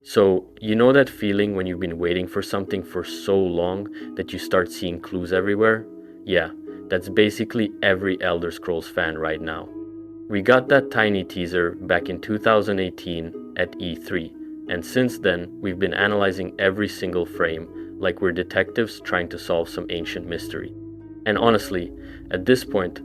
So, you know that feeling when you've been waiting for something for so long that you start seeing clues everywhere? Yeah, that's basically every Elder Scrolls fan right now. We got that tiny teaser back in 2018 at E3, and since then, we've been analyzing every single frame like we're detectives trying to solve some ancient mystery. And honestly, at this point,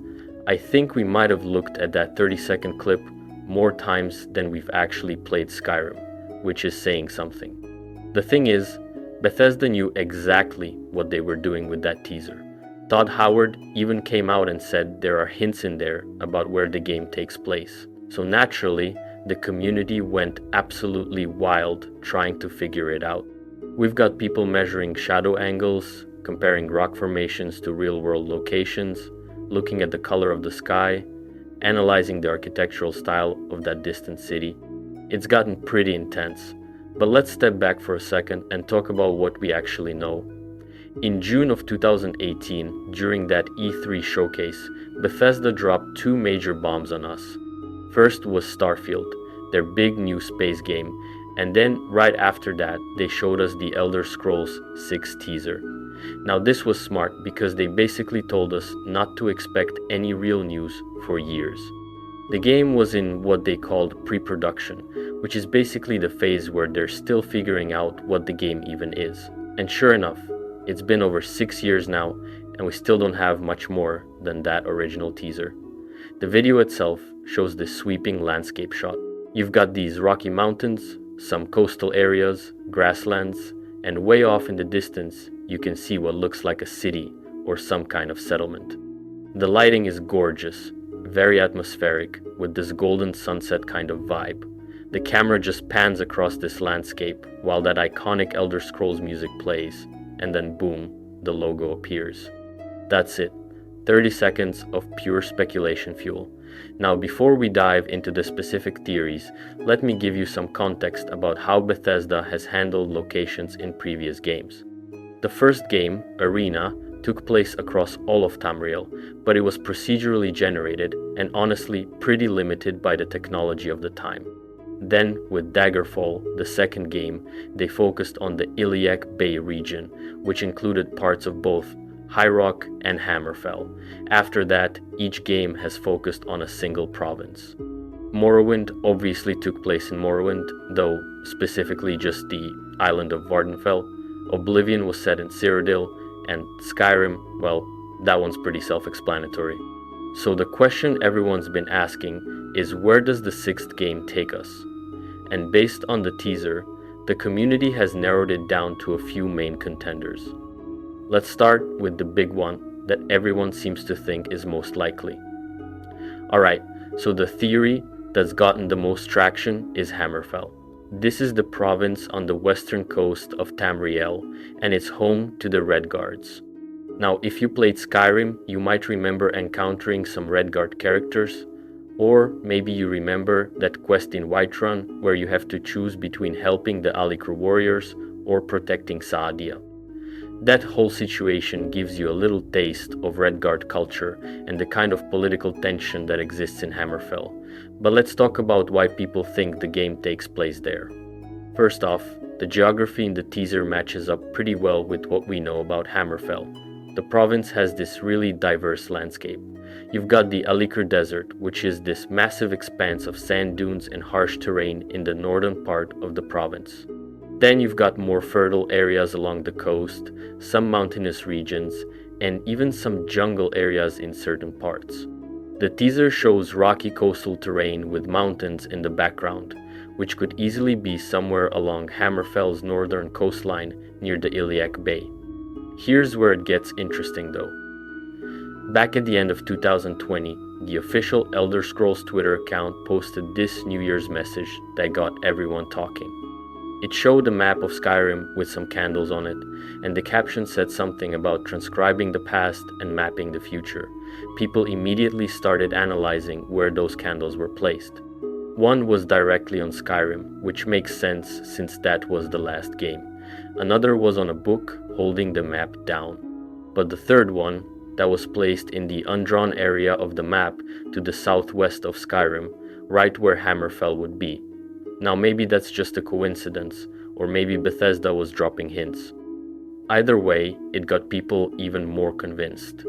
I think we might have looked at that 30-second clip more times than we've actually played Skyrim, which is saying something. The thing is, Bethesda knew exactly what they were doing with that teaser. Todd Howard even came out and said there are hints in there about where the game takes place. So naturally, the community went absolutely wild trying to figure it out. We've got people measuring shadow angles, comparing rock formations to real-world locations, looking at the color of the sky, analyzing the architectural style of that distant city. It's gotten pretty intense, but let's step back for a second and talk about what we actually know. In June of 2018, during that E3 showcase, Bethesda dropped two major bombs on us. First was Starfield, their big new space game, and then right after that, they showed us the Elder Scrolls 6 teaser. Now this was smart because they basically told us not to expect any real news for years. The game was in what they called pre-production, which is basically the phase where they're still figuring out what the game even is. And sure enough, it's been over 6 years now, and we still don't have much more than that original teaser. The video itself shows this sweeping landscape shot. You've got these rocky mountains, some coastal areas, grasslands, and way off in the distance, you can see what looks like a city or some kind of settlement. The lighting is gorgeous, very atmospheric, with this golden sunset kind of vibe. The camera just pans across this landscape while that iconic Elder Scrolls music plays, and then boom, the logo appears. That's it, 30 seconds of pure speculation fuel. Now before we dive into the specific theories, let me give you some context about how Bethesda has handled locations in previous games. The first game, Arena, took place across all of Tamriel, but it was procedurally generated and honestly pretty limited by the technology of the time. Then, with Daggerfall, the second game, they focused on the Iliac Bay region, which included parts of both High Rock and Hammerfell. After that, each game has focused on a single province. Morrowind obviously took place in Morrowind, though specifically just the island of Vardenfell. Oblivion was set in Cyrodiil, and Skyrim, well, that one's pretty self-explanatory. So the question everyone's been asking is, where does the sixth game take us? And based on the teaser, the community has narrowed it down to a few main contenders. Let's start with the big one that everyone seems to think is most likely. Alright, so the theory that's gotten the most traction is Hammerfell. This is the province on the western coast of Tamriel, and it's home to the Redguards. Now, if you played Skyrim, you might remember encountering some Redguard characters, or maybe you remember that quest in Whiterun where you have to choose between helping the Alik'r warriors or protecting Saadia. That whole situation gives you a little taste of Redguard culture and the kind of political tension that exists in Hammerfell. But let's talk about why people think the game takes place there. First off, the geography in the teaser matches up pretty well with what we know about Hammerfell. The province has this really diverse landscape. You've got the Alik'r Desert, which is this massive expanse of sand dunes and harsh terrain in the northern part of the province. Then you've got more fertile areas along the coast, some mountainous regions, and even some jungle areas in certain parts. The teaser shows rocky coastal terrain with mountains in the background, which could easily be somewhere along Hammerfell's northern coastline near the Iliac Bay. Here's where it gets interesting though. Back at the end of 2020, the official Elder Scrolls Twitter account posted this New Year's message that got everyone talking. It showed a map of Skyrim with some candles on it, and the caption said something about transcribing the past and mapping the future. People immediately started analyzing where those candles were placed. One was directly on Skyrim, which makes sense since that was the last game. Another was on a book holding the map down. But the third one, that was placed in the undrawn area of the map to the southwest of Skyrim, right where Hammerfell would be. Now maybe that's just a coincidence, or maybe Bethesda was dropping hints. Either way, it got people even more convinced.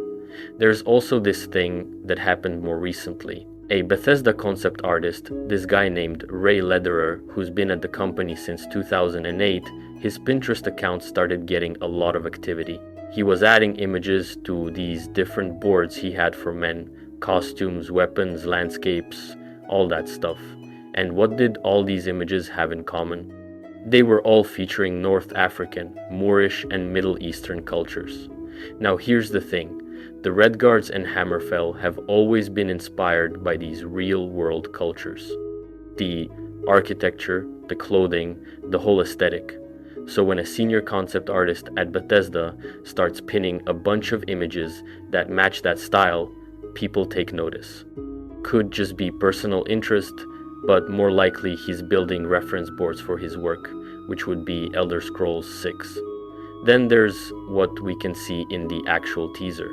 There's also this thing that happened more recently. A Bethesda concept artist, this guy named Ray Lederer, who's been at the company since 2008, his Pinterest account started getting a lot of activity. He was adding images to these different boards he had for men, costumes, weapons, landscapes, all that stuff. And what did all these images have in common? They were all featuring North African, Moorish, and Middle Eastern cultures. Now here's the thing. The Redguards and Hammerfell have always been inspired by these real-world cultures. The architecture, the clothing, the whole aesthetic. So when a senior concept artist at Bethesda starts pinning a bunch of images that match that style, people take notice. Could just be personal interest, but more likely he's building reference boards for his work, which would be Elder Scrolls 6. Then there's what we can see in the actual teaser.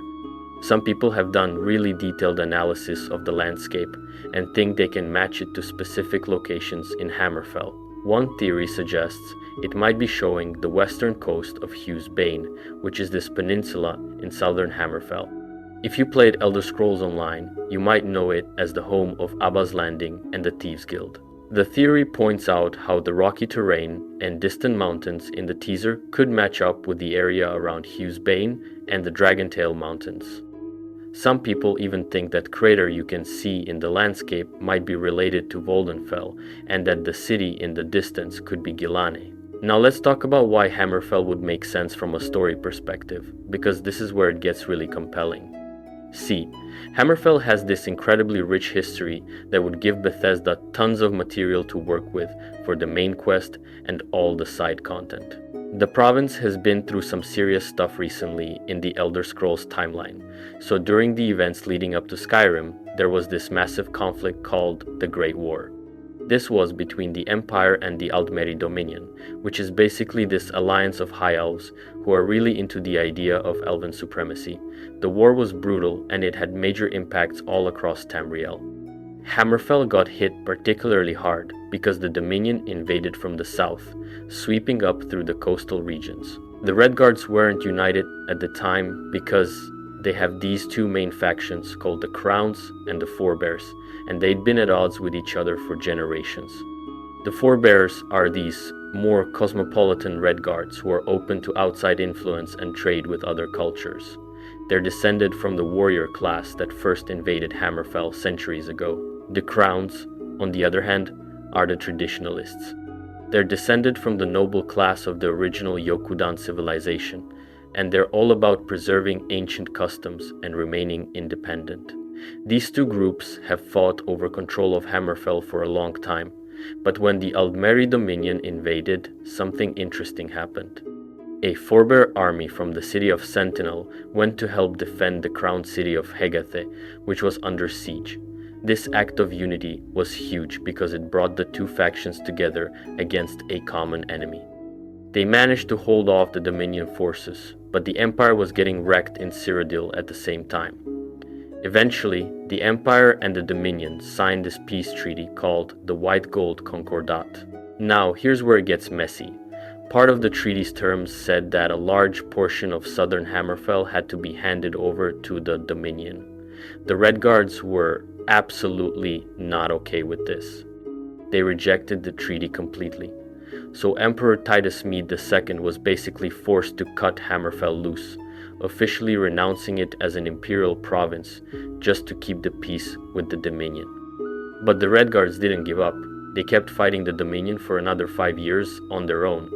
Some people have done really detailed analysis of the landscape and think they can match it to specific locations in Hammerfell. One theory suggests it might be showing the western coast of Hughes Bane, which is this peninsula in southern Hammerfell. If you played Elder Scrolls Online, you might know it as the home of Abba's Landing and the Thieves Guild. The theory points out how the rocky terrain and distant mountains in the teaser could match up with the area around Hughes Bane and the Dragontail Mountains. Some people even think that crater you can see in the landscape might be related to Voldenfell, and that the city in the distance could be Gilane. Now let's talk about why Hammerfell would make sense from a story perspective, because this is where it gets really compelling. See, Hammerfell has this incredibly rich history that would give Bethesda tons of material to work with for the main quest and all the side content. The province has been through some serious stuff recently in the Elder Scrolls timeline, so during the events leading up to Skyrim, there was this massive conflict called the Great War. This was between the Empire and the Aldmeri Dominion, which is basically this alliance of High Elves who are really into the idea of elven supremacy. The war was brutal and it had major impacts all across Tamriel. Hammerfell got hit particularly hard because the Dominion invaded from the south, sweeping up through the coastal regions. The Redguards weren't united at the time because they have these two main factions called the Crowns and the Forebears, and they'd been at odds with each other for generations. The Forebears are these more cosmopolitan Redguards who are open to outside influence and trade with other cultures. They're descended from the warrior class that first invaded Hammerfell centuries ago. The Crowns, on the other hand, are the traditionalists. They're descended from the noble class of the original Yokudan civilization, and they're all about preserving ancient customs and remaining independent. These two groups have fought over control of Hammerfell for a long time, but when the Aldmeri Dominion invaded, something interesting happened. A Forebear army from the city of Sentinel went to help defend the crown city of Hegathe, which was under siege. This act of unity was huge because it brought the two factions together against a common enemy. They managed to hold off the Dominion forces, but the Empire was getting wrecked in Cyrodiil at the same time. Eventually, the Empire and the Dominion signed this peace treaty called the White Gold Concordat. Now, here's where it gets messy. Part of the treaty's terms said that a large portion of southern Hammerfell had to be handed over to the Dominion. The Redguards were absolutely not okay with this. They rejected the treaty completely. So Emperor Titus Mede II was basically forced to cut Hammerfell loose, officially renouncing it as an imperial province just to keep the peace with the Dominion. But the Redguards didn't give up. They kept fighting the Dominion for another 5 years on their own.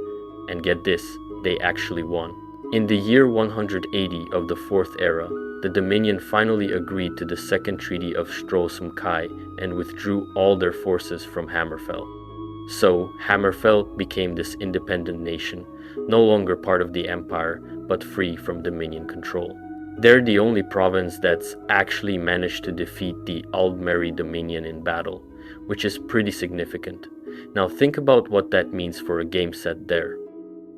And get this, they actually won. In the year 180 of the Fourth Era, the Dominion finally agreed to the Second Treaty of Strosum Kai and withdrew all their forces from Hammerfell. So, Hammerfell became this independent nation, no longer part of the Empire, but free from Dominion control. They're the only province that's actually managed to defeat the Aldmeri Dominion in battle, which is pretty significant. Now think about what that means for a game set there.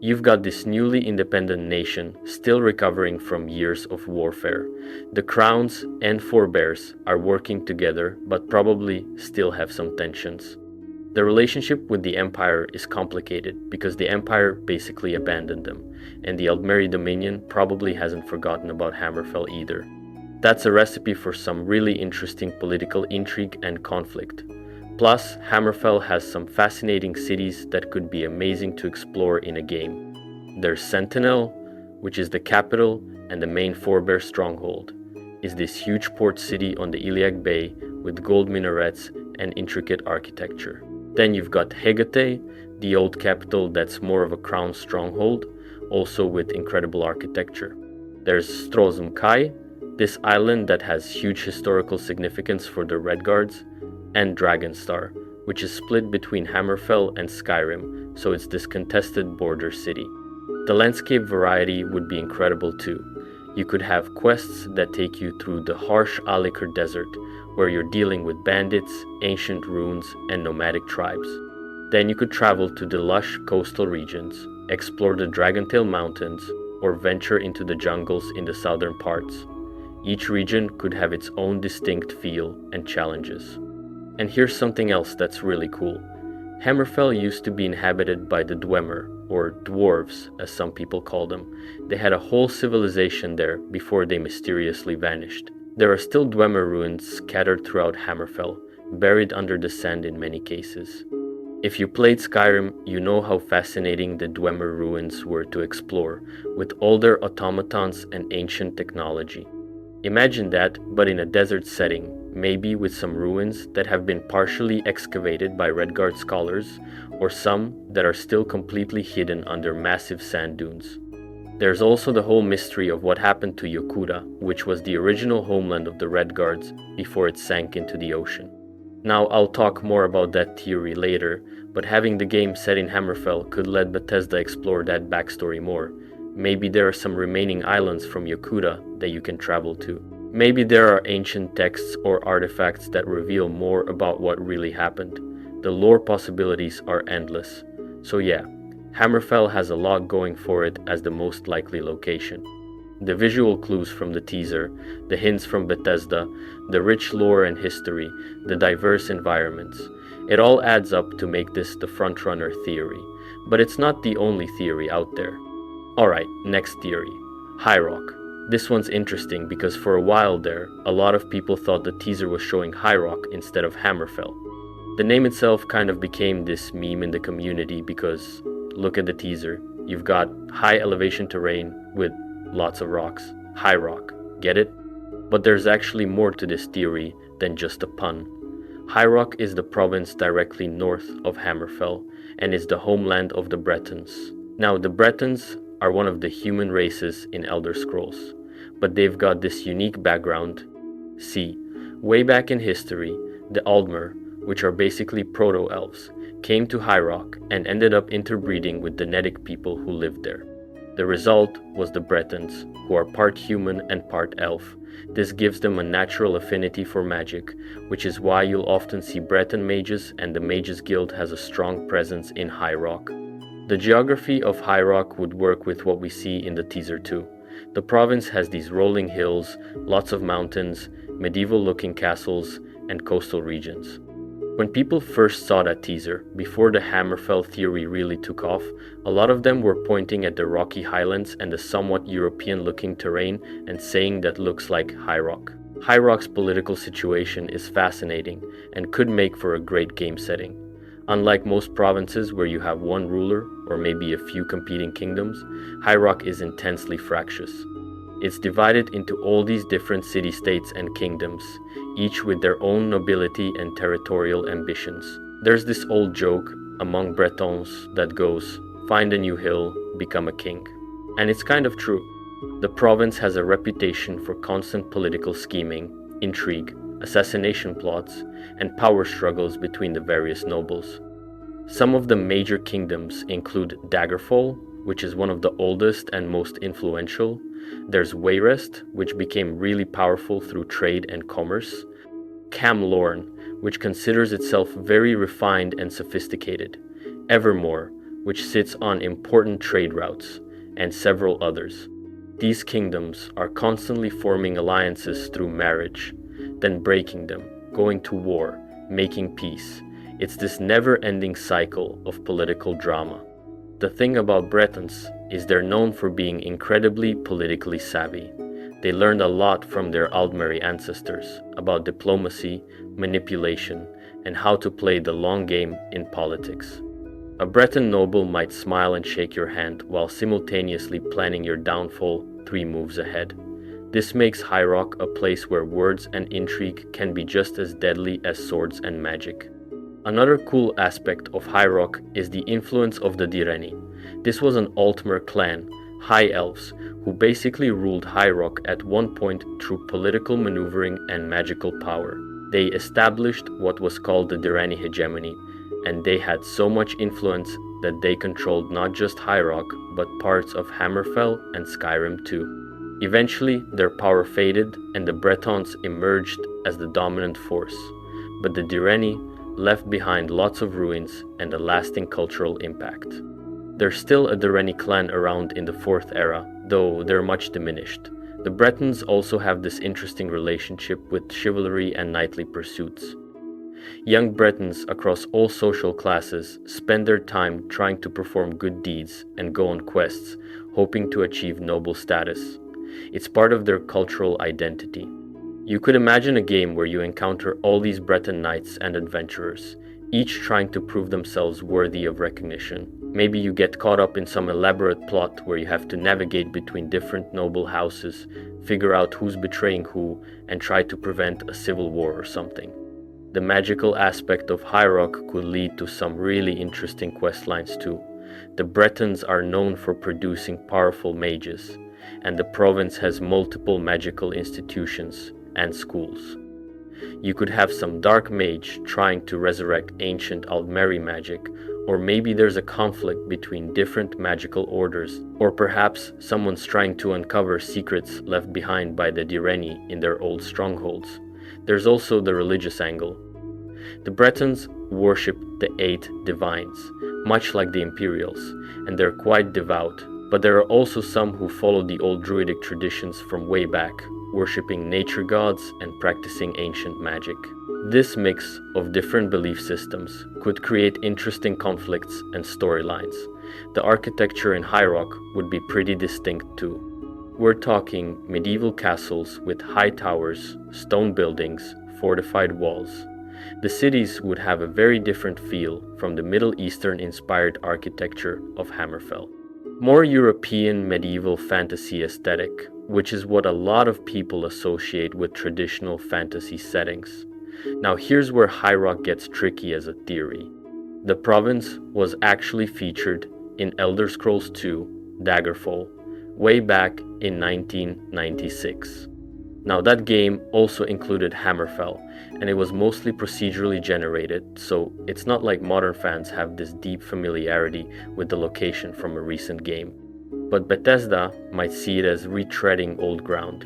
You've got this newly independent nation still recovering from years of warfare. The Crowns and Forebears are working together, but probably still have some tensions. The relationship with the Empire is complicated because the Empire basically abandoned them, and the Aldmeri Dominion probably hasn't forgotten about Hammerfell either. That's a recipe for some really interesting political intrigue and conflict. Plus, Hammerfell has some fascinating cities that could be amazing to explore in a game. There's Sentinel, which is the capital and the main forebear stronghold, is this huge port city on the Iliac Bay with gold minarets and intricate architecture. Then you've got Hegate, the old capital that's more of a crown stronghold, also with incredible architecture. There's Strozum Kai, this island that has huge historical significance for the Redguards, and Dragonstar, which is split between Hammerfell and Skyrim, so it's this contested border city. The landscape variety would be incredible too. You could have quests that take you through the harsh Alikr Desert, where you're dealing with bandits, ancient ruins, and nomadic tribes. Then you could travel to the lush coastal regions, explore the Dragontail Mountains, or venture into the jungles in the southern parts. Each region could have its own distinct feel and challenges. And here's something else that's really cool. Hammerfell used to be inhabited by the Dwemer, or dwarves as some people call them. They had a whole civilization there before they mysteriously vanished. There are still Dwemer ruins scattered throughout Hammerfell, buried under the sand in many cases. If you played Skyrim, you know how fascinating the Dwemer ruins were to explore, with all their automatons and ancient technology. Imagine that, but in a desert setting, maybe with some ruins that have been partially excavated by Redguard scholars, or some that are still completely hidden under massive sand dunes. There's also the whole mystery of what happened to Yokuda, which was the original homeland of the Redguards before it sank into the ocean. Now, I'll talk more about that theory later, but having the game set in Hammerfell could let Bethesda explore that backstory more. Maybe there are some remaining islands from Yokuda that you can travel to. Maybe there are ancient texts or artifacts that reveal more about what really happened. The lore possibilities are endless. So yeah, Hammerfell has a lot going for it as the most likely location. The visual clues from the teaser, the hints from Bethesda, the rich lore and history, the diverse environments. It all adds up to make this the frontrunner theory. But it's not the only theory out there. Alright, next theory. High Rock. This one's interesting because for a while there, a lot of people thought the teaser was showing High Rock instead of Hammerfell. The name itself kind of became this meme in the community because, look at the teaser, you've got high elevation terrain with lots of rocks. High Rock, get it? But there's actually more to this theory than just a pun. High Rock is the province directly north of Hammerfell and is the homeland of the Bretons. Now, the Bretons are one of the human races in Elder Scrolls, but they've got this unique background. See, way back in history, the Aldmer, which are basically proto-elves, came to High Rock and ended up interbreeding with the Nedic people who lived there. The result was the Bretons, who are part human and part elf. This gives them a natural affinity for magic, which is why you'll often see Breton mages, and the Mages Guild has a strong presence in High Rock. The geography of High Rock would work with what we see in the teaser too. The province has these rolling hills, lots of mountains, medieval-looking castles, and coastal regions. When people first saw that teaser, before the Hammerfell theory really took off, a lot of them were pointing at the rocky highlands and the somewhat European-looking terrain and saying that looks like High Rock. High Rock's political situation is fascinating and could make for a great game setting. Unlike most provinces where you have one ruler or maybe a few competing kingdoms, High Rock is intensely fractious. It's divided into all these different city-states and kingdoms, each with their own nobility and territorial ambitions. There's this old joke among Bretons that goes, find a new hill, become a king. And it's kind of true. The province has a reputation for constant political scheming, intrigue, assassination plots, and power struggles between the various nobles. Some of the major kingdoms include Daggerfall, which is one of the oldest and most influential. There's Wayrest, which became really powerful through trade and commerce. Camlorn, which considers itself very refined and sophisticated. Evermore, which sits on important trade routes, and several others. These kingdoms are constantly forming alliances through marriage, then breaking them, going to war, making peace. It's this never-ending cycle of political drama. The thing about Bretons is they're known for being incredibly politically savvy. They learned a lot from their Aldmeri ancestors about diplomacy, manipulation, and how to play the long game in politics. A Breton noble might smile and shake your hand while simultaneously planning your downfall 3 moves ahead. This makes High Rock a place where words and intrigue can be just as deadly as swords and magic. Another cool aspect of High Rock is the influence of the Direni. This was an Altmer clan, High Elves, who basically ruled High Rock at one point through political maneuvering and magical power. They established what was called the Direni hegemony, and they had so much influence that they controlled not just High Rock, but parts of Hammerfell and Skyrim too. Eventually, their power faded and the Bretons emerged as the dominant force, but the Direni left behind lots of ruins and a lasting cultural impact. There's still a Direni clan around in the 4th era, though they're much diminished. The Bretons also have this interesting relationship with chivalry and knightly pursuits. Young Bretons across all social classes spend their time trying to perform good deeds and go on quests, hoping to achieve noble status. It's part of their cultural identity. You could imagine a game where you encounter all these Breton knights and adventurers, each trying to prove themselves worthy of recognition. Maybe you get caught up in some elaborate plot where you have to navigate between different noble houses, figure out who's betraying who, and try to prevent a civil war or something. The magical aspect of High Rock could lead to some really interesting questlines too. The Bretons are known for producing powerful mages, and the province has multiple magical institutions and schools. You could have some dark mage trying to resurrect ancient Aldmeri magic, or maybe there's a conflict between different magical orders, or perhaps someone's trying to uncover secrets left behind by the Direni in their old strongholds. There's also the religious angle. The Bretons worship the 8 divines, much like the Imperials, and they're quite devout, but there are also some who follow the old druidic traditions from way back, worshipping nature gods and practicing ancient magic. This mix of different belief systems could create interesting conflicts and storylines. The architecture in High Rock would be pretty distinct too. We're talking medieval castles with high towers, stone buildings, fortified walls. The cities would have a very different feel from the Middle Eastern-inspired architecture of Hammerfell. More European medieval fantasy aesthetic, which is what a lot of people associate with traditional fantasy settings. Now here's where High Rock gets tricky as a theory. The province was actually featured in Elder Scrolls II: Daggerfall, way back in 1996. Now that game also included Hammerfell, and it was mostly procedurally generated, so it's not like modern fans have this deep familiarity with the location from a recent game. But Bethesda might see it as retreading old ground.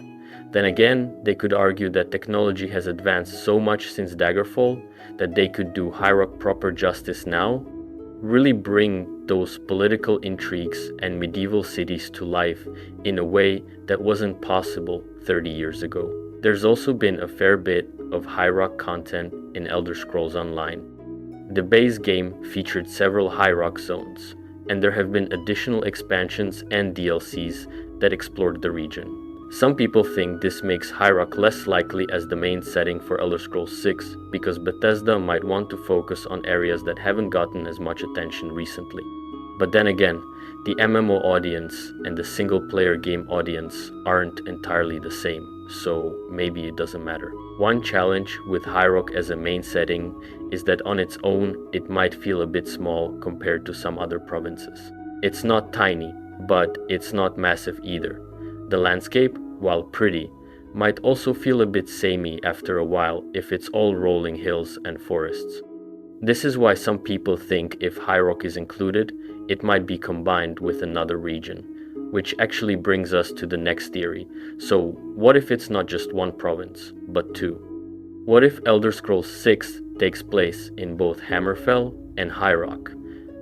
Then again, they could argue that technology has advanced so much since Daggerfall that they could do High Rock proper justice now, really bring those political intrigues and medieval cities to life in a way that wasn't possible 30 years ago. There's also been a fair bit of High Rock content in Elder Scrolls Online. The base game featured several High Rock zones, and there have been additional expansions and DLCs that explored the region. Some people think this makes High Rock less likely as the main setting for Elder Scrolls 6 because Bethesda might want to focus on areas that haven't gotten as much attention recently. But then again, the MMO audience and the single-player game audience aren't entirely the same, so maybe it doesn't matter. One challenge with High Rock as a main setting is that on its own it might feel a bit small compared to some other provinces. It's not tiny, but it's not massive either. The landscape, while pretty, might also feel a bit samey after a while if it's all rolling hills and forests. This is why some people think if High Rock is included, it might be combined with another region, which actually brings us to the next theory. So what if it's not just one province, but 2? What if Elder Scrolls 6 takes place in both Hammerfell and High Rock?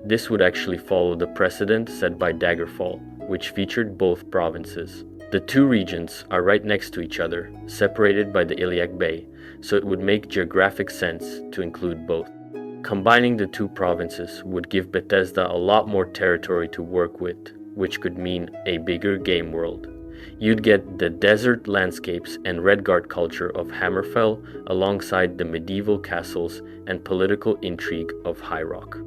This would actually follow the precedent set by Daggerfall, which featured both provinces. The 2 regions are right next to each other, separated by the Iliac Bay, so it would make geographic sense to include both. Combining the two provinces would give Bethesda a lot more territory to work with, which could mean a bigger game world. You'd get the desert landscapes and Redguard culture of Hammerfell alongside the medieval castles and political intrigue of High Rock.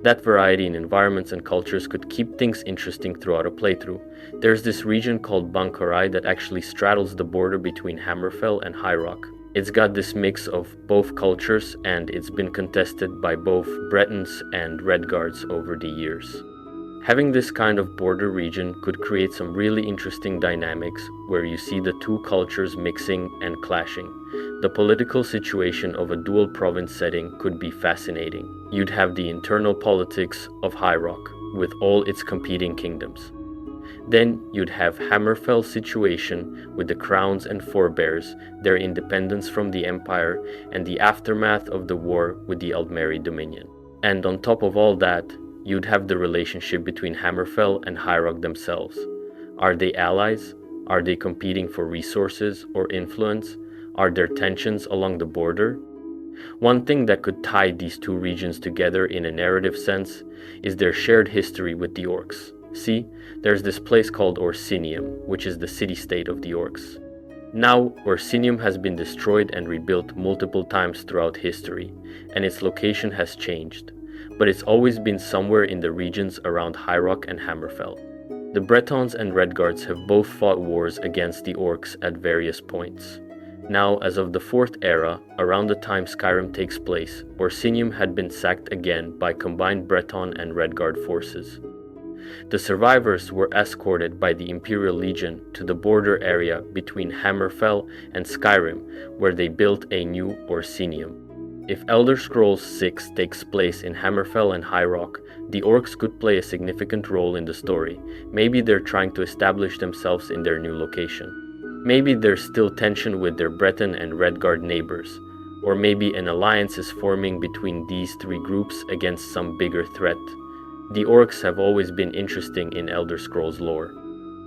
That variety in environments and cultures could keep things interesting throughout a playthrough. There's this region called Bankarai that actually straddles the border between Hammerfell and High Rock. It's got this mix of both cultures, and it's been contested by both Bretons and Redguards over the years. Having this kind of border region could create some really interesting dynamics where you see the two cultures mixing and clashing. The political situation of a dual province setting could be fascinating. You'd have the internal politics of High Rock with all its competing kingdoms. Then you'd have Hammerfell's situation with the crowns and forebears, their independence from the Empire, and the aftermath of the war with the Aldmeri Dominion. And on top of all that, you'd have the relationship between Hammerfell and High Rock themselves. Are they allies? Are they competing for resources or influence? Are there tensions along the border? One thing that could tie these two regions together in a narrative sense is their shared history with the orcs. See, there's this place called Orsinium, which is the city-state of the orcs. Now, Orsinium has been destroyed and rebuilt multiple times throughout history, and its location has changed, but it's always been somewhere in the regions around High Rock and Hammerfell. The Bretons and Redguards have both fought wars against the orcs at various points. Now, as of the 4th era, around the time Skyrim takes place, Orsinium had been sacked again by combined Breton and Redguard forces. The survivors were escorted by the Imperial Legion to the border area between Hammerfell and Skyrim, where they built a new Orsinium. If Elder Scrolls 6 takes place in Hammerfell and High Rock, the orcs could play a significant role in the story. Maybe they're trying to establish themselves in their new location. Maybe there's still tension with their Breton and Redguard neighbors, or maybe an alliance is forming between these three groups against some bigger threat. The orcs have always been interesting in Elder Scrolls lore.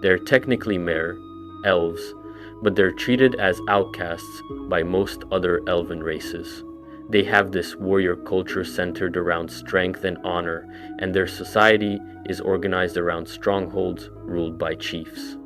They're technically mere elves, but they're treated as outcasts by most other elven races. They have this warrior culture centered around strength and honor, and their society is organized around strongholds ruled by chiefs.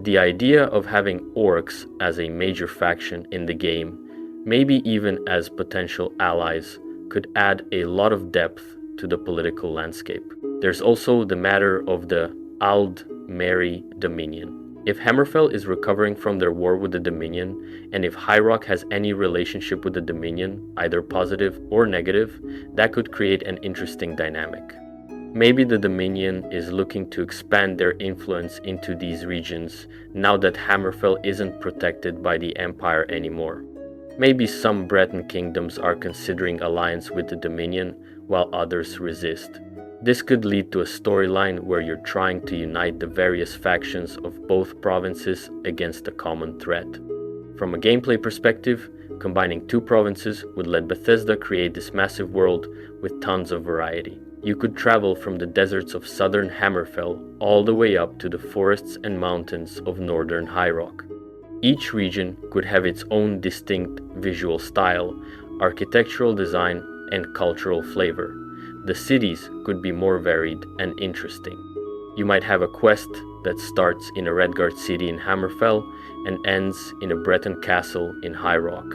The idea of having orcs as a major faction in the game, maybe even as potential allies, could add a lot of depth to the political landscape. There's also the matter of the Aldmeri Dominion. If Hammerfell is recovering from their war with the Dominion, and if High Rock has any relationship with the Dominion, either positive or negative, that could create an interesting dynamic. Maybe the Dominion is looking to expand their influence into these regions now that Hammerfell isn't protected by the Empire anymore. Maybe some Breton kingdoms are considering alliance with the Dominion while others resist. This could lead to a storyline where you're trying to unite the various factions of both provinces against a common threat. From a gameplay perspective, combining two provinces would let Bethesda create this massive world with tons of variety. You could travel from the deserts of southern Hammerfell all the way up to the forests and mountains of northern High Rock. Each region could have its own distinct visual style, architectural design, and cultural flavor. The cities could be more varied and interesting. You might have a quest that starts in a Redguard city in Hammerfell and ends in a Breton castle in High Rock,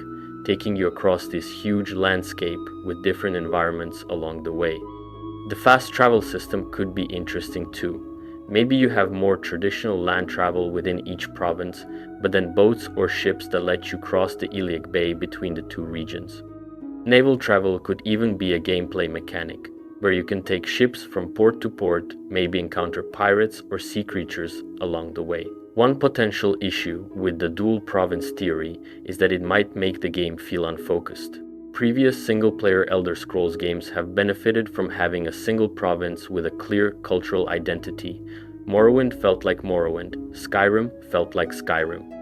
taking you across this huge landscape with different environments along the way. The fast travel system could be interesting too. Maybe you have more traditional land travel within each province, but then boats or ships that let you cross the Iliac Bay between the two regions. Naval travel could even be a gameplay mechanic, where you can take ships from port to port, maybe encounter pirates or sea creatures along the way. One potential issue with the dual province theory is that it might make the game feel unfocused. Previous single-player Elder Scrolls games have benefited from having a single province with a clear cultural identity. Morrowind felt like Morrowind, Skyrim felt like Skyrim.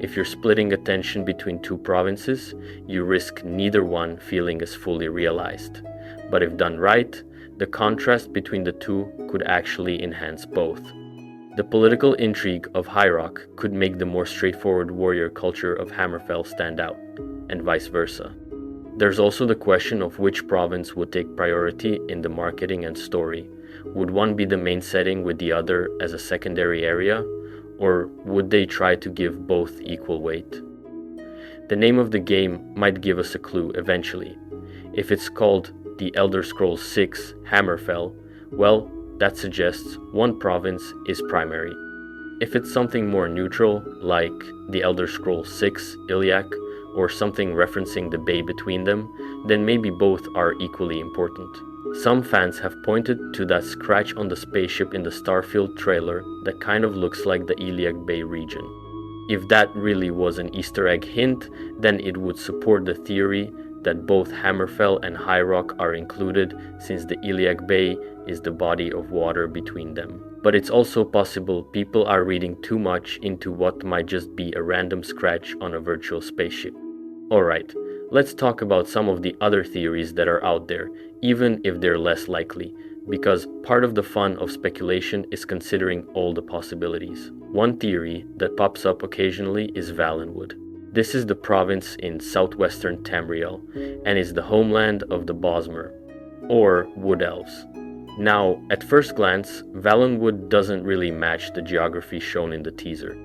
If you're splitting attention between two provinces, you risk neither one feeling as fully realized. But if done right, the contrast between the two could actually enhance both. The political intrigue of High Rock could make the more straightforward warrior culture of Hammerfell stand out, and vice versa. There's also the question of which province would take priority in the marketing and story. Would one be the main setting with the other as a secondary area, or would they try to give both equal weight? The name of the game might give us a clue eventually. If it's called The Elder Scrolls 6 Hammerfell, well, that suggests one province is primary. If it's something more neutral, like The Elder Scrolls 6 Iliac, or something referencing the bay between them, then maybe both are equally important. Some fans have pointed to that scratch on the spaceship in the Starfield trailer that kind of looks like the Iliac Bay region. If that really was an Easter egg hint, then it would support the theory that both Hammerfell and High Rock are included, since the Iliac Bay is the body of water between them. But it's also possible people are reading too much into what might just be a random scratch on a virtual spaceship. Alright, let's talk about some of the other theories that are out there, even if they're less likely, because part of the fun of speculation is considering all the possibilities. One theory that pops up occasionally is Valenwood. This is the province in southwestern Tamriel, and is the homeland of the Bosmer, or Wood Elves. Now, at first glance, Valenwood doesn't really match the geography shown in the teaser.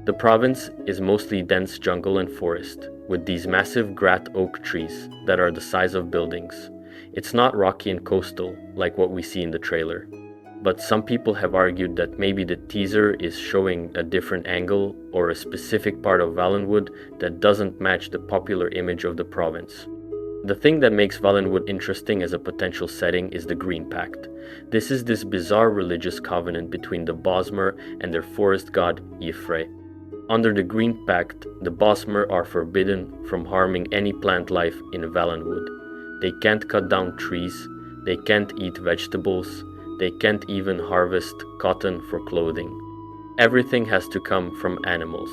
The province is mostly dense jungle and forest, with these massive grat oak trees that are the size of buildings. It's not rocky and coastal like what we see in the trailer. But some people have argued that maybe the teaser is showing a different angle or a specific part of Valenwood that doesn't match the popular image of the province. The thing that makes Valenwood interesting as a potential setting is the Green Pact. This is this bizarre religious covenant between the Bosmer and their forest god Y'ffre. Under the Green Pact, the Bosmer are forbidden from harming any plant life in Valenwood. They can't cut down trees, they can't eat vegetables, they can't even harvest cotton for clothing. Everything has to come from animals.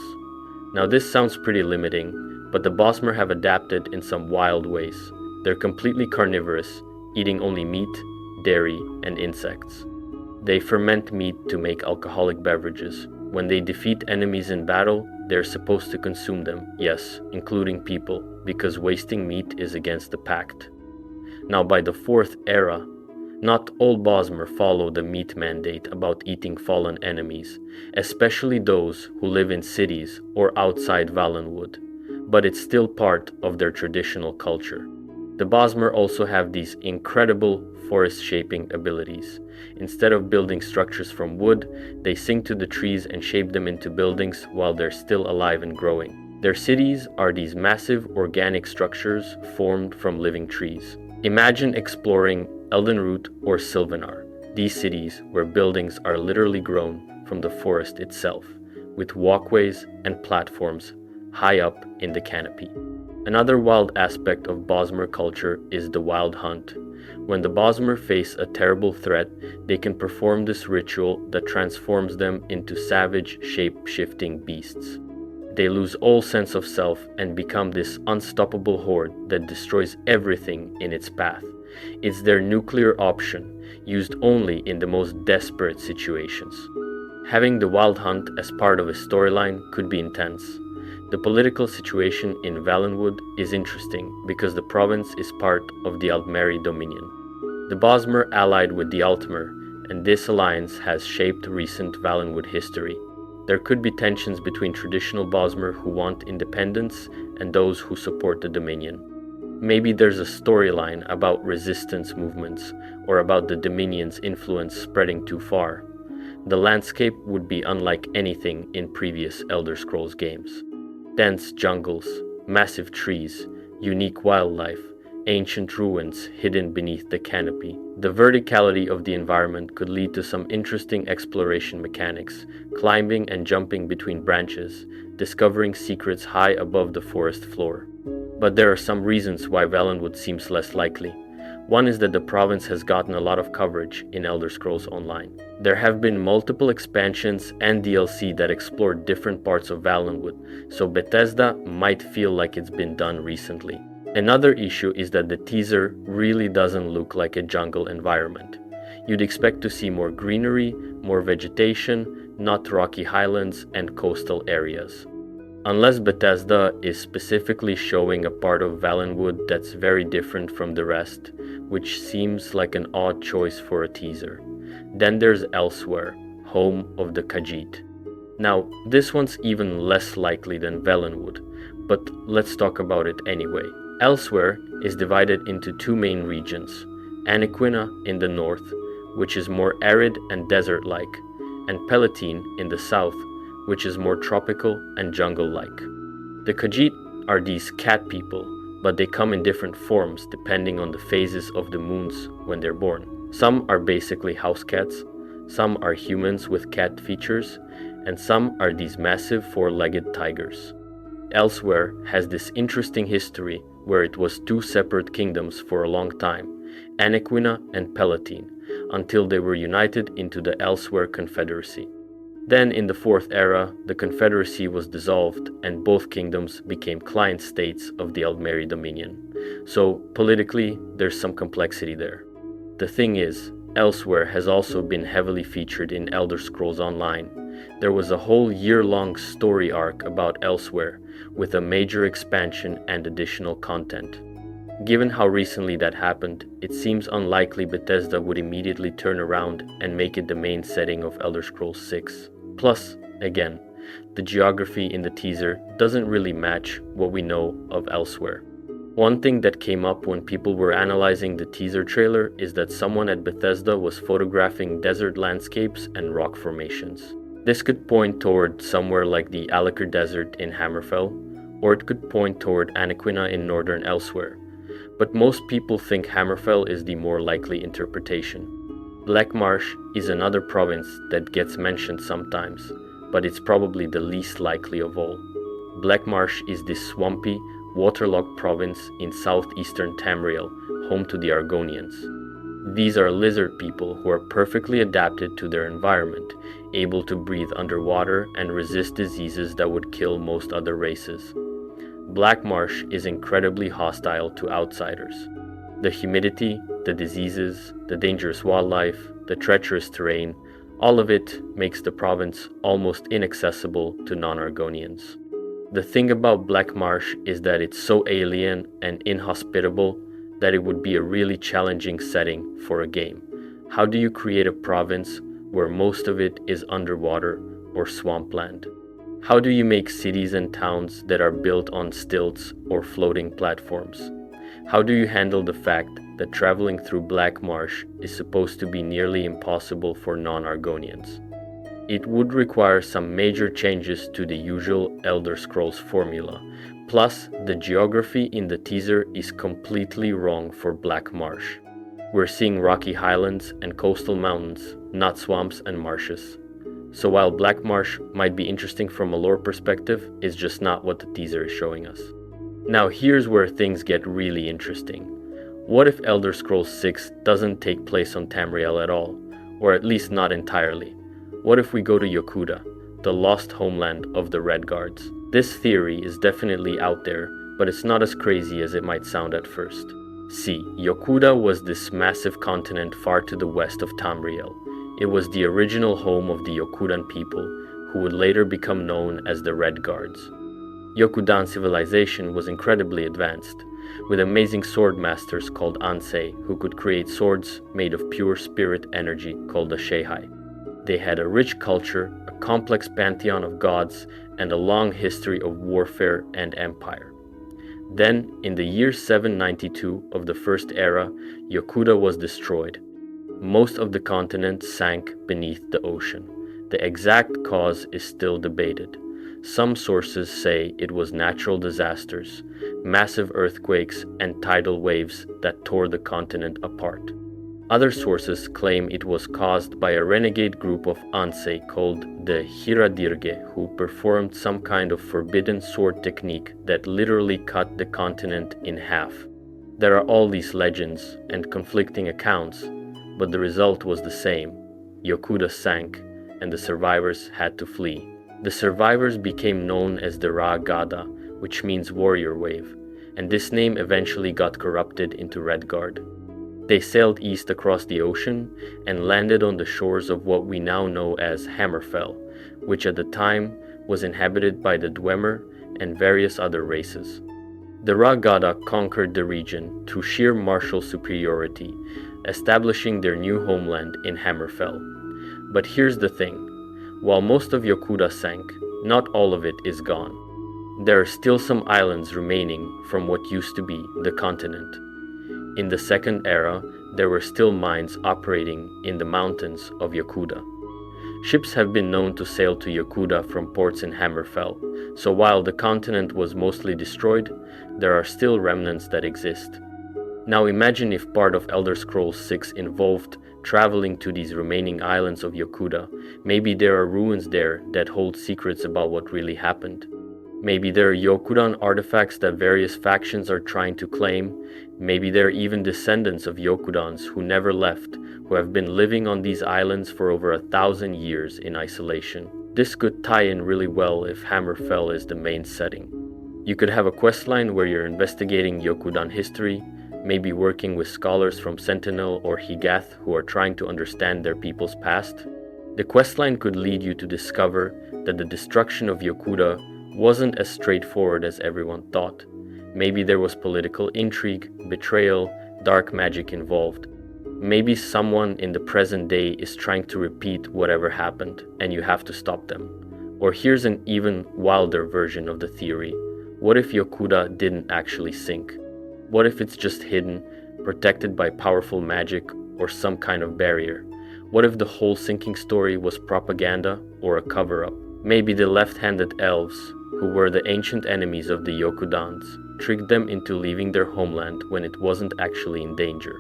Now this sounds pretty limiting, but the Bosmer have adapted in some wild ways. They're completely carnivorous, eating only meat, dairy, and insects. They ferment meat to make alcoholic beverages. When they defeat enemies in battle, they're supposed to consume them, yes, including people, because wasting meat is against the pact. Now by the 4th era, not all Bosmer follow the meat mandate about eating fallen enemies, especially those who live in cities or outside Valenwood, but it's still part of their traditional culture. The Bosmer also have these incredible forest-shaping abilities. Instead of building structures from wood, they sing to the trees and shape them into buildings while they're still alive and growing. Their cities are these massive organic structures formed from living trees. Imagine exploring Eldenroot or Sylvanar, these cities where buildings are literally grown from the forest itself, with walkways and platforms high up in the canopy. Another wild aspect of Bosmer culture is the wild hunt. When the Bosmer face a terrible threat, they can perform this ritual that transforms them into savage, shape-shifting beasts. They lose all sense of self and become this unstoppable horde that destroys everything in its path. It's their nuclear option, used only in the most desperate situations. Having the wild hunt as part of a storyline could be intense. The political situation in Valenwood is interesting because the province is part of the Altmeri Dominion. The Bosmer allied with the Altmer, and this alliance has shaped recent Valenwood history. There could be tensions between traditional Bosmer who want independence and those who support the Dominion. Maybe there's a storyline about resistance movements or about the Dominion's influence spreading too far. The landscape would be unlike anything in previous Elder Scrolls games. Dense jungles, massive trees, unique wildlife, ancient ruins hidden beneath the canopy. The verticality of the environment could lead to some interesting exploration mechanics, climbing and jumping between branches, discovering secrets high above the forest floor. But there are some reasons why Valenwood seems less likely. One is that the province has gotten a lot of coverage in Elder Scrolls Online. There have been multiple expansions and DLC that explore different parts of Valenwood, so Bethesda might feel like it's been done recently. Another issue is that the teaser really doesn't look like a jungle environment. You'd expect to see more greenery, more vegetation, not rocky highlands and coastal areas. Unless Bethesda is specifically showing a part of Valenwood that's very different from the rest, which seems like an odd choice for a teaser. Then there's Elsewhere, home of the Khajiit. Now, this one's even less likely than Valenwood, but let's talk about it anyway. Elsewhere is divided into two main regions, Anaquina in the north, which is more arid and desert-like, and Palatine in the south, which is more tropical and jungle-like. The Khajiit are these cat people, but they come in different forms depending on the phases of the moons when they're born. Some are basically house cats, some are humans with cat features, and some are these massive four-legged tigers. Elsewhere has this interesting history where it was two separate kingdoms for a long time, Anaquina and Palatine, until they were united into the Elsewhere Confederacy. Then in the Fourth Era, the Confederacy was dissolved and both kingdoms became client states of the Aldmeri Dominion. So politically, there's some complexity there. The thing is, Elsewhere has also been heavily featured in Elder Scrolls Online. There was a whole year-long story arc about Elsewhere, with a major expansion and additional content. Given how recently that happened, it seems unlikely Bethesda would immediately turn around and make it the main setting of Elder Scrolls 6. Plus, again, the geography in the teaser doesn't really match what we know of Elsewhere. One thing that came up when people were analyzing the teaser trailer is that someone at Bethesda was photographing desert landscapes and rock formations. This could point toward somewhere like the Alakir Desert in Hammerfell, or it could point toward Anaquina in northern Elsewhere. But most people think Hammerfell is the more likely interpretation. Black Marsh is another province that gets mentioned sometimes, but it's probably the least likely of all. Black Marsh is this swampy, waterlogged province in southeastern Tamriel, home to the Argonians. These are lizard people who are perfectly adapted to their environment, able to breathe underwater and resist diseases that would kill most other races. Black Marsh is incredibly hostile to outsiders. The humidity, the diseases, the dangerous wildlife, the treacherous terrain, all of it makes the province almost inaccessible to non-Argonians. The thing about Black Marsh is that it's so alien and inhospitable that it would be a really challenging setting for a game. How do you create a province where most of it is underwater or swampland? How do you make cities and towns that are built on stilts or floating platforms? How do you handle the fact that traveling through Black Marsh is supposed to be nearly impossible for non-Argonians? It would require some major changes to the usual Elder Scrolls formula. Plus, the geography in the teaser is completely wrong for Black Marsh. We're seeing rocky highlands and coastal mountains, not swamps and marshes. So while Black Marsh might be interesting from a lore perspective, it's just not what the teaser is showing us. Now here's where things get really interesting. What if Elder Scrolls 6 doesn't take place on Tamriel at all, or at least not entirely? What if we go to Yokuda, the lost homeland of the Red Guards? This theory is definitely out there, but it's not as crazy as it might sound at first. See, Yokuda was this massive continent far to the west of Tamriel. It was the original home of the Yokudan people, who would later become known as the Red Guards. Yokudan civilization was incredibly advanced, with amazing sword masters called Ansei, who could create swords made of pure spirit energy called the Shehai. They had a rich culture, a complex pantheon of gods, and a long history of warfare and empire. Then, in the year 792 of the First Era, Yokuda was destroyed. Most of the continent sank beneath the ocean. The exact cause is still debated. Some sources say it was natural disasters, massive earthquakes, and tidal waves that tore the continent apart. Other sources claim it was caused by a renegade group of Ansei called the Hiradirge, who performed some kind of forbidden sword technique that literally cut the continent in half. There are all these legends and conflicting accounts, but the result was the same. Yokuda sank, and the survivors had to flee. The survivors became known as the Ra-Gada, which means warrior wave, and this name eventually got corrupted into Redguard. They sailed east across the ocean and landed on the shores of what we now know as Hammerfell, which at the time was inhabited by the Dwemer and various other races. The Ragada conquered the region through sheer martial superiority, establishing their new homeland in Hammerfell. But here's the thing, while most of Yokuda sank, not all of it is gone. There are still some islands remaining from what used to be the continent. In the Second Era, there were still mines operating in the mountains of Yokuda. Ships have been known to sail to Yokuda from ports in Hammerfell, so while the continent was mostly destroyed, there are still remnants that exist. Now imagine if part of Elder Scrolls 6 involved traveling to these remaining islands of Yokuda. Maybe there are ruins there that hold secrets about what really happened. Maybe there are Yokudan artifacts that various factions are trying to claim. Maybe there are even descendants of Yokudans who never left, who have been living on these islands for over 1,000 years in isolation. This could tie in really well if Hammerfell is the main setting. You could have a questline where you're investigating Yokudan history, maybe working with scholars from Sentinel or Higath who are trying to understand their people's past. The questline could lead you to discover that the destruction of Yokuda wasn't as straightforward as everyone thought. Maybe there was political intrigue, betrayal, dark magic involved. Maybe someone in the present day is trying to repeat whatever happened, and you have to stop them. Or here's an even wilder version of the theory. What if Yokuda didn't actually sink? What if it's just hidden, protected by powerful magic or some kind of barrier? What if the whole sinking story was propaganda or a cover-up? Maybe the left-handed elves, who were the ancient enemies of the Yokudans, tricked them into leaving their homeland when it wasn't actually in danger.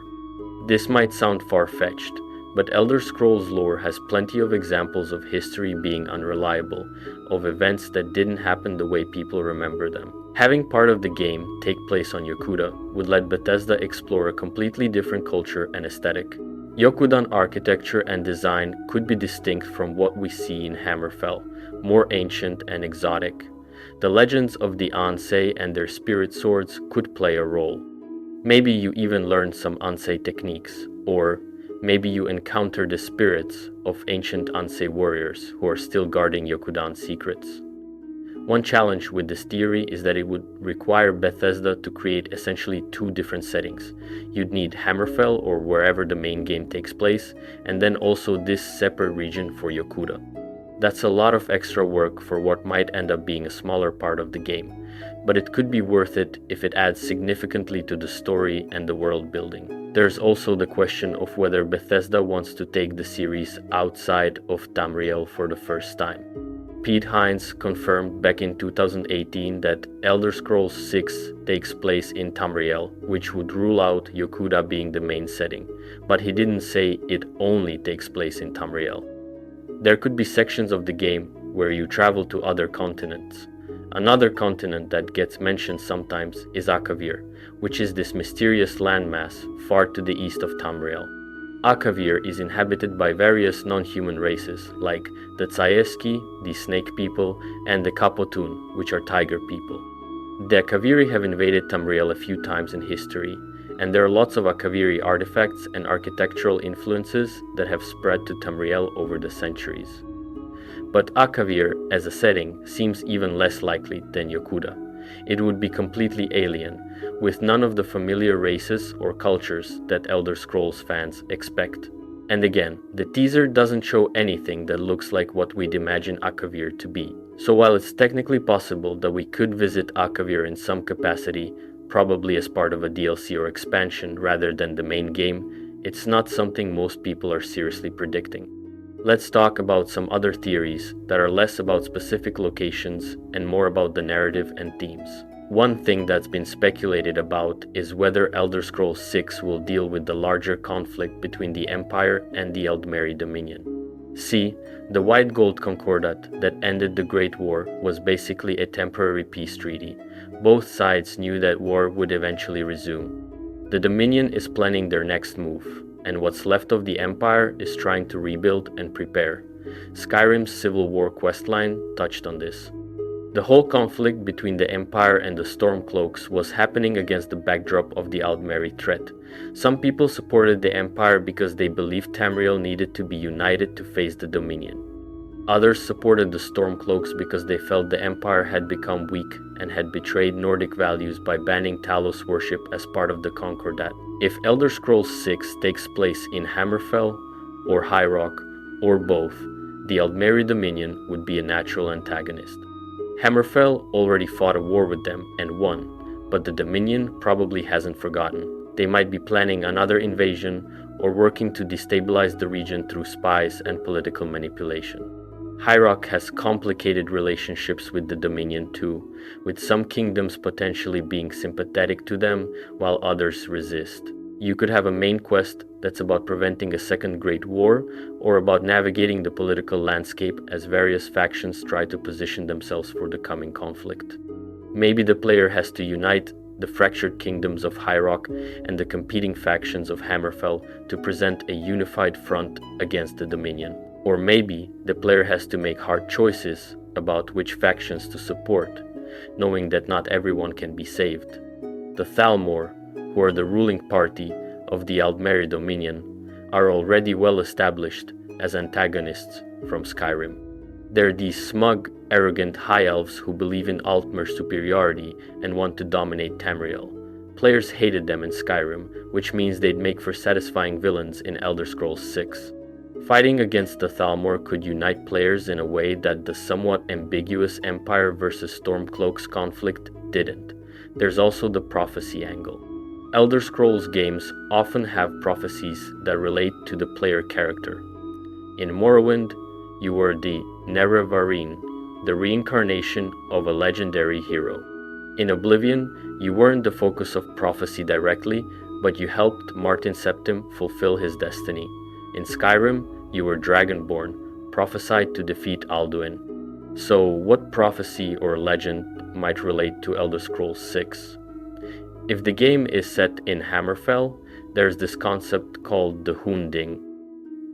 This might sound far-fetched, but Elder Scrolls lore has plenty of examples of history being unreliable, of events that didn't happen the way people remember them. Having part of the game take place on Yokuda would let Bethesda explore a completely different culture and aesthetic. Yokudan architecture and design could be distinct from what we see in Hammerfell, more ancient and exotic. The legends of the Ansei and their spirit swords could play a role. Maybe you even learn some Ansei techniques, or maybe you encounter the spirits of ancient Ansei warriors who are still guarding Yokudan's secrets. One challenge with this theory is that it would require Bethesda to create essentially two different settings. You'd need Hammerfell or wherever the main game takes place, and then also this separate region for Yokuda. That's a lot of extra work for what might end up being a smaller part of the game, but it could be worth it if it adds significantly to the story and the world building. There's also the question of whether Bethesda wants to take the series outside of Tamriel for the first time. Pete Hines confirmed back in 2018 that Elder Scrolls 6 takes place in Tamriel, which would rule out Yokuda being the main setting, but he didn't say it only takes place in Tamriel. There could be sections of the game where you travel to other continents. Another continent that gets mentioned sometimes is Akavir, which is this mysterious landmass far to the east of Tamriel. Akavir is inhabited by various non-human races like the Tsayeski, the Snake People, and the Kapotun, which are Tiger People. The Akaviri have invaded Tamriel a few times in history, and there are lots of Akaviri artifacts and architectural influences that have spread to Tamriel over the centuries. But Akavir as a setting seems even less likely than Yokuda. It would be completely alien, with none of the familiar races or cultures that Elder Scrolls fans expect. And again, the teaser doesn't show anything that looks like what we'd imagine Akavir to be. So while it's technically possible that we could visit Akavir in some capacity, probably as part of a DLC or expansion rather than the main game, it's not something most people are seriously predicting. Let's talk about some other theories that are less about specific locations and more about the narrative and themes. One thing that's been speculated about is whether Elder Scrolls 6 will deal with the larger conflict between the Empire and the Eldmeri Dominion. See, the White Gold Concordat that ended the Great War was basically a temporary peace treaty. Both sides knew that war would eventually resume. The Dominion is planning their next move, and what's left of the Empire is trying to rebuild and prepare. Skyrim's Civil War questline touched on this. The whole conflict between the Empire and the Stormcloaks was happening against the backdrop of the Aldmeri threat. Some people supported the Empire because they believed Tamriel needed to be united to face the Dominion. Others supported the Stormcloaks because they felt the Empire had become weak and had betrayed Nordic values by banning Talos worship as part of the Concordat. If Elder Scrolls 6 takes place in Hammerfell, or High Rock, or both, the Aldmeri Dominion would be a natural antagonist. Hammerfell already fought a war with them and won, but the Dominion probably hasn't forgotten. They might be planning another invasion or working to destabilize the region through spies and political manipulation. High Rock has complicated relationships with the Dominion too, with some kingdoms potentially being sympathetic to them while others resist. You could have a main quest that's about preventing a second Great War, or about navigating the political landscape as various factions try to position themselves for the coming conflict. Maybe the player has to unite the fractured kingdoms of High Rock and the competing factions of Hammerfell to present a unified front against the Dominion. Or maybe the player has to make hard choices about which factions to support, knowing that not everyone can be saved. The Thalmor, who are the ruling party of the Aldmeri Dominion, are already well established as antagonists from Skyrim. They're these smug, arrogant high elves who believe in Altmer superiority and want to dominate Tamriel. Players hated them in Skyrim, which means they'd make for satisfying villains in Elder Scrolls 6. Fighting against the Thalmor could unite players in a way that the somewhat ambiguous Empire versus Stormcloaks conflict didn't. There's also the prophecy angle. Elder Scrolls games often have prophecies that relate to the player character. In Morrowind, you were the Nerevarine, the reincarnation of a legendary hero. In Oblivion, you weren't the focus of prophecy directly, but you helped Martin Septim fulfill his destiny. In Skyrim, you were Dragonborn, prophesied to defeat Alduin. So what prophecy or legend might relate to Elder Scrolls 6? If the game is set in Hammerfell, there's this concept called the Hunding.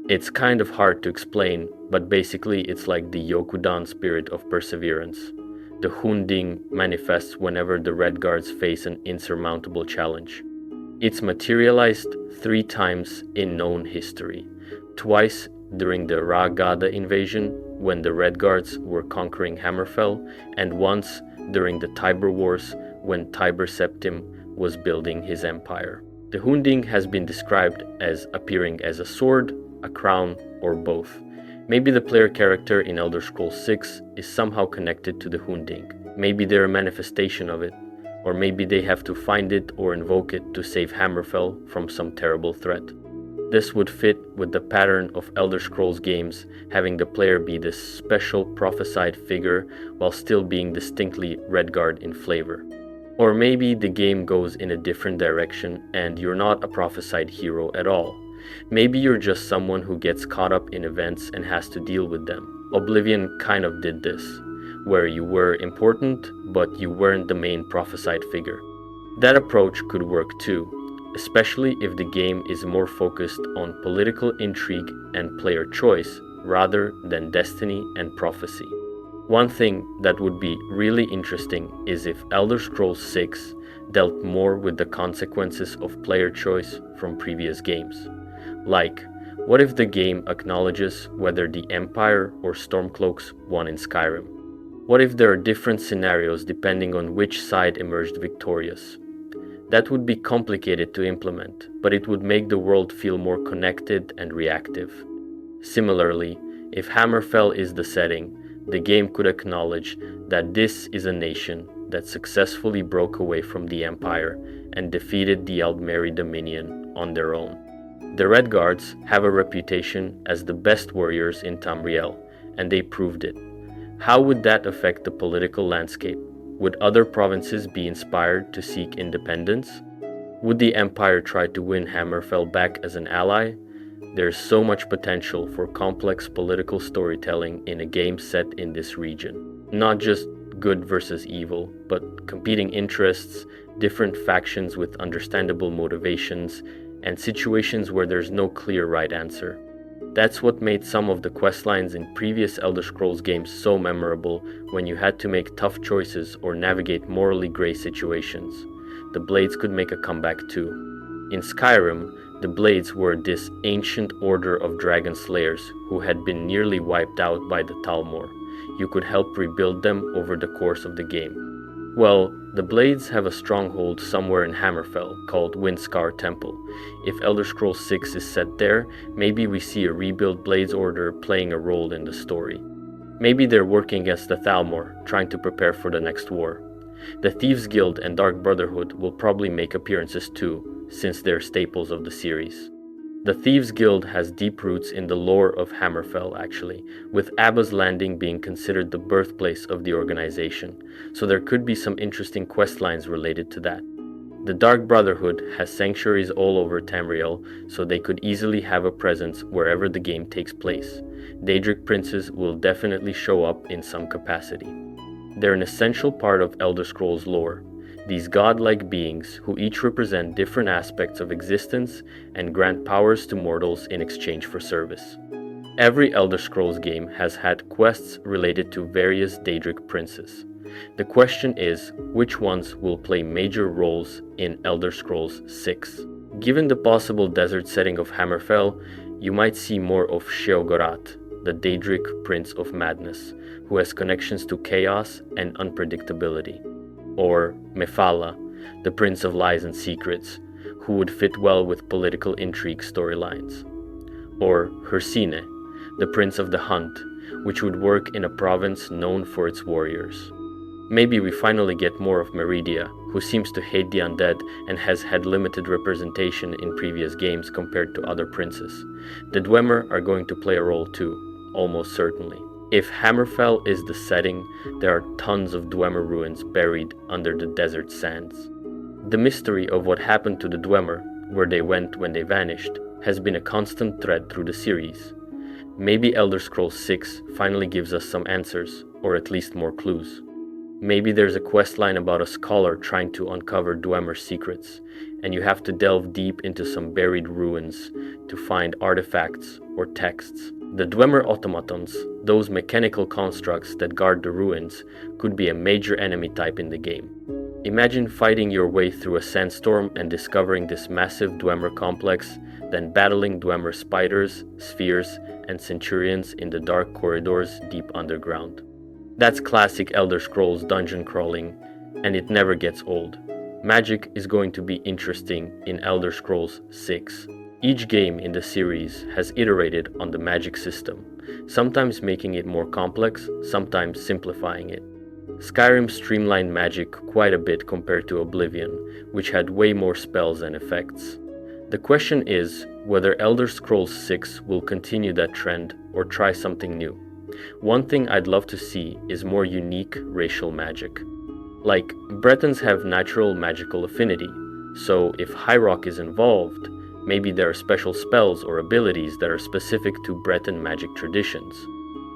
It's kind of hard to explain, but basically it's like the Yokudan spirit of perseverance. The Hunding manifests whenever the Red Guards face an insurmountable challenge. It's materialized 3 times in known history. Twice during the Ragada invasion, when the Red Guards were conquering Hammerfell, and once during the Tiber Wars, when Tiber Septim was building his empire. The Hunding has been described as appearing as a sword, a crown, or both. Maybe the player character in Elder Scrolls 6 is somehow connected to the Hunding. Maybe they're a manifestation of it, or maybe they have to find it or invoke it to save Hammerfell from some terrible threat. This would fit with the pattern of Elder Scrolls games having the player be this special prophesied figure while still being distinctly Redguard in flavor. Or maybe the game goes in a different direction and you're not a prophesied hero at all. Maybe you're just someone who gets caught up in events and has to deal with them. Oblivion kind of did this, where you were important, but you weren't the main prophesied figure. That approach could work too, especially if the game is more focused on political intrigue and player choice rather than destiny and prophecy. One thing that would be really interesting is if Elder Scrolls 6 dealt more with the consequences of player choice from previous games. Like, what if the game acknowledges whether the Empire or Stormcloaks won in Skyrim? What if there are different scenarios depending on which side emerged victorious? That would be complicated to implement, but it would make the world feel more connected and reactive. Similarly, if Hammerfell is the setting, the game could acknowledge that this is a nation that successfully broke away from the Empire and defeated the Aldmeri Dominion on their own. The Red Guards have a reputation as the best warriors in Tamriel, and they proved it. How would that affect the political landscape? Would other provinces be inspired to seek independence? Would the Empire try to win Hammerfell back as an ally? There's so much potential for complex political storytelling in a game set in this region. Not just good versus evil, but competing interests, different factions with understandable motivations, and situations where there's no clear right answer. That's what made some of the questlines in previous Elder Scrolls games so memorable when you had to make tough choices or navigate morally gray situations. The Blades could make a comeback too. In Skyrim, The Blades were this ancient order of dragon slayers who had been nearly wiped out by the Talmor. You could help rebuild them over the course of the game. Well, the Blades have a stronghold somewhere in Hammerfell called Windscar Temple. If Elder Scrolls 6 is set there, maybe we see a rebuilt Blades order playing a role in the story. Maybe they're working against the Thalmor, trying to prepare for the next war. The Thieves Guild and Dark Brotherhood will probably make appearances too, since they're staples of the series. The Thieves Guild has deep roots in the lore of Hammerfell actually, with Abba's Landing being considered the birthplace of the organization, so there could be some interesting questlines related to that. The Dark Brotherhood has sanctuaries all over Tamriel, so they could easily have a presence wherever the game takes place. Daedric princes will definitely show up in some capacity. They're an essential part of Elder Scrolls lore. These godlike beings who each represent different aspects of existence and grant powers to mortals in exchange for service. Every Elder Scrolls game has had quests related to various Daedric princes. The question is, which ones will play major roles in Elder Scrolls 6? Given the possible desert setting of Hammerfell, you might see more of Sheogorath, the Daedric Prince of Madness, who has connections to chaos and unpredictability. Or Mephala, the Prince of Lies and Secrets, who would fit well with political intrigue storylines. Or Hersine, the Prince of the Hunt, which would work in a province known for its warriors. Maybe we finally get more of Meridia, who seems to hate the undead and has had limited representation in previous games compared to other princes. The Dwemer are going to play a role too, almost certainly. If Hammerfell is the setting, there are tons of Dwemer ruins buried under the desert sands. The mystery of what happened to the Dwemer, where they went when they vanished, has been a constant thread through the series. Maybe Elder Scrolls 6 finally gives us some answers, or at least more clues. Maybe there's a questline about a scholar trying to uncover Dwemer secrets, and you have to delve deep into some buried ruins to find artifacts or texts. The Dwemer automatons, those mechanical constructs that guard the ruins, could be a major enemy type in the game. Imagine fighting your way through a sandstorm and discovering this massive Dwemer complex, then battling Dwemer spiders, spheres, and centurions in the dark corridors deep underground. That's classic Elder Scrolls dungeon crawling, and it never gets old. Magic is going to be interesting in Elder Scrolls 6. Each game in the series has iterated on the magic system, sometimes making it more complex, sometimes simplifying it. Skyrim streamlined magic quite a bit compared to Oblivion, which had way more spells and effects. The question is whether Elder Scrolls 6 will continue that trend or try something new. One thing I'd love to see is more unique racial magic. Like, Bretons have natural magical affinity, so if High Rock is involved, maybe there are special spells or abilities that are specific to Breton magic traditions.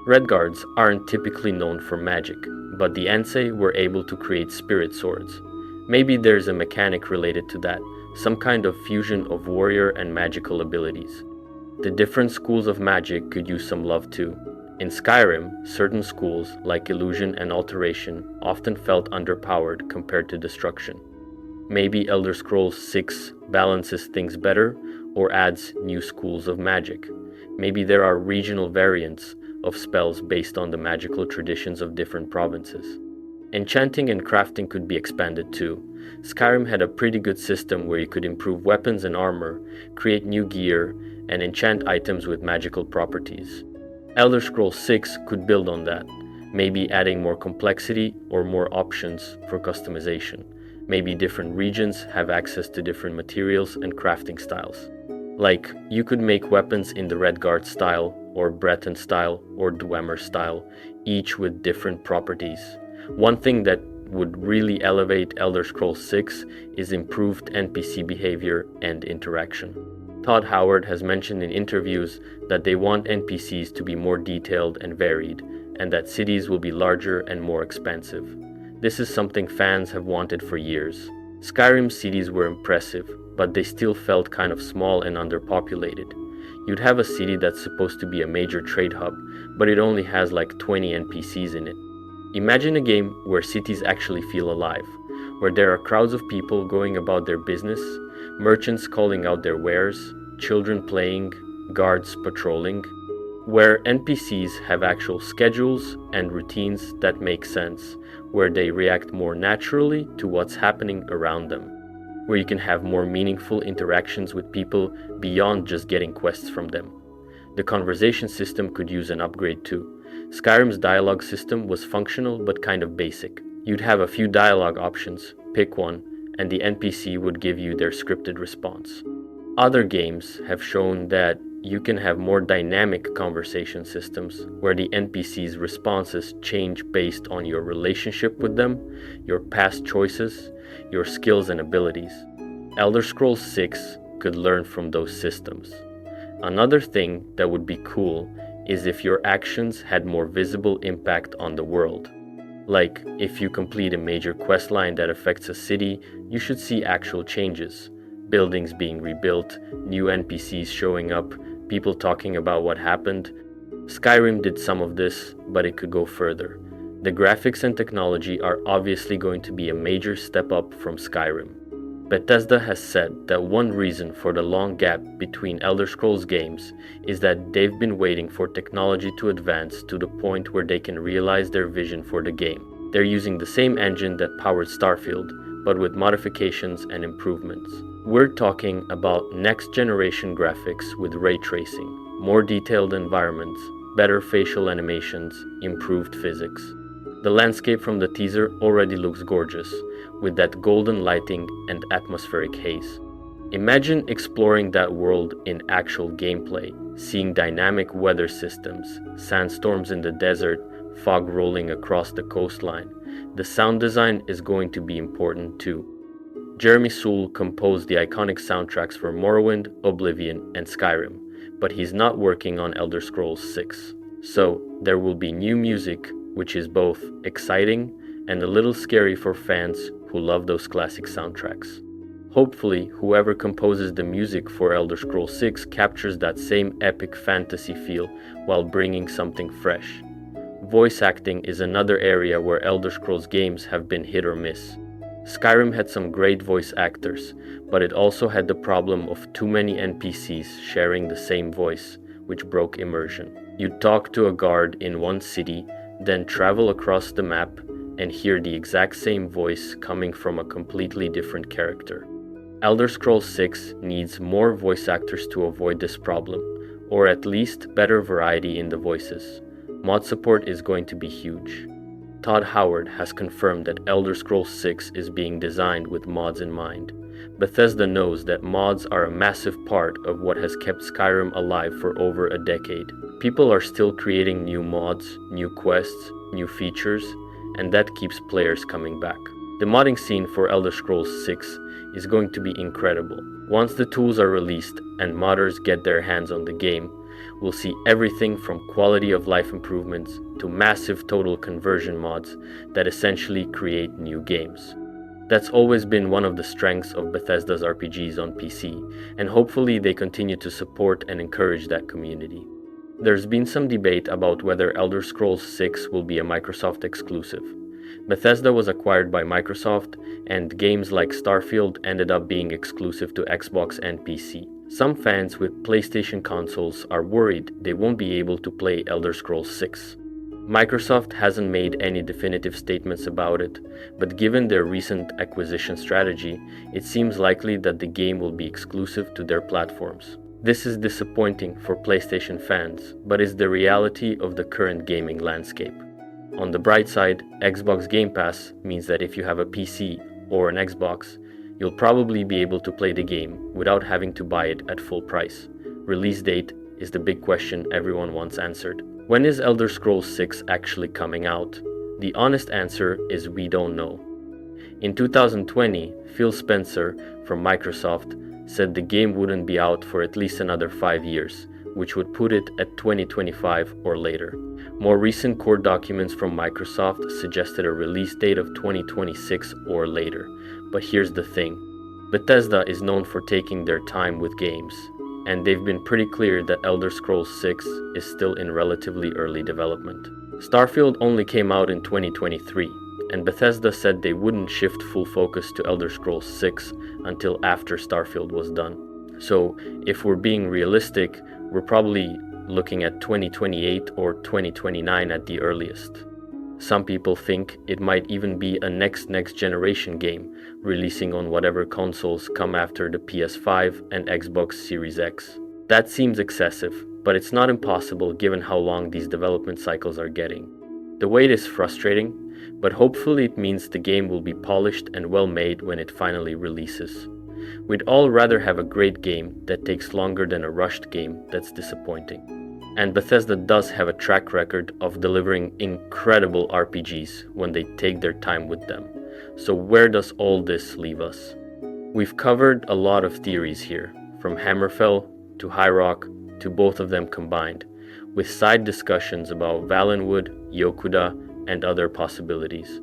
Redguards aren't typically known for magic, but the Ansei were able to create spirit swords. Maybe there's a mechanic related to that, some kind of fusion of warrior and magical abilities. The different schools of magic could use some love too. In Skyrim, certain schools, like illusion and alteration, often felt underpowered compared to destruction. Maybe Elder Scrolls 6 balances things better or adds new schools of magic. Maybe there are regional variants of spells based on the magical traditions of different provinces. Enchanting and crafting could be expanded too. Skyrim had a pretty good system where you could improve weapons and armor, create new gear, and enchant items with magical properties. Elder Scrolls 6 could build on that, maybe adding more complexity or more options for customization. Maybe different regions have access to different materials and crafting styles. Like, you could make weapons in the Redguard style, or Breton style, or Dwemer style, each with different properties. One thing that would really elevate Elder Scrolls 6 is improved NPC behavior and interaction. Todd Howard has mentioned in interviews that they want NPCs to be more detailed and varied, and that cities will be larger and more expansive. This is something fans have wanted for years. Skyrim's cities were impressive, but they still felt kind of small and underpopulated. You'd have a city that's supposed to be a major trade hub, but it only has like 20 NPCs in it. Imagine a game where cities actually feel alive, where there are crowds of people going about their business, merchants calling out their wares, children playing, guards patrolling, where NPCs have actual schedules and routines that make sense, where they react more naturally to what's happening around them, where you can have more meaningful interactions with people beyond just getting quests from them. The conversation system could use an upgrade too. Skyrim's dialogue system was functional but kind of basic. You'd have a few dialogue options, pick one, and the NPC would give you their scripted response. Other games have shown that you can have more dynamic conversation systems where the NPC's responses change based on your relationship with them, your past choices, your skills and abilities. Elder Scrolls 6 could learn from those systems. Another thing that would be cool is if your actions had more visible impact on the world. Like, if you complete a major questline that affects a city, you should see actual changes. Buildings being rebuilt, new NPCs showing up, people talking about what happened. Skyrim did some of this, but it could go further. The graphics and technology are obviously going to be a major step up from Skyrim. Bethesda has said that one reason for the long gap between Elder Scrolls games is that they've been waiting for technology to advance to the point where they can realize their vision for the game. They're using the same engine that powered Starfield, but with modifications and improvements. We're talking about next-generation graphics with ray tracing, more detailed environments, better facial animations, improved physics. The landscape from the teaser already looks gorgeous, with that golden lighting and atmospheric haze. Imagine exploring that world in actual gameplay, seeing dynamic weather systems, sandstorms in the desert, fog rolling across the coastline. The sound design is going to be important too. Jeremy Soule composed the iconic soundtracks for Morrowind, Oblivion, and Skyrim, but he's not working on Elder Scrolls 6. So, there will be new music, which is both exciting and a little scary for fans who love those classic soundtracks. Hopefully, whoever composes the music for Elder Scrolls 6 captures that same epic fantasy feel while bringing something fresh. Voice acting is another area where Elder Scrolls games have been hit or miss. Skyrim had some great voice actors, but it also had the problem of too many NPCs sharing the same voice, which broke immersion. You'd talk to a guard in one city, then travel across the map and hear the exact same voice coming from a completely different character. Elder Scrolls 6 needs more voice actors to avoid this problem, or at least better variety in the voices. Mod support is going to be huge. Todd Howard has confirmed that Elder Scrolls 6 is being designed with mods in mind. Bethesda knows that mods are a massive part of what has kept Skyrim alive for over a decade. People are still creating new mods, new quests, new features, and that keeps players coming back. The modding scene for Elder Scrolls 6 is going to be incredible. Once the tools are released and modders get their hands on the game, we'll see everything from quality of life improvements to massive total conversion mods that essentially create new games. That's always been one of the strengths of Bethesda's RPGs on PC, and hopefully they continue to support and encourage that community. There's been some debate about whether Elder Scrolls 6 will be a Microsoft exclusive. Bethesda was acquired by Microsoft, and games like Starfield ended up being exclusive to Xbox and PC. Some fans with PlayStation consoles are worried they won't be able to play Elder Scrolls 6. Microsoft hasn't made any definitive statements about it, but given their recent acquisition strategy, it seems likely that the game will be exclusive to their platforms. This is disappointing for PlayStation fans, but is the reality of the current gaming landscape. On the bright side, Xbox Game Pass means that if you have a PC or an Xbox, you'll probably be able to play the game without having to buy it at full price. Release date is the big question everyone wants answered. When is Elder Scrolls 6 actually coming out? The honest answer is we don't know. In 2020, Phil Spencer from Microsoft said the game wouldn't be out for at least another 5 years, which would put it at 2025 or later. More recent court documents from Microsoft suggested a release date of 2026 or later. But here's the thing. Bethesda is known for taking their time with games, and they've been pretty clear that Elder Scrolls 6 is still in relatively early development. Starfield only came out in 2023, and Bethesda said they wouldn't shift full focus to Elder Scrolls 6 until after Starfield was done. So, if we're being realistic, we're probably looking at 2028 or 2029 at the earliest. Some people think it might even be a next generation game, releasing on whatever consoles come after the PS5 and Xbox Series X. That seems excessive, but it's not impossible given how long these development cycles are getting. The wait is frustrating, but hopefully it means the game will be polished and well made when it finally releases. We'd all rather have a great game that takes longer than a rushed game that's disappointing. And Bethesda does have a track record of delivering incredible RPGs when they take their time with them. So where does all this leave us? We've covered a lot of theories here, from Hammerfell to High Rock to both of them combined, with side discussions about Valenwood, Yokuda, and other possibilities.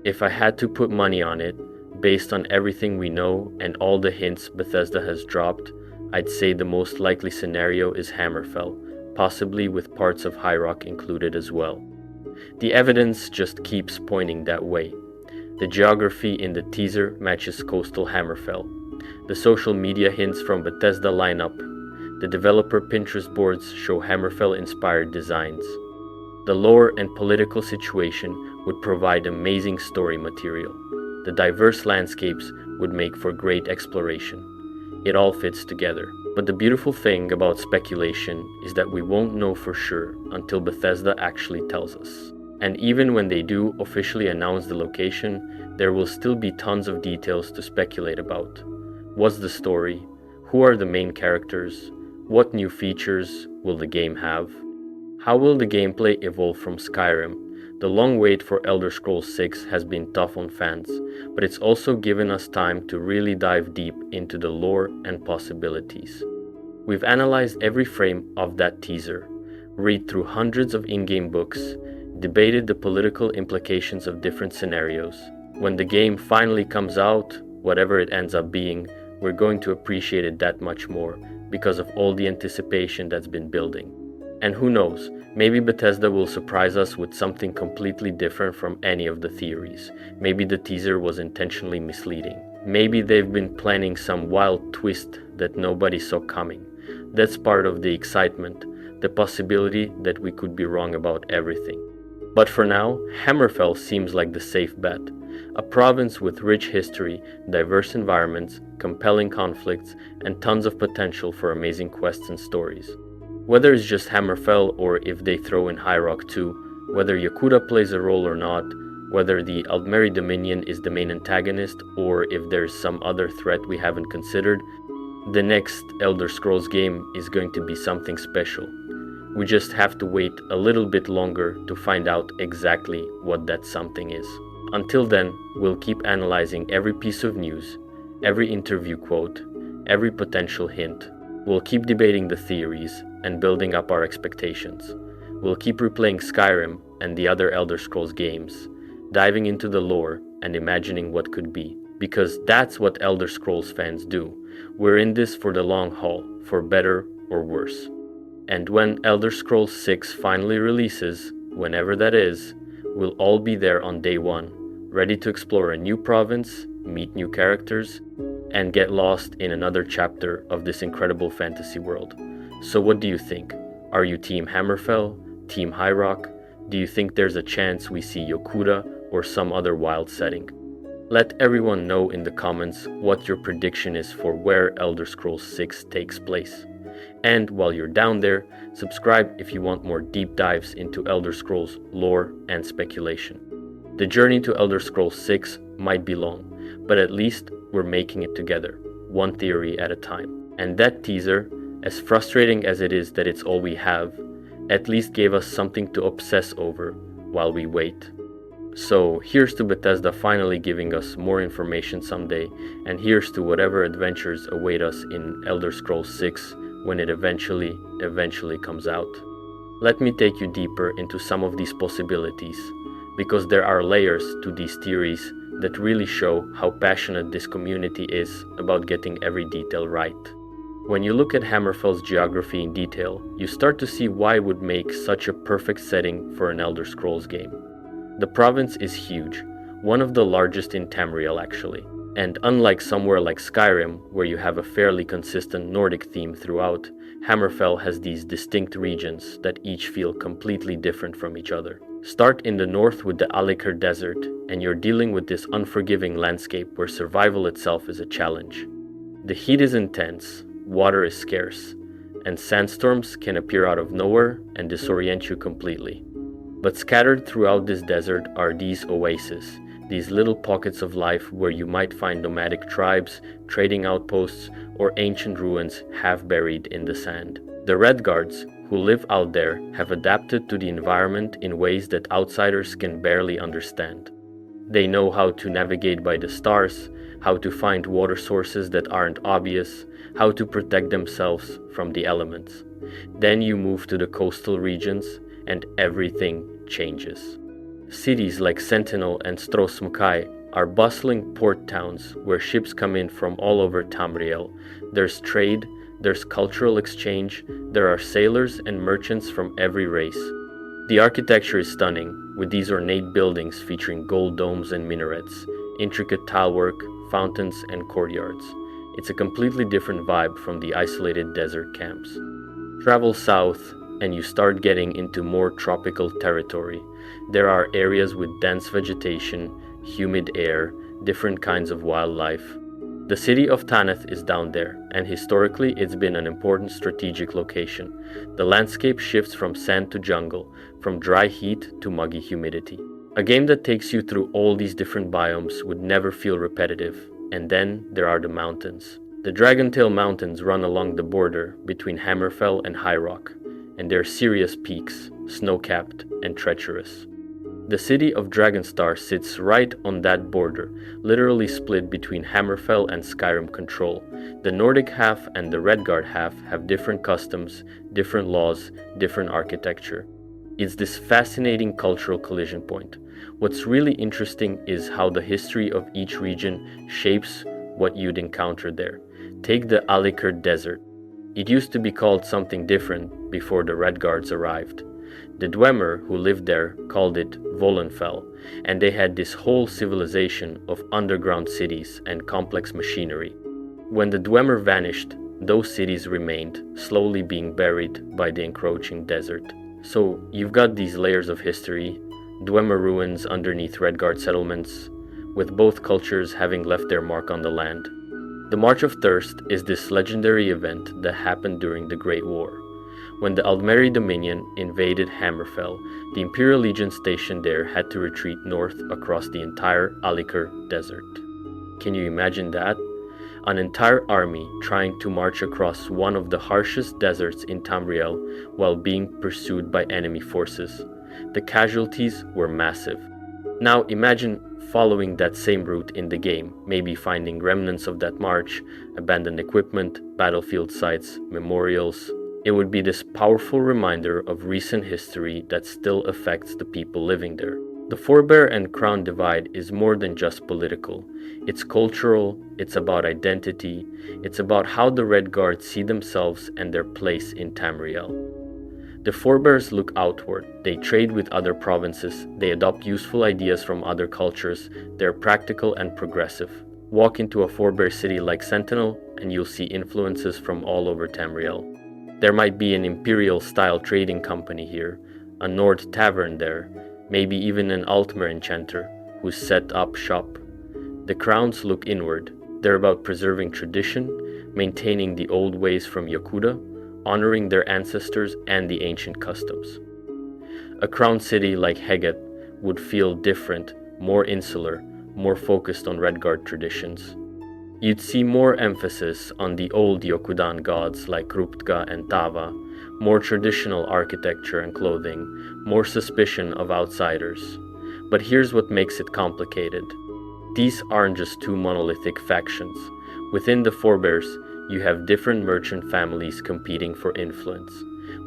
If I had to put money on it, based on everything we know and all the hints Bethesda has dropped, I'd say the most likely scenario is Hammerfell, possibly with parts of High Rock included as well. The evidence just keeps pointing that way. The geography in the teaser matches coastal Hammerfell. The social media hints from Bethesda line up. The developer Pinterest boards show Hammerfell-inspired designs. The lore and political situation would provide amazing story material. The diverse landscapes would make for great exploration. It all fits together. But the beautiful thing about speculation is that we won't know for sure until Bethesda actually tells us. And even when they do officially announce the location, there will still be tons of details to speculate about. What's the story? Who are the main characters? What new features will the game have? How will the gameplay evolve from Skyrim? The long wait for Elder Scrolls 6 has been tough on fans, but it's also given us time to really dive deep into the lore and possibilities. We've analyzed every frame of that teaser, read through hundreds of in-game books, debated the political implications of different scenarios. When the game finally comes out, whatever it ends up being, we're going to appreciate it that much more because of all the anticipation that's been building. And who knows, maybe Bethesda will surprise us with something completely different from any of the theories. Maybe the teaser was intentionally misleading. Maybe they've been planning some wild twist that nobody saw coming. That's part of the excitement, the possibility that we could be wrong about everything. But for now, Hammerfell seems like the safe bet. A province with rich history, diverse environments, compelling conflicts, and tons of potential for amazing quests and stories. Whether it's just Hammerfell or if they throw in High Rock too, whether Yokuda plays a role or not, whether the Aldmeri Dominion is the main antagonist or if there's some other threat we haven't considered, the next Elder Scrolls game is going to be something special. We just have to wait a little bit longer to find out exactly what that something is. Until then, we'll keep analyzing every piece of news, every interview quote, every potential hint. We'll keep debating the theories and building up our expectations. We'll keep replaying Skyrim and the other Elder Scrolls games, diving into the lore and imagining what could be. Because that's what Elder Scrolls fans do. We're in this for the long haul, for better or worse. And when Elder Scrolls 6 finally releases, whenever that is, we'll all be there on day one, ready to explore a new province, meet new characters, and get lost in another chapter of this incredible fantasy world. So what do you think? Are you Team Hammerfell? Team High Rock? Do you think there's a chance we see Yokuda or some other wild setting? Let everyone know in the comments what your prediction is for where Elder Scrolls 6 takes place. And while you're down there, subscribe if you want more deep dives into Elder Scrolls lore and speculation. The journey to Elder Scrolls 6 might be long, but at least we're making it together, one theory at a time. And that teaser, as frustrating as it is that it's all we have, at least gave us something to obsess over while we wait. So here's to Bethesda finally giving us more information someday, and here's to whatever adventures await us in Elder Scrolls 6 when it eventually comes out. Let me take you deeper into some of these possibilities, because there are layers to these theories that really show how passionate this community is about getting every detail right. When you look at Hammerfell's geography in detail, you start to see why it would make such a perfect setting for an Elder Scrolls game. The province is huge, one of the largest in Tamriel actually. And unlike somewhere like Skyrim, where you have a fairly consistent Nordic theme throughout, Hammerfell has these distinct regions that each feel completely different from each other. Start in the north with the Alikir Desert, and you're dealing with this unforgiving landscape where survival itself is a challenge. The heat is intense, water is scarce, and sandstorms can appear out of nowhere and disorient you completely. But scattered throughout this desert are these oases, these little pockets of life where you might find nomadic tribes, trading outposts, or ancient ruins half buried in the sand. The Redguards, who live out there, have adapted to the environment in ways that outsiders can barely understand. They know how to navigate by the stars, how to find water sources that aren't obvious, how to protect themselves from the elements. Then you move to the coastal regions, and everything changes. Cities like Sentinel and Strosmukai are bustling port towns where ships come in from all over Tamriel. There's trade, there's cultural exchange, there are sailors and merchants from every race. The architecture is stunning, with these ornate buildings featuring gold domes and minarets, intricate tilework, fountains, and courtyards. It's a completely different vibe from the isolated desert camps. Travel south, and you start getting into more tropical territory. There are areas with dense vegetation, humid air, different kinds of wildlife. The city of Tanith is down there, and historically it's been an important strategic location. The landscape shifts from sand to jungle, from dry heat to muggy humidity. A game that takes you through all these different biomes would never feel repetitive. And then there are the mountains. The Dragontail Mountains run along the border between Hammerfell and High Rock, and they're serious peaks, snow-capped and treacherous. The city of Dragonstar sits right on that border, literally split between Hammerfell and Skyrim control. The Nordic half and the Redguard half have different customs, different laws, different architecture. It's this fascinating cultural collision point. What's really interesting is how the history of each region shapes what you'd encounter there. Take the Alikir Desert. It used to be called something different before the Redguards arrived. The Dwemer who lived there called it Volenfell, and they had this whole civilization of underground cities and complex machinery. When the Dwemer vanished, those cities remained, slowly being buried by the encroaching desert. So you've got these layers of history, Dwemer ruins underneath Redguard settlements, with both cultures having left their mark on the land. The March of Thirst is this legendary event that happened during the Great War. When the Aldmeri Dominion invaded Hammerfell, the Imperial Legion stationed there had to retreat north across the entire Alikir Desert. Can you imagine that? An entire army trying to march across one of the harshest deserts in Tamriel while being pursued by enemy forces. The casualties were massive. Now imagine following that same route in the game, maybe finding remnants of that march, abandoned equipment, battlefield sites, memorials. It would be this powerful reminder of recent history that still affects the people living there. The Forebear and Crown divide is more than just political. It's cultural, it's about identity, it's about how the Redguards see themselves and their place in Tamriel. The Forebears look outward, they trade with other provinces, they adopt useful ideas from other cultures, they're practical and progressive. Walk into a Forebear city like Sentinel and you'll see influences from all over Tamriel. There might be an Imperial-style trading company here, a Nord tavern there, maybe even an Altmer enchanter who's set up shop. The Crowns look inward. They're about preserving tradition, maintaining the old ways from Yokuda, honoring their ancestors and the ancient customs. A crown city like Heget would feel different, more insular, more focused on Redguard traditions. You'd see more emphasis on the old Yokudan gods like Ruptga and Tava, more traditional architecture and clothing, more suspicion of outsiders. But here's what makes it complicated. These aren't just two monolithic factions. Within the Forebears, you have different merchant families competing for influence.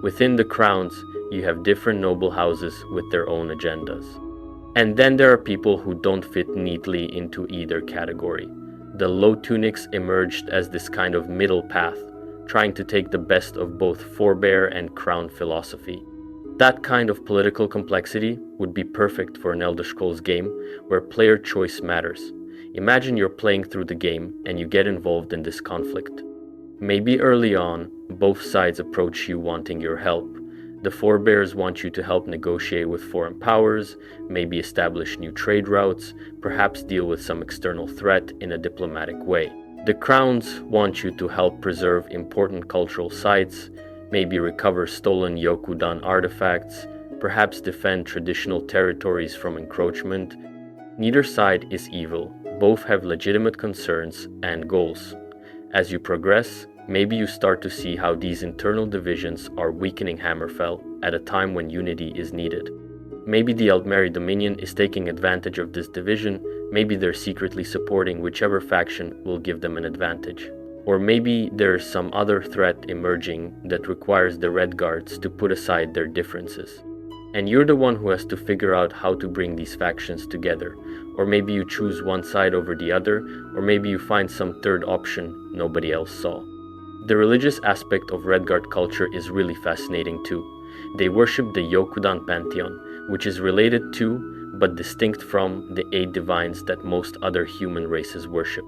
Within the Crowns, you have different noble houses with their own agendas. And then there are people who don't fit neatly into either category. The Low Tunics emerged as this kind of middle path, trying to take the best of both Forebear and Crown philosophy. That kind of political complexity would be perfect for an Elder Scrolls game where player choice matters. Imagine you're playing through the game and you get involved in this conflict. Maybe early on, both sides approach you wanting your help. The forebears want you to help negotiate with foreign powers, maybe establish new trade routes, perhaps deal with some external threat in a diplomatic way. The crowns want you to help preserve important cultural sites, maybe recover stolen Yokudan artifacts, perhaps defend traditional territories from encroachment. Neither side is evil, both have legitimate concerns and goals. As you progress, maybe you start to see how these internal divisions are weakening Hammerfell at a time when unity is needed. Maybe the Aldmeri Dominion is taking advantage of this division, maybe they're secretly supporting whichever faction will give them an advantage. Or maybe there's some other threat emerging that requires the Red Guards to put aside their differences. And you're the one who has to figure out how to bring these factions together. Or maybe you choose one side over the other, or maybe you find some third option nobody else saw. The religious aspect of Redguard culture is really fascinating too. They worship the Yokudan pantheon, which is related to, but distinct from, the 8 divines that most other human races worship.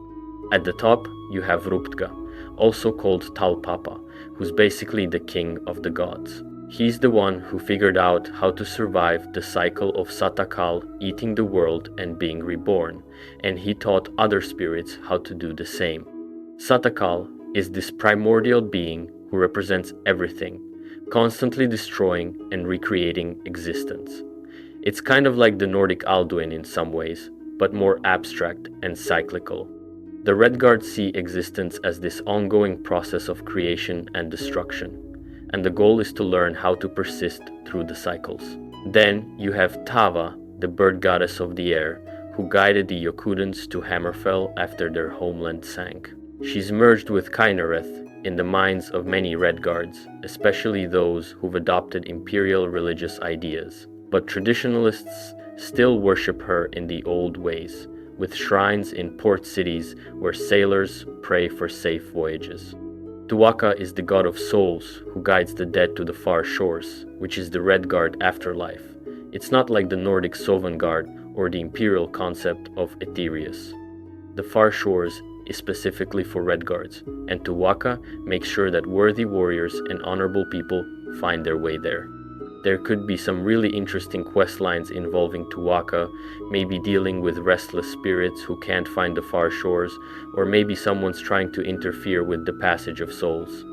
At the top, you have Ruptka, also called Talpapa, who's basically the king of the gods. He's the one who figured out how to survive the cycle of Satakal eating the world and being reborn, and he taught other spirits how to do the same. Satakal is this primordial being who represents everything, constantly destroying and recreating existence. It's kind of like the Nordic Alduin in some ways, but more abstract and cyclical. The Redguards see existence as this ongoing process of creation and destruction, and the goal is to learn how to persist through the cycles. Then you have Tava, the bird goddess of the air, who guided the Yokudans to Hammerfell after their homeland sank. She's merged with Kynareth in the minds of many Redguards, especially those who've adopted imperial religious ideas. But traditionalists still worship her in the old ways, with shrines in port cities where sailors pray for safe voyages. Tuwaka is the god of souls who guides the dead to the far shores, which is the Redguard afterlife. It's not like the Nordic Sovngarde or the imperial concept of Aetherius. The far shores is specifically for Redguards, and Tuwaka makes sure that worthy warriors and honorable people find their way there. There could be some really interesting quest lines involving Tuwaka, maybe dealing with restless spirits who can't find the far shores, or maybe someone's trying to interfere with the passage of souls.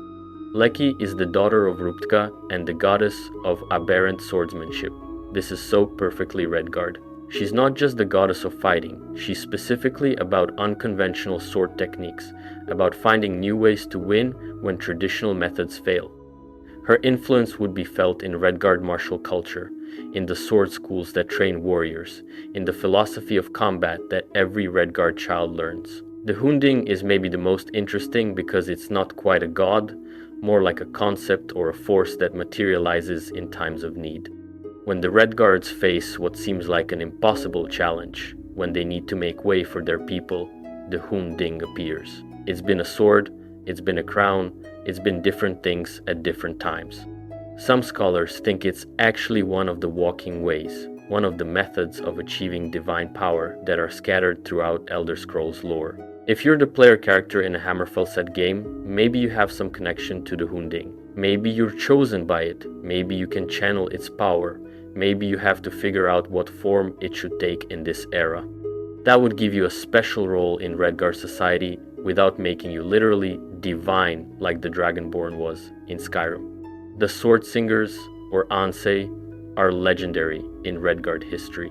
Leki is the daughter of Ruptka and the goddess of aberrant swordsmanship. This is so perfectly Redguard. She's not just the goddess of fighting, she's specifically about unconventional sword techniques, about finding new ways to win when traditional methods fail. Her influence would be felt in Redguard martial culture, in the sword schools that train warriors, in the philosophy of combat that every Redguard child learns. The Hunding is maybe the most interesting because it's not quite a god, more like a concept or a force that materializes in times of need. When the Redguards face what seems like an impossible challenge, when they need to make way for their people, the Hunding appears. It's been a sword, it's been a crown, it's been different things at different times. Some scholars think it's actually one of the walking ways, one of the methods of achieving divine power that are scattered throughout Elder Scrolls lore. If you're the player character in a Hammerfell set game, maybe you have some connection to the Hunding. Maybe you're chosen by it, maybe you can channel its power, maybe you have to figure out what form it should take in this era. That would give you a special role in Redguard society without making you literally divine like the Dragonborn was in Skyrim. The Sword Singers, or Ansei, are legendary in Redguard history.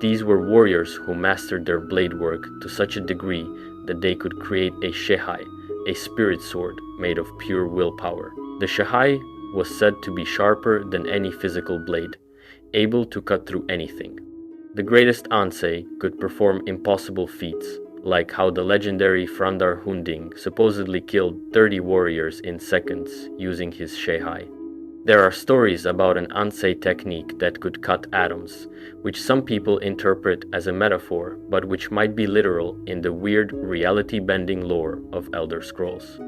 These were warriors who mastered their blade work to such a degree that they could create a Shehai, a spirit sword made of pure willpower. The Shehai was said to be sharper than any physical blade, able to cut through anything. The greatest Ansei could perform impossible feats, like how the legendary Frandar Hunding supposedly killed 30 warriors in seconds using his Shehai. There are stories about an Ansei technique that could cut atoms, which some people interpret as a metaphor, but which might be literal in the weird reality-bending lore of Elder Scrolls.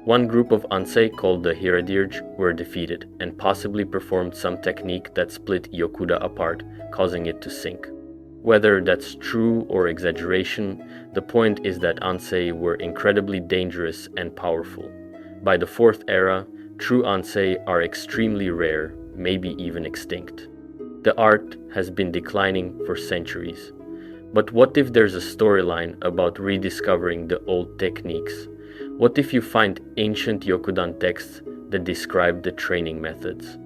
One group of Ansei called the Hiradirj were defeated and possibly performed some technique that split Yokuda apart, causing it to sink. Whether that's true or exaggeration, the point is that Ansei were incredibly dangerous and powerful. By the 4th era, true Ansei are extremely rare, maybe even extinct. The art has been declining for centuries. But what if there's a storyline about rediscovering the old techniques? What if you find ancient Yokudan texts that describe the training methods?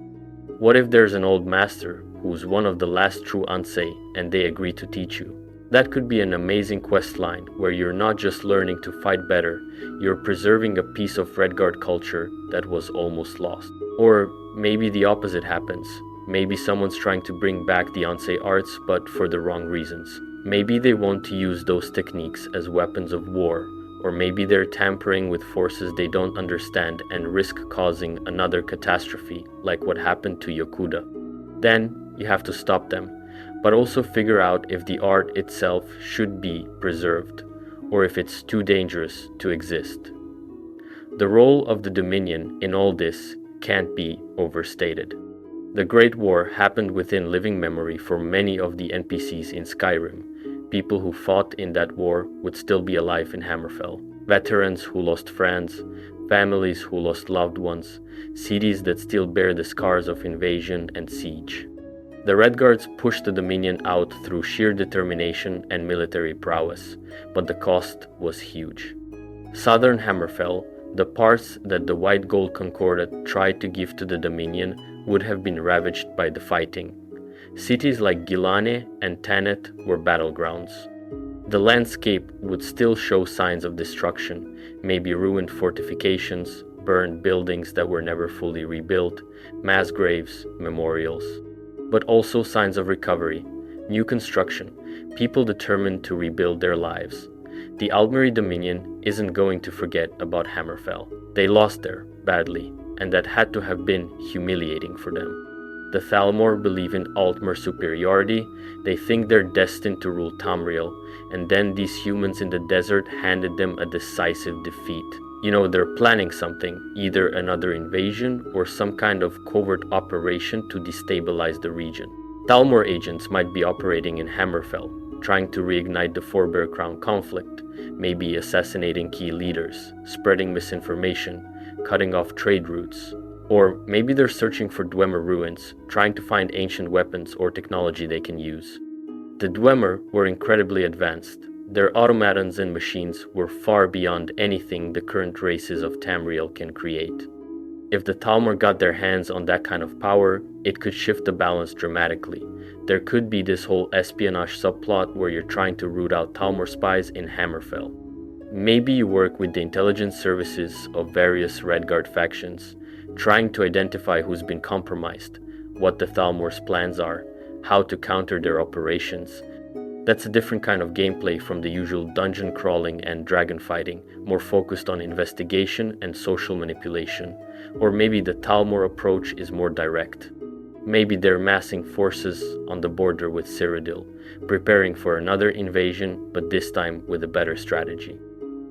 What if there's an old master who's one of the last true Ansei and they agree to teach you? That could be an amazing quest line where you're not just learning to fight better, you're preserving a piece of Redguard culture that was almost lost. Or maybe the opposite happens. Maybe someone's trying to bring back the Ansei arts but for the wrong reasons. Maybe they want to use those techniques as weapons of war, or maybe they're tampering with forces they don't understand and risk causing another catastrophe like what happened to Yokuda. Then you have to stop them, but also figure out if the art itself should be preserved, or if it's too dangerous to exist. The role of the Dominion in all this can't be overstated. The Great War happened within living memory for many of the NPCs in Skyrim. People who fought in that war would still be alive in Hammerfell. Veterans who lost friends, families who lost loved ones, cities that still bear the scars of invasion and siege. The Redguards pushed the Dominion out through sheer determination and military prowess, but the cost was huge. Southern Hammerfell, the parts that the White Gold Concordat tried to give to the Dominion, would have been ravaged by the fighting. Cities like Gilane and Tannet were battlegrounds. The landscape would still show signs of destruction, maybe ruined fortifications, burned buildings that were never fully rebuilt, mass graves, memorials. But also signs of recovery, new construction, people determined to rebuild their lives. The Aldmeri Dominion isn't going to forget about Hammerfell. They lost there, badly, and that had to have been humiliating for them. The Thalmor believe in Altmer superiority, they think they're destined to rule Tamriel, and then these humans in the desert handed them a decisive defeat. You know, they're planning something, either another invasion or some kind of covert operation to destabilize the region. Thalmor agents might be operating in Hammerfell, trying to reignite the Forebear Crown conflict, maybe assassinating key leaders, spreading misinformation, cutting off trade routes. Or maybe they're searching for Dwemer ruins, trying to find ancient weapons or technology they can use. The Dwemer were incredibly advanced. Their automatons and machines were far beyond anything the current races of Tamriel can create. If the Thalmor got their hands on that kind of power, it could shift the balance dramatically. There could be this whole espionage subplot where you're trying to root out Thalmor spies in Hammerfell. Maybe you work with the intelligence services of various Redguard factions, trying to identify who's been compromised, what the Thalmor's plans are, how to counter their operations. That's a different kind of gameplay from the usual dungeon crawling and dragon fighting, more focused on investigation and social manipulation. Or maybe the Thalmor approach is more direct. Maybe they're massing forces on the border with Cyrodiil, preparing for another invasion, but this time with a better strategy.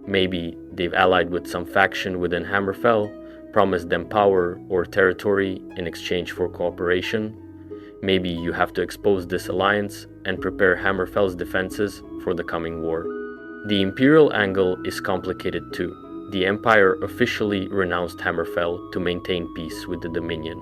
Maybe they've allied with some faction within Hammerfell, promised them power or territory in exchange for cooperation. Maybe you have to expose this alliance and prepare Hammerfell's defenses for the coming war. The Imperial angle is complicated too. The Empire officially renounced Hammerfell to maintain peace with the Dominion.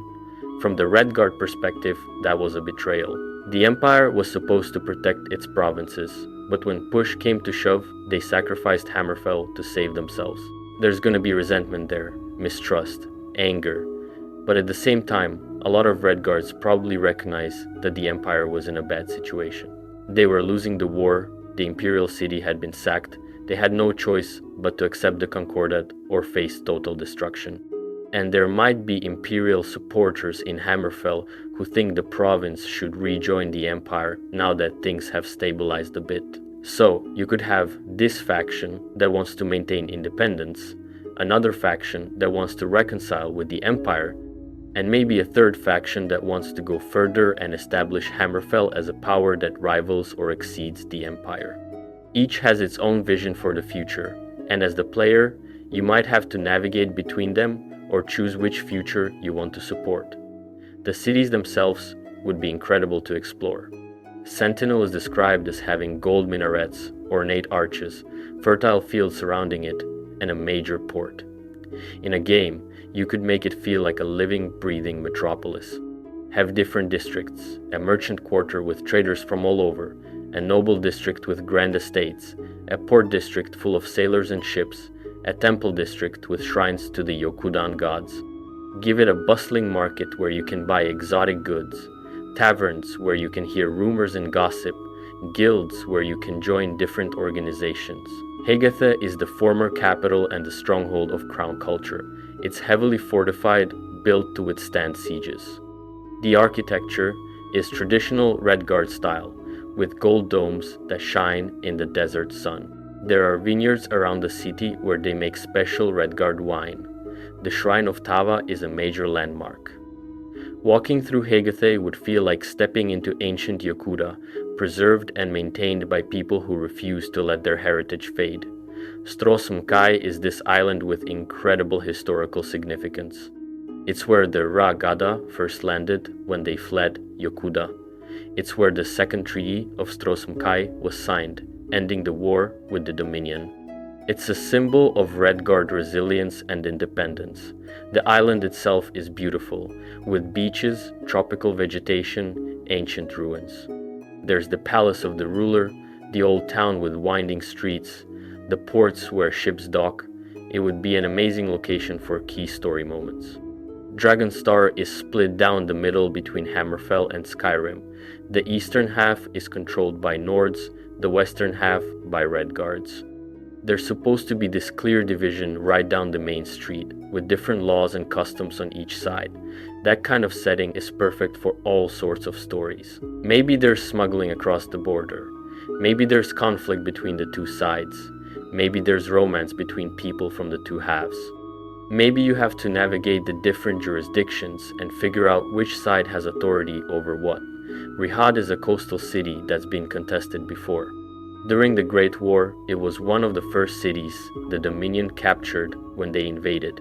From the Redguard perspective, that was a betrayal. The Empire was supposed to protect its provinces, but when push came to shove, they sacrificed Hammerfell to save themselves. There's gonna be resentment there, mistrust, anger, but at the same time, a lot of Redguards probably recognize that the Empire was in a bad situation. They were losing the war, the Imperial city had been sacked, they had no choice but to accept the Concordat or face total destruction. And there might be Imperial supporters in Hammerfell who think the province should rejoin the Empire now that things have stabilized a bit. So, you could have this faction that wants to maintain independence, another faction that wants to reconcile with the Empire, and maybe a third faction that wants to go further and establish Hammerfell as a power that rivals or exceeds the Empire. Each has its own vision for the future, and as the player, You might have to navigate between them or choose which future you want to support. The cities themselves would be incredible to explore. Sentinel is described as having gold minarets, ornate arches, fertile fields surrounding it, and a major port. In a game, you could make it feel like a living, breathing metropolis. Have different districts, a merchant quarter with traders from all over, a noble district with grand estates, a port district full of sailors and ships, a temple district with shrines to the Yokuda gods. Give it a bustling market where you can buy exotic goods, taverns where you can hear rumors and gossip, guilds where you can join different organizations. Hegathe is the former capital and the stronghold of crown culture. It's heavily fortified, built to withstand sieges. The architecture is traditional Redguard style, with gold domes that shine in the desert sun. There are vineyards around the city where they make special Redguard wine. The Shrine of Tava is a major landmark. Walking through Hegathe would feel like stepping into ancient Yokuda, preserved and maintained by people who refuse to let their heritage fade. Strosm Kai is this island with incredible historical significance. It's where the Ra Gada first landed when they fled Yokuda. It's where the second treaty of Strosm Kai was signed, ending the war with the Dominion. It's a symbol of Redguard resilience and independence. The island itself is beautiful, with beaches, tropical vegetation, ancient ruins. There's the palace of the ruler, the old town with winding streets, the ports where ships dock. It would be an amazing location for key story moments. Dragonstar is split down the middle between Hammerfell and Skyrim. The eastern half is controlled by Nords, the western half by Redguards. There's supposed to be this clear division right down the main street, with different laws and customs on each side. That kind of setting is perfect for all sorts of stories. Maybe there's smuggling across the border. Maybe there's conflict between the two sides. Maybe there's romance between people from the two halves. Maybe you have to navigate the different jurisdictions and figure out which side has authority over what. Rihad is a coastal city that's been contested before. During the Great War, it was one of the first cities the Dominion captured when they invaded.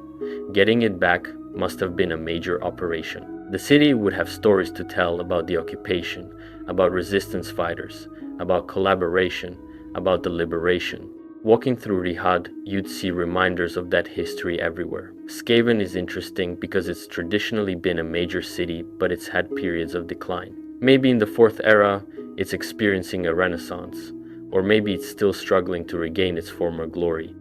Getting it back must have been a major operation. The city would have stories to tell about the occupation, about resistance fighters, about collaboration, about the liberation. Walking through Rihad, you'd see reminders of that history everywhere. Skaven is interesting because it's traditionally been a major city, but it's had periods of decline. Maybe in the Fourth Era, it's experiencing a renaissance, or maybe it's still struggling to regain its former glory.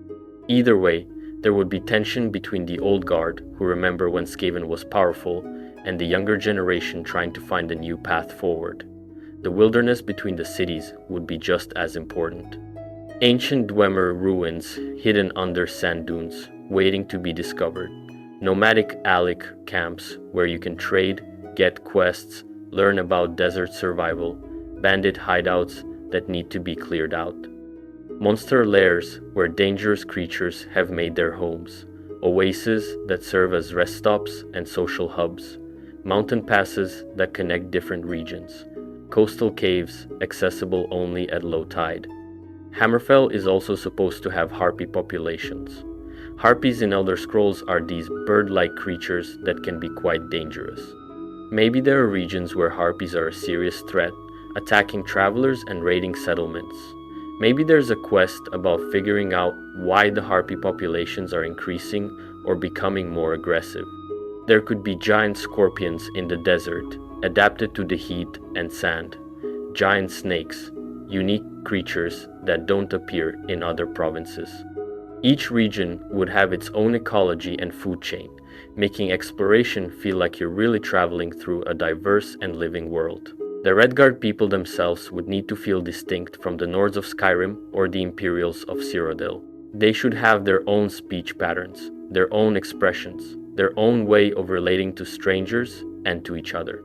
Either way, there would be tension between the old guard, who remember when Skaven was powerful, and the younger generation trying to find a new path forward. The wilderness between the cities would be just as important. Ancient Dwemer ruins hidden under sand dunes, waiting to be discovered. Nomadic Alec camps where you can trade, get quests, learn about desert survival, bandit hideouts that need to be cleared out. Monster lairs where dangerous creatures have made their homes. Oases that serve as rest stops and social hubs. Mountain passes that connect different regions. Coastal caves accessible only at low tide. Hammerfell is also supposed to have harpy populations. Harpies in Elder Scrolls are these bird-like creatures that can be quite dangerous. Maybe there are regions where harpies are a serious threat, attacking travelers and raiding settlements. Maybe there's a quest about figuring out why the harpy populations are increasing or becoming more aggressive. There could be giant scorpions in the desert, adapted to the heat and sand. Giant snakes, unique creatures that don't appear in other provinces. Each region would have its own ecology and food chain, making exploration feel like you're really traveling through a diverse and living world. The Redguard people themselves would need to feel distinct from the Nords of Skyrim or the Imperials of Cyrodiil. They should have their own speech patterns, their own expressions, their own way of relating to strangers and to each other.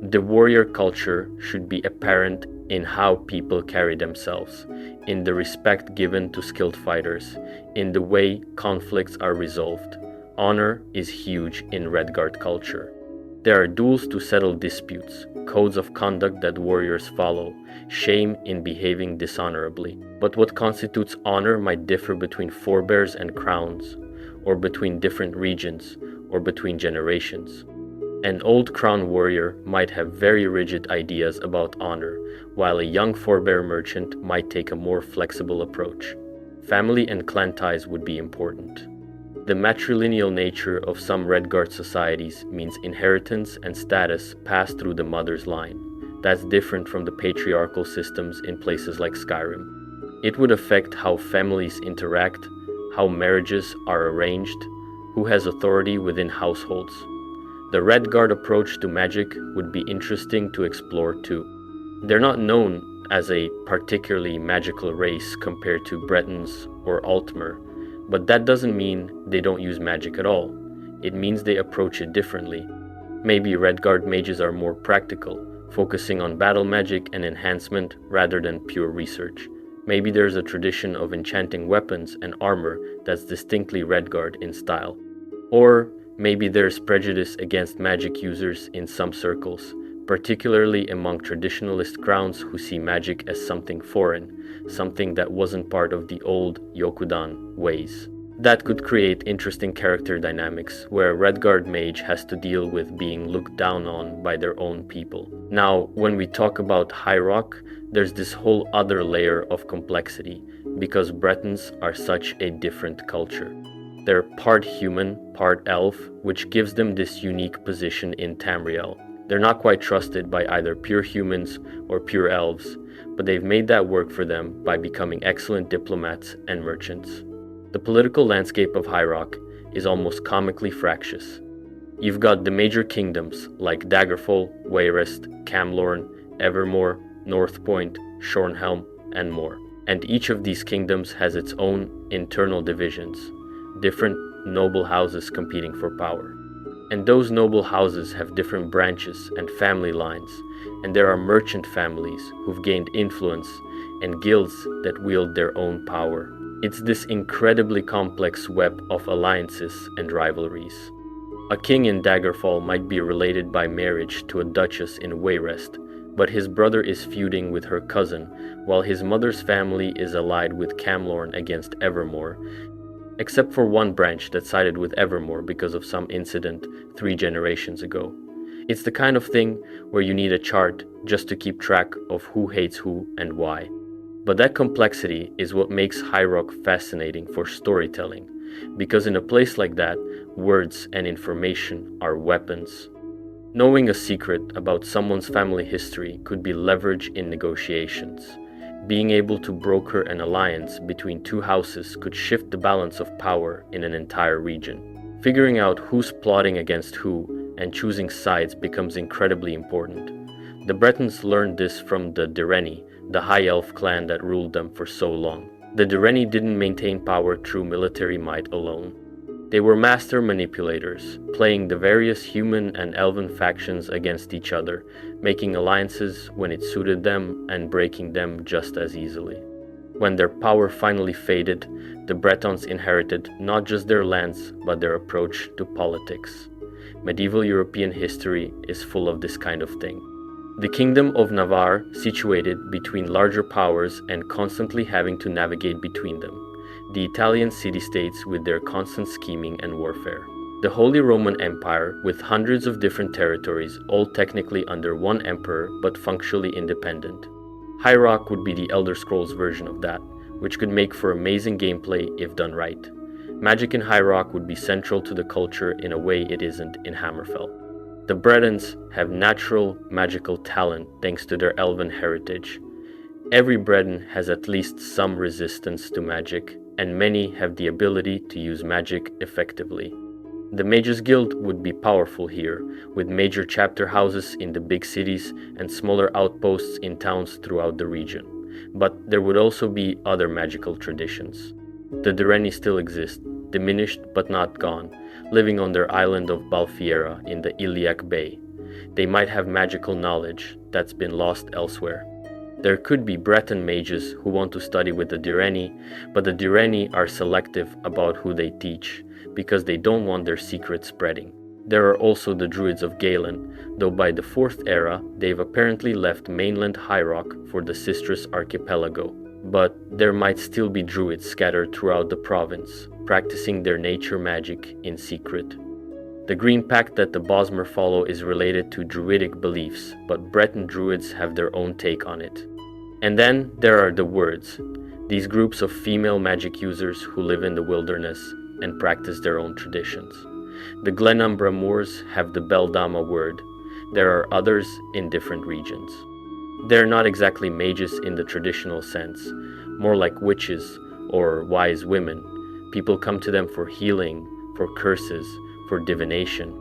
The warrior culture should be apparent in how people carry themselves, in the respect given to skilled fighters, in the way conflicts are resolved. Honor is huge in Redguard culture. There are duels to settle disputes, codes of conduct that warriors follow, shame in behaving dishonorably. But what constitutes honor might differ between forebears and crowns. or between different regions, or between generations. An old crown warrior might have very rigid ideas about honor, while a young forebear merchant might take a more flexible approach. Family and clan ties would be important. The matrilineal nature of some Redguard societies means inheritance and status pass through the mother's line. That's different from the patriarchal systems in places like Skyrim. It would affect how families interact, how marriages are arranged, who has authority within households. The Redguard approach to magic would be interesting to explore too. They're not known as a particularly magical race compared to Bretons or Altmer, but that doesn't mean they don't use magic at all. It means they approach it differently. Maybe Redguard mages are more practical, focusing on battle magic and enhancement rather than pure research. Maybe there's a tradition of enchanting weapons and armor that's distinctly Redguard in style. Or maybe there's prejudice against magic users in some circles, particularly among traditionalist crowns who see magic as something foreign, something that wasn't part of the old Yokudan ways. That could create interesting character dynamics, where a Redguard mage has to deal with being looked down on by their own people. Now, when we talk about High Rock, there's this whole other layer of complexity, because Bretons are such a different culture. They're part human, part elf, which gives them this unique position in Tamriel. They're not quite trusted by either pure humans or pure elves, but they've made that work for them by becoming excellent diplomats and merchants. The political landscape of High Rock is almost comically fractious. You've got the major kingdoms like Daggerfall, Wayrest, Camlorn, Evermore, Northpoint, Shornhelm, and more. And each of these kingdoms has its own internal divisions, different noble houses competing for power. And those noble houses have different branches and family lines, and there are merchant families who've gained influence and guilds that wield their own power. It's this incredibly complex web of alliances and rivalries. A king in Daggerfall might be related by marriage to a duchess in Wayrest, but his brother is feuding with her cousin, while his mother's family is allied with Camlorn against Evermore, except for one branch that sided with Evermore because of some incident 3 generations ago. It's the kind of thing where you need a chart just to keep track of who hates who and why. But that complexity is what makes High Rock fascinating for storytelling, because in a place like that, words and information are weapons. Knowing a secret about someone's family history could be leverage in negotiations. Being able to broker an alliance between 2 houses could shift the balance of power in an entire region. Figuring out who's plotting against who and choosing sides becomes incredibly important. The Bretons learned this from the Direni, the High Elf clan that ruled them for so long. The Direni didn't maintain power through military might alone. They were master manipulators, playing the various human and elven factions against each other, making alliances when it suited them and breaking them just as easily. When their power finally faded, the Bretons inherited not just their lands, but their approach to politics. Medieval European history is full of this kind of thing. The Kingdom of Navarre, situated between larger powers and constantly having to navigate between them. The Italian city-states with their constant scheming and warfare. The Holy Roman Empire, with hundreds of different territories, all technically under one emperor but functionally independent. High Rock would be the Elder Scrolls version of that, which could make for amazing gameplay if done right. Magic in High Rock would be central to the culture in a way it isn't in Hammerfell. The Bretons have natural magical talent thanks to their elven heritage. Every Breton has at least some resistance to magic, and many have the ability to use magic effectively. The Mages Guild would be powerful here, with major chapter houses in the big cities and smaller outposts in towns throughout the region. But there would also be other magical traditions. The Direni still exist, diminished but not gone, living on their island of Balfiera in the Iliac Bay. They might have magical knowledge that's been lost elsewhere. There could be Breton mages who want to study with the Direni, but the Direni are selective about who they teach, because they don't want their secrets spreading. There are also the Druids of Galen, though by the 4th era they've apparently left mainland High Rock for the Sistris Archipelago. But there might still be Druids scattered throughout the province, practicing their nature magic in secret. The green pact that the Bosmer follow is related to druidic beliefs, but Breton druids have their own take on it. And then there are the Words, these groups of female magic users who live in the wilderness and practice their own traditions. The Glenumbra Moors have the Beldama word. There are others in different regions. They're not exactly mages in the traditional sense, more like witches or wise women. People come to them for healing, for curses, for divination.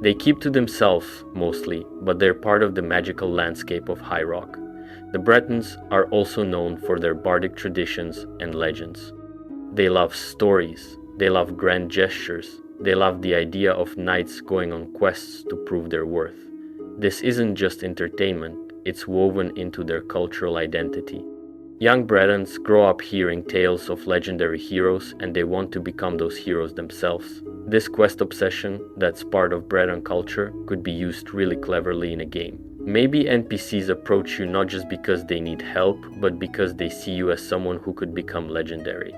They keep to themselves mostly, but they're part of the magical landscape of High Rock. The Bretons are also known for their bardic traditions and legends. They love stories, they love grand gestures, they love the idea of knights going on quests to prove their worth. This isn't just entertainment, it's woven into their cultural identity. Young Bretons grow up hearing tales of legendary heroes and they want to become those heroes themselves. This quest obsession that's part of Breton culture could be used really cleverly in a game. Maybe NPCs approach you not just because they need help, but because they see you as someone who could become legendary.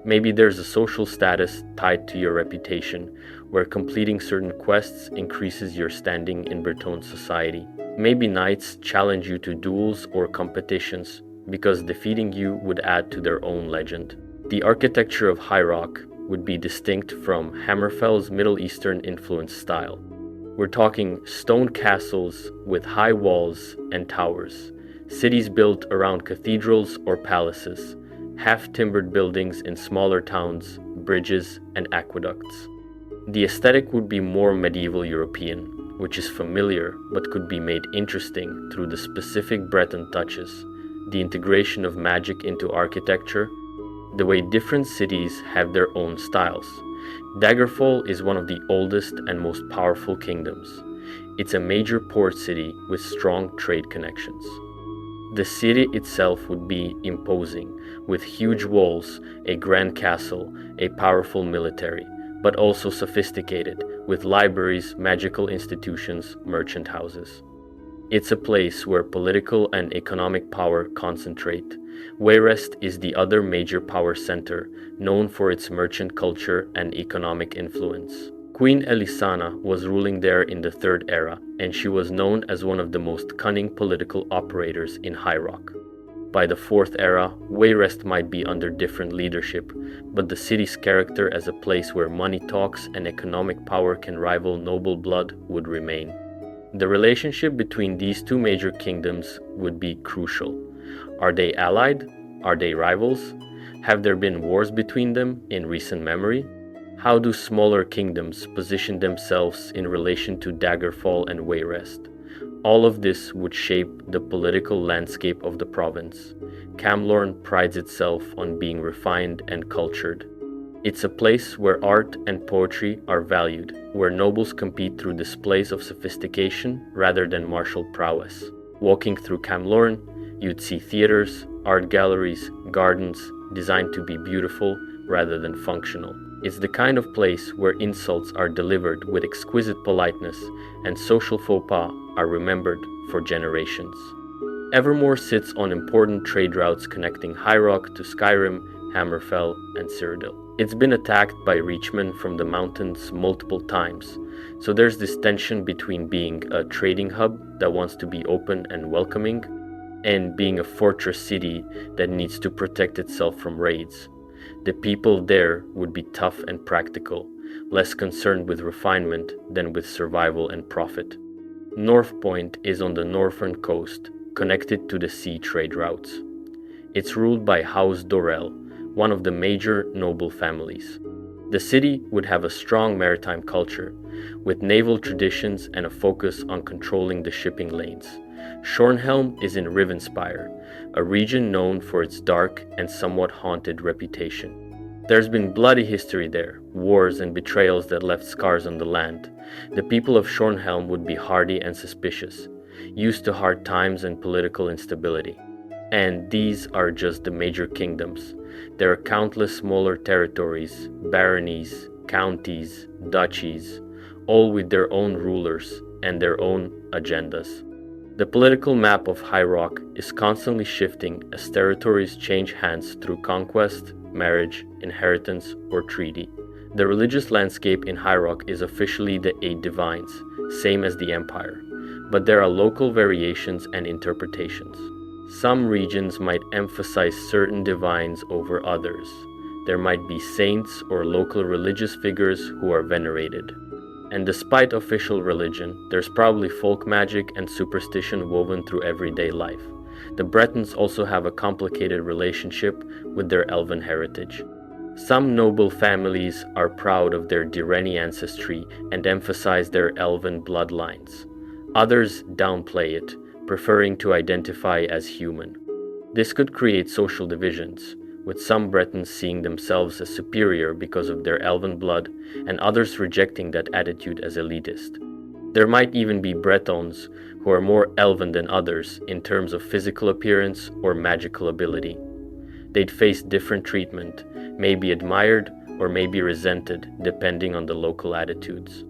Maybe there's a social status tied to your reputation, where completing certain quests increases your standing in Breton society. Maybe knights challenge you to duels or competitions, because defeating you would add to their own legend. The architecture of High Rock would be distinct from Hammerfell's Middle Eastern influence style. We're talking stone castles with high walls and towers, cities built around cathedrals or palaces, half-timbered buildings in smaller towns, bridges, and aqueducts. The aesthetic would be more medieval European, which is familiar but could be made interesting through the specific Breton touches, the integration of magic into architecture, the way different cities have their own styles. Daggerfall is one of the oldest and most powerful kingdoms. It's a major port city with strong trade connections. The city itself would be imposing, with huge walls, a grand castle, a powerful military, but also sophisticated, with libraries, magical institutions, merchant houses. It's a place where political and economic power concentrate. Wayrest is the other major power center, known for its merchant culture and economic influence. Queen Elisana was ruling there in the Third Era, and she was known as one of the most cunning political operators in High Rock. By the Fourth Era, Wayrest might be under different leadership, but the city's character as a place where money talks and economic power can rival noble blood would remain. The relationship between these two major kingdoms would be crucial. Are they allied? Are they rivals? Have there been wars between them in recent memory? How do smaller kingdoms position themselves in relation to Daggerfall and Wayrest? All of this would shape the political landscape of the province. Camlorn prides itself on being refined and cultured. It's a place where art and poetry are valued, where nobles compete through displays of sophistication rather than martial prowess. Walking through Camlorn, you'd see theaters, art galleries, gardens designed to be beautiful rather than functional. It's the kind of place where insults are delivered with exquisite politeness and social faux pas are remembered for generations. Evermore sits on important trade routes connecting High Rock to Skyrim, Hammerfell, and Cyrodiil. It's been attacked by Reachmen from the mountains multiple times, so there's this tension between being a trading hub that wants to be open and welcoming, and being a fortress city that needs to protect itself from raids. The people there would be tough and practical, less concerned with refinement than with survival and profit. North Point is on the northern coast, connected to the sea trade routes. It's ruled by House Dorel, one of the major noble families. The city would have a strong maritime culture, with naval traditions and a focus on controlling the shipping lanes. Shornhelm is in Rivenspire, a region known for its dark and somewhat haunted reputation. There's been bloody history there, wars and betrayals that left scars on the land. The people of Shornhelm would be hardy and suspicious, used to hard times and political instability. And these are just the major kingdoms. There are countless smaller territories, baronies, counties, duchies, all with their own rulers and their own agendas. The political map of High Rock is constantly shifting as territories change hands through conquest, marriage, inheritance, or treaty. The religious landscape in High Rock is officially the 8 divines, same as the Empire, but there are local variations and interpretations. Some regions might emphasize certain divines over others. There might be saints or local religious figures who are venerated. And despite official religion, there's probably folk magic and superstition woven through everyday life. The Bretons also have a complicated relationship with their elven heritage. Some noble families are proud of their Direni ancestry and emphasize their elven bloodlines. Others downplay it, preferring to identify as human. This could create social divisions, with some Bretons seeing themselves as superior because of their elven blood and others rejecting that attitude as elitist. There might even be Bretons who are more elven than others in terms of physical appearance or magical ability. They'd face different treatment, may be admired or may be resented depending on the local attitudes.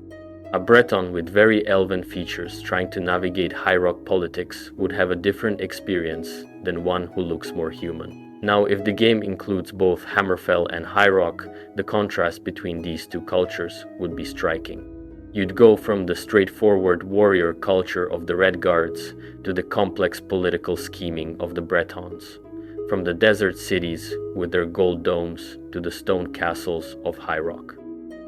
A Breton with very elven features trying to navigate High Rock politics would have a different experience than one who looks more human. Now, if the game includes both Hammerfell and High Rock, the contrast between these two cultures would be striking. You'd go from the straightforward warrior culture of the Red Guards to the complex political scheming of the Bretons, from the desert cities with their gold domes to the stone castles of High Rock,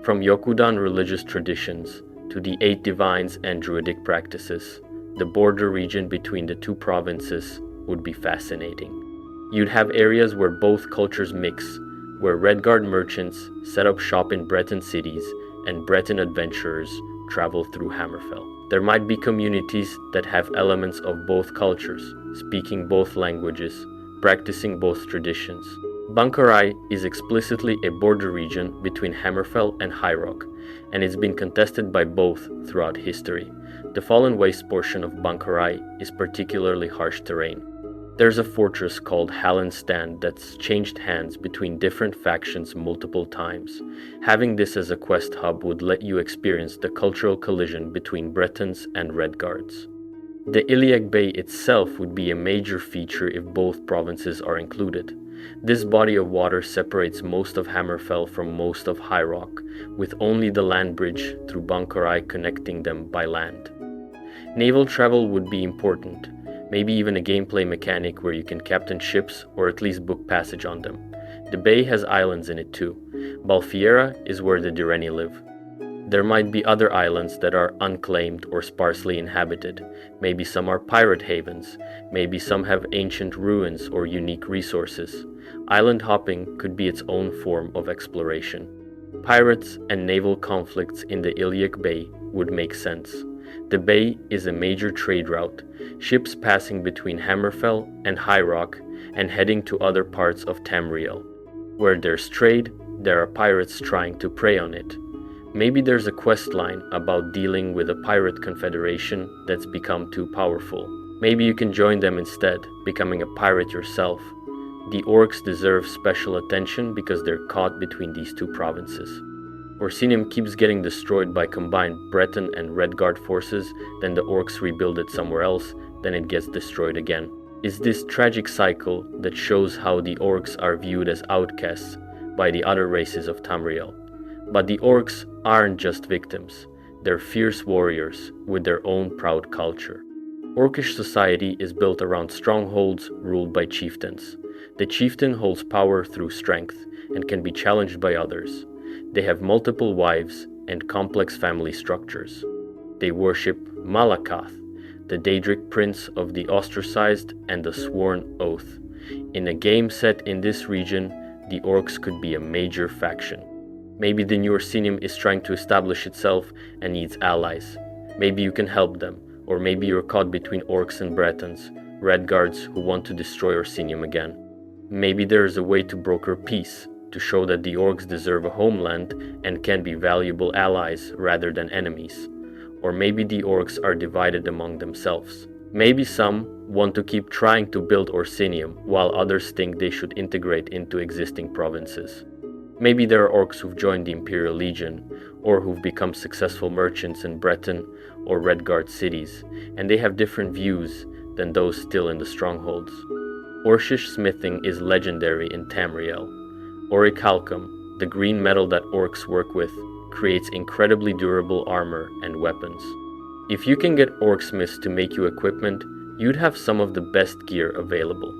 from Yokuda religious traditions to the 8 divines and druidic practices. The border region between the 2 provinces would be fascinating. You'd have areas where both cultures mix, where Redguard merchants set up shop in Breton cities and Breton adventurers travel through Hammerfell. There might be communities that have elements of both cultures, speaking both languages, practicing both traditions. Bankarai is explicitly a border region between Hammerfell and High Rock, and it's been contested by both throughout history. The Fallen Waste portion of Bankarai is particularly harsh terrain. There's a fortress called Hallen's Stand that's changed hands between different factions multiple times. Having this as a quest hub would let you experience the cultural collision between Bretons and Red Guards. The Iliac Bay itself would be a major feature if both provinces are included. This body of water separates most of Hammerfell from most of High Rock, with only the land bridge through Bankarai connecting them by land. Naval travel would be important, maybe even a gameplay mechanic where you can captain ships or at least book passage on them. The bay has islands in it too. Balfiera is where the Direni live. There might be other islands that are unclaimed or sparsely inhabited. Maybe some are pirate havens. Maybe some have ancient ruins or unique resources. Island hopping could be its own form of exploration. Pirates and naval conflicts in the Iliac Bay would make sense. The bay is a major trade route, ships passing between Hammerfell and High Rock and heading to other parts of Tamriel. Where there's trade, there are pirates trying to prey on it. Maybe there's a quest line about dealing with a pirate confederation that's become too powerful. Maybe you can join them instead, becoming a pirate yourself. The orcs deserve special attention because they're caught between these 2 provinces. Orsinium keeps getting destroyed by combined Breton and Redguard forces, then the orcs rebuild it somewhere else, then it gets destroyed again. It's this tragic cycle that shows how the orcs are viewed as outcasts by the other races of Tamriel. But the orcs aren't just victims, they're fierce warriors with their own proud culture. Orcish society is built around strongholds ruled by chieftains. The chieftain holds power through strength and can be challenged by others. They have multiple wives and complex family structures. They worship Malakath, the Daedric prince of the ostracized and the sworn oath. In a game set in this region, the orcs could be a major faction. Maybe the new Orsinium is trying to establish itself and needs allies. Maybe you can help them, or maybe you're caught between orcs and Bretons, Redguards who want to destroy Orsinium again. Maybe there is a way to broker peace, to show that the orcs deserve a homeland and can be valuable allies rather than enemies. Or maybe the orcs are divided among themselves. Maybe some want to keep trying to build Orsinium, while others think they should integrate into existing provinces. Maybe there are orcs who've joined the Imperial Legion, or who've become successful merchants in Breton or Redguard cities, and they have different views than those still in the strongholds. Orcish smithing is legendary in Tamriel. Orichalcum, the green metal that orcs work with, creates incredibly durable armor and weapons. If you can get orcsmiths to make you equipment, you'd have some of the best gear available.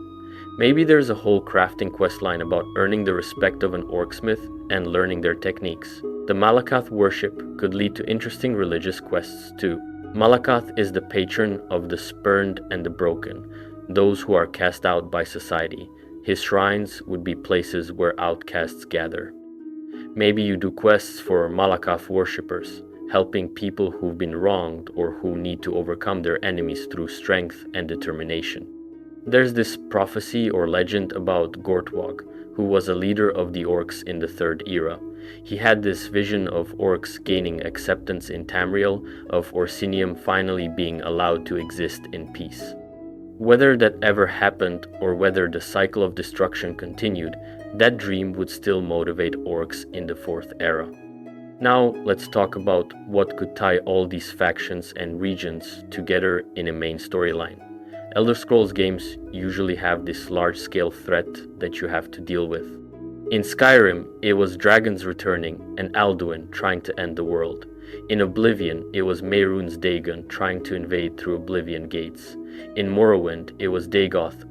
Maybe there's a whole crafting questline about earning the respect of an orcsmith and learning their techniques. The Malacath worship could lead to interesting religious quests too. Malacath is the patron of the spurned and the broken, those who are cast out by society. His shrines would be places where outcasts gather. Maybe you do quests for Malacath worshippers, helping people who've been wronged or who need to overcome their enemies through strength and determination. There's this prophecy or legend about Gortwog, who was a leader of the orcs in the Third Era. He had this vision of orcs gaining acceptance in Tamriel, of Orsinium finally being allowed to exist in peace. Whether that ever happened or whether the cycle of destruction continued, that dream would still motivate orcs in the Fourth Era. Now let's talk about what could tie all these factions and regions together in a main storyline. Elder Scrolls games usually have this large-scale threat that you have to deal with. In Skyrim, it was dragons returning and Alduin trying to end the world. In Oblivion, it was Mehrunes Dagon trying to invade through Oblivion gates. In Morrowind, it was Dagoth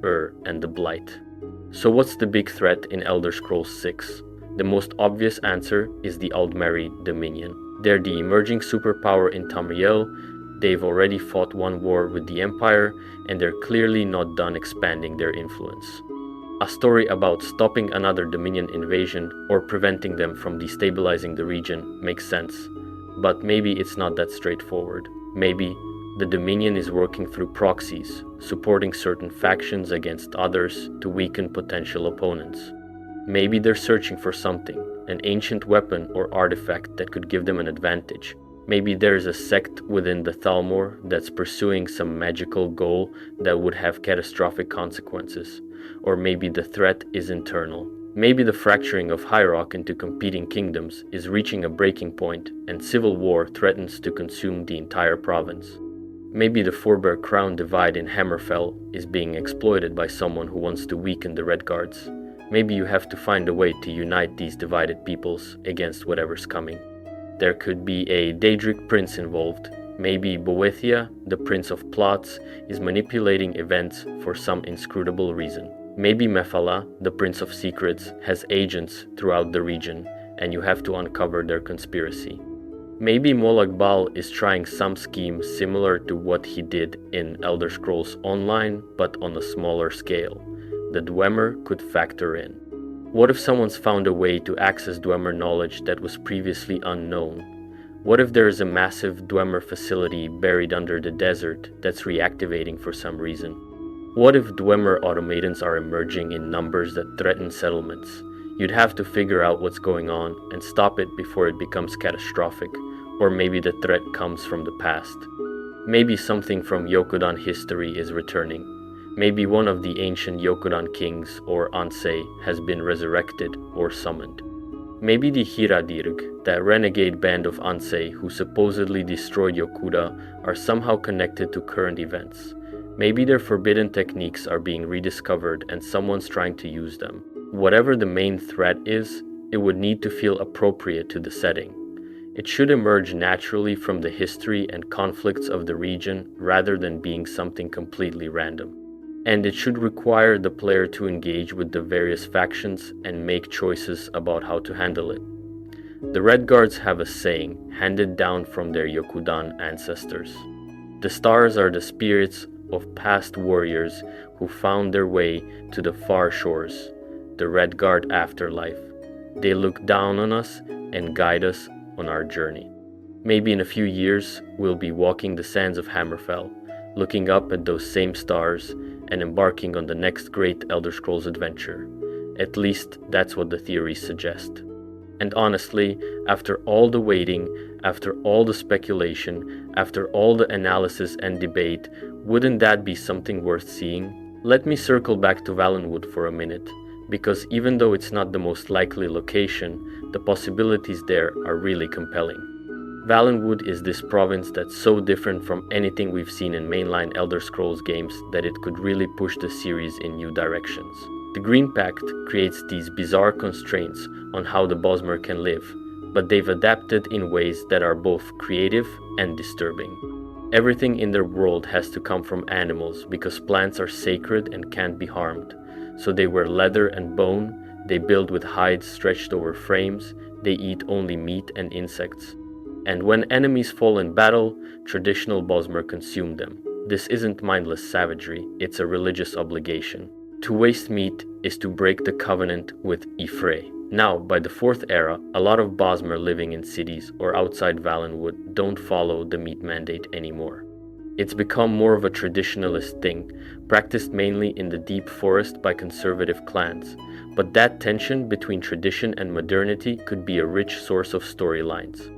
and the Blight. So what's the big threat in Elder Scrolls 6? The most obvious answer is the Aldmeri Dominion. They're the emerging superpower in Tamriel. They've already fought one war with the Empire, and they're clearly not done expanding their influence. A story about stopping another Dominion invasion or preventing them from destabilizing the region makes sense, but maybe it's not that straightforward. Maybe the Dominion is working through proxies, supporting certain factions against others to weaken potential opponents. Maybe they're searching for something, an ancient weapon or artifact that could give them an advantage. Maybe there's a sect within the Thalmor that's pursuing some magical goal that would have catastrophic consequences. Or maybe the threat is internal. Maybe the fracturing of High Rock into competing kingdoms is reaching a breaking point and civil war threatens to consume the entire province. Maybe the Forbear Crown divide in Hammerfell is being exploited by someone who wants to weaken the Red Guards. Maybe you have to find a way to unite these divided peoples against whatever's coming. There could be a Daedric prince involved. Maybe Boethia, the Prince of Plots, is manipulating events for some inscrutable reason. Maybe Mephala, the Prince of Secrets, has agents throughout the region, and you have to uncover their conspiracy. Maybe Molag Bal is trying some scheme similar to what he did in Elder Scrolls Online, but on a smaller scale. The Dwemer could factor in. What if someone's found a way to access Dwemer knowledge that was previously unknown? What if there is a massive Dwemer facility buried under the desert that's reactivating for some reason? What if Dwemer automatons are emerging in numbers that threaten settlements? You'd have to figure out what's going on and stop it before it becomes catastrophic, or maybe the threat comes from the past. Maybe something from Yokudan history is returning. Maybe one of the ancient Yokudan kings or Ansei has been resurrected or summoned. Maybe the Hiradirg, that renegade band of Ansei who supposedly destroyed Yokuda, are somehow connected to current events. Maybe their forbidden techniques are being rediscovered and someone's trying to use them. Whatever the main threat is, it would need to feel appropriate to the setting. It should emerge naturally from the history and conflicts of the region rather than being something completely random. And it should require the player to engage with the various factions and make choices about how to handle it. The Red Guards have a saying handed down from their Yokudan ancestors. The stars are the spirits of past warriors who found their way to the far shores, the Red Guard afterlife. They look down on us and guide us on our journey. Maybe in a few years, we'll be walking the sands of Hammerfell, looking up at those same stars and embarking on the next great Elder Scrolls adventure. At least that's what the theories suggest. And honestly, after all the waiting, after all the speculation, after all the analysis and debate, wouldn't that be something worth seeing? Let me circle back to Valenwood for a minute, because even though it's not the most likely location, the possibilities there are really compelling. Valenwood is this province that's so different from anything we've seen in mainline Elder Scrolls games that it could really push the series in new directions. The Green Pact creates these bizarre constraints on how the Bosmer can live, but they've adapted in ways that are both creative and disturbing. Everything in their world has to come from animals because plants are sacred and can't be harmed. So they wear leather and bone, they build with hides stretched over frames, they eat only meat and insects. And when enemies fall in battle, traditional Bosmer consume them. This isn't mindless savagery, it's a religious obligation. To waste meat is to break the covenant with Ifre. Now, by the 4th era, a lot of Bosmer living in cities or outside Valenwood don't follow the meat mandate anymore. It's become more of a traditionalist thing, practiced mainly in the deep forest by conservative clans. But that tension between tradition and modernity could be a rich source of storylines.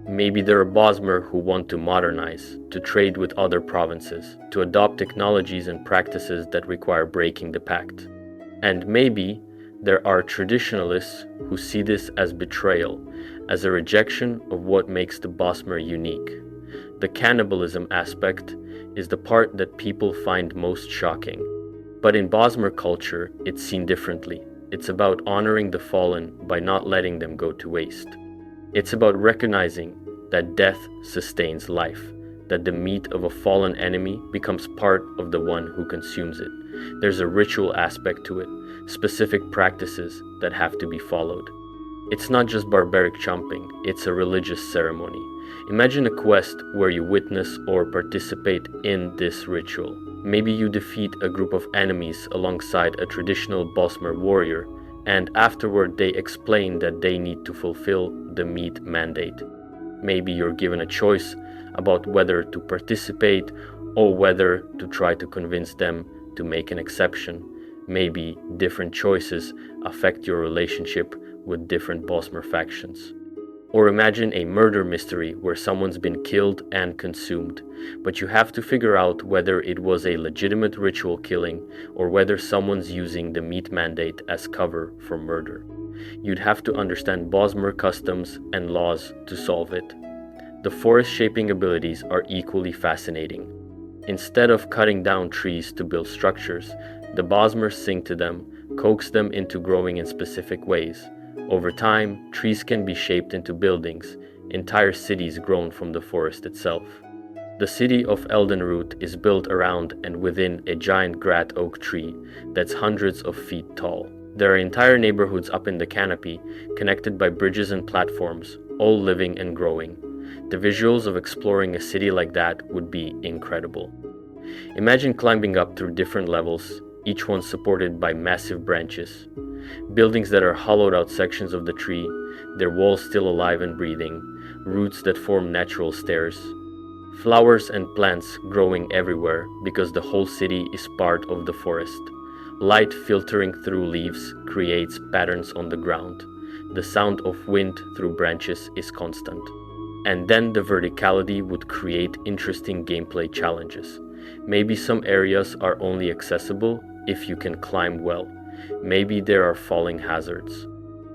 Maybe there are Bosmer who want to modernize, to trade with other provinces, to adopt technologies and practices that require breaking the pact. And maybe there are traditionalists who see this as betrayal, as a rejection of what makes the Bosmer unique. The cannibalism aspect is the part that people find most shocking. But in Bosmer culture, it's seen differently. It's about honoring the fallen by not letting them go to waste. It's about recognizing that death sustains life, that the meat of a fallen enemy becomes part of the one who consumes it. There's a ritual aspect to it, specific practices that have to be followed. It's not just barbaric chomping, it's a religious ceremony. Imagine a quest where you witness or participate in this ritual. Maybe you defeat a group of enemies alongside a traditional Bosmer warrior, and afterward they explain that they need to fulfill the meat mandate. Maybe you're given a choice about whether to participate or whether to try to convince them to make an exception. Maybe different choices affect your relationship with different Bosmer factions. Or imagine a murder mystery where someone's been killed and consumed, but you have to figure out whether it was a legitimate ritual killing or whether someone's using the meat mandate as cover for murder. You'd have to understand Bosmer customs and laws to solve it. The forest shaping abilities are equally fascinating. Instead of cutting down trees to build structures, the Bosmers sing to them, coax them into growing in specific ways. Over time, trees can be shaped into buildings, entire cities grown from the forest itself. The city of Eldenroot is built around and within a giant grat oak tree that's hundreds of feet tall. There are entire neighborhoods up in the canopy, connected by bridges and platforms, all living and growing. The visuals of exploring a city like that would be incredible. Imagine climbing up through different levels, each one supported by massive branches. Buildings that are hollowed out sections of the tree, their walls still alive and breathing, roots that form natural stairs. Flowers and plants growing everywhere because the whole city is part of the forest. Light filtering through leaves creates patterns on the ground. The sound of wind through branches is constant. And then the verticality would create interesting gameplay challenges. Maybe some areas are only accessible if you can climb well. Maybe there are falling hazards.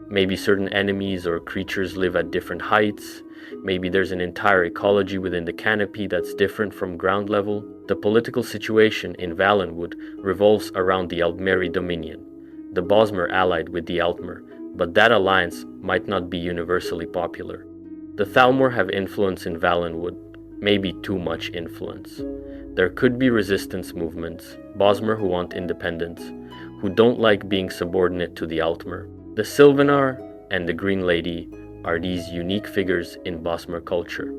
Maybe certain enemies or creatures live at different heights. Maybe there's an entire ecology within the canopy that's different from ground level. The political situation in Valenwood revolves around the Aldmeri Dominion. The Bosmer allied with the Altmer, but that alliance might not be universally popular. The Thalmor have influence in Valenwood, maybe too much influence. There could be resistance movements, Bosmer who want independence, who don't like being subordinate to the Altmer. The Sylvanar and the Green Lady are these unique figures in Bosmer culture.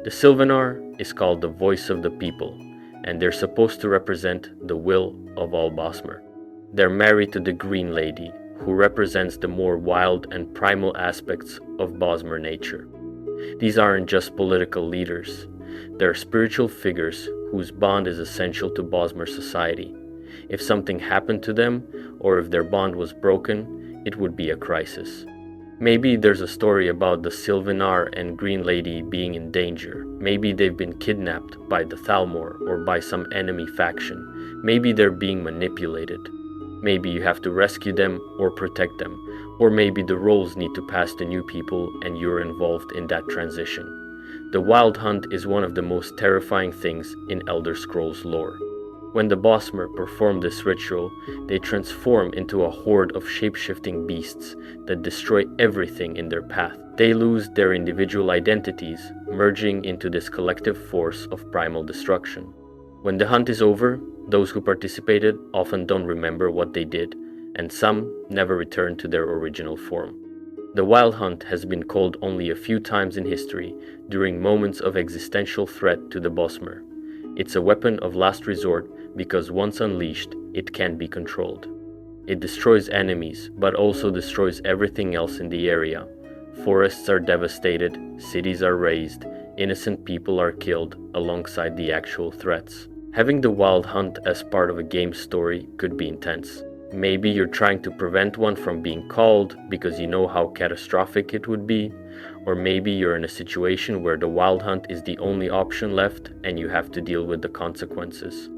The Sylvanar is called the voice of the people, and they're supposed to represent the will of all Bosmer. They're married to the Green Lady, who represents the more wild and primal aspects of Bosmer nature. These aren't just political leaders. They're spiritual figures whose bond is essential to Bosmer society. If something happened to them, or if their bond was broken, it would be a crisis. Maybe there's a story about the Sylvanar and Green Lady being in danger. Maybe they've been kidnapped by the Thalmor or by some enemy faction. Maybe they're being manipulated. Maybe you have to rescue them or protect them. Or maybe the roles need to pass to new people and you're involved in that transition. The Wild Hunt is one of the most terrifying things in Elder Scrolls lore. When the Bosmer perform this ritual, they transform into a horde of shape-shifting beasts that destroy everything in their path. They lose their individual identities, merging into this collective force of primal destruction. When the hunt is over, those who participated often don't remember what they did, and some never return to their original form. The wild hunt has been called only a few times in history during moments of existential threat to the Bosmer. It's a weapon of last resort because once unleashed, it can't be controlled. It destroys enemies, but also destroys everything else in the area. Forests are devastated, cities are razed, innocent people are killed alongside the actual threats. Having the wild hunt as part of a game story could be intense. Maybe you're trying to prevent one from being called because you know how catastrophic it would be, or maybe you're in a situation where the wild hunt is the only option left and you have to deal with the consequences.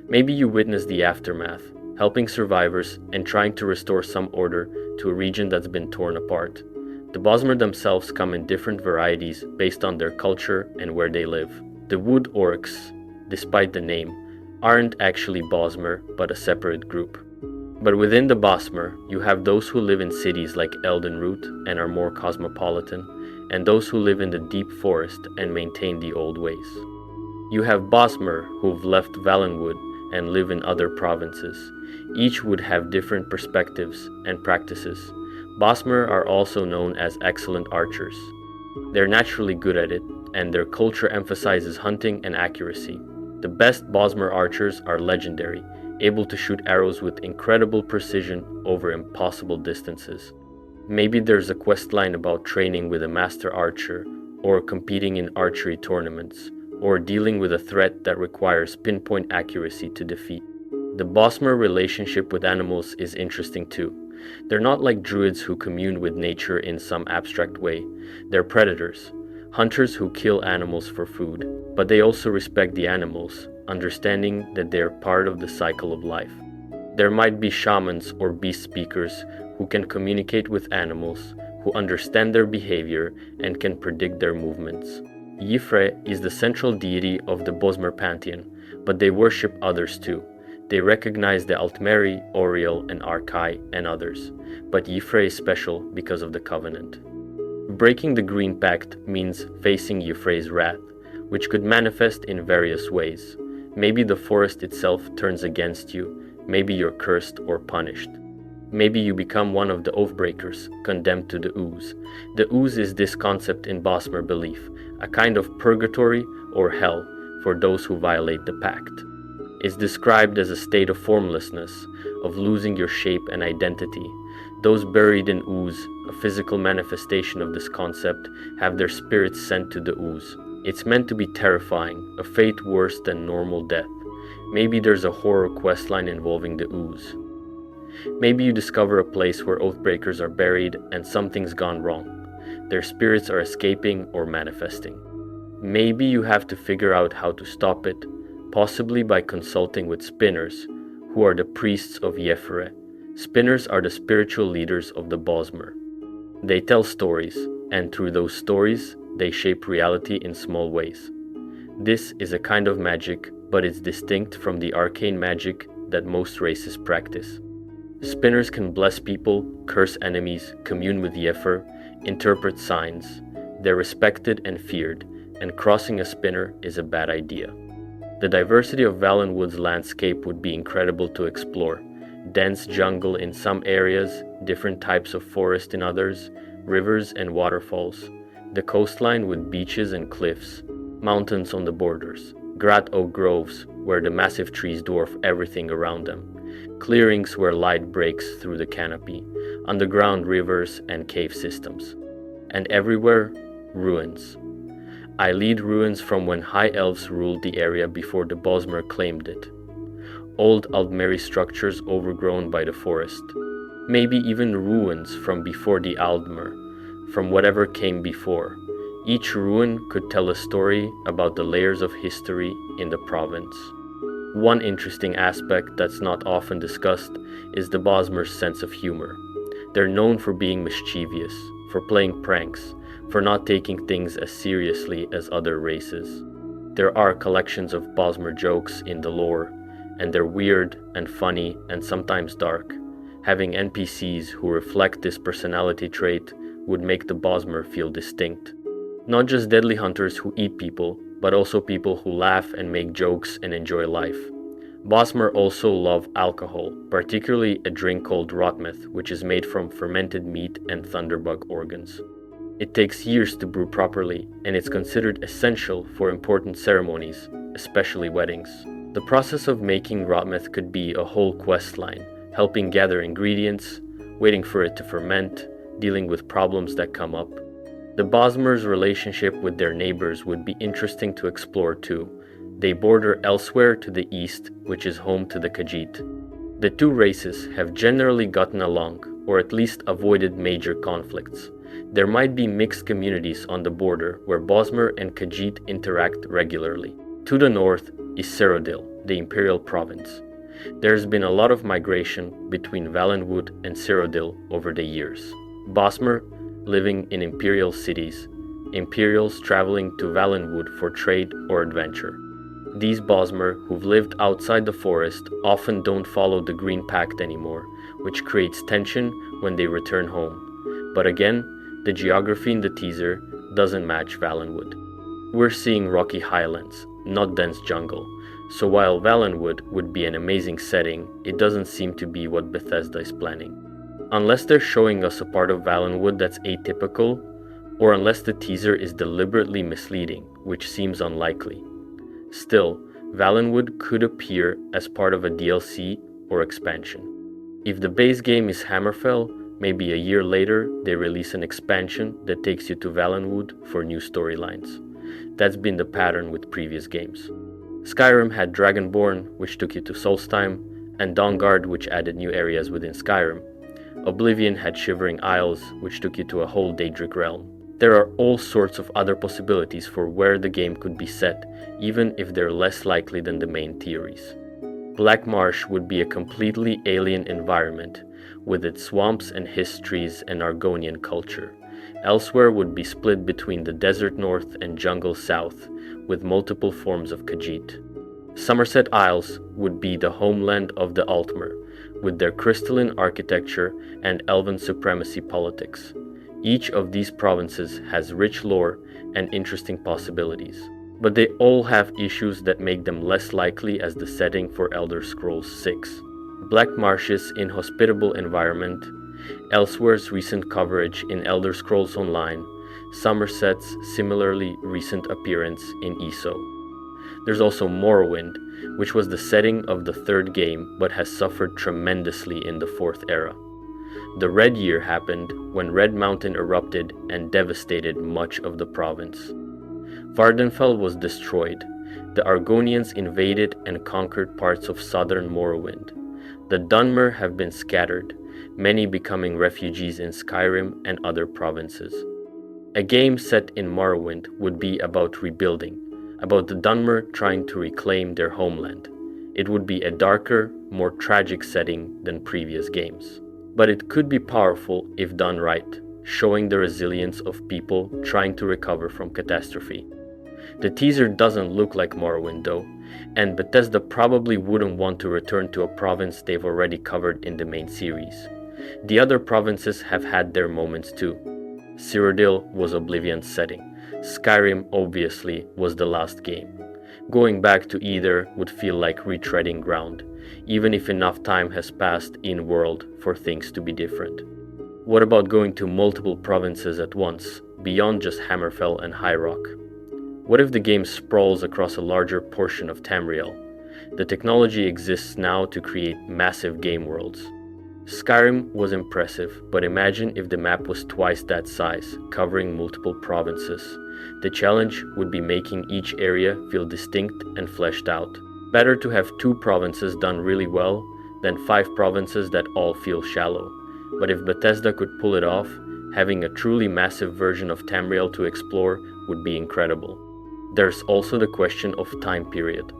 Maybe you witness the aftermath, helping survivors and trying to restore some order to a region that's been torn apart. The Bosmer themselves come in different varieties based on their culture and where they live. The Wood Orcs, despite the name, aren't actually Bosmer but a separate group. But within the Bosmer, you have those who live in cities like Eldenroot and are more cosmopolitan, and those who live in the deep forest and maintain the old ways. You have Bosmer who've left Valenwood and live in other provinces. Each would have different perspectives and practices. Bosmer are also known as excellent archers. They're naturally good at it, and their culture emphasizes hunting and accuracy. The best Bosmer archers are legendary, able to shoot arrows with incredible precision over impossible distances. Maybe there's a questline about training with a master archer, or competing in archery tournaments, or dealing with a threat that requires pinpoint accuracy to defeat. The Bosmer relationship with animals is interesting too. They're not like druids who commune with nature in some abstract way. They're predators, hunters who kill animals for food, but they also respect the animals, understanding that they're part of the cycle of life. There might be shamans or beast speakers who can communicate with animals, who understand their behavior and can predict their movements. Y'ffre is the central deity of the Bosmer pantheon, but they worship others too. They recognize the Altmeri, Oriel, and Arkai, and others, but Y'ffre is special because of the covenant. Breaking the Green Pact means facing Y'ffre's wrath, which could manifest in various ways. Maybe the forest itself turns against you, maybe you're cursed or punished. Maybe you become one of the Oathbreakers, condemned to the Ooze. The Ooze is this concept in Bosmer belief, a kind of purgatory or hell for those who violate the pact. It's described as a state of formlessness, of losing your shape and identity. Those buried in Ooze, a physical manifestation of this concept, have their spirits sent to the Ooze. It's meant to be terrifying, a fate worse than normal death. Maybe there's a horror questline involving the Ooze. Maybe you discover a place where Oathbreakers are buried and something's gone wrong. Their spirits are escaping or manifesting. Maybe you have to figure out how to stop it, possibly by consulting with Spinners, who are the priests of Y'ffre. Spinners are the spiritual leaders of the Bosmer. They tell stories, and through those stories, they shape reality in small ways. This is a kind of magic, but it's distinct from the arcane magic that most races practice. Spinners can bless people, curse enemies, commune with Y'ffre, interpret signs. They're respected and feared, and crossing a spinner is a bad idea. The diversity of Valenwood's landscape would be incredible to explore. Dense jungle in some areas, different types of forest in others, rivers and waterfalls. The coastline with beaches and cliffs, mountains on the borders, grat oak groves where the massive trees dwarf everything around them, clearings where light breaks through the canopy, underground rivers and cave systems. And everywhere, ruins. I lead ruins from when high elves ruled the area before the Bosmer claimed it. Old Altmeri structures overgrown by the forest. Maybe even ruins from before the Aldmer, from whatever came before. Each ruin could tell a story about the layers of history in the province. One interesting aspect that's not often discussed is the Bosmer's sense of humor. They're known for being mischievous, for playing pranks, for not taking things as seriously as other races. There are collections of Bosmer jokes in the lore, and they're weird and funny and sometimes dark. Having NPCs who reflect this personality trait would make the Bosmer feel distinct. Not just deadly hunters who eat people, but also people who laugh and make jokes and enjoy life. Bosmer also love alcohol, particularly a drink called rotmeth, which is made from fermented meat and thunderbug organs. It takes years to brew properly, and it's considered essential for important ceremonies, especially weddings. The process of making rotmeth could be a whole quest line, helping gather ingredients, waiting for it to ferment, dealing with problems that come up. The Bosmer's relationship with their neighbors would be interesting to explore too. They border elsewhere to the east, which is home to the Khajiit. The two races have generally gotten along, or at least avoided major conflicts. There might be mixed communities on the border where Bosmer and Khajiit interact regularly. To the north is Cyrodiil, the imperial province. There's been a lot of migration between Valenwood and Cyrodiil over the years. Bosmer living in imperial cities, Imperials traveling to Valenwood for trade or adventure. These Bosmer who've lived outside the forest often don't follow the Green Pact anymore, which creates tension when they return home. But again, the geography in the teaser doesn't match Valenwood. We're seeing rocky highlands, not dense jungle, so while Valenwood would be an amazing setting, it doesn't seem to be what Bethesda is planning. Unless they're showing us a part of Valenwood that's atypical, or unless the teaser is deliberately misleading, which seems unlikely. Still, Valenwood could appear as part of a DLC or expansion. If the base game is Hammerfell, maybe a year later they release an expansion that takes you to Valenwood for new storylines. That's been the pattern with previous games. Skyrim had Dragonborn, which took you to Solstheim, and Dawnguard, which added new areas within Skyrim. Oblivion had Shivering Isles, which took you to a whole Daedric realm. There are all sorts of other possibilities for where the game could be set, even if they're less likely than the main theories. Black Marsh would be a completely alien environment, with its swamps and histories and Argonian culture. Elsewhere would be split between the desert north and jungle south, with multiple forms of Khajiit. Somerset Isles would be the homeland of the Altmer, with their crystalline architecture and elven supremacy politics. Each of these provinces has rich lore and interesting possibilities, but they all have issues that make them less likely as the setting for Elder Scrolls 6. Black Marsh's inhospitable environment, Elsewhere's recent coverage in Elder Scrolls Online, Somerset's similarly recent appearance in ESO. There's also Morrowind, which was the setting of the third game but has suffered tremendously in the fourth era. The Red Year happened when Red Mountain erupted and devastated much of the province. Vardenfell was destroyed. The Argonians invaded and conquered parts of southern Morrowind. The Dunmer have been scattered, many becoming refugees in Skyrim and other provinces. A game set in Morrowind would be about rebuilding, about the Dunmer trying to reclaim their homeland. It would be a darker, more tragic setting than previous games. But it could be powerful if done right, showing the resilience of people trying to recover from catastrophe. The teaser doesn't look like Morrowind though, and Bethesda probably wouldn't want to return to a province they've already covered in the main series. The other provinces have had their moments too. Cyrodiil was Oblivion's setting. Skyrim obviously was the last game. Going back to either would feel like retreading ground, even if enough time has passed in-world for things to be different. What about going to multiple provinces at once, beyond just Hammerfell and High Rock? What if the game sprawls across a larger portion of Tamriel? The technology exists now to create massive game worlds. Skyrim was impressive, but imagine if the map was twice that size, covering multiple provinces. The challenge would be making each area feel distinct and fleshed out. Better to have 2 provinces done really well than 5 provinces that all feel shallow. But if Bethesda could pull it off, having a truly massive version of Tamriel to explore would be incredible. There's also the question of time period.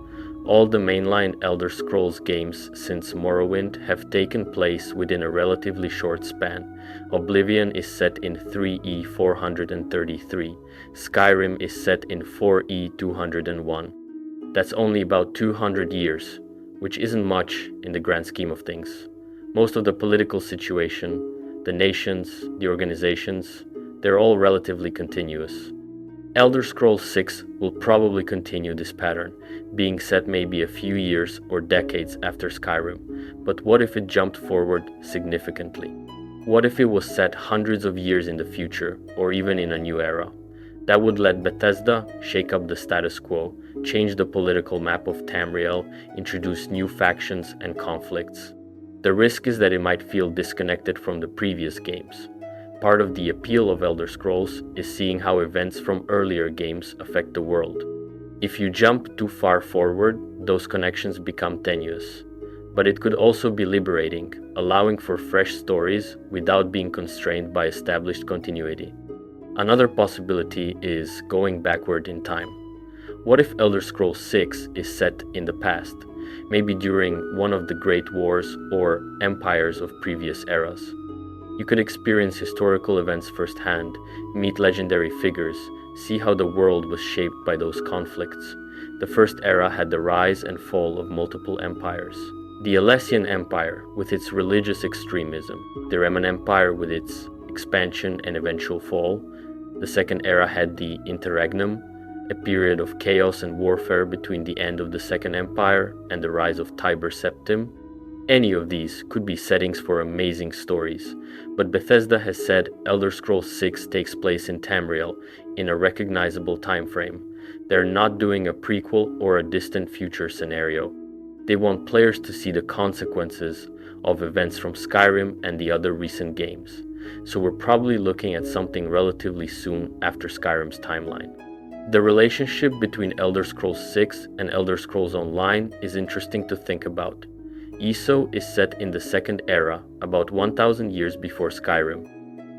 All the mainline Elder Scrolls games since Morrowind have taken place within a relatively short span. Oblivion is set in 3E 433. Skyrim is set in 4E 201. That's only about 200 years. which isn't much in the grand scheme of things. Most of the political situation, the nations, the organizations, they're all relatively continuous. Elder Scrolls 6 will probably continue this pattern, being set maybe a few years or decades after Skyrim, but what if it jumped forward significantly? What if it was set hundreds of years in the future, or even in a new era? That would let Bethesda shake up the status quo, change the political map of Tamriel, introduce new factions and conflicts. The risk is that it might feel disconnected from the previous games. Part of the appeal of Elder Scrolls is seeing how events from earlier games affect the world. If you jump too far forward, those connections become tenuous. But it could also be liberating, allowing for fresh stories without being constrained by established continuity. Another possibility is going backward in time. What if Elder Scrolls 6 is set in the past, maybe during one of the great wars or empires of previous eras? You could experience historical events firsthand, meet legendary figures, see how the world was shaped by those conflicts. The First Era had the rise and fall of multiple empires. The Alessian Empire, with its religious extremism, the Roman Empire with its expansion and eventual fall. The Second Era had the Interregnum, a period of chaos and warfare between the end of the Second Empire and the rise of Tiber Septim. Any of these could be settings for amazing stories, but Bethesda has said Elder Scrolls 6 takes place in Tamriel in a recognizable time frame. They're not doing a prequel or a distant future scenario. They want players to see the consequences of events from Skyrim and the other recent games, so we're probably looking at something relatively soon after Skyrim's timeline. The relationship between Elder Scrolls 6 and Elder Scrolls Online is interesting to think about. ESO is set in the Second Era, about 1000 years before Skyrim.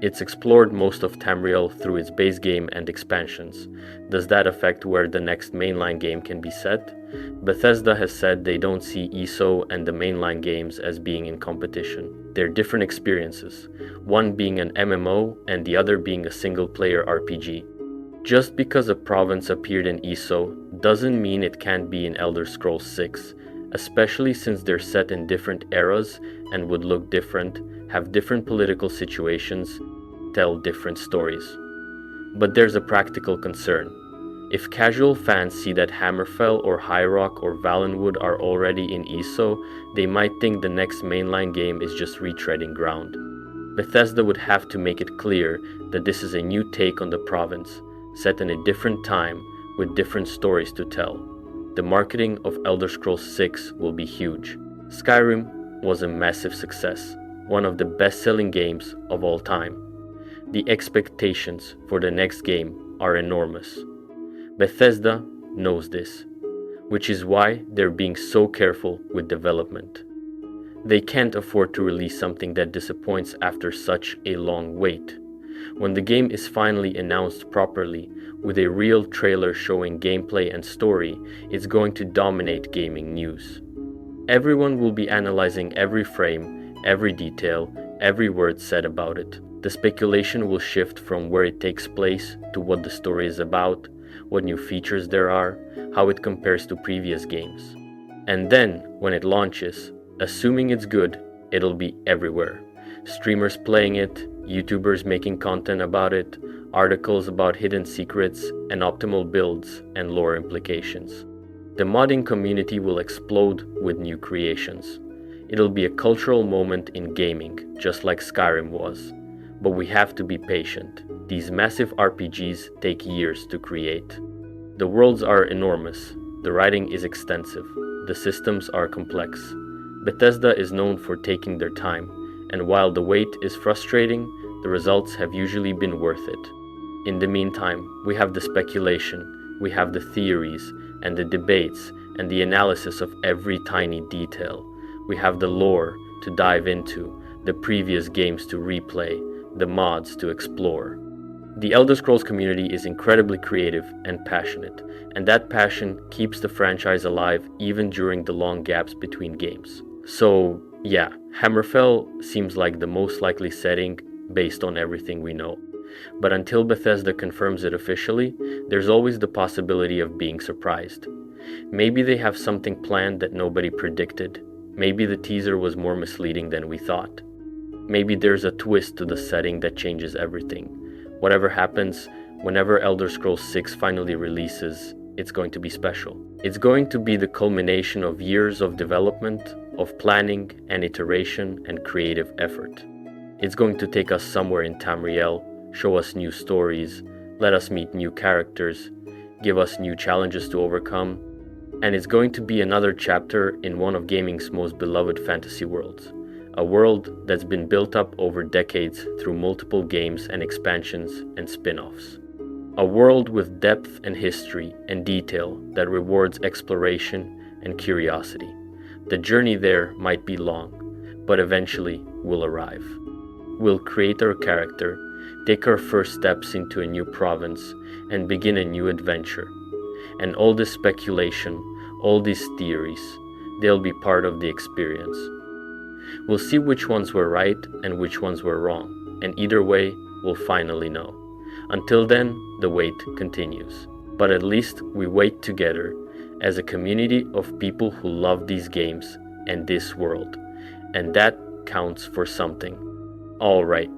It's explored most of Tamriel through its base game and expansions. Does that affect where the next mainline game can be set? Bethesda has said they don't see ESO and the mainline games as being in competition. They're different experiences, one being an MMO and the other being a single-player RPG. Just because a province appeared in ESO doesn't mean it can't be in Elder Scrolls 6, especially since they're set in different eras and would look different, have different political situations, tell different stories. But there's a practical concern. If casual fans see that Hammerfell or High Rock or Valenwood are already in ESO, they might think the next mainline game is just retreading ground. Bethesda would have to make it clear that this is a new take on the province, set in a different time with different stories to tell. The marketing of Elder Scrolls 6 will be huge. Skyrim was a massive success, one of the best-selling games of all time. The expectations for the next game are enormous. Bethesda knows this, which is why they're being so careful with development. They can't afford to release something that disappoints after such a long wait. When the game is finally announced properly, with a real trailer showing gameplay and story, it's going to dominate gaming news. Everyone will be analyzing every frame, every detail, every word said about it. The speculation will shift from where it takes place to what the story is about, what new features there are, how it compares to previous games. And then, when it launches, assuming it's good, it'll be everywhere. Streamers playing it, YouTubers making content about it, articles about hidden secrets and optimal builds and lore implications. The modding community will explode with new creations. It'll be a cultural moment in gaming, just like Skyrim was. But we have to be patient. These massive RPGs take years to create. The worlds are enormous, the writing is extensive, the systems are complex. Bethesda is known for taking their time, and while the wait is frustrating, the results have usually been worth it. In the meantime, we have the speculation, we have the theories, and the debates, and the analysis of every tiny detail. We have the lore to dive into, the previous games to replay, the mods to explore. The Elder Scrolls community is incredibly creative and passionate, and that passion keeps the franchise alive even during the long gaps between games. So, yeah, Hammerfell seems like the most likely setting based on everything we know. But until Bethesda confirms it officially, there's always the possibility of being surprised. Maybe they have something planned that nobody predicted. Maybe the teaser was more misleading than we thought. Maybe there's a twist to the setting that changes everything. Whatever happens, whenever Elder Scrolls 6 finally releases, it's going to be special. It's going to be the culmination of years of development, of planning and iteration and creative effort. It's going to take us somewhere in Tamriel, show us new stories, let us meet new characters, give us new challenges to overcome, and it's going to be another chapter in one of gaming's most beloved fantasy worlds. A world that's been built up over decades through multiple games and expansions and spin-offs. A world with depth and history and detail that rewards exploration and curiosity. The journey there might be long, but eventually we'll arrive. We'll create our character, take our first steps into a new province, and begin a new adventure. And all this speculation, all these theories, they'll be part of the experience. We'll see which ones were right and which ones were wrong, and either way, we'll finally know. Until then, the wait continues. But at least we wait together as a community of people who love these games and this world. And that counts for something. Alright,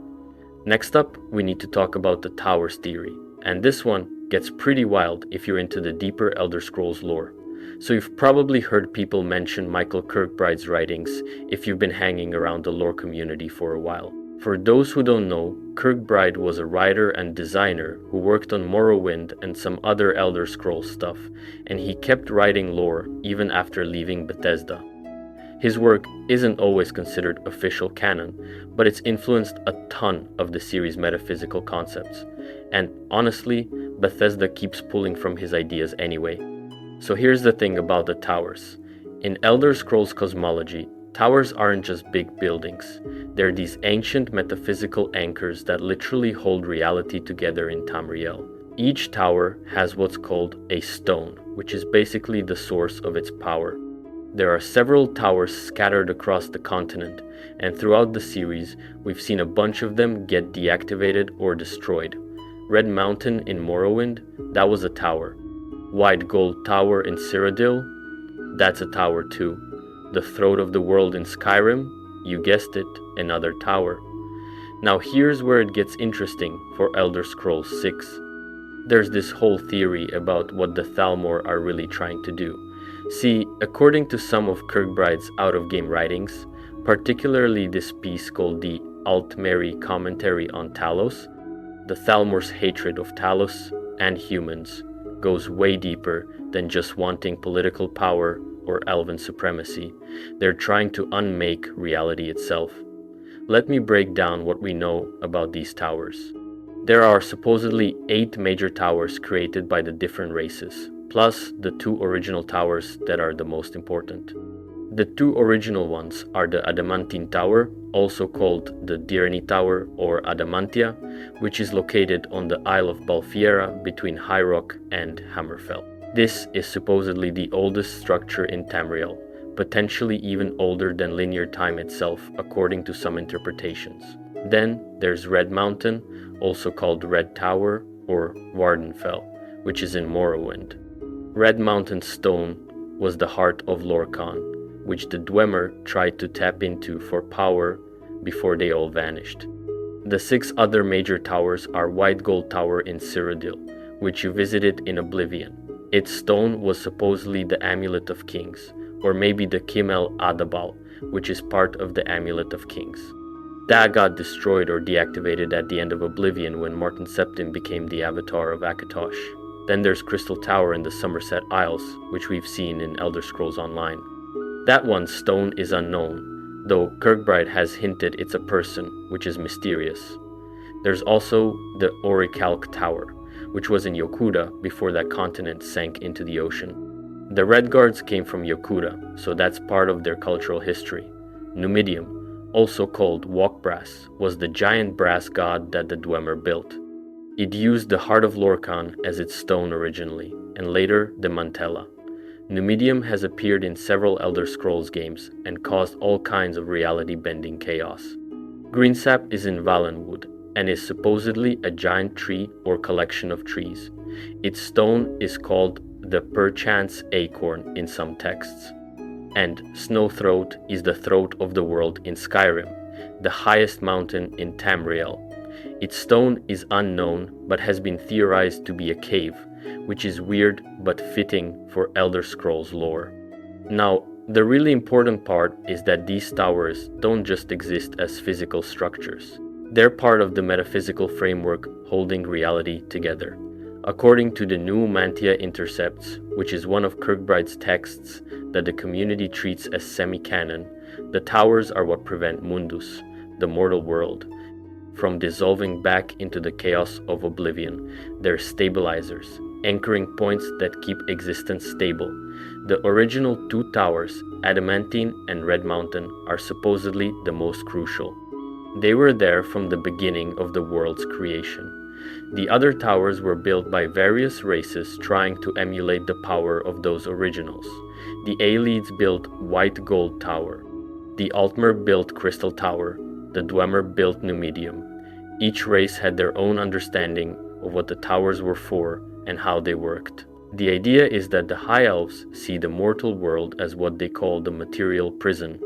next up we need to talk about the Towers theory. And this one gets pretty wild if you're into the deeper Elder Scrolls lore. So you've probably heard people mention Michael Kirkbride's writings if you've been hanging around the lore community for a while. For those who don't know, Kirkbride was a writer and designer who worked on Morrowind and some other Elder Scrolls stuff, and he kept writing lore even after leaving Bethesda. His work isn't always considered official canon, but it's influenced a ton of the series' metaphysical concepts. And honestly, Bethesda keeps pulling from his ideas anyway. So here's the thing about the towers. In Elder Scrolls cosmology, towers aren't just big buildings. They're these ancient metaphysical anchors that literally hold reality together in Tamriel. Each tower has what's called a stone, which is basically the source of its power. There are several towers scattered across the continent, and throughout the series, we've seen a bunch of them get deactivated or destroyed. Red Mountain in Morrowind, that was a tower. White Gold Tower in Cyrodiil, that's a tower too. The Throat of the World in Skyrim, you guessed it, another tower. Now here's where it gets interesting for Elder Scrolls 6. There's this whole theory about what the Thalmor are really trying to do. See, according to some of Kirkbride's out-of-game writings, particularly this piece called the Altmeri Commentary on Talos, the Thalmor's hatred of Talos and humans goes way deeper than just wanting political power or elven supremacy. They're trying to unmake reality itself. Let me break down what we know about these towers. There are supposedly 8 major towers created by the different races, plus the 2 original towers that are the most important. The 2 original ones are the Adamantine Tower, also called the Dirni Tower or Adamantia, which is located on the Isle of Balfiera between High Rock and Hammerfell. This is supposedly the oldest structure in Tamriel, potentially even older than linear time itself according to some interpretations. Then there's Red Mountain, also called Red Tower or Wardenfell, which is in Morrowind. Red Mountain Stone was the heart of Lorkhan, which the Dwemer tried to tap into for power before they all vanished. The 6 other major towers are White Gold Tower in Cyrodiil, which you visited in Oblivion. Its stone was supposedly the Amulet of Kings, or maybe the Kimel Adabal, which is part of the Amulet of Kings. That got destroyed or deactivated at the end of Oblivion when Martin Septim became the avatar of Akatosh. Then there's Crystal Tower in the Somerset Isles, which we've seen in Elder Scrolls Online. That one's stone is unknown, though Kirkbride has hinted it's a person, which is mysterious. There's also the Orichalc Tower, which was in Yokuda before that continent sank into the ocean. The Red Guards came from Yokuda, so that's part of their cultural history. Numidium, also called Walkbrass, was the giant brass god that the Dwemer built. It used the Heart of Lorkhan as its stone originally, and later the Mantella. Numidium has appeared in several Elder Scrolls games and caused all kinds of reality-bending chaos. Greensap is in Valenwood and is supposedly a giant tree or collection of trees. Its stone is called the perchance acorn in some texts. And Snowthroat is the throat of the world in Skyrim, the highest mountain in Tamriel. Its stone is unknown but has been theorized to be a cave, which is weird but fitting for Elder Scrolls lore. Now, the really important part is that these towers don't just exist as physical structures. They're part of the metaphysical framework holding reality together. According to the new Mantia Intercepts, which is one of Kirkbride's texts that the community treats as semi-canon, the towers are what prevent Mundus, the mortal world, from dissolving back into the chaos of oblivion. They're stabilizers, anchoring points that keep existence stable. The original two towers, Adamantine and Red Mountain, are supposedly the most crucial. They were there from the beginning of the world's creation. The other towers were built by various races trying to emulate the power of those originals. The Aelids built White Gold Tower. The Altmer built Crystal Tower. The Dwemer built Numidium. Each race had their own understanding of what the towers were for and how they worked. The idea is that the High Elves see the mortal world as what they call the material prison.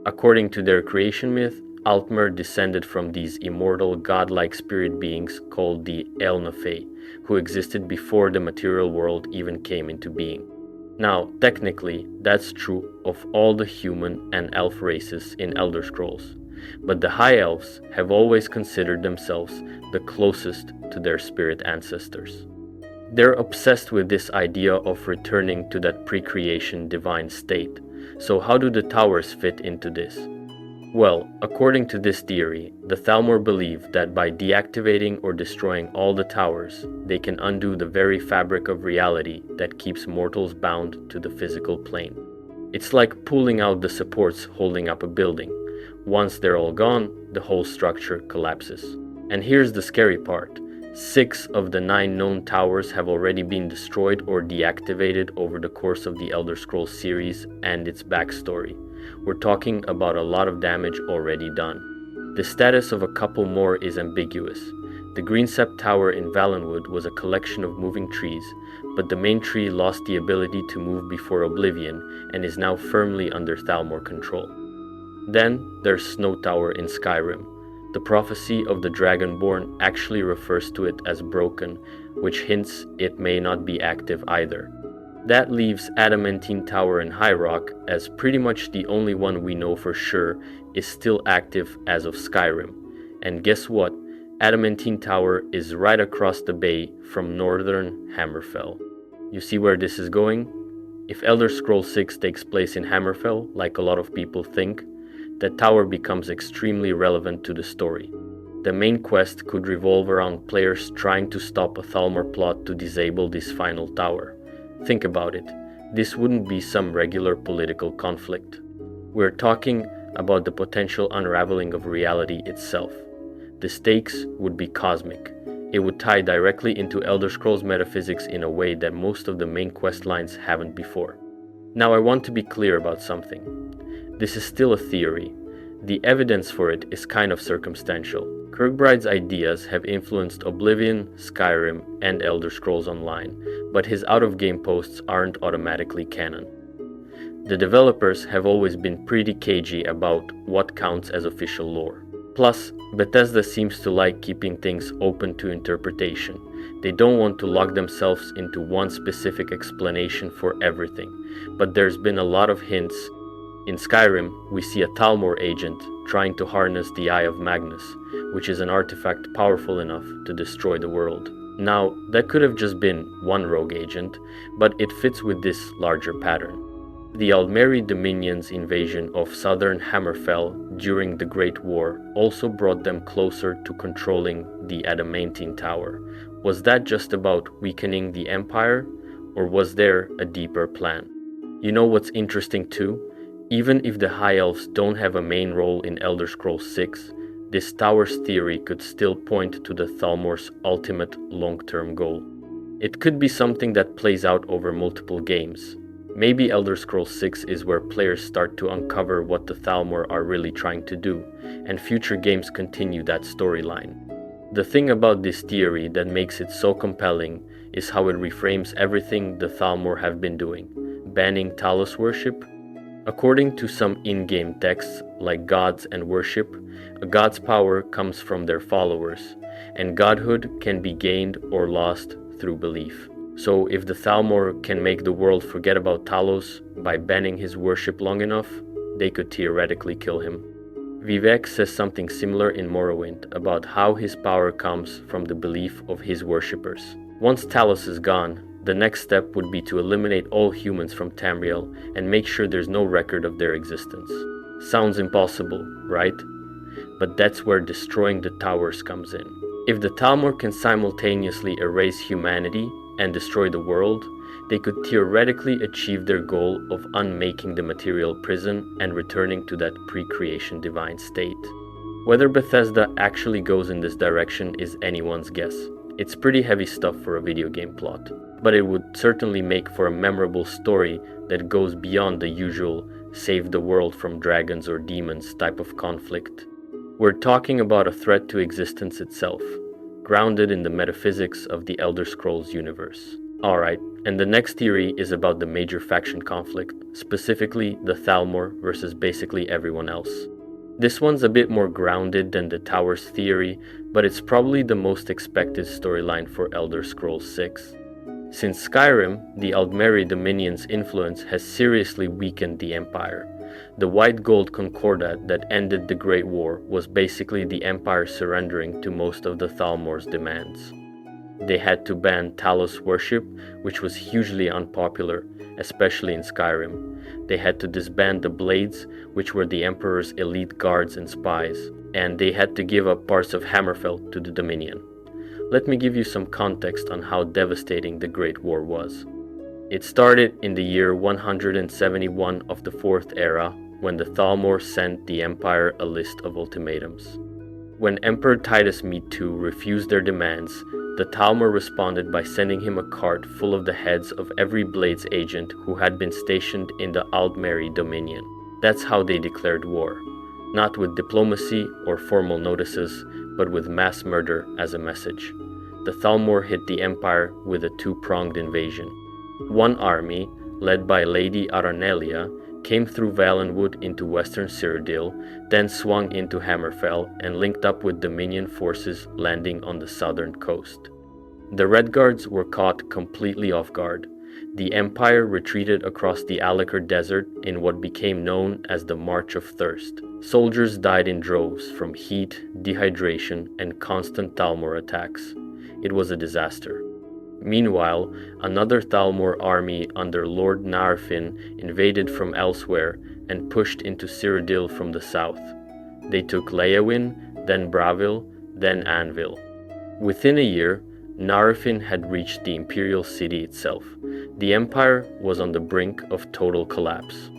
According to their creation myth, Altmer descended from these immortal godlike spirit beings called the Elnafey, who existed before the material world even came into being. Now, technically, that's true of all the human and elf races in Elder Scrolls, but the High Elves have always considered themselves the closest to their spirit ancestors. They're obsessed with this idea of returning to that pre-creation divine state. So how do the towers fit into this? Well, according to this theory, the Thalmor believe that by deactivating or destroying all the towers, they can undo the very fabric of reality that keeps mortals bound to the physical plane. It's like pulling out the supports holding up a building. Once they're all gone, the whole structure collapses. And here's the scary part. 6 of the 9 known towers have already been destroyed or deactivated over the course of the Elder Scrolls series and its backstory. We're talking about a lot of damage already done. The status of a couple more is ambiguous. The Greensept Tower in Valenwood was a collection of moving trees, but the main tree lost the ability to move before Oblivion and is now firmly under Thalmor control. Then there's Snow Tower in Skyrim. The prophecy of the Dragonborn actually refers to it as broken, which hints it may not be active either. That leaves Adamantine Tower in High Rock as pretty much the only one we know for sure is still active as of Skyrim. And guess what? Adamantine Tower is right across the bay from northern Hammerfell. You see where this is going? If Elder Scrolls 6 takes place in Hammerfell, like a lot of people think, that tower becomes extremely relevant to the story. The main quest could revolve around players trying to stop a Thalmor plot to disable this final tower. Think about it. This wouldn't be some regular political conflict. We're talking about the potential unraveling of reality itself. The stakes would be cosmic. It would tie directly into Elder Scrolls metaphysics in a way that most of the main quest lines haven't before. Now I want to be clear about something. This is still a theory. The evidence for it is kind of circumstantial. Kirkbride's ideas have influenced Oblivion, Skyrim, and Elder Scrolls Online, but his out-of-game posts aren't automatically canon. The developers have always been pretty cagey about what counts as official lore. Plus, Bethesda seems to like keeping things open to interpretation. They don't want to lock themselves into one specific explanation for everything, but there's been a lot of hints. In Skyrim, we see a Thalmor agent trying to harness the Eye of Magnus, which is an artifact powerful enough to destroy the world. Now, that could have just been one rogue agent, but it fits with this larger pattern. The Aldmeri Dominion's invasion of southern Hammerfell during the Great War also brought them closer to controlling the Adamantine Tower. Was that just about weakening the Empire, or was there a deeper plan? You know what's interesting too? Even if the High Elves don't have a main role in Elder Scrolls 6, this tower's theory could still point to the Thalmor's ultimate long-term goal. It could be something that plays out over multiple games. Maybe Elder Scrolls 6 is where players start to uncover what the Thalmor are really trying to do, and future games continue that storyline. The thing about this theory that makes it so compelling is how it reframes everything the Thalmor have been doing, banning Talos worship. According to some in-game texts, like gods and worship, a god's power comes from their followers, and godhood can be gained or lost through belief. So if the Thalmor can make the world forget about Talos by banning his worship long enough, they could theoretically kill him. Vivek says something similar in Morrowind about how his power comes from the belief of his worshippers. Once Talos is gone, the next step would be to eliminate all humans from Tamriel and make sure there's no record of their existence. Sounds impossible, right? But that's where destroying the towers comes in. If the Thalmor can simultaneously erase humanity and destroy the world, they could theoretically achieve their goal of unmaking the material prison and returning to that pre-creation divine state. Whether Bethesda actually goes in this direction is anyone's guess. It's pretty heavy stuff for a video game plot, but it would certainly make for a memorable story that goes beyond the usual save the world from dragons or demons type of conflict. We're talking about a threat to existence itself, grounded in the metaphysics of the Elder Scrolls universe. Alright, and the next theory is about the major faction conflict, specifically the Thalmor versus basically everyone else. This one's a bit more grounded than the Towers theory, but it's probably the most expected storyline for Elder Scrolls 6. Since Skyrim, the Aldmeri Dominion's influence has seriously weakened the Empire. The White Gold Concordat that ended the Great War was basically the Empire surrendering to most of the Thalmor's demands. They had to ban Talos worship, which was hugely unpopular, especially in Skyrim. They had to disband the Blades, which were the Emperor's elite guards and spies, and they had to give up parts of Hammerfell to the Dominion. Let me give you some context on how devastating the Great War was. It started in the year 171 of the Fourth Era, when the Thalmor sent the Empire a list of ultimatums. When Emperor Titus Mede II refused their demands, the Thalmor responded by sending him a cart full of the heads of every Blades agent who had been stationed in the Aldmeri Dominion. That's how they declared war, not with diplomacy or formal notices, but with mass murder as a message. The Thalmor hit the Empire with a two-pronged invasion. One army, led by Lady Aranelia, came through Valenwood into western Cyrodiil, then swung into Hammerfell and linked up with Dominion forces landing on the southern coast. The Redguards were caught completely off guard. The Empire retreated across the Alik'r Desert in what became known as the March of Thirst. Soldiers died in droves from heat, dehydration, and constant Thalmor attacks. It was a disaster. Meanwhile, another Thalmor army under Lord Narfin invaded from elsewhere and pushed into Cyrodiil from the south. They took Leyawiin, then Bravil, then Anvil. Within a year, Narfin had reached the Imperial City itself. The Empire was on the brink of total collapse.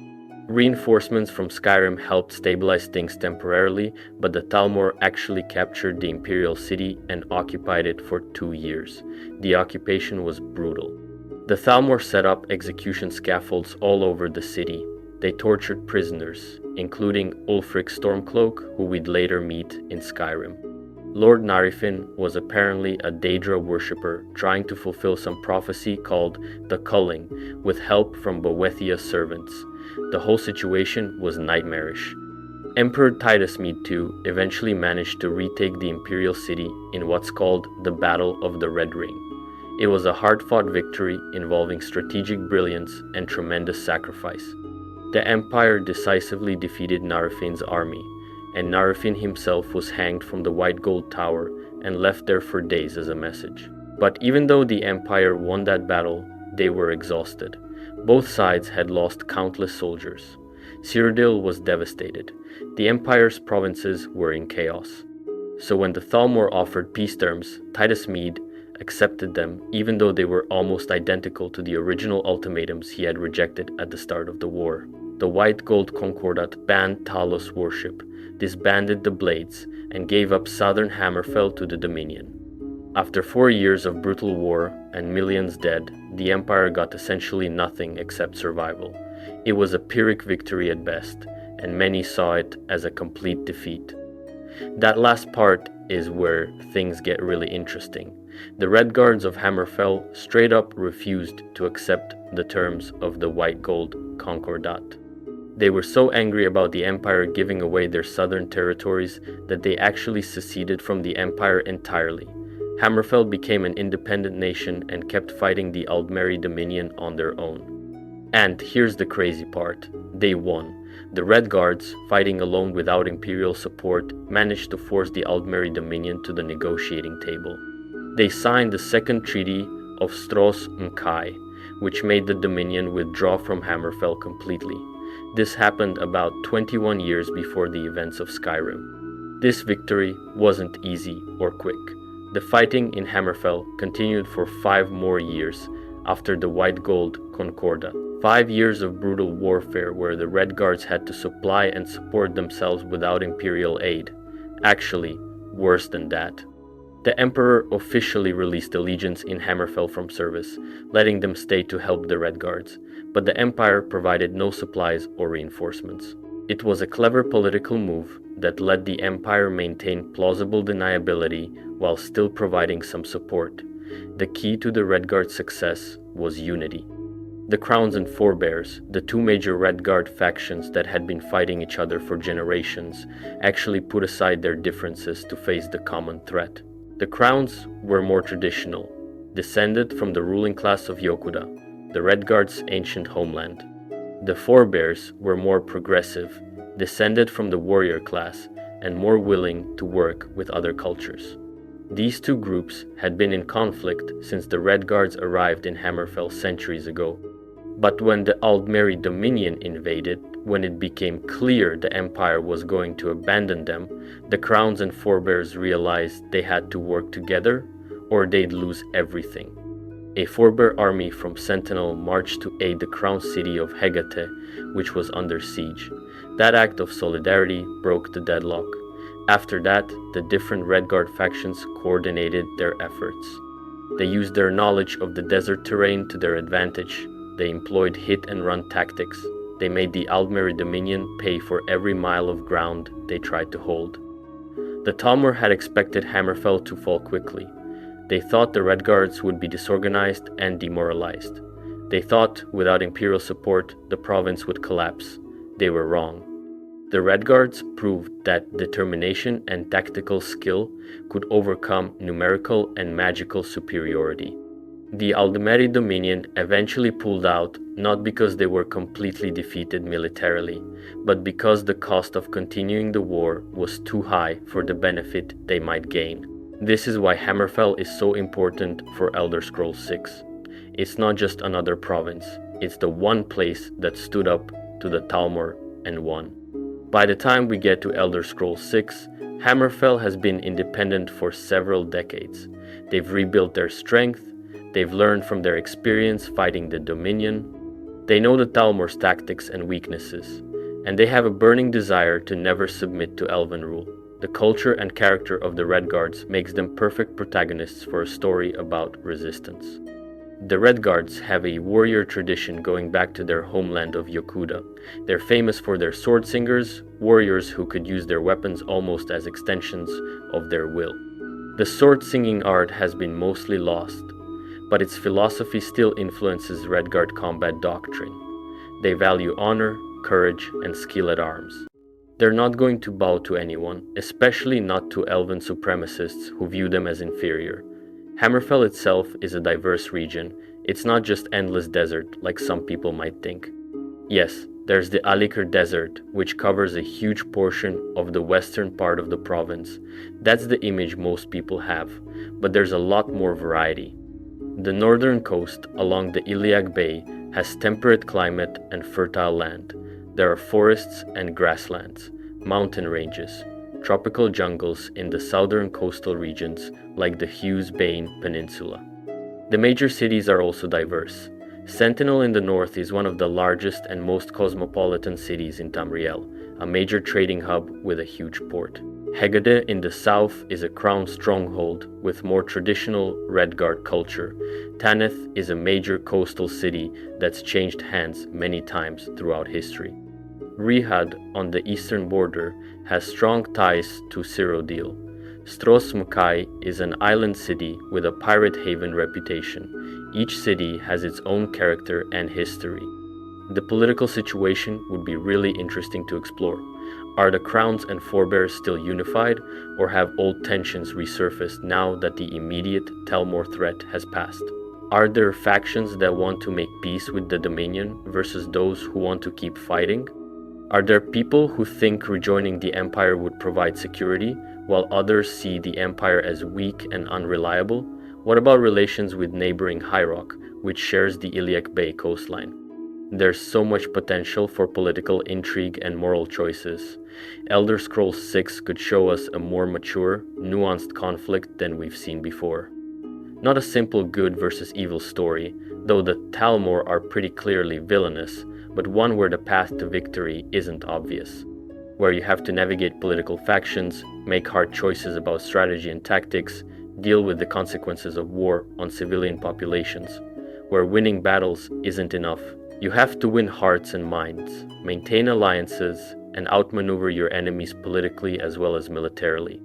Reinforcements from Skyrim helped stabilize things temporarily, but the Thalmor actually captured the Imperial City and occupied it for 2 years. The occupation was brutal. The Thalmor set up execution scaffolds all over the city. They tortured prisoners, including Ulfric Stormcloak, who we'd later meet in Skyrim. Lord Narfin was apparently a Daedra worshipper trying to fulfill some prophecy called the Culling, with help from Boethiah's servants. The whole situation was nightmarish. Emperor Titus Mede II eventually managed to retake the Imperial City in what's called the Battle of the Red Ring. It was a hard-fought victory involving strategic brilliance and tremendous sacrifice. The Empire decisively defeated Narfin's army, and Narfin himself was hanged from the White Gold Tower and left there for days as a message. But even though the Empire won that battle, they were exhausted. Both sides had lost countless soldiers. Cyrodiil was devastated. The Empire's provinces were in chaos. So when the Thalmor offered peace terms, Titus Mede accepted them even though they were almost identical to the original ultimatums he had rejected at the start of the war. The White Gold Concordat banned Talos worship, disbanded the Blades, and gave up southern Hammerfell to the Dominion. After 4 years of brutal war and millions dead, the Empire got essentially nothing except survival. It was a Pyrrhic victory at best, and many saw it as a complete defeat. That last part is where things get really interesting. The Red Guards of Hammerfell straight up refused to accept the terms of the White Gold Concordat. They were so angry about the Empire giving away their southern territories that they actually seceded from the Empire entirely. Hammerfell became an independent nation and kept fighting the Aldmeri Dominion on their own. And here's the crazy part. They won. The Red Guards, fighting alone without Imperial support, managed to force the Aldmeri Dominion to the negotiating table. They signed the Second Treaty of Stros M'Kai, which made the Dominion withdraw from Hammerfell completely. This happened about 21 years before the events of Skyrim. This victory wasn't easy or quick. The fighting in Hammerfell continued for 5 more years after the White Gold Concordat. 5 years of brutal warfare where the Red Guards had to supply and support themselves without Imperial aid. Actually, worse than that. The Emperor officially released the legions in Hammerfell from service, letting them stay to help the Red Guards, but the Empire provided no supplies or reinforcements. It was a clever political move that let the Empire maintain plausible deniability while still providing some support. The key to the Red Guard's success was unity. The Crowns and Forebears, the 2 major Red Guard factions that had been fighting each other for generations, actually put aside their differences to face the common threat. The Crowns were more traditional, descended from the ruling class of Yokuda, the Red Guard's ancient homeland. The Forebears were more progressive, descended from the warrior class, and more willing to work with other cultures. These 2 groups had been in conflict since the Red Guards arrived in Hammerfell centuries ago. But when the Aldmeri Dominion invaded, when it became clear the Empire was going to abandon them, the Crowns and Forebears realized they had to work together or they'd lose everything. A Forebear army from Sentinel marched to aid the Crown city of Hegate, which was under siege. That act of solidarity broke the deadlock. After that, the different Red Guard factions coordinated their efforts. They used their knowledge of the desert terrain to their advantage. They employed hit-and-run tactics. They made the Aldmeri Dominion pay for every mile of ground they tried to hold. The Talmor had expected Hammerfell to fall quickly. They thought the Red Guards would be disorganized and demoralized. They thought, without Imperial support, the province would collapse. They were wrong. The Red Guards proved that determination and tactical skill could overcome numerical and magical superiority. The Aldmeri Dominion eventually pulled out not because they were completely defeated militarily, but because the cost of continuing the war was too high for the benefit they might gain. This is why Hammerfell is so important for Elder Scrolls 6. It's not just another province, it's the one place that stood up to the Talmor and won. By the time we get to Elder Scrolls 6, Hammerfell has been independent for several decades. They've rebuilt their strength, they've learned from their experience fighting the Dominion, they know the Talmor's tactics and weaknesses, and they have a burning desire to never submit to Elven rule. The culture and character of the Red Guards makes them perfect protagonists for a story about resistance. The Red Guards have a warrior tradition going back to their homeland of Yokuda. They're famous for their sword singers, warriors who could use their weapons almost as extensions of their will. The sword singing art has been mostly lost, but its philosophy still influences Red Guard combat doctrine. They value honor, courage, and skill at arms. They're not going to bow to anyone, especially not to Elven supremacists who view them as inferior. Hammerfell itself is a diverse region. It's not just endless desert like some people might think. Yes, there's the Alikr Desert, which covers a huge portion of the western part of the province. That's the image most people have, but there's a lot more variety. The northern coast along the Iliag Bay has temperate climate and fertile land. There are forests and grasslands, mountain ranges, tropical jungles in the southern coastal regions like the Hughes Bain Peninsula. The major cities are also diverse. Sentinel in the north is one of the largest and most cosmopolitan cities in Tamriel, a major trading hub with a huge port. Hegade in the south is a crown stronghold with more traditional Red Guard culture. Tanith is a major coastal city that's changed hands many times throughout history. Rihad on the eastern border has strong ties to Cyrodiil. Stros Mukai is an island city with a pirate haven reputation. Each city has its own character and history. The political situation would be really interesting to explore. Are the crowns and forebears still unified, or have old tensions resurfaced now that the immediate Telmore threat has passed? Are there factions that want to make peace with the Dominion versus those who want to keep fighting? Are there people who think rejoining the Empire would provide security, while others see the Empire as weak and unreliable? What about relations with neighboring High Rock, which shares the Iliac Bay coastline? There's so much potential for political intrigue and moral choices. Elder Scrolls 6 could show us a more mature, nuanced conflict than we've seen before. Not a simple good versus evil story, though the Talmor are pretty clearly villainous, but one where the path to victory isn't obvious. Where you have to navigate political factions, make hard choices about strategy and tactics, deal with the consequences of war on civilian populations. Where winning battles isn't enough. You have to win hearts and minds, maintain alliances, and outmaneuver your enemies politically as well as militarily.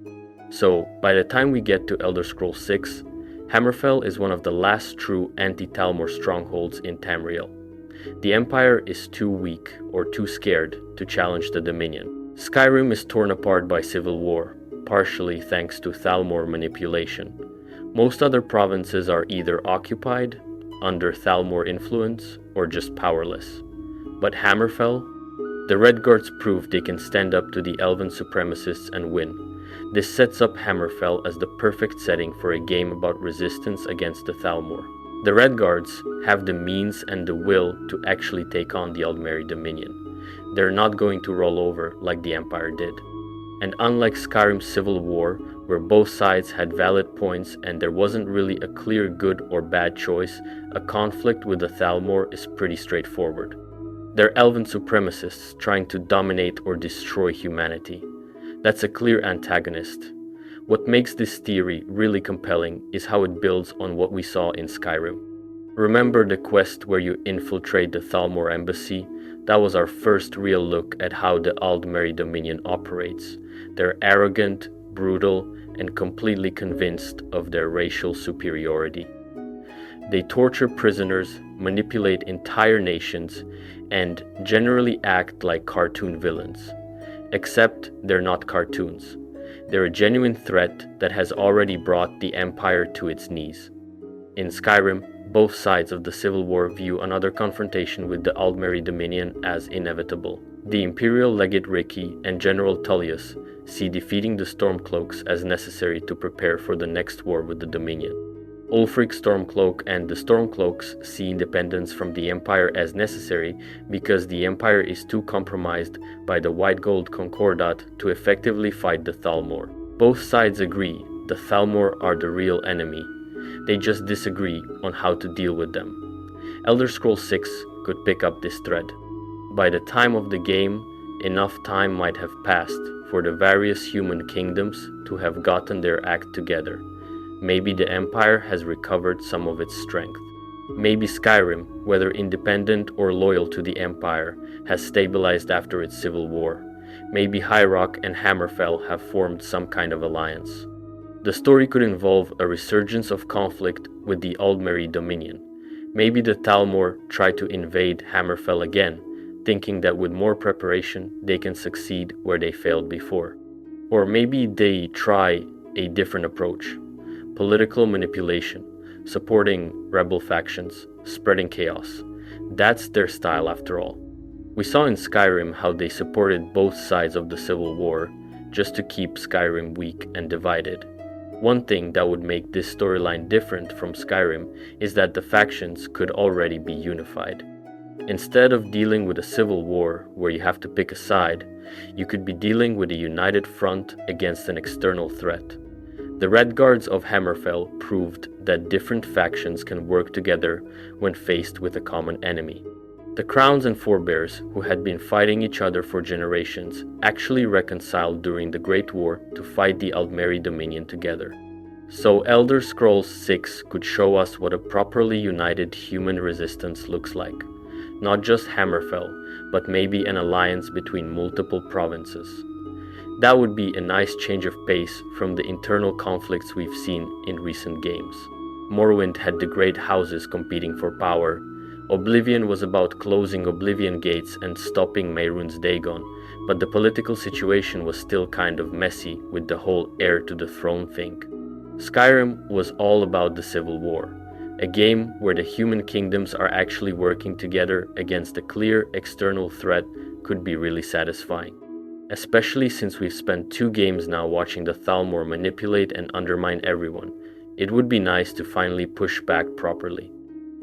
So, by the time we get to Elder Scrolls 6, Hammerfell is one of the last true anti-Talmor strongholds in Tamriel. The Empire is too weak or too scared to challenge the Dominion. Skyrim is torn apart by civil war, partially thanks to Thalmor manipulation. Most other provinces are either occupied, under Thalmor influence, or just powerless. But Hammerfell? The Redguards prove they can stand up to the Elven supremacists and win. This sets up Hammerfell as the perfect setting for a game about resistance against the Thalmor. The Redguards have the means and the will to actually take on the Aldmeri Dominion. They're not going to roll over like the Empire did. And unlike Skyrim's civil war, where both sides had valid points and there wasn't really a clear good or bad choice, a conflict with the Thalmor is pretty straightforward. They're Elven supremacists trying to dominate or destroy humanity. That's a clear antagonist. What makes this theory really compelling is how it builds on what we saw in Skyrim. Remember the quest where you infiltrate the Thalmor embassy? That was our first real look at how the Aldmeri Dominion operates. They're arrogant, brutal, and completely convinced of their racial superiority. They torture prisoners, manipulate entire nations, and generally act like cartoon villains. Except they're not cartoons. They're a genuine threat that has already brought the Empire to its knees. In Skyrim, both sides of the Civil War view another confrontation with the Aldmeri Dominion as inevitable. The Imperial Legate Ricky and General Tullius see defeating the Stormcloaks as necessary to prepare for the next war with the Dominion. Ulfric Stormcloak and the Stormcloaks see independence from the Empire as necessary because the Empire is too compromised by the White Gold Concordat to effectively fight the Thalmor. Both sides agree the Thalmor are the real enemy. They just disagree on how to deal with them. Elder Scrolls 6 could pick up this thread. By the time of the game, enough time might have passed for the various human kingdoms to have gotten their act together. Maybe the Empire has recovered some of its strength. Maybe Skyrim, whether independent or loyal to the Empire, has stabilized after its civil war. Maybe High Rock and Hammerfell have formed some kind of alliance. The story could involve a resurgence of conflict with the Aldmeri Dominion. Maybe the Thalmor try to invade Hammerfell again, thinking that with more preparation they can succeed where they failed before. Or maybe they try a different approach. Political manipulation, supporting rebel factions, spreading chaos. That's their style after all. We saw in Skyrim how they supported both sides of the Civil War just to keep Skyrim weak and divided. One thing that would make this storyline different from Skyrim is that the factions could already be unified. Instead of dealing with a civil war where you have to pick a side, you could be dealing with a united front against an external threat. The Redguards of Hammerfell proved that different factions can work together when faced with a common enemy. The Crowns and Forebears, who had been fighting each other for generations, actually reconciled during the Great War to fight the Aldmeri Dominion together. So Elder Scrolls 6 could show us what a properly united human resistance looks like. Not just Hammerfell, but maybe an alliance between multiple provinces. That would be a nice change of pace from the internal conflicts we've seen in recent games. Morrowind had the great houses competing for power. Oblivion was about closing Oblivion gates and stopping Mehrunes Dagon, but the political situation was still kind of messy with the whole heir to the throne thing. Skyrim was all about the Civil War, a game where the human kingdoms are actually working together against a clear external threat could be really satisfying. Especially since we've spent 2 games now watching the Thalmor manipulate and undermine everyone, it would be nice to finally push back properly.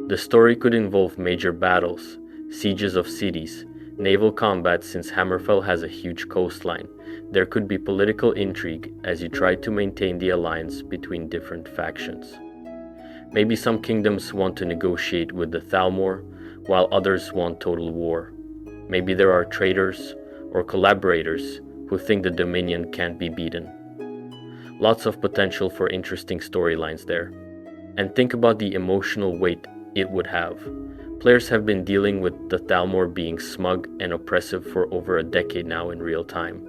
The story could involve major battles, sieges of cities, naval combat since Hammerfell has a huge coastline. There could be political intrigue as you try to maintain the alliance between different factions. Maybe some kingdoms want to negotiate with the Thalmor, while others want total war. Maybe there are traitors or collaborators who think the Dominion can't be beaten. Lots of potential for interesting storylines there. And think about the emotional weight it would have. Players have been dealing with the Thalmor being smug and oppressive for over a decade now in real time.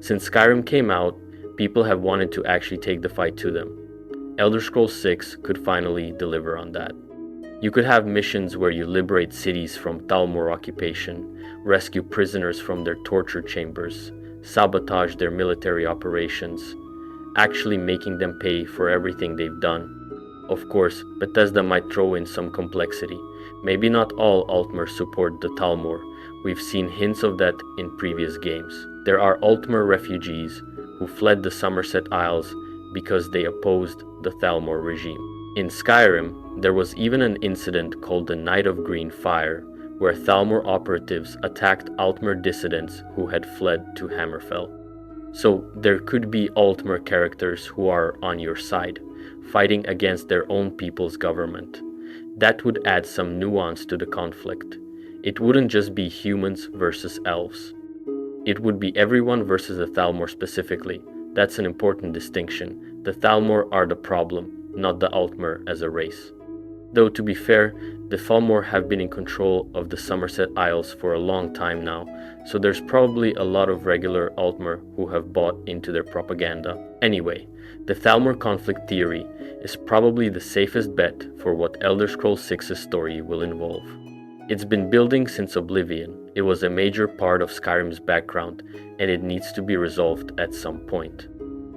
Since Skyrim came out, people have wanted to actually take the fight to them. Elder Scrolls 6 could finally deliver on that. You could have missions where you liberate cities from Thalmor occupation, rescue prisoners from their torture chambers, sabotage their military operations, actually making them pay for everything they've done. Of course, Bethesda might throw in some complexity. Maybe not all Altmer support the Thalmor. We've seen hints of that in previous games. There are Altmer refugees who fled the Somerset Isles because they opposed the Thalmor regime. In Skyrim, there was even an incident called the Night of Green Fire, where Thalmor operatives attacked Altmer dissidents who had fled to Hammerfell. So there could be Altmer characters who are on your side, fighting against their own people's government. That would add some nuance to the conflict. It wouldn't just be humans versus elves. It would be everyone versus the Thalmor specifically. That's an important distinction. The Thalmor are the problem, not the Altmer as a race. Though to be fair, the Thalmor have been in control of the Somerset Isles for a long time now, so there's probably a lot of regular Altmer who have bought into their propaganda. Anyway, the Thalmor conflict theory is probably the safest bet for what Elder Scrolls 6's story will involve. It's been building since Oblivion. It was a major part of Skyrim's background, and it needs to be resolved at some point.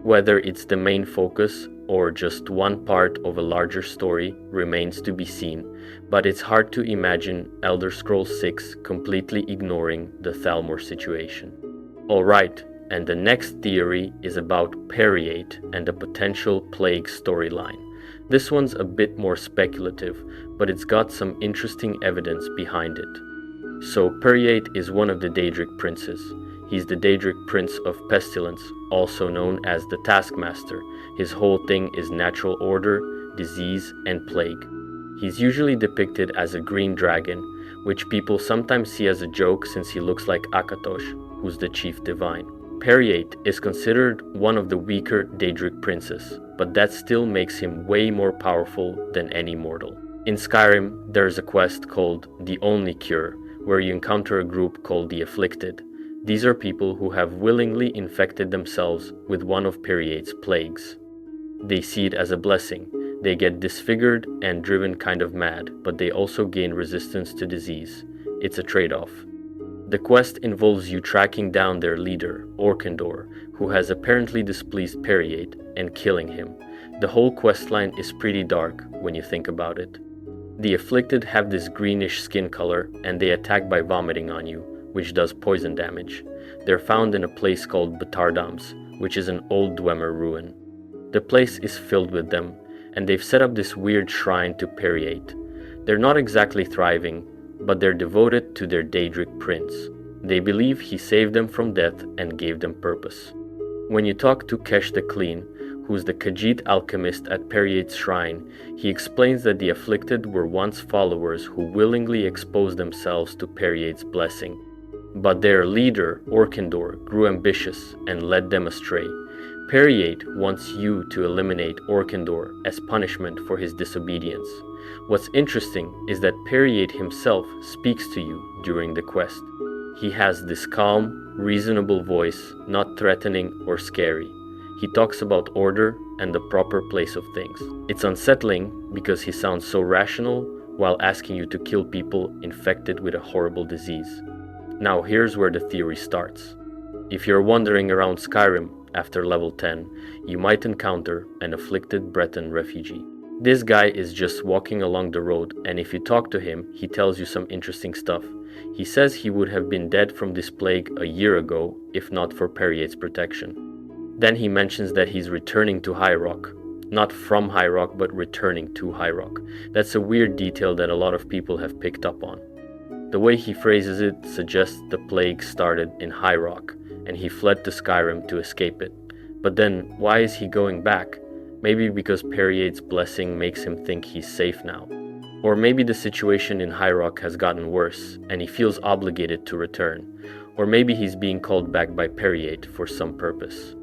Whether it's the main focus or just one part of a larger story remains to be seen, but it's hard to imagine Elder Scrolls 6 completely ignoring the Thalmor situation. Alright, and the next theory is about Periate and the potential plague storyline. This one's a bit more speculative, but it's got some interesting evidence behind it. So Periate is one of the Daedric princes. He's the Daedric Prince of Pestilence, also known as the Taskmaster. His whole thing is natural order, disease, and plague. He's usually depicted as a green dragon, which people sometimes see as a joke since he looks like Akatosh, who's the chief divine. Periate is considered one of the weaker Daedric princes, but that still makes him way more powerful than any mortal. In Skyrim, there's a quest called The Only Cure, where you encounter a group called the Afflicted. These are people who have willingly infected themselves with one of Periate's plagues. They see it as a blessing. They get disfigured and driven kind of mad, but they also gain resistance to disease. It's a trade-off. The quest involves you tracking down their leader, Orkandor, who has apparently displeased Periate, and killing him. The whole questline is pretty dark when you think about it. The Afflicted have this greenish skin color, and they attack by vomiting on you, which does poison damage. They're found in a place called Betardams, which is an old Dwemer ruin. The place is filled with them, and they've set up this weird shrine to Periate. They're not exactly thriving, but they're devoted to their Daedric prince. They believe he saved them from death and gave them purpose. When you talk to Kesh the Clean, who's the Khajiit alchemist at Periate's shrine, he explains that the Afflicted were once followers who willingly exposed themselves to Periate's blessing. But their leader, Orkandor, grew ambitious and led them astray. Periate wants you to eliminate Orkandor as punishment for his disobedience. What's interesting is that Periate himself speaks to you during the quest. He has this calm, reasonable voice, not threatening or scary. He talks about order and the proper place of things. It's unsettling because he sounds so rational while asking you to kill people infected with a horrible disease. Now here's where the theory starts. If you're wandering around Skyrim after level 10, you might encounter an afflicted Breton refugee. This guy is just walking along the road, and if you talk to him, he tells you some interesting stuff. He says he would have been dead from this plague a year ago if not for Perriate's protection. Then he mentions that he's returning to High Rock. Not from High Rock, but returning to High Rock. That's a weird detail that a lot of people have picked up on. The way he phrases it suggests the plague started in High Rock, and he fled to Skyrim to escape it. But then, why is he going back? Maybe because Perriate's blessing makes him think he's safe now. Or maybe the situation in High Rock has gotten worse, and he feels obligated to return. Or maybe he's being called back by Perriate for some purpose.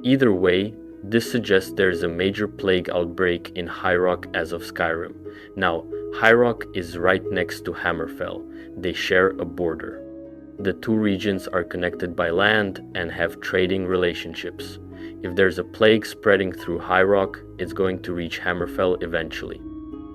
Either way, this suggests there's a major plague outbreak in High Rock as of Skyrim. Now, High Rock is right next to Hammerfell. They share a border. The two regions are connected by land and have trading relationships. If there's a plague spreading through High Rock, it's going to reach Hammerfell eventually.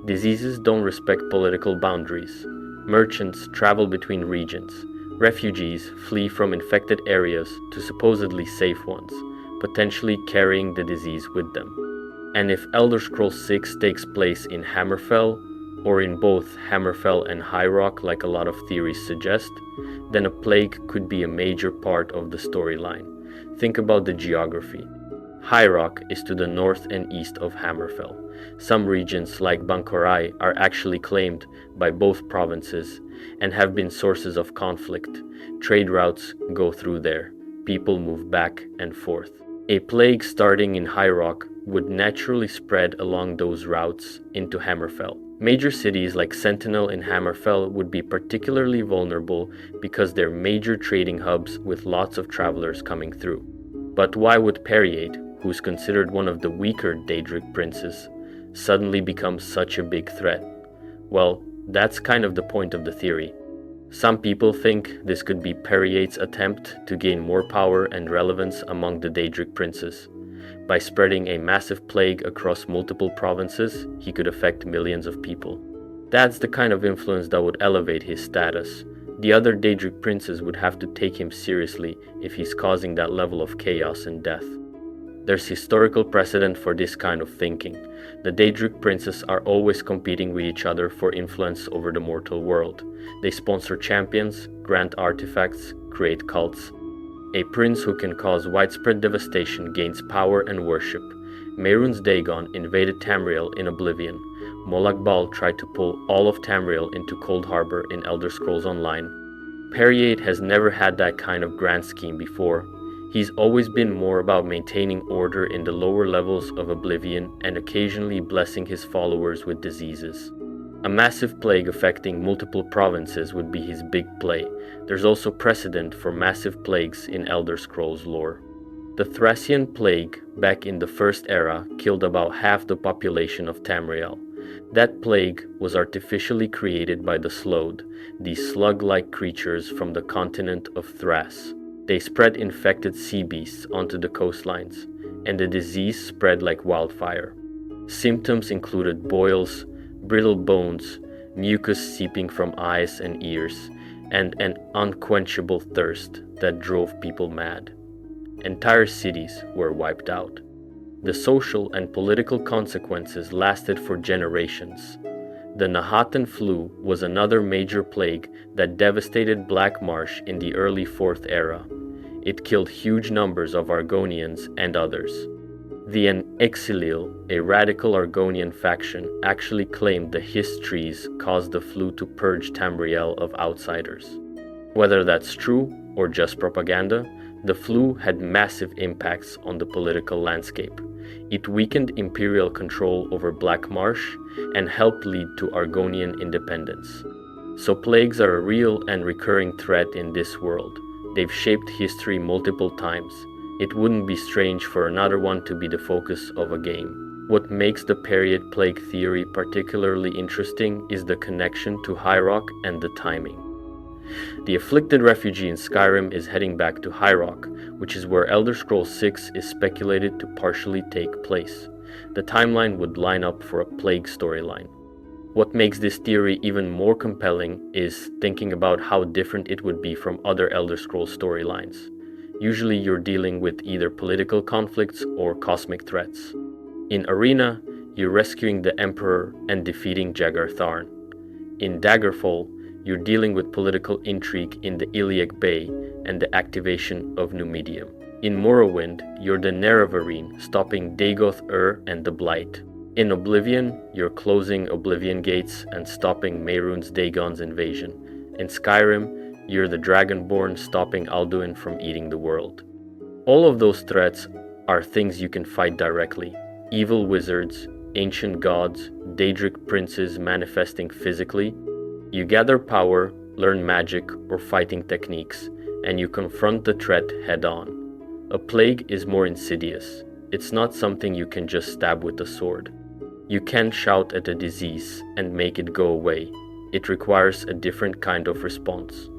Diseases don't respect political boundaries. Merchants travel between regions. Refugees flee from infected areas to supposedly safe ones, potentially carrying the disease with them. And if Elder Scrolls 6 takes place in Hammerfell, or in both Hammerfell and High Rock like a lot of theories suggest, then a plague could be a major part of the storyline. Think about the geography. High Rock is to the north and east of Hammerfell. Some regions, like Bankorai, are actually claimed by both provinces and have been sources of conflict. Trade routes go through there. People move back and forth. A plague starting in High Rock would naturally spread along those routes into Hammerfell. Major cities like Sentinel and Hammerfell would be particularly vulnerable because they're major trading hubs with lots of travelers coming through. But why would Perriate, who's considered one of the weaker Daedric princes, suddenly become such a big threat? Well, that's kind of the point of the theory. Some people think this could be Perriate's attempt to gain more power and relevance among the Daedric princes. By spreading a massive plague across multiple provinces, he could affect millions of people. That's the kind of influence that would elevate his status. The other Daedric princes would have to take him seriously if he's causing that level of chaos and death. There's historical precedent for this kind of thinking. The Daedric princes are always competing with each other for influence over the mortal world. They sponsor champions, grant artifacts, create cults. A prince who can cause widespread devastation gains power and worship. Mehrunes Dagon invaded Tamriel in Oblivion. Molag Bal tried to pull all of Tamriel into Cold Harbor in Elder Scrolls Online. Perriate has never had that kind of grand scheme before. He's always been more about maintaining order in the lower levels of Oblivion and occasionally blessing his followers with diseases. A massive plague affecting multiple provinces would be his big play. There's also precedent for massive plagues in Elder Scrolls lore. The Thracian plague back in the First Era killed about half the population of Tamriel. That plague was artificially created by the Slode, these slug-like creatures from the continent of Thrace. They spread infected sea beasts onto the coastlines, and the disease spread like wildfire. Symptoms included boils, brittle bones, mucus seeping from eyes and ears, and an unquenchable thirst that drove people mad. Entire cities were wiped out. The social and political consequences lasted for generations. The Nahatan flu was another major plague that devastated Black Marsh in the early Fourth Era. It killed huge numbers of Argonians and others. The Exilil, a radical Argonian faction, actually claimed the Hiss trees caused the flu to purge Tamriel of outsiders. Whether that's true or just propaganda, the flu had massive impacts on the political landscape. It weakened imperial control over Black Marsh and helped lead to Argonian independence. So plagues are a real and recurring threat in this world. They've shaped history multiple times. It wouldn't be strange for another one to be the focus of a game. What makes the Perriate plague theory particularly interesting is the connection to High Rock and the timing. The afflicted refugee in Skyrim is heading back to High Rock, which is where Elder Scrolls 6 is speculated to partially take place. The timeline would line up for a plague storyline. What makes this theory even more compelling is thinking about how different it would be from other Elder Scrolls storylines. Usually you're dealing with either political conflicts or cosmic threats. In Arena, you're rescuing the Emperor and defeating Jagar Tharn. In Daggerfall, you're dealing with political intrigue in the Iliac Bay and the activation of Numidium. In Morrowind, you're the Nerevarine, stopping Dagoth and the Blight. In Oblivion, you're closing Oblivion Gates and stopping Mehrunes Dagon's invasion. In Skyrim, you're the Dragonborn, stopping Alduin from eating the world. All of those threats are things you can fight directly. Evil wizards, ancient gods, Daedric princes manifesting physically. You gather power, learn magic or fighting techniques, and you confront the threat head-on. A plague is more insidious. It's not something you can just stab with a sword. You can't shout at a disease and make it go away. It requires a different kind of response.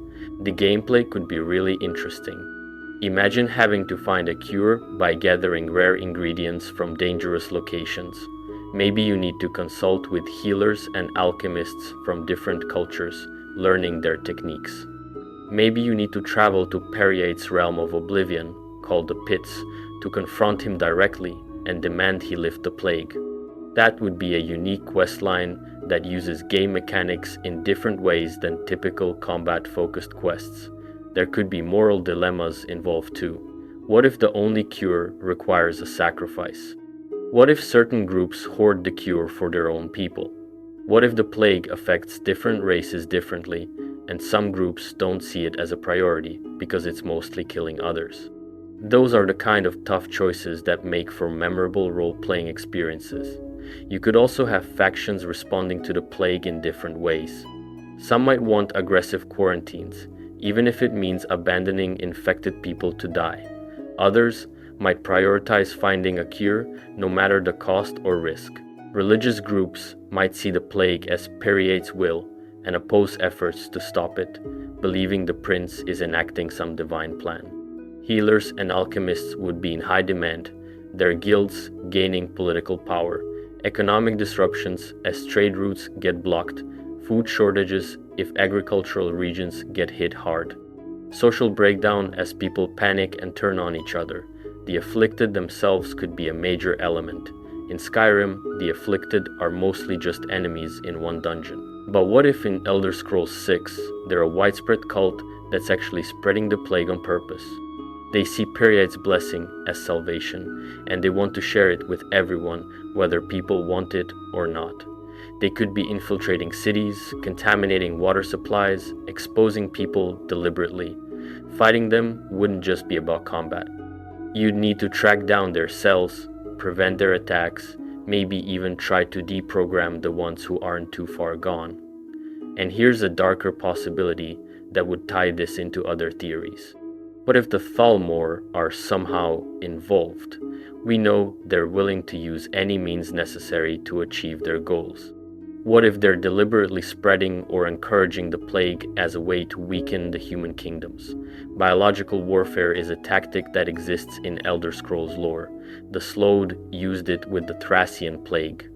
The gameplay could be really interesting. Imagine having to find a cure by gathering rare ingredients from dangerous locations. Maybe you need to consult with healers and alchemists from different cultures, learning their techniques. Maybe you need to travel to Periate's realm of oblivion, called the Pits, to confront him directly and demand he lift the plague. That would be a unique questline that uses game mechanics in different ways than typical combat-focused quests. There could be moral dilemmas involved too. What if the only cure requires a sacrifice? What if certain groups hoard the cure for their own people? What if the plague affects different races differently, and some groups don't see it as a priority because it's mostly killing others? Those are the kind of tough choices that make for memorable role-playing experiences. You could also have factions responding to the plague in different ways. Some might want aggressive quarantines, even if it means abandoning infected people to die. Others might prioritize finding a cure no matter the cost or risk. Religious groups might see the plague as Periate's will and oppose efforts to stop it, believing the prince is enacting some divine plan. Healers and alchemists would be in high demand, their guilds gaining political power. Economic disruptions as trade routes get blocked, food shortages if agricultural regions get hit hard. Social breakdown as people panic and turn on each other. The afflicted themselves could be a major element. In Skyrim, the afflicted are mostly just enemies in one dungeon. But what if in Elder Scrolls 6, they're a widespread cult that's actually spreading the plague on purpose? They see Periate's blessing as salvation, and they want to share it with everyone, whether people want it or not. They could be infiltrating cities, contaminating water supplies, exposing people deliberately. Fighting them wouldn't just be about combat. You'd need to track down their cells, prevent their attacks, maybe even try to deprogram the ones who aren't too far gone. And here's a darker possibility that would tie this into other theories. What if the Thalmor are somehow involved? We know they're willing to use any means necessary to achieve their goals. What if they're deliberately spreading or encouraging the plague as a way to weaken the human kingdoms? Biological warfare is a tactic that exists in Elder Scrolls lore. The Slode used it with the Thracian plague.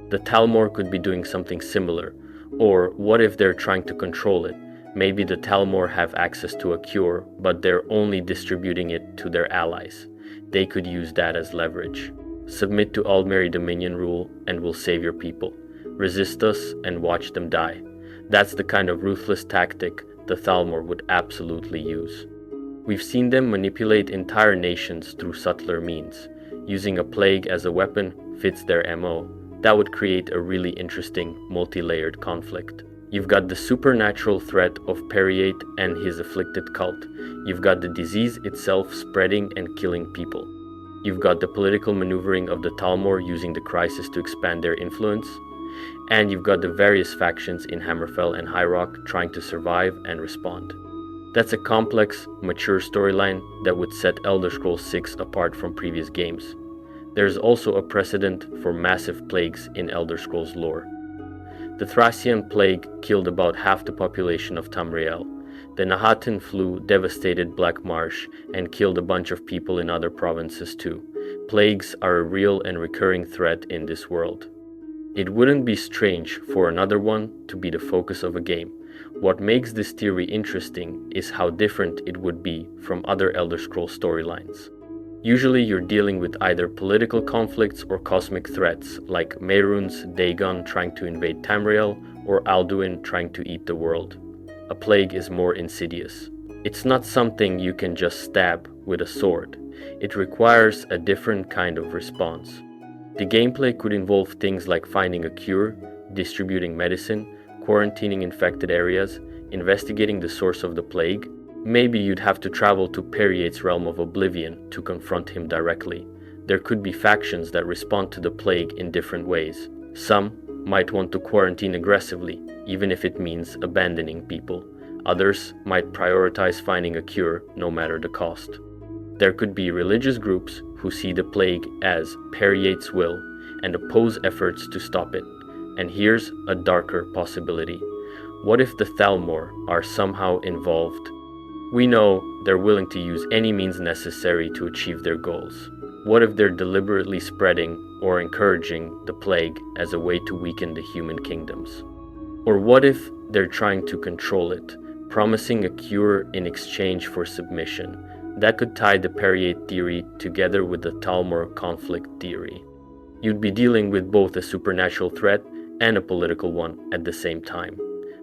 The Thalmor could be doing something similar. Or what if they're trying to control it? Maybe the Thalmor have access to a cure, but they're only distributing it to their allies. They could use that as leverage. Submit to Aldmeri Dominion rule and we'll save your people. Resist us and watch them die. That's the kind of ruthless tactic the Thalmor would absolutely use. We've seen them manipulate entire nations through subtler means. Using a plague as a weapon fits their MO. That would create a really interesting, multi-layered conflict. You've got the supernatural threat of Periate and his afflicted cult. You've got the disease itself spreading and killing people. You've got the political maneuvering of the Thalmor using the crisis to expand their influence. And you've got the various factions in Hammerfell and High Rock trying to survive and respond. That's a complex, mature storyline that would set Elder Scrolls 6 apart from previous games. There's also a precedent for massive plagues in Elder Scrolls lore. The Thracian plague killed about half the population of Tamriel. The Nahatan flu devastated Black Marsh and killed a bunch of people in other provinces too. Plagues are a real and recurring threat in this world. It wouldn't be strange for another one to be the focus of a game. What makes this theory interesting is how different it would be from other Elder Scrolls storylines. Usually you're dealing with either political conflicts or cosmic threats, like Mehrunes Dagon trying to invade Tamriel or Alduin trying to eat the world. A plague is more insidious. It's not something you can just stab with a sword. It requires a different kind of response. The gameplay could involve things like finding a cure, distributing medicine, quarantining infected areas, investigating the source of the plague. Maybe you'd have to travel to Periate's realm of oblivion to confront him directly. There could be factions that respond to the plague in different ways. Some might want to quarantine aggressively, even if it means abandoning people. Others might prioritize finding a cure, no matter the cost. There could be religious groups who see the plague as Periate's will and oppose efforts to stop it. And here's a darker possibility. What if the Thalmor are somehow involved? We know they're willing to use any means necessary to achieve their goals. What if they're deliberately spreading or encouraging the plague as a way to weaken the human kingdoms? Or what if they're trying to control it, promising a cure in exchange for submission? That could tie the Periate theory together with the Thalmor conflict theory. You'd be dealing with both a supernatural threat and a political one at the same time.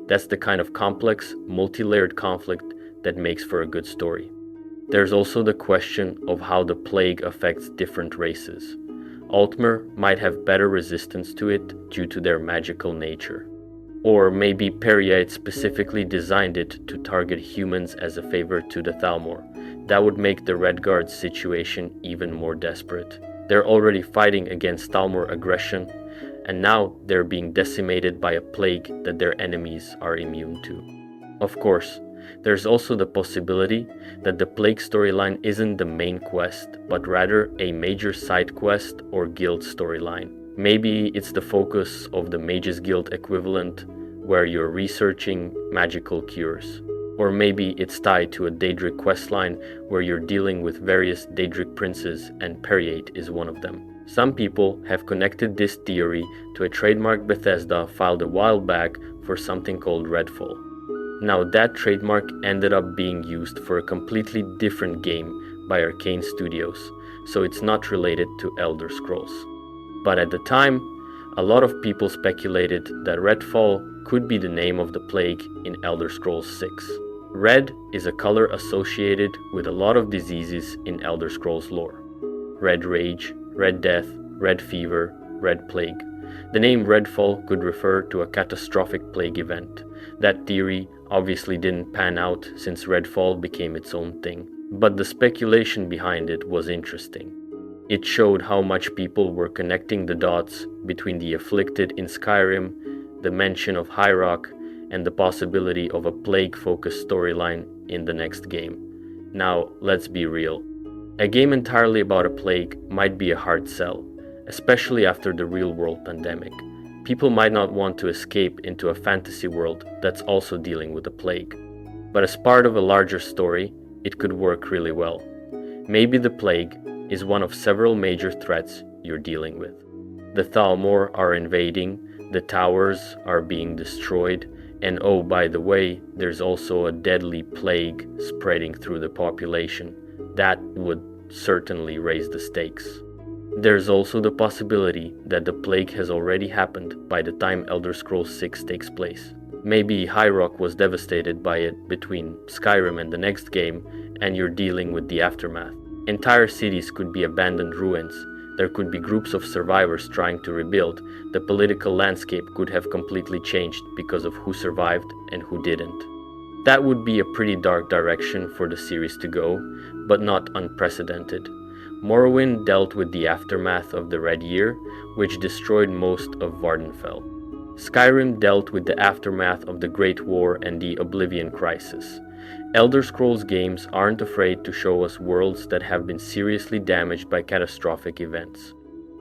That's the kind of complex, multi-layered conflict that makes for a good story. There's also the question of how the plague affects different races. Altmer might have better resistance to it due to their magical nature. Or maybe Periate specifically designed it to target humans as a favor to the Thalmor. That would make the Redguard's situation even more desperate. They're already fighting against Thalmor aggression, and now they're being decimated by a plague that their enemies are immune to. Of course, there's also the possibility that the plague storyline isn't the main quest, but rather a major side quest or guild storyline. Maybe it's the focus of the Mages Guild equivalent, where you're researching magical cures. Or maybe it's tied to a Daedric questline where you're dealing with various Daedric princes and Periate is one of them. Some people have connected this theory to a trademark Bethesda filed a while back for something called Redfall. Now that trademark ended up being used for a completely different game by Arcane Studios, so it's not related to Elder Scrolls. But at the time, a lot of people speculated that Redfall could be the name of the plague in Elder Scrolls 6. Red is a color associated with a lot of diseases in Elder Scrolls lore. Red Rage, Red Death, Red Fever, Red Plague. The name Redfall could refer to a catastrophic plague event. That theory obviously didn't pan out since Redfall became its own thing, but the speculation behind it was interesting. It showed how much people were connecting the dots between the afflicted in Skyrim, the mention of High Rock, and the possibility of a plague-focused storyline in the next game. Now, let's be real. A game entirely about a plague might be a hard sell, especially after the real-world pandemic. People might not want to escape into a fantasy world that's also dealing with a plague. But as part of a larger story, it could work really well. Maybe the plague is one of several major threats you're dealing with. The Thalmor are invading, the towers are being destroyed, and oh, by the way, there's also a deadly plague spreading through the population. That would certainly raise the stakes. There's also the possibility that the plague has already happened by the time Elder Scrolls 6 takes place. Maybe High Rock was devastated by it between Skyrim and the next game, and you're dealing with the aftermath. Entire cities could be abandoned ruins. There could be groups of survivors trying to rebuild. The political landscape could have completely changed because of who survived and who didn't. That would be a pretty dark direction for the series to go, but not unprecedented. Morrowind dealt with the aftermath of the Red Year, which destroyed most of Vardenfell. Skyrim dealt with the aftermath of the Great War and the Oblivion Crisis. Elder Scrolls games aren't afraid to show us worlds that have been seriously damaged by catastrophic events.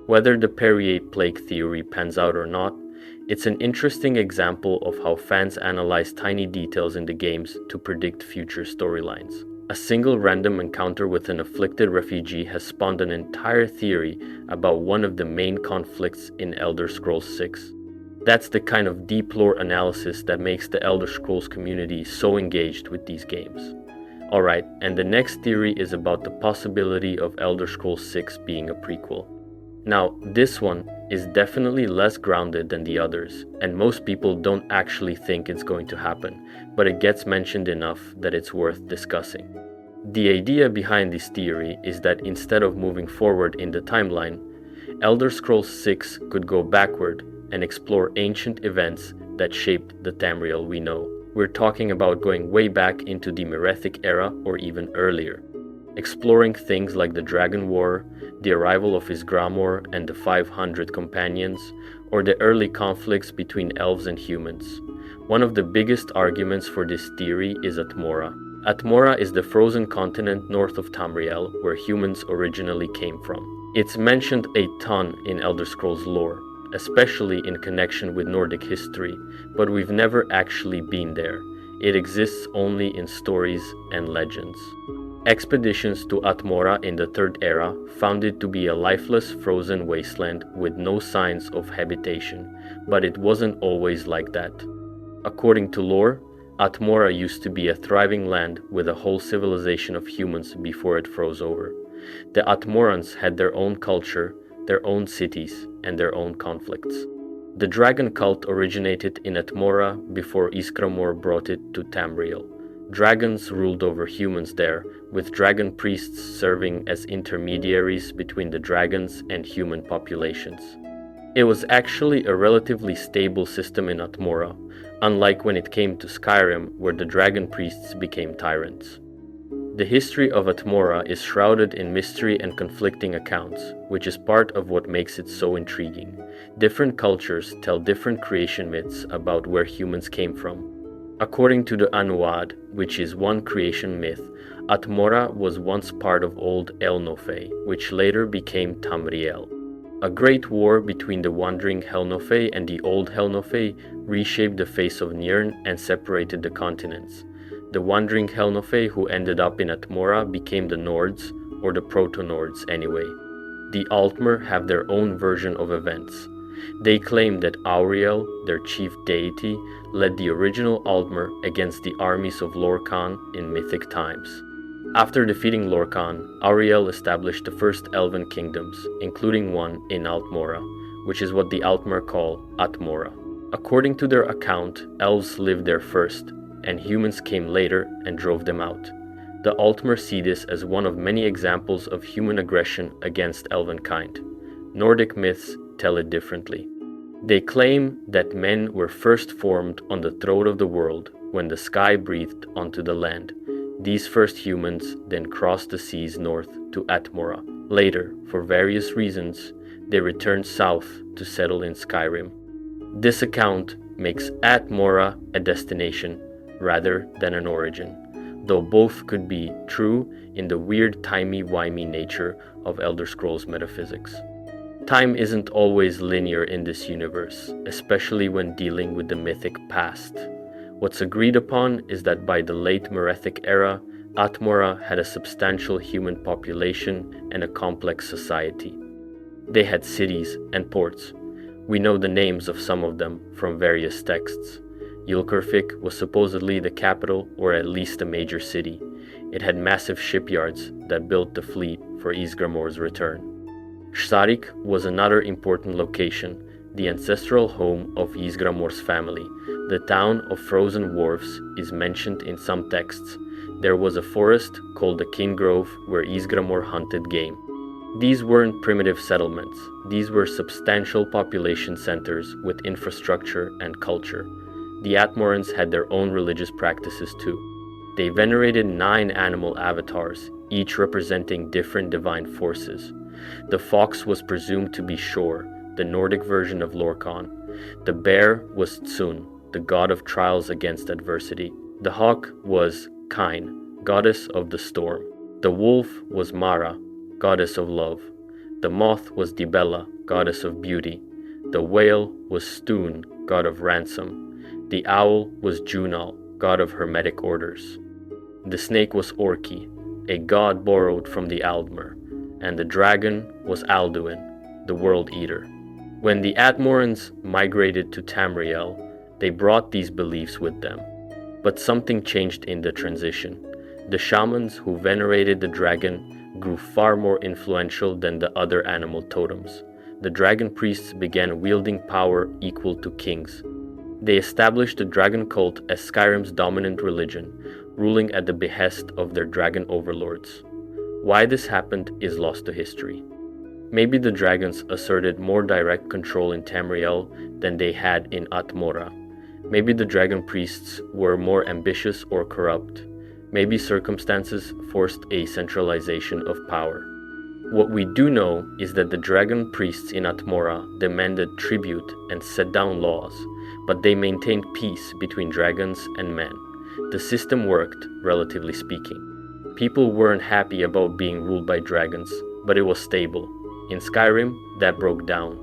Whether the Periate Plague theory pans out or not, It's an interesting example of how fans analyze tiny details in the games to predict future storylines. A single random encounter with an afflicted refugee has spawned an entire theory about one of the main conflicts in Elder Scrolls 6. That's the kind of deep lore analysis that makes the Elder Scrolls community so engaged with these games. Alright, and the next theory is about the possibility of Elder Scrolls 6 being a prequel. Now, this one is definitely less grounded than the others, and most people don't actually think it's going to happen, but it gets mentioned enough that it's worth discussing. The idea behind this theory is that instead of moving forward in the timeline, Elder Scrolls 6 could go backward and explore ancient events that shaped the Tamriel we know. We're talking about going way back into the Merethic era or even earlier, exploring things like the Dragon War, the arrival of Isgramor and the 500 companions, or the early conflicts between elves and humans. One of the biggest arguments for this theory is Atmora. Atmora is the frozen continent north of Tamriel, where humans originally came from. It's mentioned a ton in Elder Scrolls lore, especially in connection with Nordic history, but we've never actually been there. It exists only in stories and legends. Expeditions to Atmora in the Third Era found it to be a lifeless, frozen wasteland with no signs of habitation, but it wasn't always like that. According to lore, Atmora used to be a thriving land with a whole civilization of humans before it froze over. The Atmorans had their own culture, their own cities, and their own conflicts. The dragon cult originated in Atmora before Isgramor brought it to Tamriel. Dragons ruled over humans there, with dragon priests serving as intermediaries between the dragons and human populations. It was actually a relatively stable system in Atmora, unlike when it came to Skyrim, where the dragon priests became tyrants. The history of Atmora is shrouded in mystery and conflicting accounts, which is part of what makes it so intriguing. Different cultures tell different creation myths about where humans came from. According to the Anuad, which is one creation myth, Atmora was once part of Old Elnofe, which later became Tamriel. A great war between the wandering Helnofe and the Old Helnofe reshaped the face of Nirn and separated the continents. The wandering Helnofe who ended up in Atmora became the Nords, or the Proto-Nords anyway. The Altmer have their own version of events. They claim that Auriel, their chief deity, led the original Altmer against the armies of Lorkhan in mythic times. After defeating Lorkhan, Auriel established the first elven kingdoms, including one in Altmora, which is what the Altmer call Atmora. According to their account, elves lived there first, and humans came later and drove them out. The Altmer see this as one of many examples of human aggression against elvenkind. Nordic myths tell it differently. They claim that men were first formed on the throat of the world when the sky breathed onto the land. These first humans then crossed the seas north to Atmora. Later, for various reasons, they returned south to settle in Skyrim. This account makes Atmora a destination rather than an origin, though both could be true in the weird timey-wimey nature of Elder Scrolls metaphysics. Time isn't always linear in this universe, especially when dealing with the mythic past. What's agreed upon is that by the late Merethic era, Atmora had a substantial human population and a complex society. They had cities and ports. We know the names of some of them from various texts. Ylkurfik was supposedly the capital or at least a major city. It had massive shipyards that built the fleet for Isgramor's return. Xarik was another important location, the ancestral home of Isgramor's family. The town of Frozen Wharfs is mentioned in some texts. There was a forest called the King Grove where Isgramor hunted game. These weren't primitive settlements. These were substantial population centers with infrastructure and culture. The Atmorans had their own religious practices too. They venerated 9 animal avatars, each representing different divine forces. The fox was presumed to be Shor, the Nordic version of Lorkhan. The bear was Tsun, the god of trials against adversity. The hawk was Kain, goddess of the storm. The wolf was Mara, goddess of love. The moth was Dibella, goddess of beauty. The whale was Stun, god of ransom. The owl was Junal, god of hermetic orders. The snake was Orki, a god borrowed from the Aldmer, and the dragon was Alduin, the world eater. When the Atmorans migrated to Tamriel, they brought these beliefs with them. But something changed in the transition. The shamans who venerated the dragon grew far more influential than the other animal totems. The dragon priests began wielding power equal to kings. They established the dragon cult as Skyrim's dominant religion, ruling at the behest of their dragon overlords. Why this happened is lost to history. Maybe the dragons asserted more direct control in Tamriel than they had in Atmora. Maybe the dragon priests were more ambitious or corrupt. Maybe circumstances forced a centralization of power. What we do know is that the dragon priests in Atmora demanded tribute and set down laws, but they maintained peace between dragons and men. The system worked, relatively speaking. People weren't happy about being ruled by dragons, but it was stable. In Skyrim, that broke down.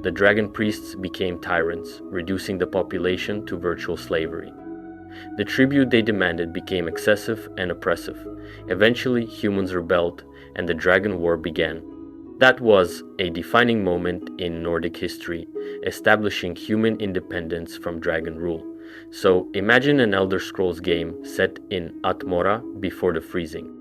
The dragon priests became tyrants, reducing the population to virtual slavery. The tribute they demanded became excessive and oppressive. Eventually, humans rebelled, and the Dragon War began. That was a defining moment in Nordic history, establishing human independence from dragon rule. So imagine an Elder Scrolls game set in Atmora before the freezing.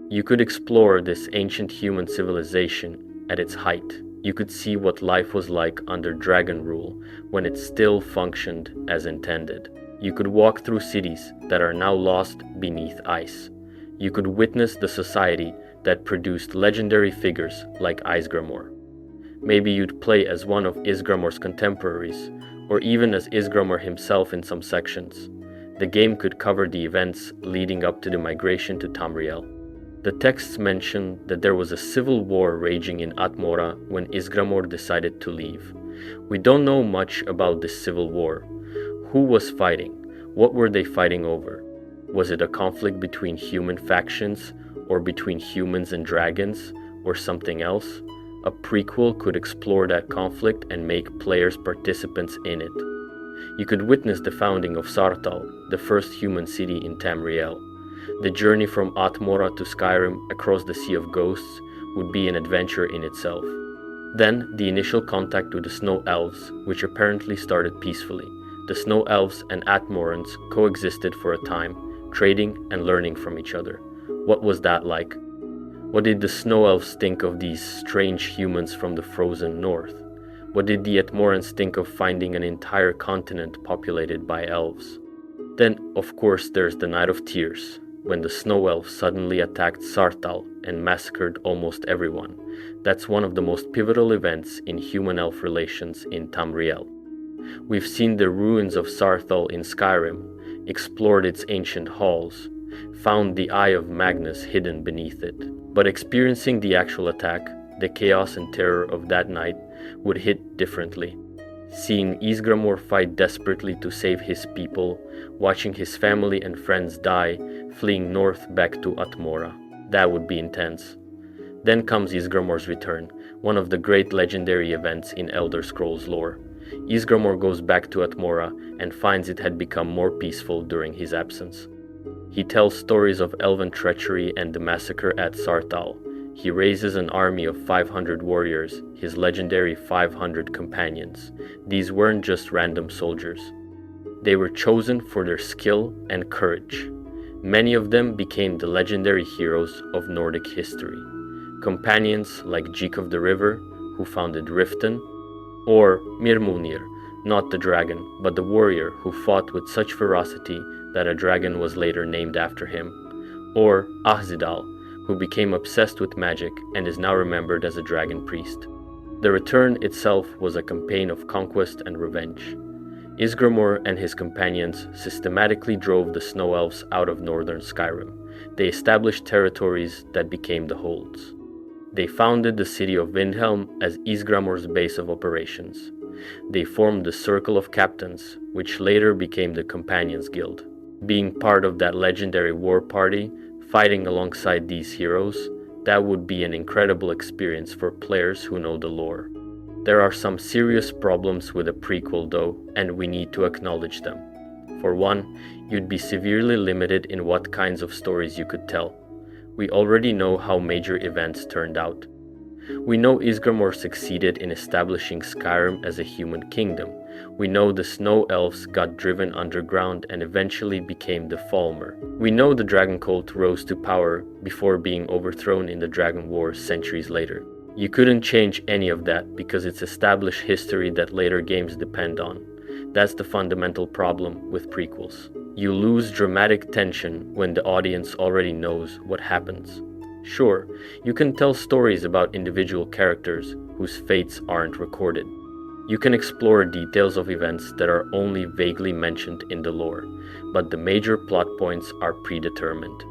You could explore this ancient human civilization at its height. You could see what life was like under dragon rule when it still functioned as intended. You could walk through cities that are now lost beneath ice. You could witness the society that produced legendary figures like Ysgramor. Maybe you'd play as one of Ysgramor's contemporaries, or even as Ysgramor himself in some sections. The game could cover the events leading up to the migration to Tamriel. The texts mention that there was a civil war raging in Atmora when Ysgramor decided to leave. We don't know much about this civil war. Who was fighting? What were they fighting over? Was it a conflict between human factions, or between humans and dragons, or something else? A prequel could explore that conflict and make players participants in it. You could witness the founding of Sartal, the first human city in Tamriel. The journey from Atmora to Skyrim across the Sea of Ghosts would be an adventure in itself. Then, the initial contact with the Snow Elves, which apparently started peacefully. The Snow Elves and Atmorans coexisted for a time, trading and learning from each other. What was that like? What did the Snow Elves think of these strange humans from the frozen north? What did the Atmorans think of finding an entire continent populated by elves? Then, of course, there's the Night of Tears, when the Snow Elves suddenly attacked Sartal and massacred almost everyone. That's one of the most pivotal events in human-elf relations in Tamriel. We've seen the ruins of Sarthal in Skyrim, explored its ancient halls, found the Eye of Magnus hidden beneath it. But experiencing the actual attack, the chaos and terror of that night would hit differently. Seeing Ysgramor fight desperately to save his people, watching his family and friends die, fleeing north back to Atmora. That would be intense. Then comes Ysgramor's return, one of the great legendary events in Elder Scrolls lore. Ysgramor goes back to Atmora and finds it had become more peaceful during his absence. He tells stories of elven treachery and the massacre at Sartal. He raises an army of 500 warriors, his legendary 500 companions. These weren't just random soldiers. They were chosen for their skill and courage. Many of them became the legendary heroes of Nordic history. Companions like Jeek of the River, who founded Riften, or Mirmunir, not the dragon, but the warrior who fought with such ferocity that a dragon was later named after him, or Ahzidal, who became obsessed with magic and is now remembered as a dragon priest. The return itself was a campaign of conquest and revenge. Ysgramor and his companions systematically drove the Snow Elves out of northern Skyrim. They established territories that became the Holds. They founded the city of Windhelm as Ysgramor's base of operations. They formed the Circle of Captains, which later became the Companions Guild. Being part of that legendary war party, fighting alongside these heroes, that would be an incredible experience for players who know the lore. There are some serious problems with a prequel though, and we need to acknowledge them. For one, you'd be severely limited in what kinds of stories you could tell. We already know how major events turned out. We know Isgramor succeeded in establishing Skyrim as a human kingdom. We know the Snow Elves got driven underground and eventually became the Falmer. We know the Dragon Cult rose to power before being overthrown in the Dragon Wars centuries later. You couldn't change any of that because it's established history that later games depend on. That's the fundamental problem with prequels. You lose dramatic tension when the audience already knows what happens. Sure, you can tell stories about individual characters whose fates aren't recorded. You can explore details of events that are only vaguely mentioned in the lore, but the major plot points are predetermined.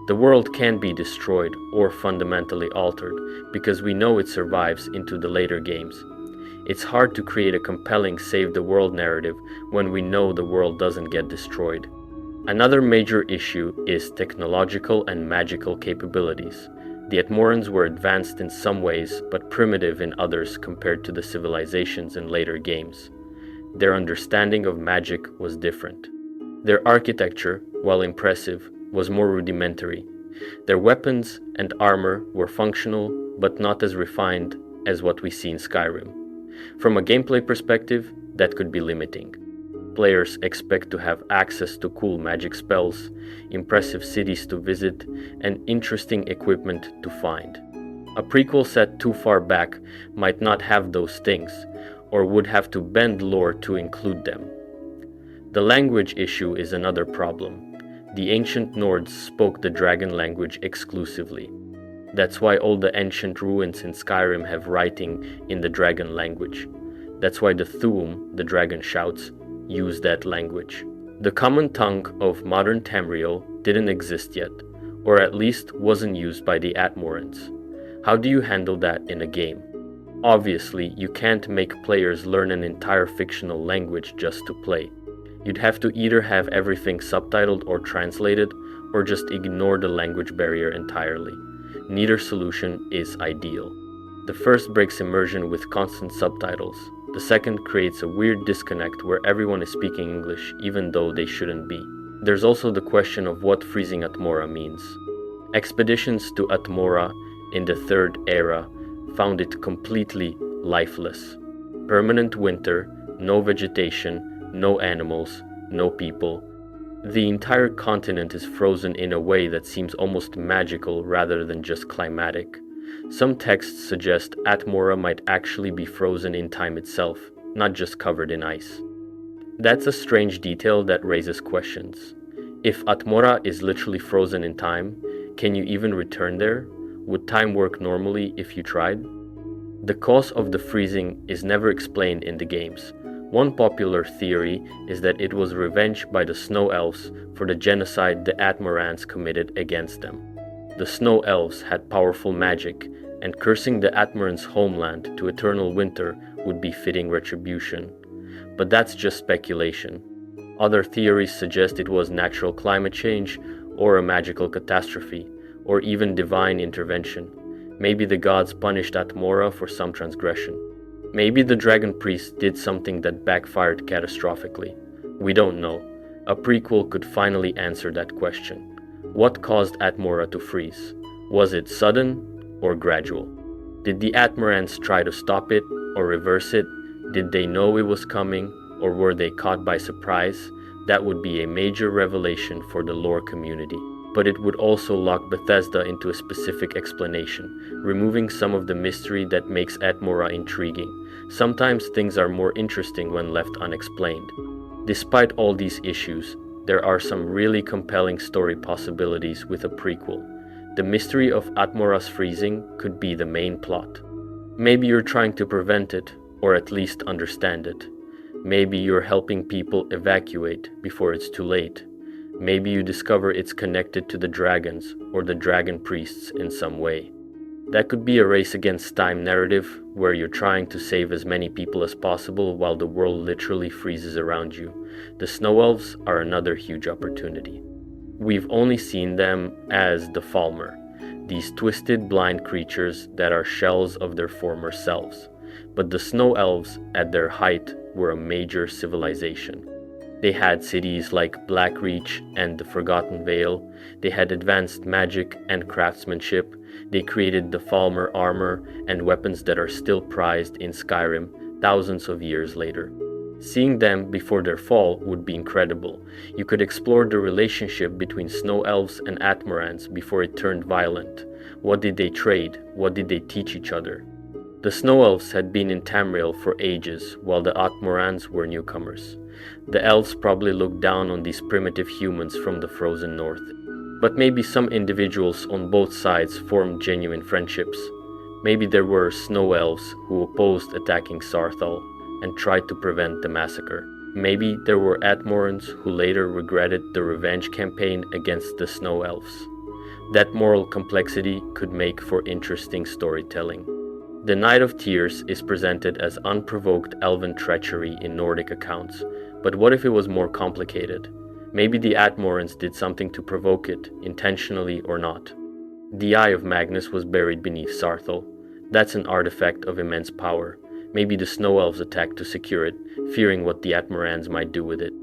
The world can be destroyed or fundamentally altered because we know it survives into the later games. It's hard to create a compelling save-the-world narrative when we know the world doesn't get destroyed. Another major issue is technological and magical capabilities. The Atmorans were advanced in some ways but primitive in others compared to the civilizations in later games. Their understanding of magic was different. Their architecture, while impressive, was more rudimentary. Their weapons and armor were functional but not as refined as what we see in Skyrim. From a gameplay perspective, that could be limiting. Players expect to have access to cool magic spells, impressive cities to visit, and interesting equipment to find. A prequel set too far back might not have those things, or would have to bend lore to include them. The language issue is another problem. The ancient Nords spoke the dragon language exclusively. That's why all the ancient ruins in Skyrim have writing in the dragon language. That's why the Thu'um, the dragon shouts, use that language. The common tongue of modern Tamriel didn't exist yet, or at least wasn't used by the Atmorans. How do you handle that in a game? Obviously, you can't make players learn an entire fictional language just to play. You'd have to either have everything subtitled or translated, or just ignore the language barrier entirely. Neither solution is ideal. The first breaks immersion with constant subtitles. The second creates a weird disconnect where everyone is speaking English even though they shouldn't be. There's also the question of what freezing Atmora means. Expeditions to Atmora in the Third Era found it completely lifeless. Permanent winter, no vegetation, no animals, no people. The entire continent is frozen in a way that seems almost magical rather than just climatic. Some texts suggest Atmora might actually be frozen in time itself, not just covered in ice. That's a strange detail that raises questions. If Atmora is literally frozen in time, can you even return there? Would time work normally if you tried? The cause of the freezing is never explained in the games. One popular theory is that it was revenge by the Snow Elves for the genocide the Atmorans committed against them. The Snow Elves had powerful magic, and cursing the Atmorans' homeland to eternal winter would be fitting retribution. But that's just speculation. Other theories suggest it was natural climate change, or a magical catastrophe, or even divine intervention. Maybe the gods punished Atmora for some transgression. Maybe the dragon priest did something that backfired catastrophically. We don't know. A prequel could finally answer that question. What caused Atmora to freeze? Was it sudden or gradual? Did the Atmorans try to stop it or reverse it? Did they know it was coming, or were they caught by surprise? That would be a major revelation for the lore community. But it would also lock Bethesda into a specific explanation, removing some of the mystery that makes Atmora intriguing. Sometimes things are more interesting when left unexplained. Despite all these issues, there are some really compelling story possibilities with a prequel. The mystery of Atmora's freezing could be the main plot. Maybe you're trying to prevent it, or at least understand it. Maybe you're helping people evacuate before it's too late. Maybe you discover it's connected to the dragons or the dragon priests in some way. That could be a race against time narrative where you're trying to save as many people as possible while the world literally freezes around you. The Snow Elves are another huge opportunity. We've only seen them as the Falmer, these twisted, blind creatures that are shells of their former selves. but the Snow Elves at their height were a major civilization. They had cities like Blackreach and the Forgotten Vale. They had advanced magic and craftsmanship. They created the Falmer armor and weapons that are still prized in Skyrim thousands of years later. Seeing them before their fall would be incredible. You could explore the relationship between Snow Elves and Atmorans before it turned violent. What did they trade? What did they teach each other? The Snow Elves had been in Tamriel for ages, while the Atmorans were newcomers. The elves probably looked down on these primitive humans from the frozen north. But maybe some individuals on both sides formed genuine friendships. Maybe there were Snow Elves who opposed attacking Sarthal and tried to prevent the massacre. Maybe there were Atmorans who later regretted the revenge campaign against the Snow Elves. That moral complexity could make for interesting storytelling. The Night of Tears is presented as unprovoked elven treachery in Nordic accounts, but what if it was more complicated? Maybe the Atmorans did something to provoke it, intentionally or not. The Eye of Magnus was buried beneath Sarthal. That's an artifact of immense power. Maybe the Snow Elves attacked to secure it, fearing what the Atmorans might do with it.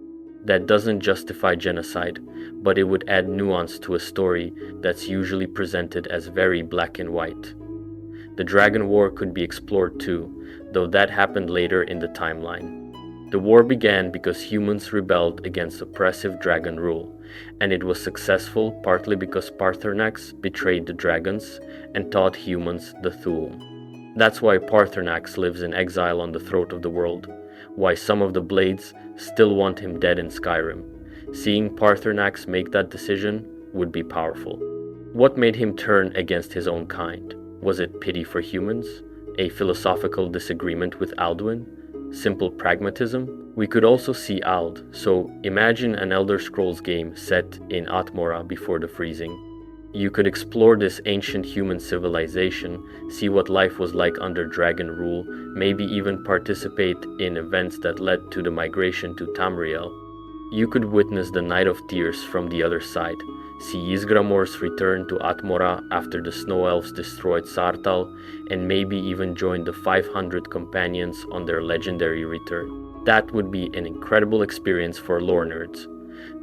That doesn't justify genocide, but it would add nuance to a story that's usually presented as very black and white. The Dragon War could be explored too, though that happened later in the timeline. The war began because humans rebelled against oppressive dragon rule, and it was successful partly because Paarthurnax betrayed the dragons and taught humans the Thu'um. That's why Paarthurnax lives in exile on the throat of the world, why some of the Blades still want him dead in Skyrim. Seeing Paarthurnax make that decision would be powerful. What made him turn against his own kind? Was it pity for humans? A philosophical disagreement with Alduin? Simple pragmatism? We could also see Ald, so imagine an Elder Scrolls game set in Atmora before the freezing. You could explore this ancient human civilization, see what life was like under dragon rule, maybe even participate in events that led to the migration to Tamriel. You could witness the Night of Tears from the other side, see Ysgramor's return to Atmora after the Snow Elves destroyed Sarthal, and maybe even join the 500 companions on their legendary return. That would be an incredible experience for lore nerds.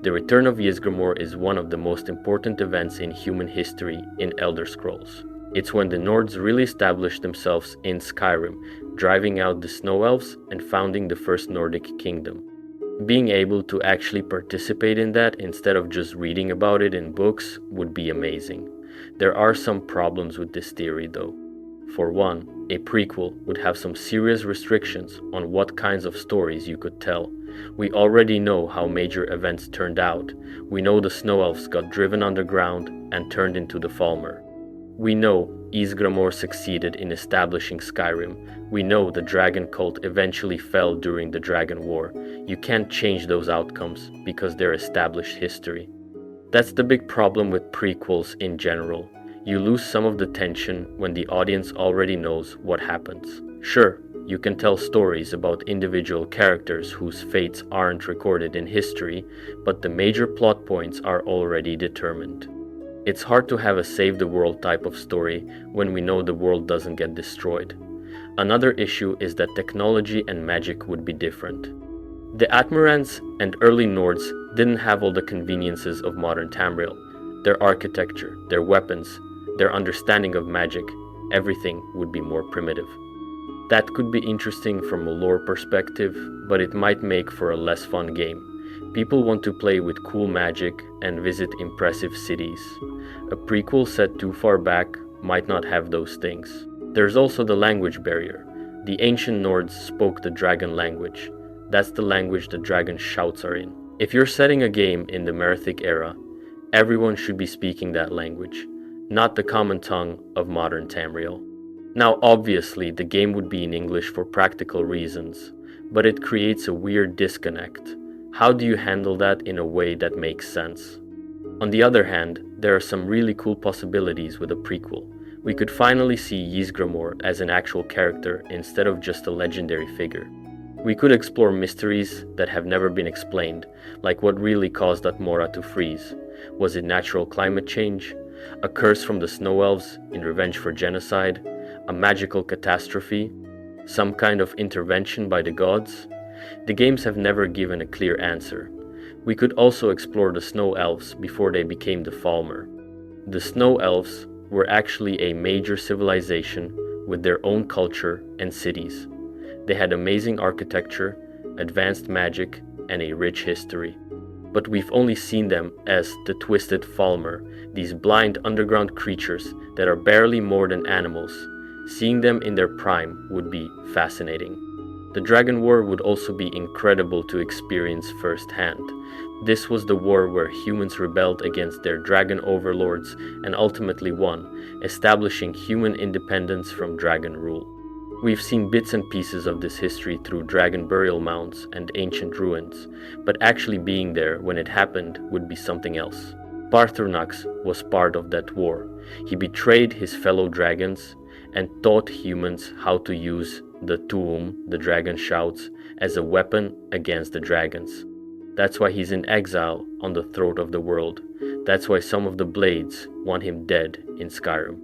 The return of Ysgramor is one of the most important events in human history in Elder Scrolls. It's when the Nords really established themselves in Skyrim, driving out the Snow Elves and founding the first Nordic kingdom. Being able to actually participate in that instead of just reading about it in books would be amazing. There are some problems with this theory though. For one, a prequel would have some serious restrictions on what kinds of stories you could tell. We already know how major events turned out. We know the Snow Elves got driven underground and turned into the Falmer. We know Ysgramor succeeded in establishing Skyrim. We know the dragon cult eventually fell during the Dragon War. You can't change those outcomes because they're established history. That's the big problem with prequels in general. You lose some of the tension when the audience already knows what happens. Sure, you can tell stories about individual characters whose fates aren't recorded in history, but the major plot points are already determined. It's hard to have a save the world type of story when we know the world doesn't get destroyed. Another issue is that technology and magic would be different. The Atmorans and early Nords didn't have all the conveniences of modern Tamriel. Their architecture, their weapons, their understanding of magic, everything would be more primitive. That could be interesting from a lore perspective, but it might make for a less fun game. People want to play with cool magic and visit impressive cities. A prequel set too far back might not have those things. There's also the language barrier. The ancient Nords spoke the dragon language. That's the language the dragon shouts are in. If you're setting a game in the Merethic era, everyone should be speaking that language, not the common tongue of modern Tamriel. Now obviously the game would be in English for practical reasons, but it creates a weird disconnect. How do you handle that in a way that makes sense? On the other hand, there are some really cool possibilities with a prequel. We could finally see Ysgramor as an actual character instead of just a legendary figure. We could explore mysteries that have never been explained, like what really caused Atmora to freeze. Was it natural climate change? A curse from the Snow Elves in revenge for genocide? A magical catastrophe? Some kind of intervention by the gods? The games have never given a clear answer. We could also explore the Snow Elves before they became the Falmer. The Snow Elves were actually a major civilization with their own culture and cities. They had amazing architecture, advanced magic, and a rich history. But we've only seen them as the Twisted Falmer, these blind underground creatures that are barely more than animals. Seeing them in their prime would be fascinating. The Dragon War would also be incredible to experience firsthand. This was the war where humans rebelled against their dragon overlords and ultimately won, establishing human independence from dragon rule. We've seen bits and pieces of this history through dragon burial mounds and ancient ruins, but actually being there when it happened would be something else. Paarthurnax was part of that war. He betrayed his fellow dragons and taught humans how to use the Tuum, the dragon shouts, as a weapon against the dragons. That's why he's in exile on the throat of the world. That's why some of the blades want him dead in Skyrim.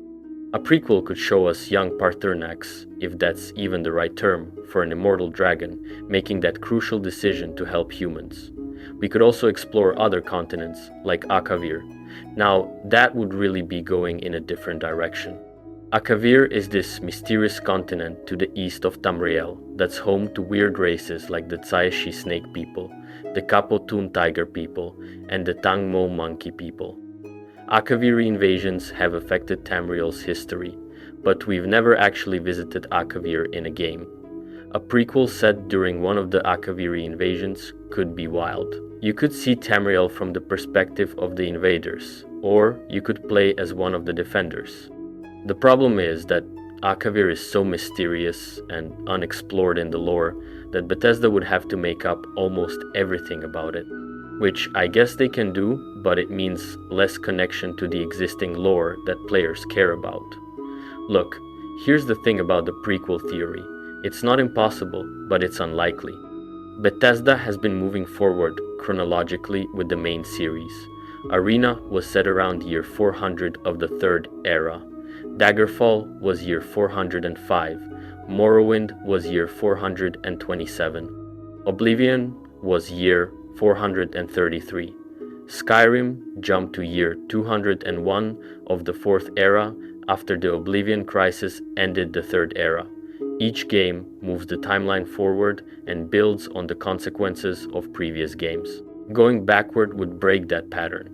A prequel could show us young Paarthurnax, if that's even the right term, for an immortal dragon, making that crucial decision to help humans. We could also explore other continents, like Akavir. Now, that would really be going in a different direction. Akavir is this mysterious continent to the east of Tamriel that's home to weird races like the Tsaeshi snake people, the Kapotun tiger people, and the Tangmo monkey people. Akaviri invasions have affected Tamriel's history, but we've never actually visited Akavir in a game. A prequel set during one of the Akaviri invasions could be wild. You could see Tamriel from the perspective of the invaders, or you could play as one of the defenders. The problem is that Akavir is so mysterious and unexplored in the lore that Bethesda would have to make up almost everything about it. Which I guess they can do, but it means less connection to the existing lore that players care about. Look, here's the thing about the prequel theory. It's not impossible, but it's unlikely. Bethesda has been moving forward chronologically with the main series. Arena was set around year 400 of the Third Era. Daggerfall was year 405. Morrowind was year 427. Oblivion was year 433. Skyrim jumped to year 201 of the Fourth Era after the Oblivion Crisis ended the Third Era. Each game moves the timeline forward and builds on the consequences of previous games. Going backward would break that pattern.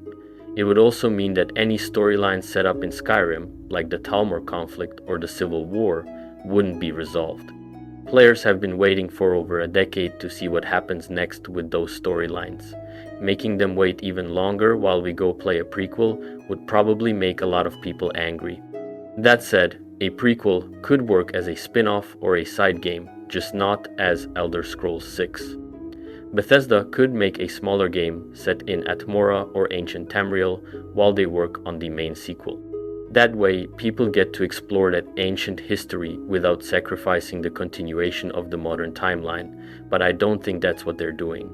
It would also mean that any storyline set up in Skyrim, like the Talmor conflict or the Civil War, wouldn't be resolved. Players have been waiting for over a decade to see what happens next with those storylines. Making them wait even longer while we go play a prequel would probably make a lot of people angry. That said, a prequel could work as a spin-off or a side game, just not as Elder Scrolls 6. Bethesda could make a smaller game set in Atmora or Ancient Tamriel while they work on the main sequel. That way, people get to explore that ancient history without sacrificing the continuation of the modern timeline, but I don't think that's what they're doing.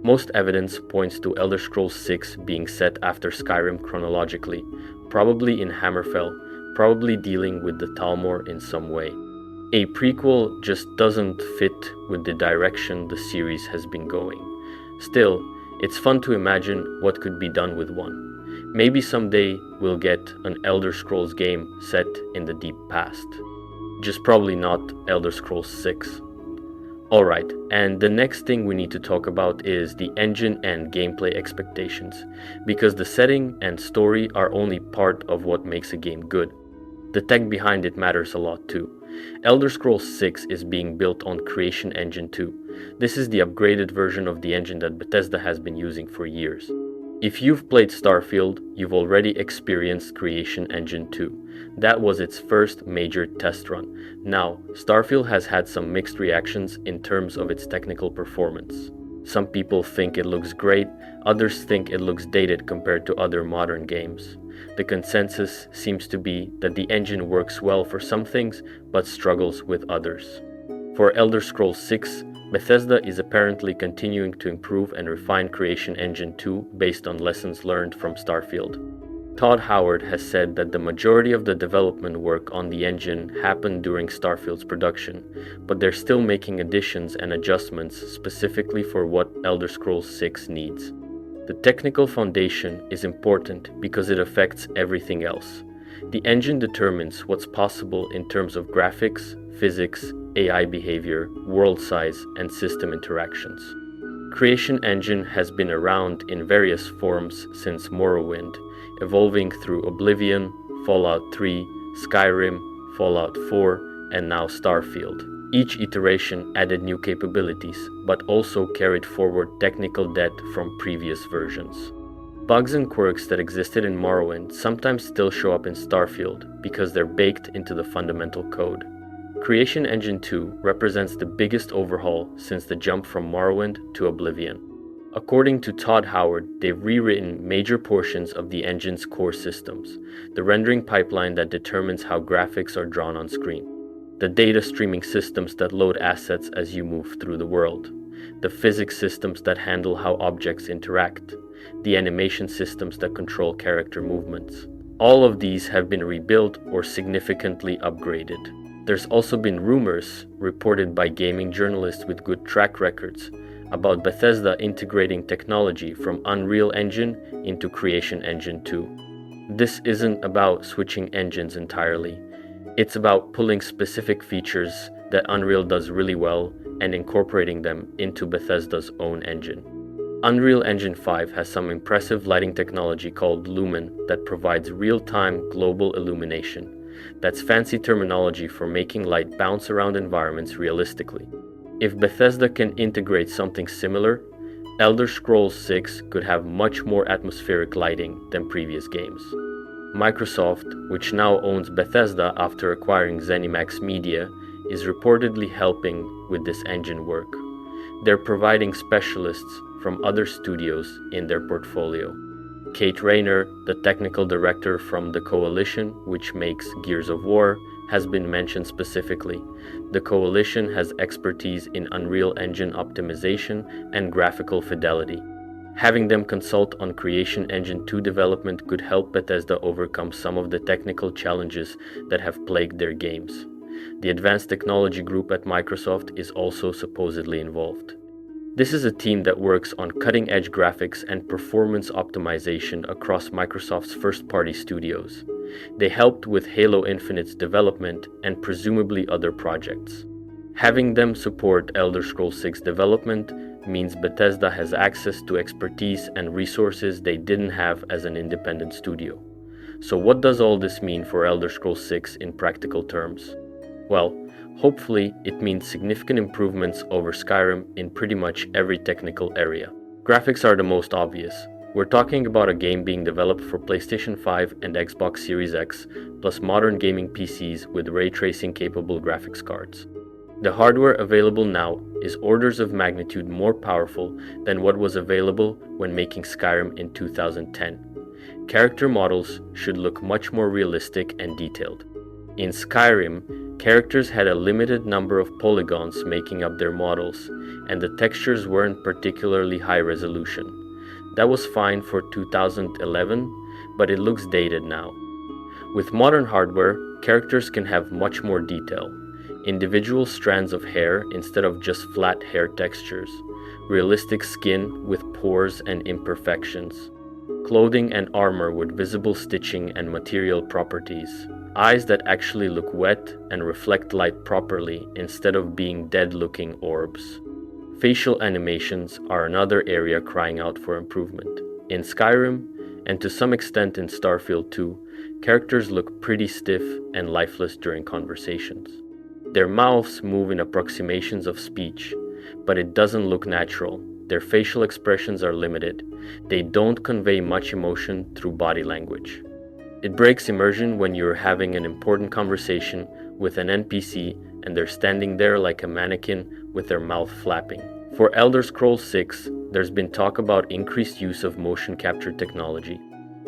Most evidence points to Elder Scrolls 6 being set after Skyrim chronologically, probably in Hammerfell, probably dealing with the Talmor in some way. A prequel just doesn't fit with the direction the series has been going. Still, it's fun to imagine what could be done with one. Maybe someday we'll get an Elder Scrolls game set in the deep past. Just probably not Elder Scrolls 6. Alright, and the next thing we need to talk about is the engine and gameplay expectations, because the setting and story are only part of what makes a game good. The tech behind it matters a lot too. Elder Scrolls 6 is being built on Creation Engine 2. This is the upgraded version of the engine that Bethesda has been using for years. If you've played Starfield, you've already experienced Creation Engine 2. That was its first major test run. Now, Starfield has had some mixed reactions in terms of its technical performance. Some people think it looks great, others think it looks dated compared to other modern games. The consensus seems to be that the engine works well for some things, but struggles with others. For Elder Scrolls 6, Bethesda is apparently continuing to improve and refine Creation Engine 2 based on lessons learned from Starfield. Todd Howard has said that the majority of the development work on the engine happened during Starfield's production, but they're still making additions and adjustments specifically for what Elder Scrolls 6 needs. The technical foundation is important because it affects everything else. The engine determines what's possible in terms of graphics, physics, AI behavior, world size, and system interactions. Creation Engine has been around in various forms since Morrowind, evolving through Oblivion, Fallout 3, Skyrim, Fallout 4, and now Starfield. Each iteration added new capabilities, but also carried forward technical debt from previous versions. Bugs and quirks that existed in Morrowind sometimes still show up in Starfield because they're baked into the fundamental code. Creation Engine 2 represents the biggest overhaul since the jump from Morrowind to Oblivion. According to Todd Howard, they've rewritten major portions of the engine's core systems, the rendering pipeline that determines how graphics are drawn on screen, the data streaming systems that load assets as you move through the world, the physics systems that handle how objects interact, the animation systems that control character movements. All of these have been rebuilt or significantly upgraded. There's also been rumors, reported by gaming journalists with good track records, about Bethesda integrating technology from Unreal Engine into Creation Engine 2. This isn't about switching engines entirely. It's about pulling specific features that Unreal does really well and incorporating them into Bethesda's own engine. Unreal Engine 5 has some impressive lighting technology called Lumen that provides real-time global illumination. That's fancy terminology for making light bounce around environments realistically. If Bethesda can integrate something similar, Elder Scrolls 6 could have much more atmospheric lighting than previous games. Microsoft, which now owns Bethesda after acquiring ZeniMax Media, is reportedly helping with this engine work. They're providing specialists from other studios in their portfolio. Kate Rayner, the technical director from the Coalition, which makes Gears of War, has been mentioned specifically. The Coalition has expertise in Unreal Engine optimization and graphical fidelity. Having them consult on Creation Engine 2 development could help Bethesda overcome some of the technical challenges that have plagued their games. The Advanced Technology Group at Microsoft is also supposedly involved. This is a team that works on cutting-edge graphics and performance optimization across Microsoft's first-party studios. They helped with Halo Infinite's development and presumably other projects. Having them support Elder Scrolls 6 development means Bethesda has access to expertise and resources they didn't have as an independent studio. So what does all this mean for Elder Scrolls 6 in practical terms? Well, hopefully it means significant improvements over Skyrim in pretty much every technical area. Graphics are the most obvious. We're talking about a game being developed for PlayStation 5 and Xbox Series X, plus modern gaming PCs with ray tracing capable graphics cards. The hardware available now is orders of magnitude more powerful than what was available when making Skyrim in 2010. Character models should look much more realistic and detailed. In Skyrim, characters had a limited number of polygons making up their models, and the textures weren't particularly high resolution. That was fine for 2011, but it looks dated now. With modern hardware, characters can have much more detail. Individual strands of hair instead of just flat hair textures, realistic skin with pores and imperfections, clothing and armor with visible stitching and material properties, eyes that actually look wet and reflect light properly instead of being dead-looking orbs. Facial animations are another area crying out for improvement. In Skyrim, and to some extent in Starfield 2, characters look pretty stiff and lifeless during conversations. Their mouths move in approximations of speech, but it doesn't look natural. Their facial expressions are limited. They don't convey much emotion through body language. It breaks immersion when you're having an important conversation with an NPC and they're standing there like a mannequin with their mouth flapping. For Elder Scrolls 6, there's been talk about increased use of motion capture technology.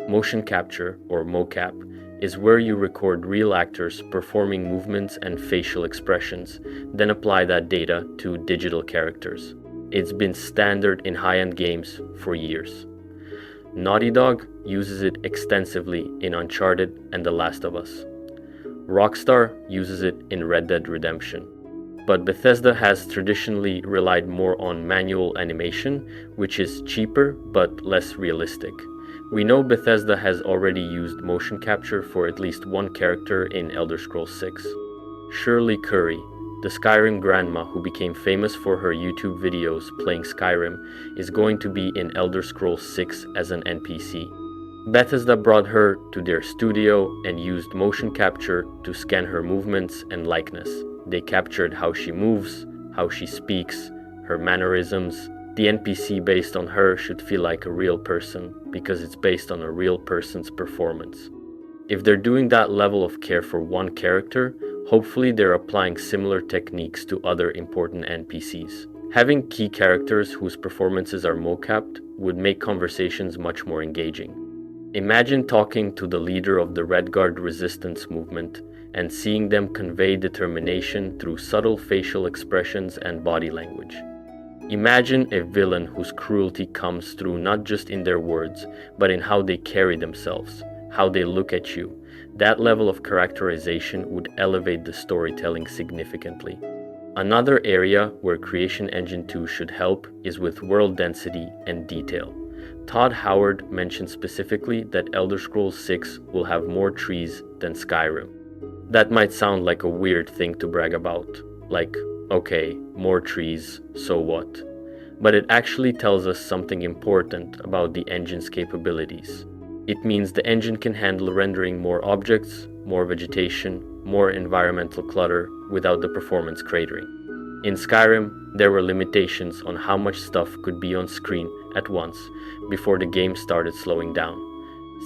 Motion capture, or mocap, is where you record real actors performing movements and facial expressions, then apply that data to digital characters. It's been standard in high-end games for years. Naughty Dog uses it extensively in Uncharted and The Last of Us. Rockstar uses it in Red Dead Redemption. But Bethesda has traditionally relied more on manual animation, which is cheaper but less realistic. We know Bethesda has already used motion capture for at least one character in Elder Scrolls 6. Shirley Curry, the Skyrim grandma who became famous for her YouTube videos playing Skyrim, is going to be in Elder Scrolls 6 as an NPC. Bethesda brought her to their studio and used motion capture to scan her movements and likeness. They captured how she moves, how she speaks, her mannerisms. The NPC based on her should feel like a real person because it's based on a real person's performance. If they're doing that level of care for one character, hopefully they're applying similar techniques to other important NPCs. Having key characters whose performances are mocapped would make conversations much more engaging. Imagine talking to the leader of the Redguard resistance movement and seeing them convey determination through subtle facial expressions and body language. Imagine a villain whose cruelty comes through not just in their words, but in how they carry themselves, how they look at you. That level of characterization would elevate the storytelling significantly. Another area where Creation Engine 2 should help is with world density and detail. Todd Howard mentioned specifically that Elder Scrolls 6 will have more trees than Skyrim. That might sound like a weird thing to brag about, like, okay, more trees, so what? But it actually tells us something important about the engine's capabilities. It means the engine can handle rendering more objects, more vegetation, more environmental clutter without the performance cratering. In Skyrim, there were limitations on how much stuff could be on screen at once before the game started slowing down.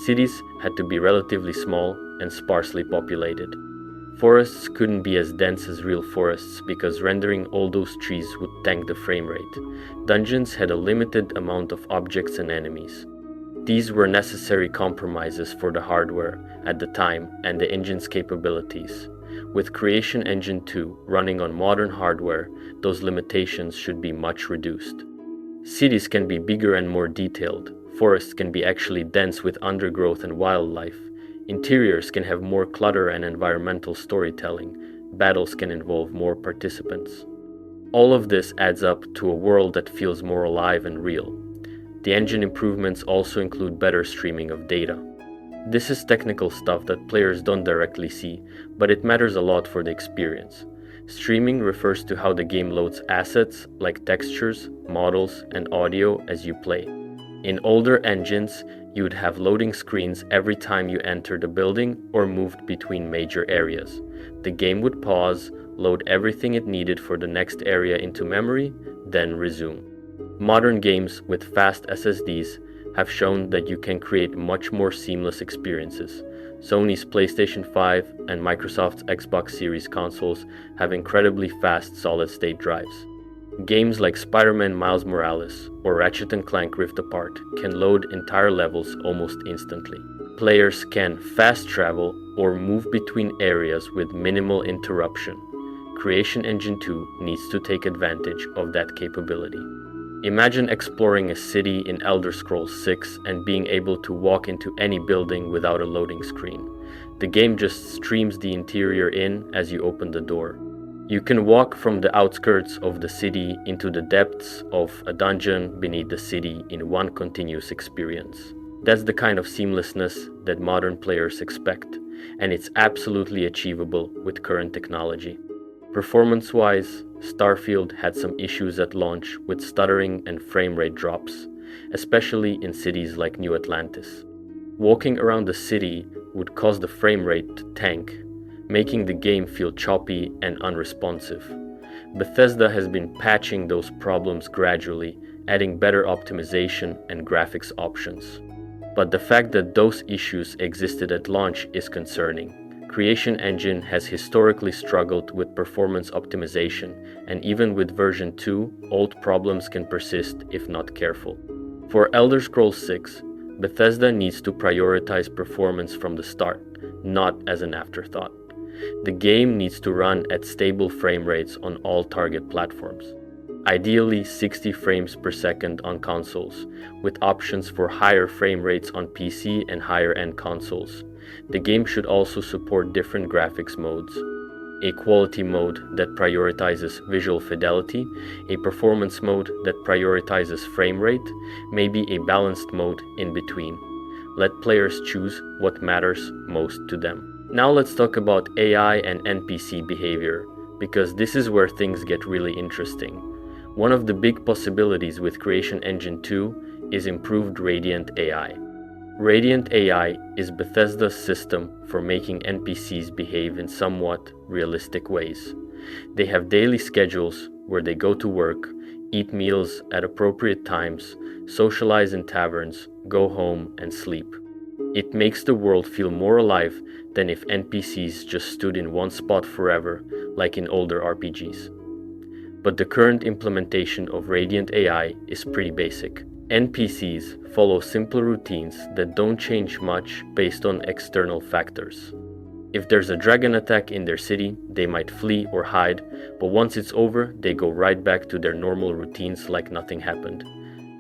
Cities had to be relatively small and sparsely populated. Forests couldn't be as dense as real forests because rendering all those trees would tank the frame rate. Dungeons had a limited amount of objects and enemies. These were necessary compromises for the hardware at the time and the engine's capabilities. With Creation Engine 2 running on modern hardware, those limitations should be much reduced. Cities can be bigger and more detailed. Forests can be actually dense with undergrowth and wildlife. Interiors can have more clutter and environmental storytelling. Battles can involve more participants. All of this adds up to a world that feels more alive and real. The engine improvements also include better streaming of data. This is technical stuff that players don't directly see, but it matters a lot for the experience. Streaming refers to how the game loads assets like textures, models, and audio as you play. In older engines, you would have loading screens every time you entered a building or moved between major areas. The game would pause, load everything it needed for the next area into memory, then resume. Modern games with fast SSDs have shown that you can create much more seamless experiences. Sony's PlayStation 5 and Microsoft's Xbox Series consoles have incredibly fast solid-state drives. Games like Spider-Man Miles Morales or Ratchet & Clank Rift Apart can load entire levels almost instantly. Players can fast travel or move between areas with minimal interruption. Creation Engine 2 needs to take advantage of that capability. Imagine exploring a city in Elder Scrolls 6 and being able to walk into any building without a loading screen. The game just streams the interior in as you open the door. You can walk from the outskirts of the city into the depths of a dungeon beneath the city in one continuous experience. That's the kind of seamlessness that modern players expect, and it's absolutely achievable with current technology. Performance-wise, Starfield had some issues at launch with stuttering and frame rate drops, especially in cities like New Atlantis. Walking around the city would cause the frame rate to tank, making the game feel choppy and unresponsive. Bethesda has been patching those problems gradually, adding better optimization and graphics options. But the fact that those issues existed at launch is concerning. Creation Engine has historically struggled with performance optimization, and even with version 2, old problems can persist if not careful. For Elder Scrolls 6, Bethesda needs to prioritize performance from the start, not as an afterthought. The game needs to run at stable frame rates on all target platforms. ideally 60 frames per second on consoles, with options for higher frame rates on PC and higher-end consoles. The game should also support different graphics modes: a quality mode that prioritizes visual fidelity, a performance mode that prioritizes frame rate, maybe a balanced mode in between. Let players choose what matters most to them. Now let's talk about AI and NPC behavior, because this is where things get really interesting. One of the big possibilities with Creation Engine 2 is improved Radiant AI. Radiant AI is Bethesda's system for making NPCs behave in somewhat realistic ways. They have daily schedules where they go to work, eat meals at appropriate times, socialize in taverns, go home, and sleep. It makes the world feel more alive than if NPCs just stood in one spot forever, like in older RPGs. But the current implementation of Radiant AI is pretty basic. NPCs follow simple routines that don't change much based on external factors. If there's a dragon attack in their city, they might flee or hide, but once it's over, they go right back to their normal routines like nothing happened.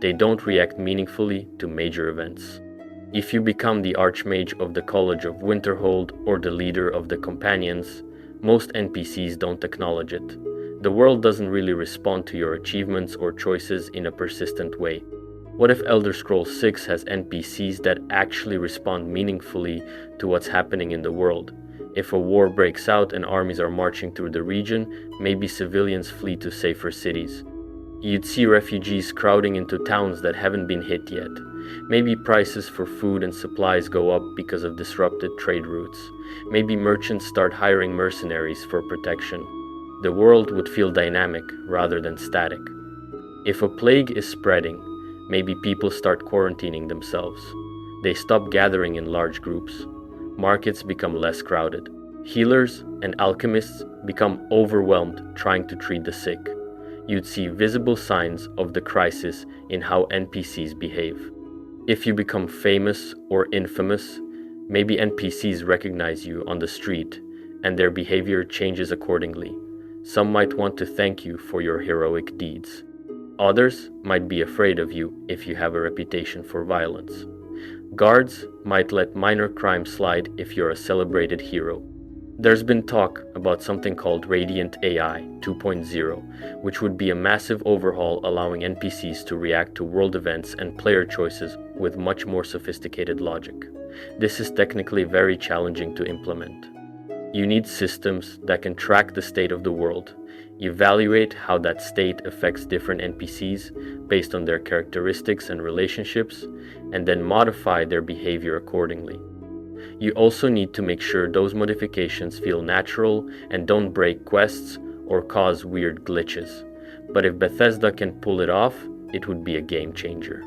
They don't react meaningfully to major events. If you become the Archmage of the College of Winterhold or the leader of the Companions, most NPCs don't acknowledge it. The world doesn't really respond to your achievements or choices in a persistent way. What if Elder Scrolls 6 has NPCs that actually respond meaningfully to what's happening in the world? If a war breaks out and armies are marching through the region, maybe civilians flee to safer cities. You'd see refugees crowding into towns that haven't been hit yet. Maybe prices for food and supplies go up because of disrupted trade routes. Maybe merchants start hiring mercenaries for protection. The world would feel dynamic rather than static. If a plague is spreading, maybe people start quarantining themselves. They stop gathering in large groups. Markets become less crowded. Healers and alchemists become overwhelmed trying to treat the sick. You'd see visible signs of the crisis in how NPCs behave. If you become famous or infamous, maybe NPCs recognize you on the street and their behavior changes accordingly. Some might want to thank you for your heroic deeds. Others might be afraid of you if you have a reputation for violence. Guards might let minor crimes slide if you're a celebrated hero. There's been talk about something called Radiant AI 2.0, which would be a massive overhaul allowing NPCs to react to world events and player choices with much more sophisticated logic. This is technically very challenging to implement. You need systems that can track the state of the world, evaluate how that state affects different NPCs based on their characteristics and relationships, and then modify their behavior accordingly. You also need to make sure those modifications feel natural and don't break quests or cause weird glitches. But if Bethesda can pull it off, it would be a game changer.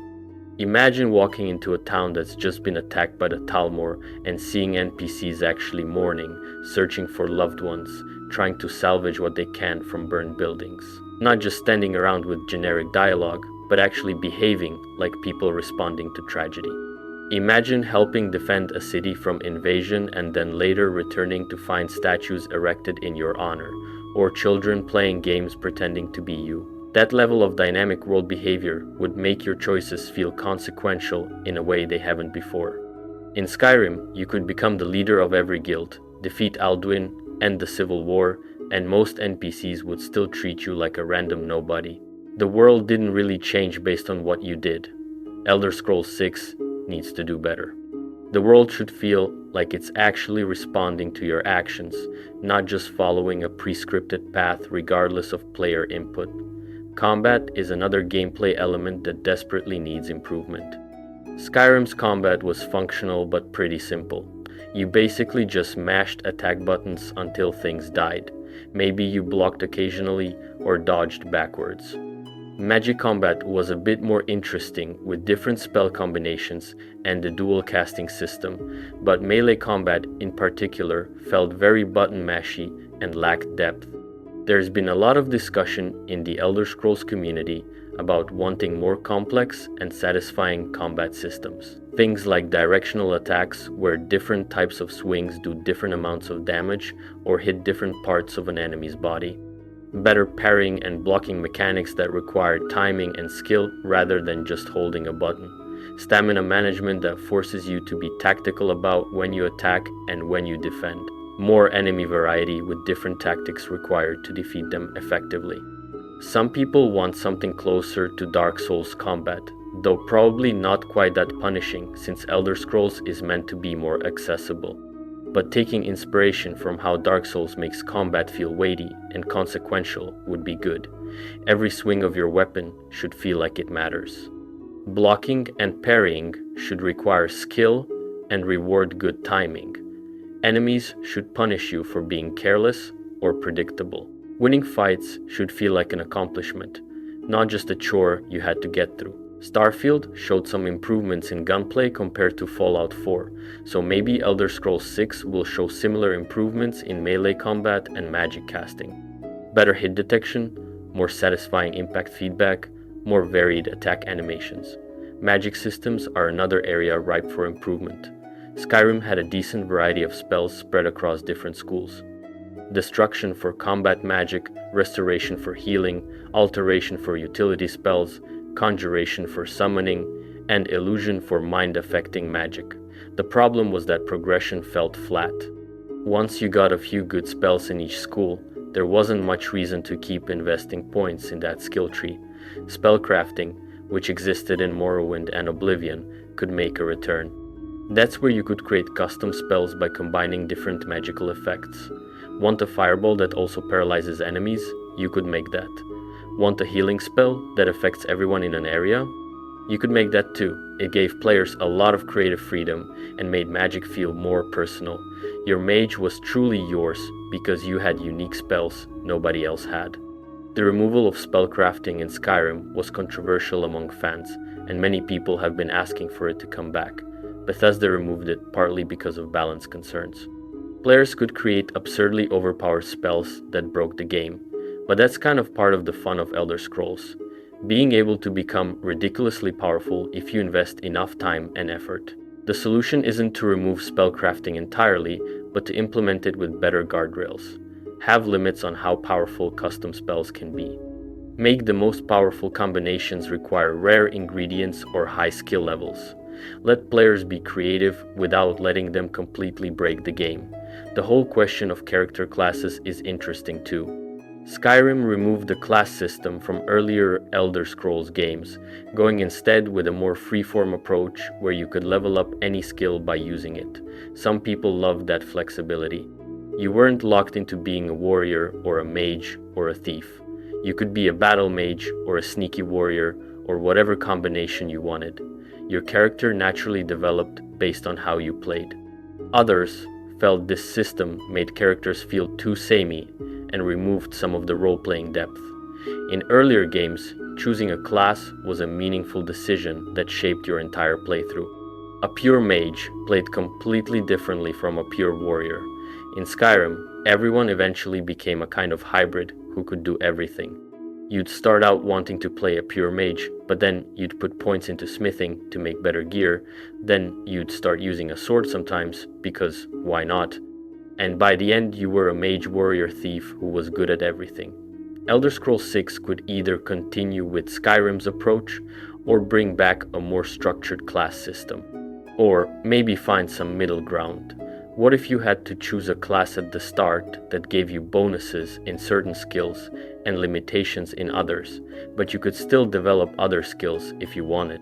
Imagine walking into a town that's just been attacked by the Talmor and seeing NPCs actually mourning, searching for loved ones, trying to salvage what they can from burned buildings. Not just standing around with generic dialogue, but actually behaving like people responding to tragedy. Imagine helping defend a city from invasion and then later returning to find statues erected in your honor, or children playing games pretending to be you. That level of dynamic world behavior would make your choices feel consequential in a way they haven't before. In Skyrim, you could become the leader of every guild, defeat Alduin, end the civil war, and most NPCs would still treat you like a random nobody. The world didn't really change based on what you did. Elder Scrolls 6 needs to do better. The world should feel like it's actually responding to your actions, not just following a prescripted path regardless of player input. Combat is another gameplay element that desperately needs improvement. Skyrim's combat was functional but pretty simple. You basically just mashed attack buttons until things died. Maybe you blocked occasionally or dodged backwards. Magic combat was a bit more interesting with different spell combinations and the dual casting system, but melee combat in particular felt very button mashy and lacked depth. There's been a lot of discussion in the Elder Scrolls community about wanting more complex and satisfying combat systems. Things like directional attacks where different types of swings do different amounts of damage or hit different parts of an enemy's body. better parrying and blocking mechanics that require timing and skill rather than just holding a button, stamina management that forces you to be tactical about when you attack and when you defend, more enemy variety with different tactics required to defeat them effectively. Some people want something closer to Dark Souls combat, though probably not quite that punishing since Elder Scrolls is meant to be more accessible. But taking inspiration from how Dark Souls makes combat feel weighty and consequential would be good. Every swing of your weapon should feel like it matters. Blocking and parrying should require skill and reward good timing. Enemies should punish you for being careless or predictable. Winning fights should feel like an accomplishment, not just a chore you had to get through. Starfield showed some improvements in gunplay compared to Fallout 4, so maybe Elder Scrolls 6 will show similar improvements in melee combat and magic casting. Better hit detection, more satisfying impact feedback, more varied attack animations. Magic systems are another area ripe for improvement. Skyrim had a decent variety of spells spread across different schools. Destruction for combat magic, restoration for healing, alteration for utility spells, conjuration for summoning, and illusion for mind-affecting magic. The problem was that progression felt flat. Once you got a few good spells in each school, there wasn't much reason to keep investing points in that skill tree. Spellcrafting, which existed in Morrowind and Oblivion, could make a return. That's where you could create custom spells by combining different magical effects. Want a fireball that also paralyzes enemies? You could make that. Want a healing spell that affects everyone in an area? You could make that too. It gave players a lot of creative freedom and made magic feel more personal. Your mage was truly yours because you had unique spells nobody else had. The removal of spellcrafting in Skyrim was controversial among fans, and many people have been asking for it to come back. Bethesda removed it partly because of balance concerns. Players could create absurdly overpowered spells that broke the game, but that's kind of part of the fun of Elder Scrolls. Being able to become ridiculously powerful if you invest enough time and effort. The solution isn't to remove spellcrafting entirely, but to implement it with better guardrails. Have limits on how powerful custom spells can be. Make the most powerful combinations require rare ingredients or high skill levels. Let players be creative without letting them completely break the game. The whole question of character classes is interesting too. Skyrim removed the class system from earlier Elder Scrolls games, going instead with a more freeform approach where you could level up any skill by using it. Some people loved that flexibility. You weren't locked into being a warrior or a mage or a thief. You could be a battle mage or a sneaky warrior or whatever combination you wanted. Your character naturally developed based on how you played. Others felt this system made characters feel too samey and removed some of the role-playing depth. In earlier games, choosing a class was a meaningful decision that shaped your entire playthrough. A pure mage played completely differently from a pure warrior. In Skyrim, everyone eventually became a kind of hybrid who could do everything. You'd start out wanting to play a pure mage, but then you'd put points into smithing to make better gear, then you'd start using a sword sometimes, because why not? And by the end you were a mage warrior thief who was good at everything. Elder Scrolls 6 could either continue with Skyrim's approach, or bring back a more structured class system. Or maybe find some middle ground. What if you had to choose a class at the start that gave you bonuses in certain skills and limitations in others, but you could still develop other skills if you wanted?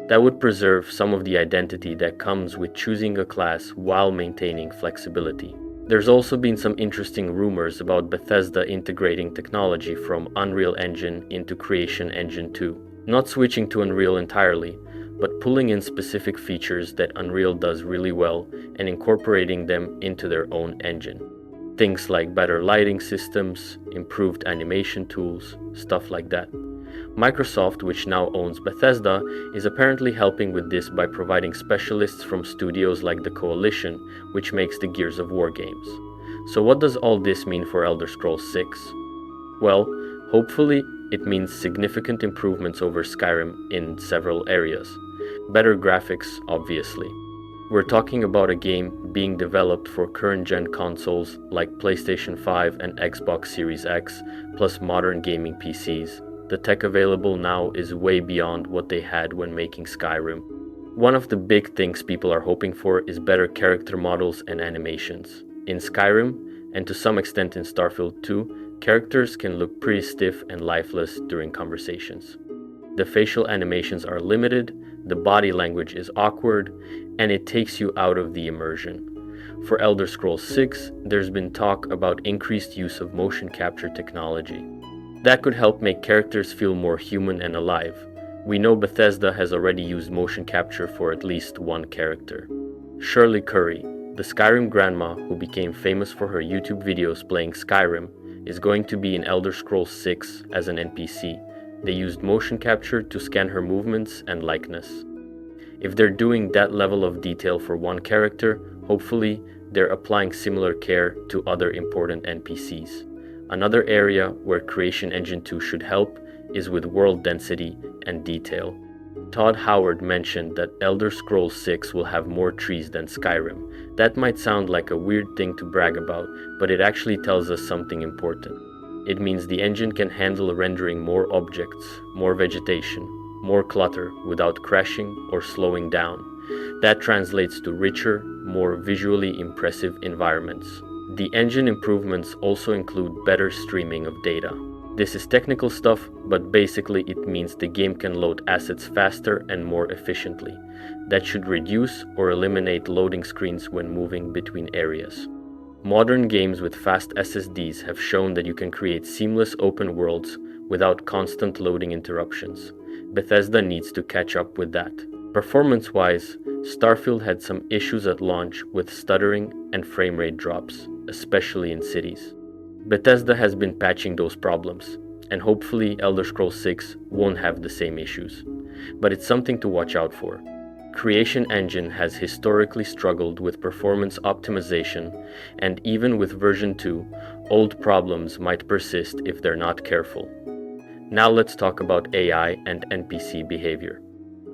That would preserve some of the identity that comes with choosing a class while maintaining flexibility. There's also been some interesting rumors about Bethesda integrating technology from Unreal Engine into Creation Engine 2. Not switching to Unreal entirely, but pulling in specific features that Unreal does really well and incorporating them into their own engine. Things like better lighting systems, improved animation tools, stuff like that. Microsoft, which now owns Bethesda, is apparently helping with this by providing specialists from studios like the Coalition, which makes the Gears of War games. So what does all this mean for Elder Scrolls 6? Well, hopefully it means significant improvements over Skyrim in several areas. Better graphics, obviously. We're talking about a game being developed for current-gen consoles like PlayStation 5 and Xbox Series X, plus modern gaming PCs. The tech available now is way beyond what they had when making Skyrim. One of the big things people are hoping for is better character models and animations. In Skyrim, and to some extent in Starfield 2, characters can look pretty stiff and lifeless during conversations. The facial animations are limited, the body language is awkward, and it takes you out of the immersion. For Elder Scrolls 6, there's been talk about increased use of motion capture technology. That could help make characters feel more human and alive. We know Bethesda has already used motion capture for at least one character. Shirley Curry, the Skyrim grandma who became famous for her YouTube videos playing Skyrim, is going to be in Elder Scrolls 6 as an NPC. They used motion capture to scan her movements and likeness. If they're doing that level of detail for one character, hopefully they're applying similar care to other important NPCs. Another area where Creation Engine 2 should help is with world density and detail. Todd Howard mentioned that Elder Scrolls 6 will have more trees than Skyrim. That might sound like a weird thing to brag about, but it actually tells us something important. It means the engine can handle rendering more objects, more vegetation, more clutter without crashing or slowing down. That translates to richer, more visually impressive environments. The engine improvements also include better streaming of data. This is technical stuff, but basically it means the game can load assets faster and more efficiently. That should reduce or eliminate loading screens when moving between areas. Modern games with fast SSDs have shown that you can create seamless open worlds without constant loading interruptions. Bethesda needs to catch up with that. Performance-wise, Starfield had some issues at launch with stuttering and frame rate drops, especially in cities. Bethesda has been patching those problems, and hopefully Elder Scrolls 6 won't have the same issues. But it's something to watch out for. Creation Engine has historically struggled with performance optimization, and even with version 2, old problems might persist if they're not careful. Now let's talk about AI and NPC behavior.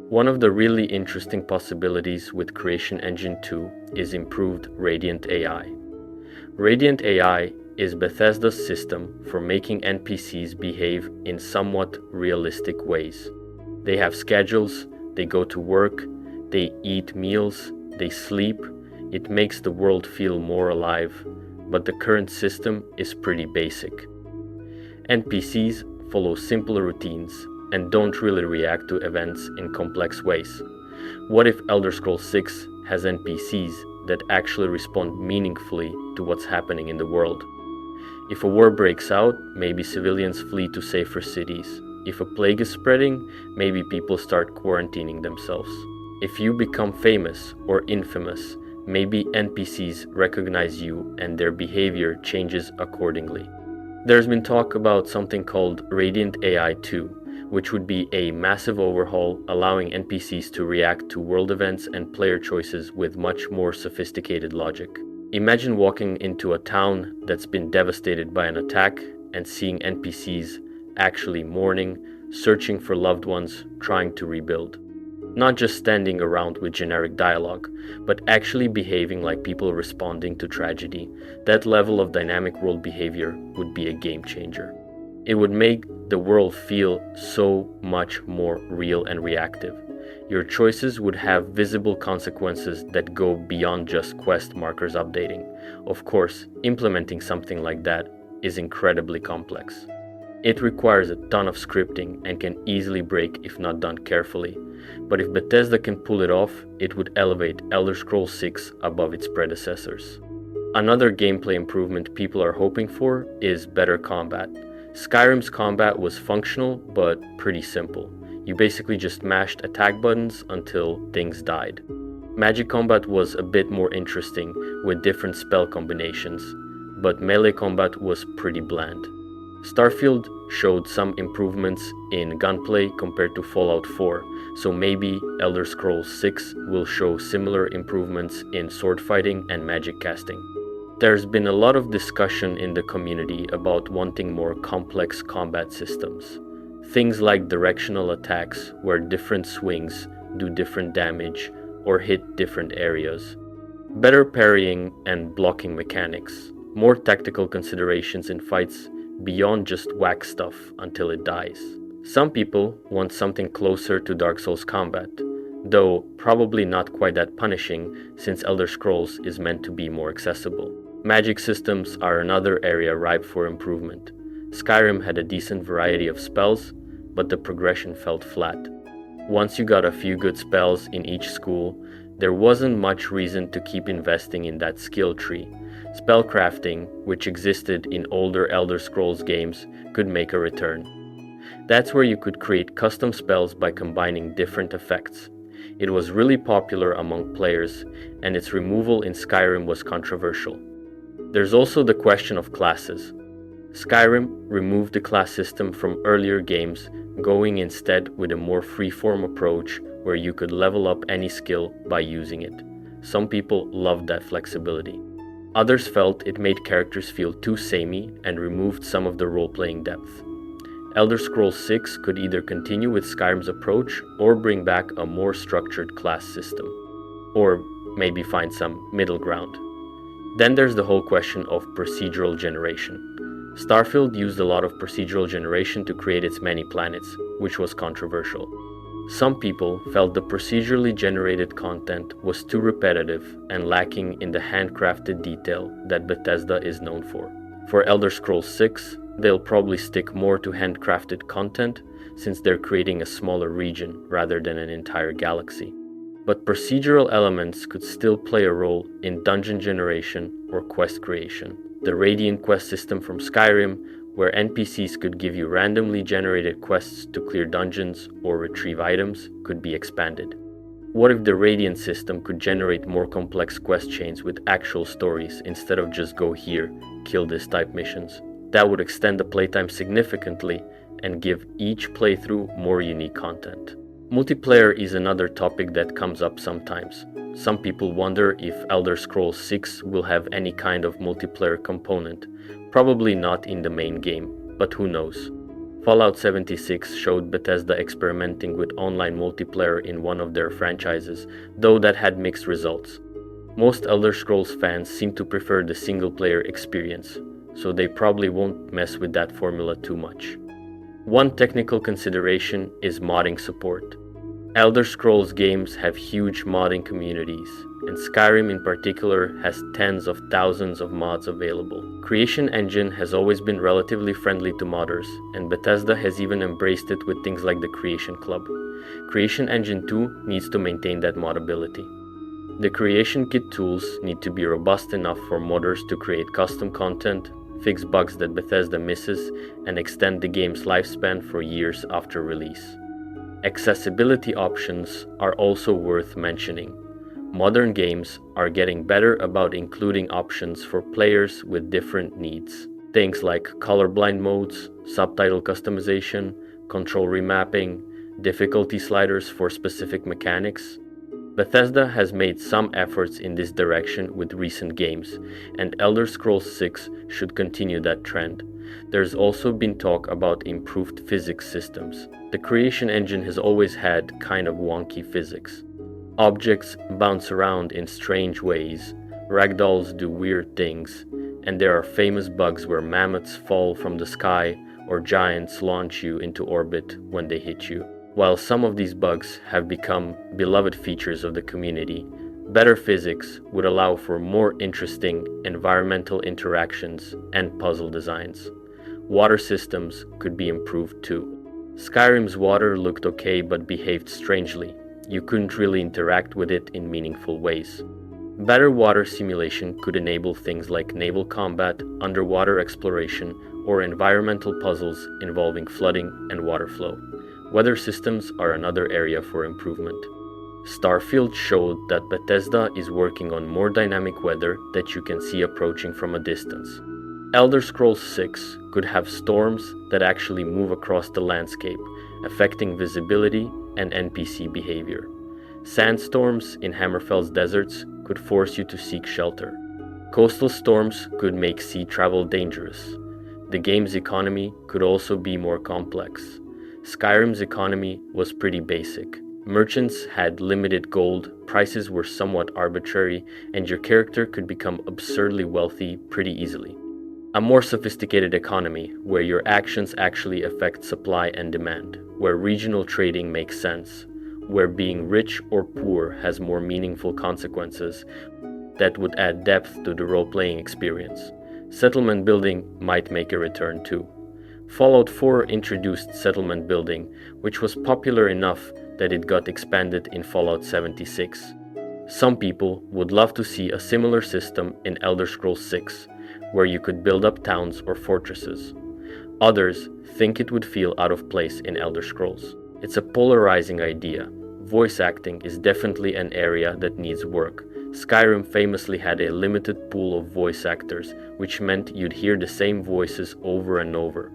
One of the really interesting possibilities with Creation Engine 2 is improved Radiant AI. Radiant AI is Bethesda's system for making NPCs behave in somewhat realistic ways. They have schedules, they go to work, they eat meals, they sleep. It makes the world feel more alive, but the current system is pretty basic. NPCs follow simpler routines and don't really react to events in complex ways. What if Elder Scrolls 6 has NPCs that actually respond meaningfully to what's happening in the world? If a war breaks out, maybe civilians flee to safer cities. If a plague is spreading, maybe people start quarantining themselves. If you become famous or infamous, maybe NPCs recognize you and their behavior changes accordingly. There's been talk about something called Radiant AI 2, which would be a massive overhaul allowing NPCs to react to world events and player choices with much more sophisticated logic. Imagine walking into a town that's been devastated by an attack and seeing NPCs actually mourning, searching for loved ones, trying to rebuild. Not just standing around with generic dialogue, but actually behaving like people responding to tragedy. That level of dynamic world behavior would be a game changer. It would make the world feel so much more real and reactive. Your choices would have visible consequences that go beyond just quest markers updating. Of course, implementing something like that is incredibly complex. It requires a ton of scripting and can easily break if not done carefully. But if Bethesda can pull it off, it would elevate Elder Scrolls 6 above its predecessors. Another gameplay improvement people are hoping for is better combat. Skyrim's combat was functional but pretty simple. You basically just mashed attack buttons until things died. Magic combat was a bit more interesting with different spell combinations, but melee combat was pretty bland. Starfield showed some improvements in gunplay compared to Fallout 4, so maybe Elder Scrolls 6 will show similar improvements in sword fighting and magic casting. There's been a lot of discussion in the community about wanting more complex combat systems. Things like directional attacks, where different swings do different damage, or hit different areas. Better parrying and blocking mechanics, more tactical considerations in fights beyond just whack stuff until it dies. Some people want something closer to Dark Souls combat, though probably not quite that punishing since Elder Scrolls is meant to be more accessible. Magic systems are another area ripe for improvement. Skyrim had a decent variety of spells, but the progression felt flat. Once you got a few good spells in each school, there wasn't much reason to keep investing in that skill tree. Spellcrafting, which existed in older Elder Scrolls games, could make a return. That's where you could create custom spells by combining different effects. It was really popular among players, and its removal in Skyrim was controversial. There's also the question of classes. Skyrim removed the class system from earlier games, going instead with a more free-form approach where you could level up any skill by using it. Some people loved that flexibility. Others felt it made characters feel too samey and removed some of the role-playing depth. Elder Scrolls 6 could either continue with Skyrim's approach or bring back a more structured class system, or maybe find some middle ground. Then there's the whole question of procedural generation. Starfield used a lot of procedural generation to create its many planets, which was controversial. Some people felt the procedurally generated content was too repetitive and lacking in the handcrafted detail that Bethesda is known for. For Elder Scrolls 6, they'll probably stick more to handcrafted content since they're creating a smaller region rather than an entire galaxy. But procedural elements could still play a role in dungeon generation or quest creation. The Radiant quest system from Skyrim, where NPCs could give you randomly generated quests to clear dungeons or retrieve items, could be expanded. What if the Radiant system could generate more complex quest chains with actual stories instead of just go here, kill this type missions? That would extend the playtime significantly and give each playthrough more unique content. Multiplayer is another topic that comes up sometimes. Some people wonder if Elder Scrolls 6 will have any kind of multiplayer component. Probably not in the main game, but who knows. Fallout 76 showed Bethesda experimenting with online multiplayer in one of their franchises, though that had mixed results. Most Elder Scrolls fans seem to prefer the single-player experience, so they probably won't mess with that formula too much. One technical consideration is modding support. Elder Scrolls games have huge modding communities, and Skyrim in particular has tens of thousands of mods available. Creation Engine has always been relatively friendly to modders, and Bethesda has even embraced it with things like the Creation Club. Creation Engine 2 needs to maintain that modability. The Creation Kit tools need to be robust enough for modders to create custom content, fix bugs that Bethesda misses, and extend the game's lifespan for years after release. Accessibility options are also worth mentioning. Modern games are getting better about including options for players with different needs. Things like colorblind modes, subtitle customization, control remapping, difficulty sliders for specific mechanics. Bethesda has made some efforts in this direction with recent games, and Elder Scrolls 6 should continue that trend. There's also been talk about improved physics systems. The Creation Engine has always had kind of wonky physics. Objects bounce around in strange ways, ragdolls do weird things, and there are famous bugs where mammoths fall from the sky or giants launch you into orbit when they hit you. While some of these bugs have become beloved features of the community, better physics would allow for more interesting environmental interactions and puzzle designs. Water systems could be improved too. Skyrim's water looked okay but behaved strangely. You couldn't really interact with it in meaningful ways. Better water simulation could enable things like naval combat, underwater exploration, or environmental puzzles involving flooding and water flow. Weather systems are another area for improvement. Starfield showed that Bethesda is working on more dynamic weather that you can see approaching from a distance. Elder Scrolls 6 could have storms that actually move across the landscape, affecting visibility and NPC behavior. Sandstorms in Hammerfell's deserts could force you to seek shelter. Coastal storms could make sea travel dangerous. The game's economy could also be more complex. Skyrim's economy was pretty basic. Merchants had limited gold, prices were somewhat arbitrary, and your character could become absurdly wealthy pretty easily. A more sophisticated economy, where your actions actually affect supply and demand, where regional trading makes sense, where being rich or poor has more meaningful consequences that would add depth to the role-playing experience. Settlement building might make a return too. Fallout 4 introduced settlement building, which was popular enough that it got expanded in Fallout 76. Some people would love to see a similar system in Elder Scrolls 6, where you could build up towns or fortresses. Others think it would feel out of place in Elder Scrolls. It's a polarizing idea. Voice acting is definitely an area that needs work. Skyrim famously had a limited pool of voice actors, which meant you'd hear the same voices over and over.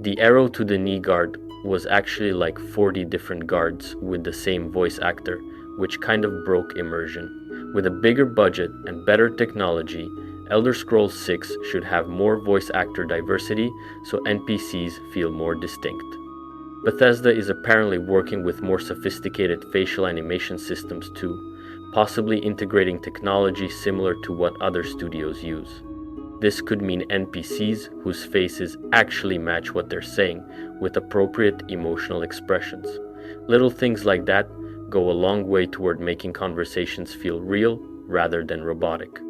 The arrow to the knee guard was actually like 40 different guards with the same voice actor, which kind of broke immersion. With a bigger budget and better technology, Elder Scrolls 6 should have more voice actor diversity so NPCs feel more distinct. Bethesda is apparently working with more sophisticated facial animation systems too, possibly integrating technology similar to what other studios use. This could mean NPCs whose faces actually match what they're saying, with appropriate emotional expressions. Little things like that go a long way toward making conversations feel real rather than robotic.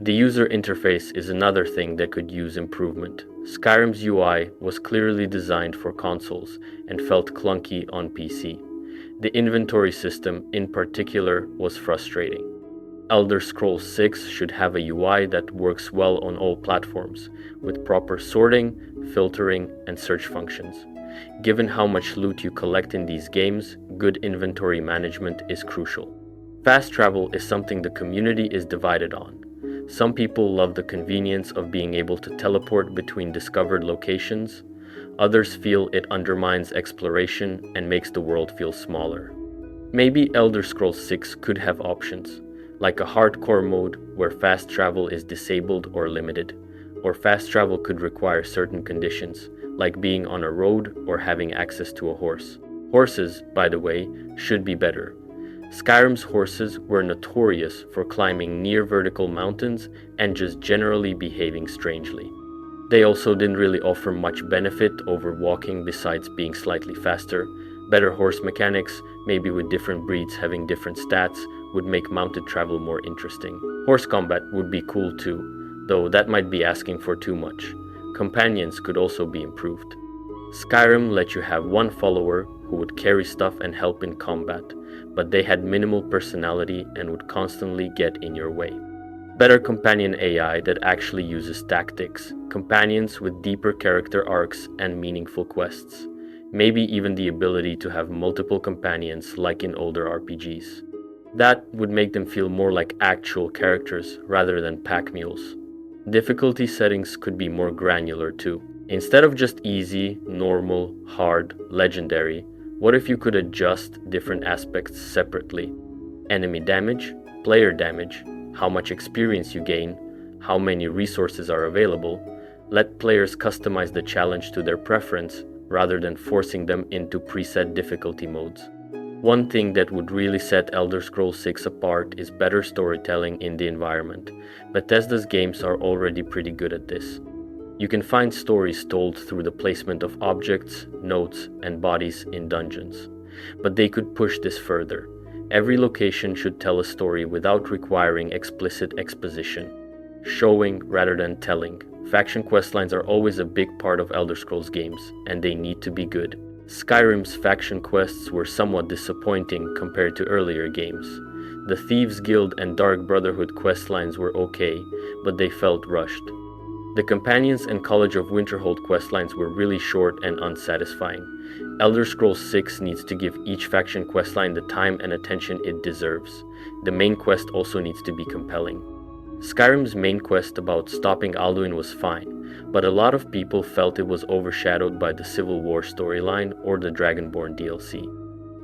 The user interface is another thing that could use improvement. Skyrim's UI was clearly designed for consoles and felt clunky on PC. The inventory system, in particular, was frustrating. Elder Scrolls 6 should have a UI that works well on all platforms, with proper sorting, filtering, and search functions. Given how much loot you collect in these games, good inventory management is crucial. Fast travel is something the community is divided on. Some people love the convenience of being able to teleport between discovered locations. Others feel it undermines exploration and makes the world feel smaller. Maybe Elder Scrolls 6 could have options, like a hardcore mode where fast travel is disabled or limited, or fast travel could require certain conditions, like being on a road or having access to a horse. Horses, by the way, should be better. Skyrim's horses were notorious for climbing near vertical mountains and just generally behaving strangely. They also didn't really offer much benefit over walking besides being slightly faster. Better horse mechanics, maybe with different breeds having different stats, would make mounted travel more interesting. Horse combat would be cool too, though that might be asking for too much. Companions could also be improved. Skyrim let you have one follower who would carry stuff and help in combat, but they had minimal personality and would constantly get in your way. Better companion AI that actually uses tactics, companions with deeper character arcs and meaningful quests. Maybe even the ability to have multiple companions like in older RPGs. That would make them feel more like actual characters rather than pack mules. Difficulty settings could be more granular too. Instead of just easy, normal, hard, legendary, what if you could adjust different aspects separately? Enemy damage, player damage, how much experience you gain, how many resources are available. Let players customize the challenge to their preference rather than forcing them into preset difficulty modes. One thing that would really set Elder Scrolls 6 apart is better storytelling in the environment. Bethesda's games are already pretty good at this. You can find stories told through the placement of objects, notes, and bodies in dungeons. But they could push this further. Every location should tell a story without requiring explicit exposition. Showing rather than telling. Faction questlines are always a big part of Elder Scrolls games, and they need to be good. Skyrim's faction quests were somewhat disappointing compared to earlier games. The Thieves Guild and Dark Brotherhood questlines were okay, but they felt rushed. The Companions and College of Winterhold questlines were really short and unsatisfying. Elder Scrolls 6 needs to give each faction questline the time and attention it deserves. The main quest also needs to be compelling. Skyrim's main quest about stopping Alduin was fine, but a lot of people felt it was overshadowed by the Civil War storyline or the Dragonborn DLC.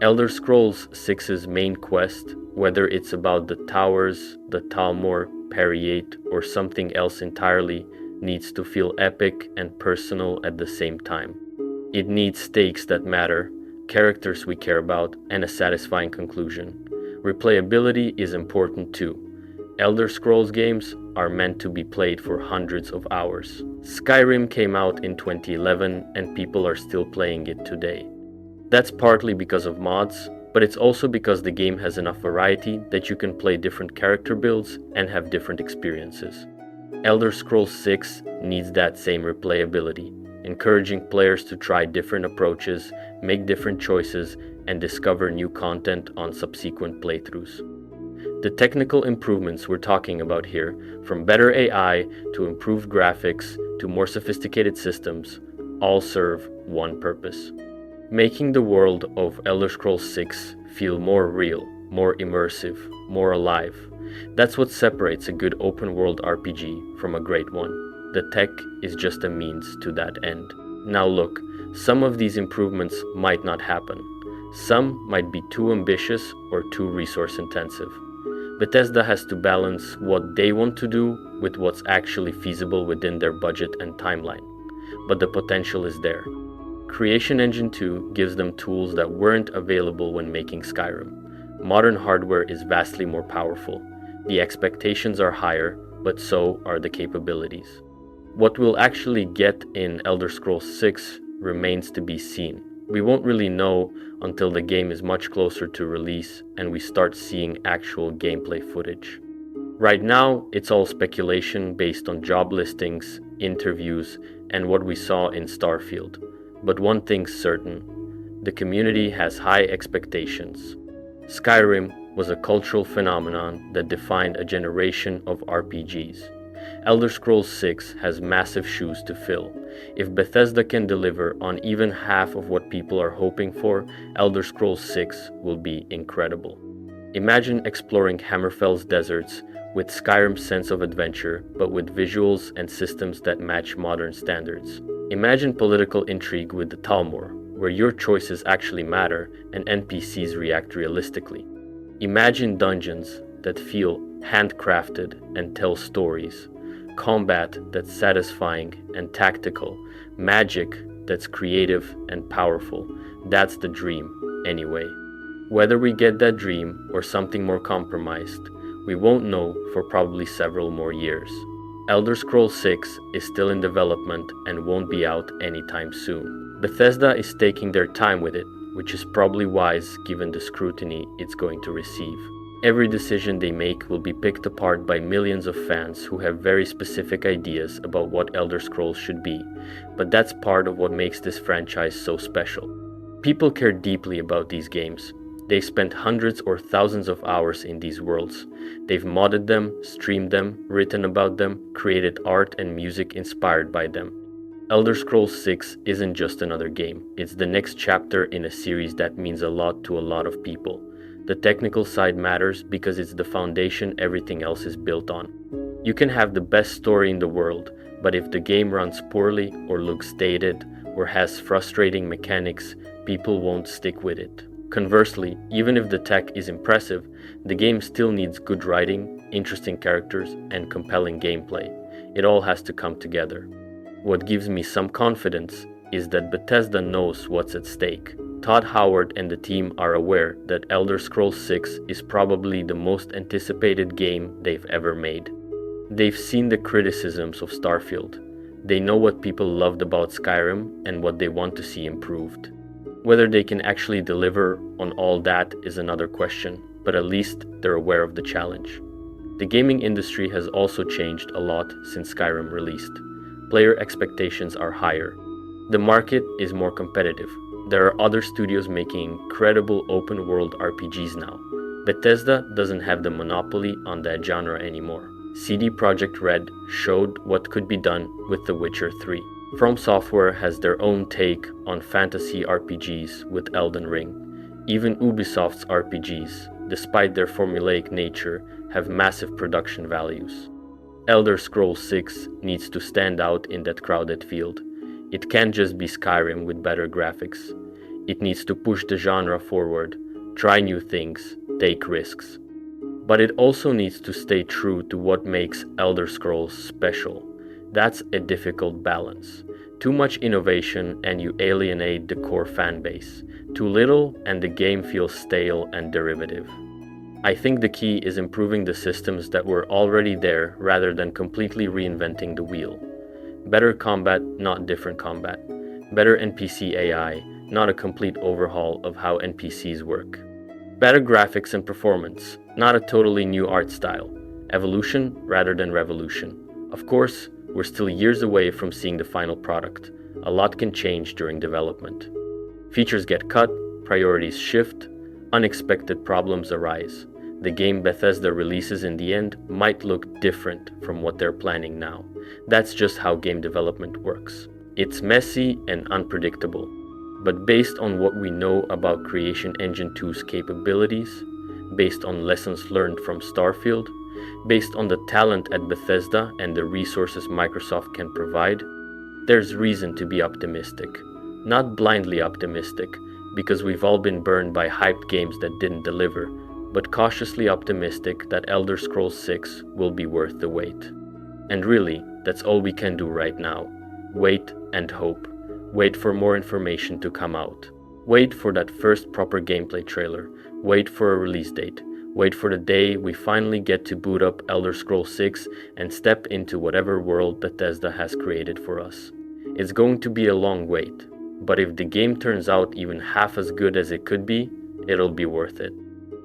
Elder Scrolls 6's main quest, whether it's about the towers, the Talmor, Periate, or something else entirely, needs to feel epic and personal at the same time. It needs stakes that matter, characters we care about, and a satisfying conclusion. Replayability is important too. Elder Scrolls games are meant to be played for hundreds of hours. Skyrim came out in 2011 and people are still playing it today. That's partly because of mods, but it's also because the game has enough variety that you can play different character builds and have different experiences. Elder Scrolls 6 needs that same replayability, encouraging players to try different approaches, make different choices, and discover new content on subsequent playthroughs. The technical improvements we're talking about here, from better AI to improved graphics to more sophisticated systems, all serve one purpose: making the world of Elder Scrolls 6 feel more real, more immersive, more alive. That's what separates a good open-world RPG from a great one. The tech is just a means to that end. Now look, some of these improvements might not happen. Some might be too ambitious or too resource-intensive. Bethesda has to balance what they want to do with what's actually feasible within their budget and timeline. But the potential is there. Creation Engine 2 gives them tools that weren't available when making Skyrim. Modern hardware is vastly more powerful. The expectations are higher, but so are the capabilities. What we'll actually get in Elder Scrolls 6 remains to be seen. We won't really know until the game is much closer to release and we start seeing actual gameplay footage. Right now, it's all speculation based on job listings, interviews, and what we saw in Starfield. But one thing's certain: the community has high expectations. Skyrim was a cultural phenomenon that defined a generation of RPGs. Elder Scrolls 6 has massive shoes to fill. If Bethesda can deliver on even half of what people are hoping for, Elder Scrolls 6 will be incredible. Imagine exploring Hammerfell's deserts with Skyrim's sense of adventure, but with visuals and systems that match modern standards. Imagine political intrigue with the Talmor, where your choices actually matter and NPCs react realistically. Imagine dungeons that feel handcrafted and tell stories, combat that's satisfying and tactical, magic that's creative and powerful. That's the dream, anyway. Whether we get that dream or something more compromised, we won't know for probably several more years. Elder Scrolls 6 is still in development and won't be out anytime soon. Bethesda is taking their time with it, which is probably wise given the scrutiny it's going to receive. Every decision they make will be picked apart by millions of fans who have very specific ideas about what Elder Scrolls should be, but that's part of what makes this franchise so special. People care deeply about these games. They've spent hundreds or thousands of hours in these worlds. They've modded them, streamed them, written about them, created art and music inspired by them. Elder Scrolls 6 isn't just another game. It's the next chapter in a series that means a lot to a lot of people. The technical side matters because it's the foundation everything else is built on. You can have the best story in the world, but if the game runs poorly or looks dated or has frustrating mechanics, people won't stick with it. Conversely, even if the tech is impressive, the game still needs good writing, interesting characters, and compelling gameplay. It all has to come together. What gives me some confidence is that Bethesda knows what's at stake. Todd Howard and the team are aware that Elder Scrolls 6 is probably the most anticipated game they've ever made. They've seen the criticisms of Starfield. They know what people loved about Skyrim and what they want to see improved. Whether they can actually deliver on all that is another question, but at least they're aware of the challenge. The gaming industry has also changed a lot since Skyrim released. Player expectations are higher. The market is more competitive. There are other studios making incredible open-world RPGs now. Bethesda doesn't have the monopoly on that genre anymore. CD Projekt Red showed what could be done with The Witcher 3. From Software has their own take on fantasy RPGs with Elden Ring. Even Ubisoft's RPGs, despite their formulaic nature, have massive production values. Elder Scrolls 6 needs to stand out in that crowded field. It can't just be Skyrim with better graphics. It needs to push the genre forward, try new things, take risks. But it also needs to stay true to what makes Elder Scrolls special. That's a difficult balance. Too much innovation and you alienate the core fan base. Too little and the game feels stale and derivative. I think the key is improving the systems that were already there rather than completely reinventing the wheel. Better combat, not different combat. Better NPC AI, not a complete overhaul of how NPCs work. Better graphics and performance, not a totally new art style. Evolution rather than revolution. Of course, we're still years away from seeing the final product. A lot can change during development. Features get cut, priorities shift, unexpected problems arise. The game Bethesda releases in the end might look different from what they're planning now. That's just how game development works. It's messy and unpredictable, but based on what we know about Creation Engine 2's capabilities, based on lessons learned from Starfield, based on the talent at Bethesda and the resources Microsoft can provide, there's reason to be optimistic. Not blindly optimistic, because we've all been burned by hyped games that didn't deliver, but cautiously optimistic that Elder Scrolls 6 will be worth the wait. And really, that's all we can do right now. Wait and hope. Wait for more information to come out. Wait for that first proper gameplay trailer. Wait for a release date. Wait for the day we finally get to boot up Elder Scrolls 6 and step into whatever world Bethesda has created for us. It's going to be a long wait, but if the game turns out even half as good as it could be, it'll be worth it.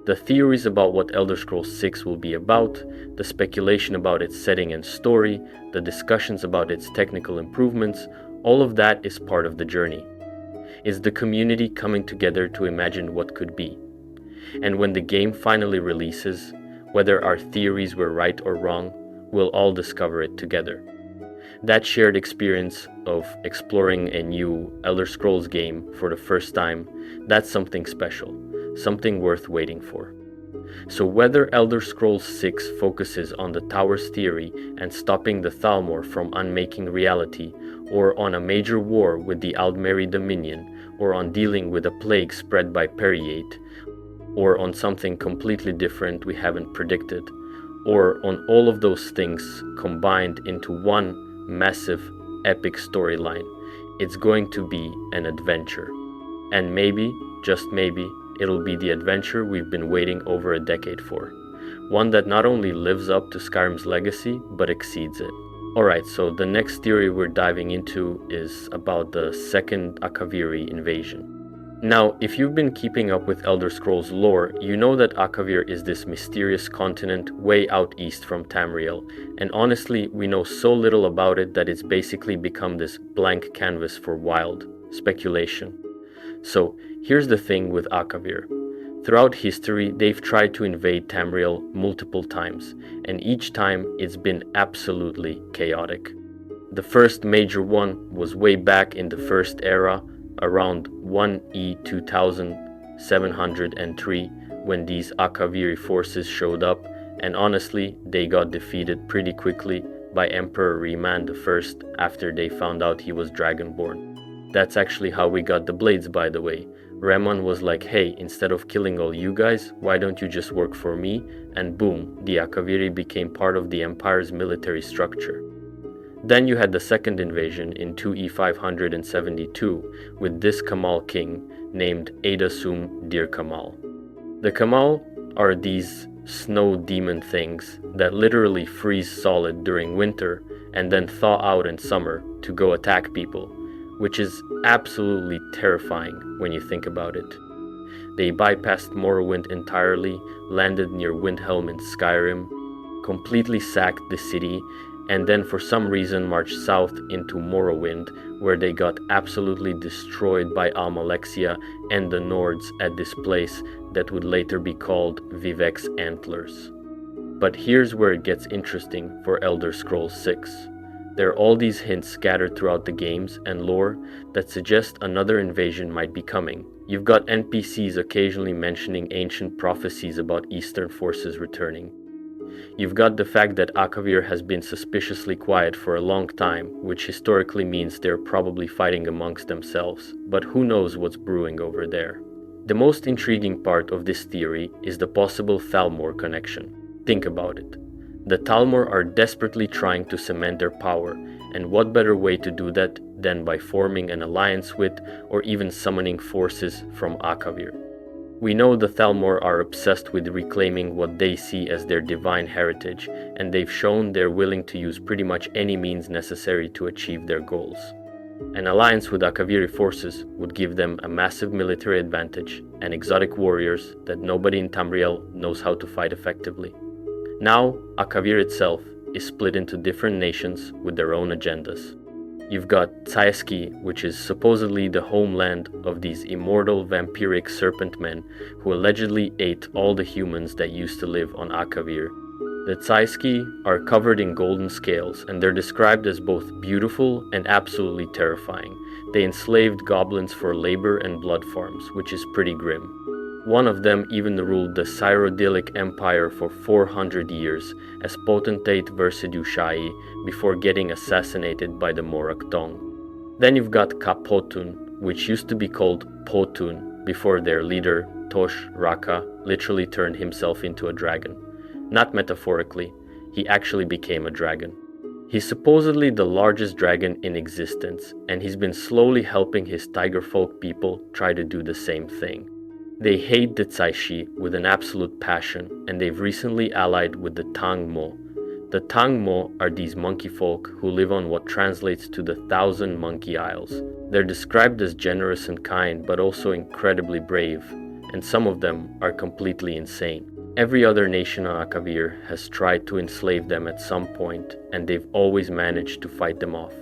The theories about what Elder Scrolls 6 will be about, the speculation about its setting and story, the discussions about its technical improvements, all of that is part of the journey. It's the community coming together to imagine what could be. And when the game finally releases, whether our theories were right or wrong, we'll all discover it together. That shared experience of exploring a new Elder Scrolls game for the first time, that's something special, something worth waiting for. So whether Elder Scrolls 6 focuses on the Tower's theory and stopping the Thalmor from unmaking reality, or on a major war with the Aldmeri Dominion, or on dealing with a plague spread by Periate, or on something completely different we haven't predicted, or on all of those things combined into one massive, epic storyline, it's going to be an adventure. And maybe, just maybe, it'll be the adventure we've been waiting over a decade for. One that not only lives up to Skyrim's legacy, but exceeds it. Alright, so the next theory we're diving into is about the second Akaviri invasion. Now, if you've been keeping up with Elder Scrolls lore, you know that Akavir is this mysterious continent way out east from Tamriel, and honestly, we know so little about it that it's basically become this blank canvas for wild speculation. So, here's the thing with Akavir. Throughout history, they've tried to invade Tamriel multiple times, and each time it's been absolutely chaotic. The first major one was way back in the First Era, around 1E 2703, when these Akaviri forces showed up, and honestly, they got defeated pretty quickly by Emperor Riemann I after they found out he was Dragonborn. That's actually how we got the blades, by the way. Riemann was like, hey, instead of killing all you guys, why don't you just work for me? And boom, the Akaviri became part of the Empire's military structure. Then you had the second invasion in 2E 572 with this Kamal king named Adasum Dir Kamal. The Kamal are these snow demon things that literally freeze solid during winter and then thaw out in summer to go attack people, which is absolutely terrifying when you think about it. They bypassed Morrowind entirely, landed near Windhelm in Skyrim, completely sacked the city, and then for some reason marched south into Morrowind, where they got absolutely destroyed by Almalexia and the Nords at this place that would later be called Vivek's Antlers. But here's where it gets interesting for Elder Scrolls 6. There are all these hints scattered throughout the games and lore that suggest another invasion might be coming. You've got NPCs occasionally mentioning ancient prophecies about Eastern forces returning. You've got the fact that Akavir has been suspiciously quiet for a long time, which historically means they're probably fighting amongst themselves, but who knows what's brewing over there. The most intriguing part of this theory is the possible Thalmor connection. Think about it. The Thalmor are desperately trying to cement their power, and what better way to do that than by forming an alliance with or even summoning forces from Akavir. We know the Thalmor are obsessed with reclaiming what they see as their divine heritage, and they've shown they're willing to use pretty much any means necessary to achieve their goals. An alliance with Akaviri forces would give them a massive military advantage and exotic warriors that nobody in Tamriel knows how to fight effectively. Now, Akavir itself is split into different nations with their own agendas. You've got Tsaeski, which is supposedly the homeland of these immortal vampiric serpent men who allegedly ate all the humans that used to live on Akavir. The Tsaeski are covered in golden scales, and they're described as both beautiful and absolutely terrifying. They enslaved goblins for labor and blood farms, which is pretty grim. One of them even ruled the Cyrodiilic Empire for 400 years as potentate Versidu Shai before getting assassinated by the Morak Dong. Then you've got Kapotun, which used to be called Potun before their leader, Tosh Raka, literally turned himself into a dragon. Not metaphorically, he actually became a dragon. He's supposedly the largest dragon in existence, and he's been slowly helping his tiger folk people try to do the same thing. They hate the Tsaishi with an absolute passion, and they've recently allied with the Tang Mo. The Tang Mo are these monkey folk who live on what translates to the 1,000 Monkey Isles. They're described as generous and kind, but also incredibly brave, and some of them are completely insane. Every other nation on Akavir has tried to enslave them at some point, and they've always managed to fight them off.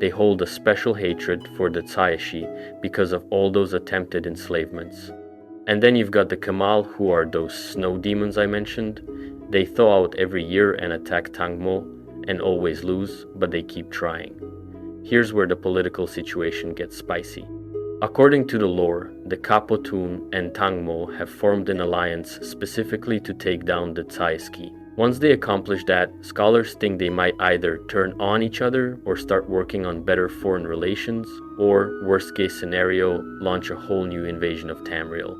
They hold a special hatred for the Tsaeshi because of all those attempted enslavements. And then you've got the Kamal, who are those snow demons I mentioned. They thaw out every year and attack Tangmo, and always lose, but they keep trying. Here's where the political situation gets spicy. According to the lore, the Kapotun and Tangmo have formed an alliance specifically to take down the Tsaeski. Once they accomplish that, scholars think they might either turn on each other or start working on better foreign relations, or, worst case scenario, launch a whole new invasion of Tamriel.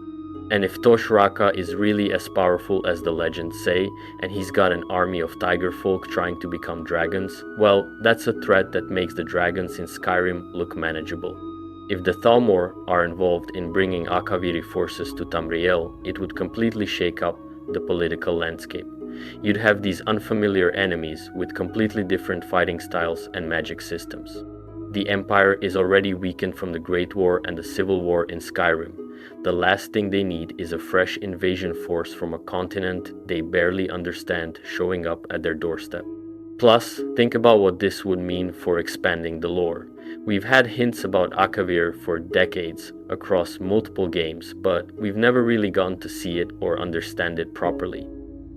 And if Tosh Raka is really as powerful as the legends say, and he's got an army of tiger folk trying to become dragons, well, that's a threat that makes the dragons in Skyrim look manageable. If the Thalmor are involved in bringing Akaviri forces to Tamriel, it would completely shake up the political landscape. You'd have these unfamiliar enemies with completely different fighting styles and magic systems. The Empire is already weakened from the Great War and the Civil War in Skyrim. The last thing they need is a fresh invasion force from a continent they barely understand showing up at their doorstep. Plus, think about what this would mean for expanding the lore. We've had hints about Akavir for decades across multiple games, but we've never really gotten to see it or understand it properly.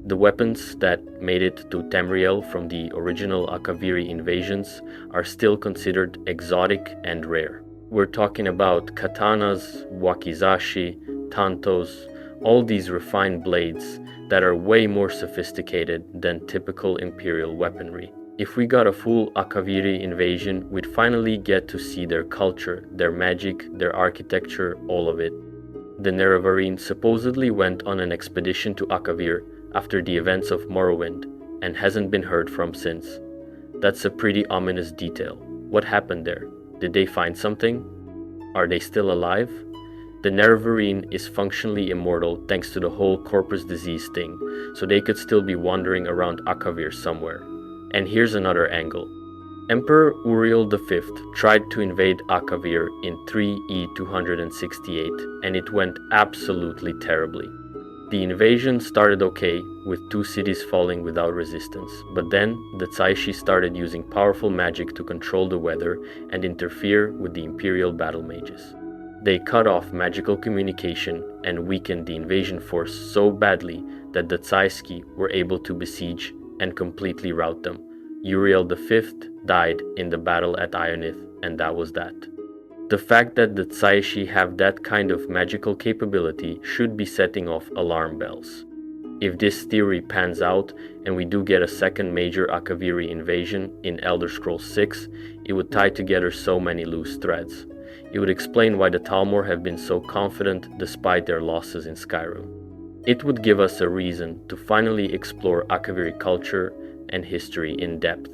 The weapons that made it to Tamriel from the original Akaviri invasions are still considered exotic and rare. We're talking about katanas, wakizashi, tantos, all these refined blades that are way more sophisticated than typical imperial weaponry. If we got a full Akaviri invasion, we'd finally get to see their culture, their magic, their architecture, all of it. The Nerevarine supposedly went on an expedition to Akavir after the events of Morrowind and hasn't been heard from since. That's a pretty ominous detail. What happened there? Did they find something? Are they still alive? The Nerevarine is functionally immortal thanks to the whole corpus disease thing, so they could still be wandering around Akavir somewhere. And here's another angle. Emperor Uriel V tried to invade Akavir in 3E268, and it went absolutely terribly. The invasion started okay, with 2 cities falling without resistance, but then the Tsaishi started using powerful magic to control the weather and interfere with the imperial battle mages. They cut off magical communication and weakened the invasion force so badly that the Tsaeski were able to besiege and completely rout them. Uriel V died in the battle at Ionith, and that was that. The fact that the Tsaishi have that kind of magical capability should be setting off alarm bells. If this theory pans out and we do get a second major Akaviri invasion in Elder Scrolls 6, it would tie together so many loose threads. It would explain why the Thalmor have been so confident despite their losses in Skyrim. It would give us a reason to finally explore Akaviri culture and history in depth.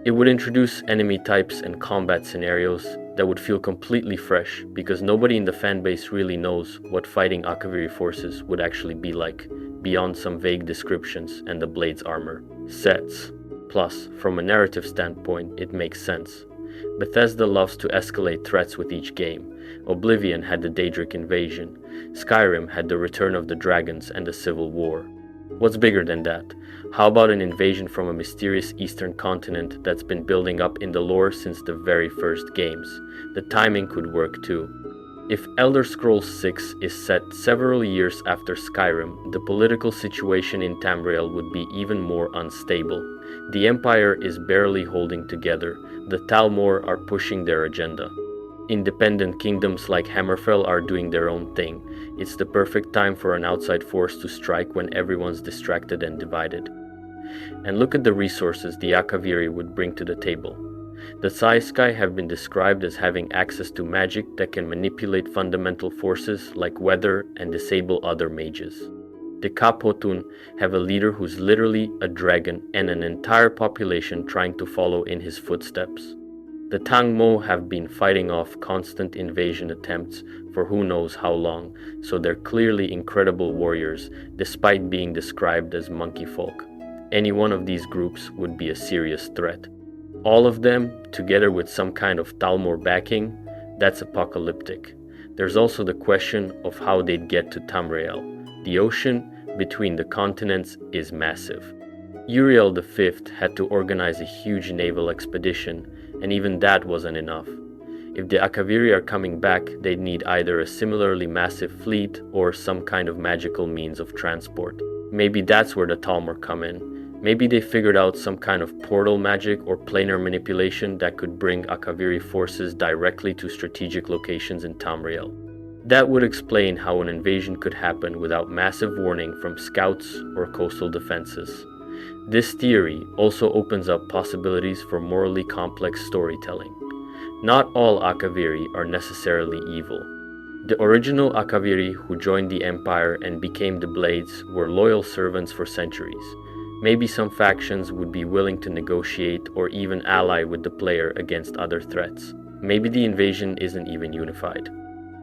It would introduce enemy types and combat scenarios that would feel completely fresh because nobody in the fanbase really knows what fighting Akaviri forces would actually be like, beyond some vague descriptions and the blade's armor sets. Plus, from a narrative standpoint, it makes sense. Bethesda loves to escalate threats with each game. Oblivion had the Daedric invasion. Skyrim had the return of the dragons and the Civil War. What's bigger than that? How about an invasion from a mysterious eastern continent that's been building up in the lore since the very first games? The timing could work too. If Elder Scrolls 6 is set several years after Skyrim, the political situation in Tamriel would be even more unstable. The Empire is barely holding together. The Talmor are pushing their agenda. Independent kingdoms like Hammerfell are doing their own thing. It's the perfect time for an outside force to strike when everyone's distracted and divided. And look at the resources the Akaviri would bring to the table. The Sky have been described as having access to magic that can manipulate fundamental forces like weather and disable other mages. The Kapotun have a leader who's literally a dragon and an entire population trying to follow in his footsteps. The Tangmo have been fighting off constant invasion attempts for who knows how long, so they're clearly incredible warriors despite being described as monkey folk. Any one of these groups would be a serious threat. All of them, together with some kind of Talmor backing, that's apocalyptic. There's also the question of how they'd get to Tamriel. The ocean between the continents is massive. Uriel V had to organize a huge naval expedition, and even that wasn't enough. If the Akaviri are coming back, they'd need either a similarly massive fleet or some kind of magical means of transport. Maybe that's where the Talmor come in. Maybe they figured out some kind of portal magic or planar manipulation that could bring Akaviri forces directly to strategic locations in Tamriel. That would explain how an invasion could happen without massive warning from scouts or coastal defenses. This theory also opens up possibilities for morally complex storytelling. Not all Akaviri are necessarily evil. The original Akaviri who joined the Empire and became the Blades were loyal servants for centuries. Maybe some factions would be willing to negotiate or even ally with the player against other threats. Maybe the invasion isn't even unified.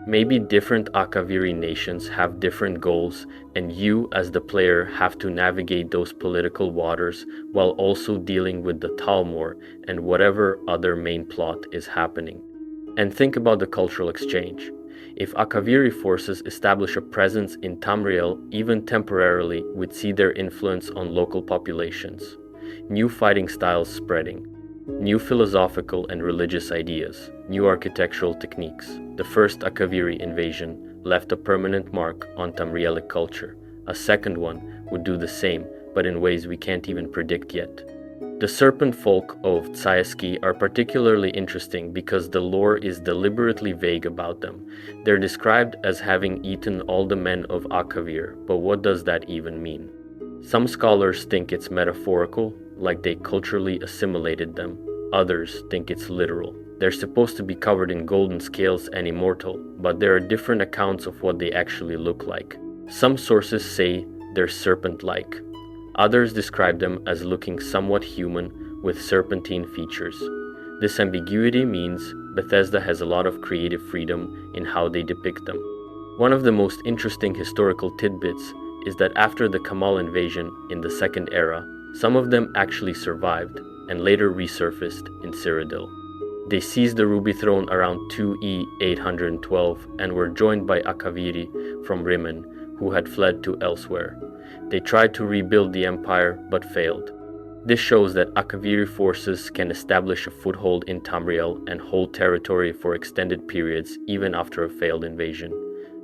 Maybe different Akaviri nations have different goals, and you as the player have to navigate those political waters while also dealing with the Talmor and whatever other main plot is happening. And think about the cultural exchange. If Akaviri forces establish a presence in Tamriel, even temporarily, we'd see their influence on local populations. New fighting styles spreading. New philosophical and religious ideas, new architectural techniques. The first Akaviri invasion left a permanent mark on Tamrielic culture. A second one would do the same, but in ways we can't even predict yet. The serpent folk of Tsayaski are particularly interesting because the lore is deliberately vague about them. They're described as having eaten all the men of Akavir, but what does that even mean? Some scholars think it's metaphorical, like they culturally assimilated them. Others think it's literal. They're supposed to be covered in golden scales and immortal, but there are different accounts of what they actually look like. Some sources say they're serpent-like. Others describe them as looking somewhat human with serpentine features. This ambiguity means Bethesda has a lot of creative freedom in how they depict them. One of the most interesting historical tidbits is that after the Kamal invasion in the Second Era, some of them actually survived and later resurfaced in Cyrodiil. They seized the Ruby Throne around 2E 812 and were joined by Akaviri from Rimmon, who had fled to elsewhere. They tried to rebuild the empire but failed. This shows that Akaviri forces can establish a foothold in Tamriel and hold territory for extended periods even after a failed invasion.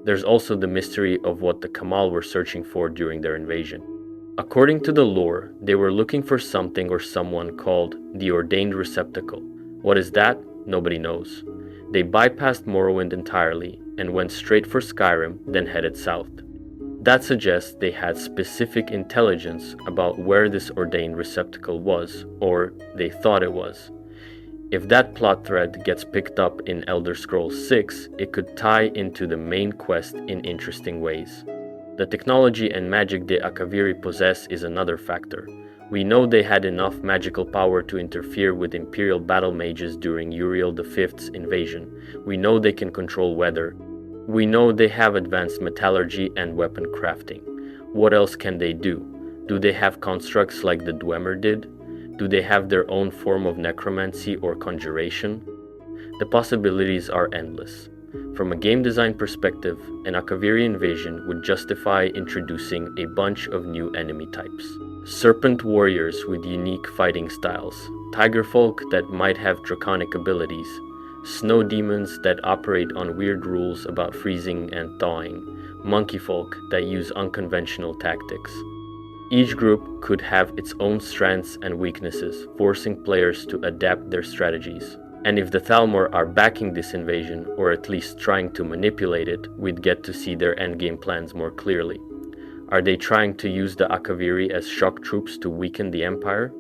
There's also the mystery of what the Kamal were searching for during their invasion. According to the lore, they were looking for something or someone called the Ordained Receptacle. What is that? Nobody knows. They bypassed Morrowind entirely and went straight for Skyrim, then headed south. That suggests they had specific intelligence about where this Ordained Receptacle was, or they thought it was. If that plot thread gets picked up in Elder Scrolls 6, it could tie into the main quest in interesting ways. The technology and magic the Akaviri possess is another factor. We know they had enough magical power to interfere with Imperial battle mages during Uriel V's invasion. We know they can control weather. We know they have advanced metallurgy and weapon crafting. What else can they do? Do they have constructs like the Dwemer did? Do they have their own form of necromancy or conjuration? The possibilities are endless. From a game design perspective, an Akaviri invasion would justify introducing a bunch of new enemy types. Serpent warriors with unique fighting styles, tiger folk that might have draconic abilities, snow demons that operate on weird rules about freezing and thawing, monkey folk that use unconventional tactics. Each group could have its own strengths and weaknesses, forcing players to adapt their strategies. And if the Thalmor are backing this invasion, or at least trying to manipulate it, we'd get to see their endgame plans more clearly. Are they trying to use the Akaviri as shock troops to weaken the Empire?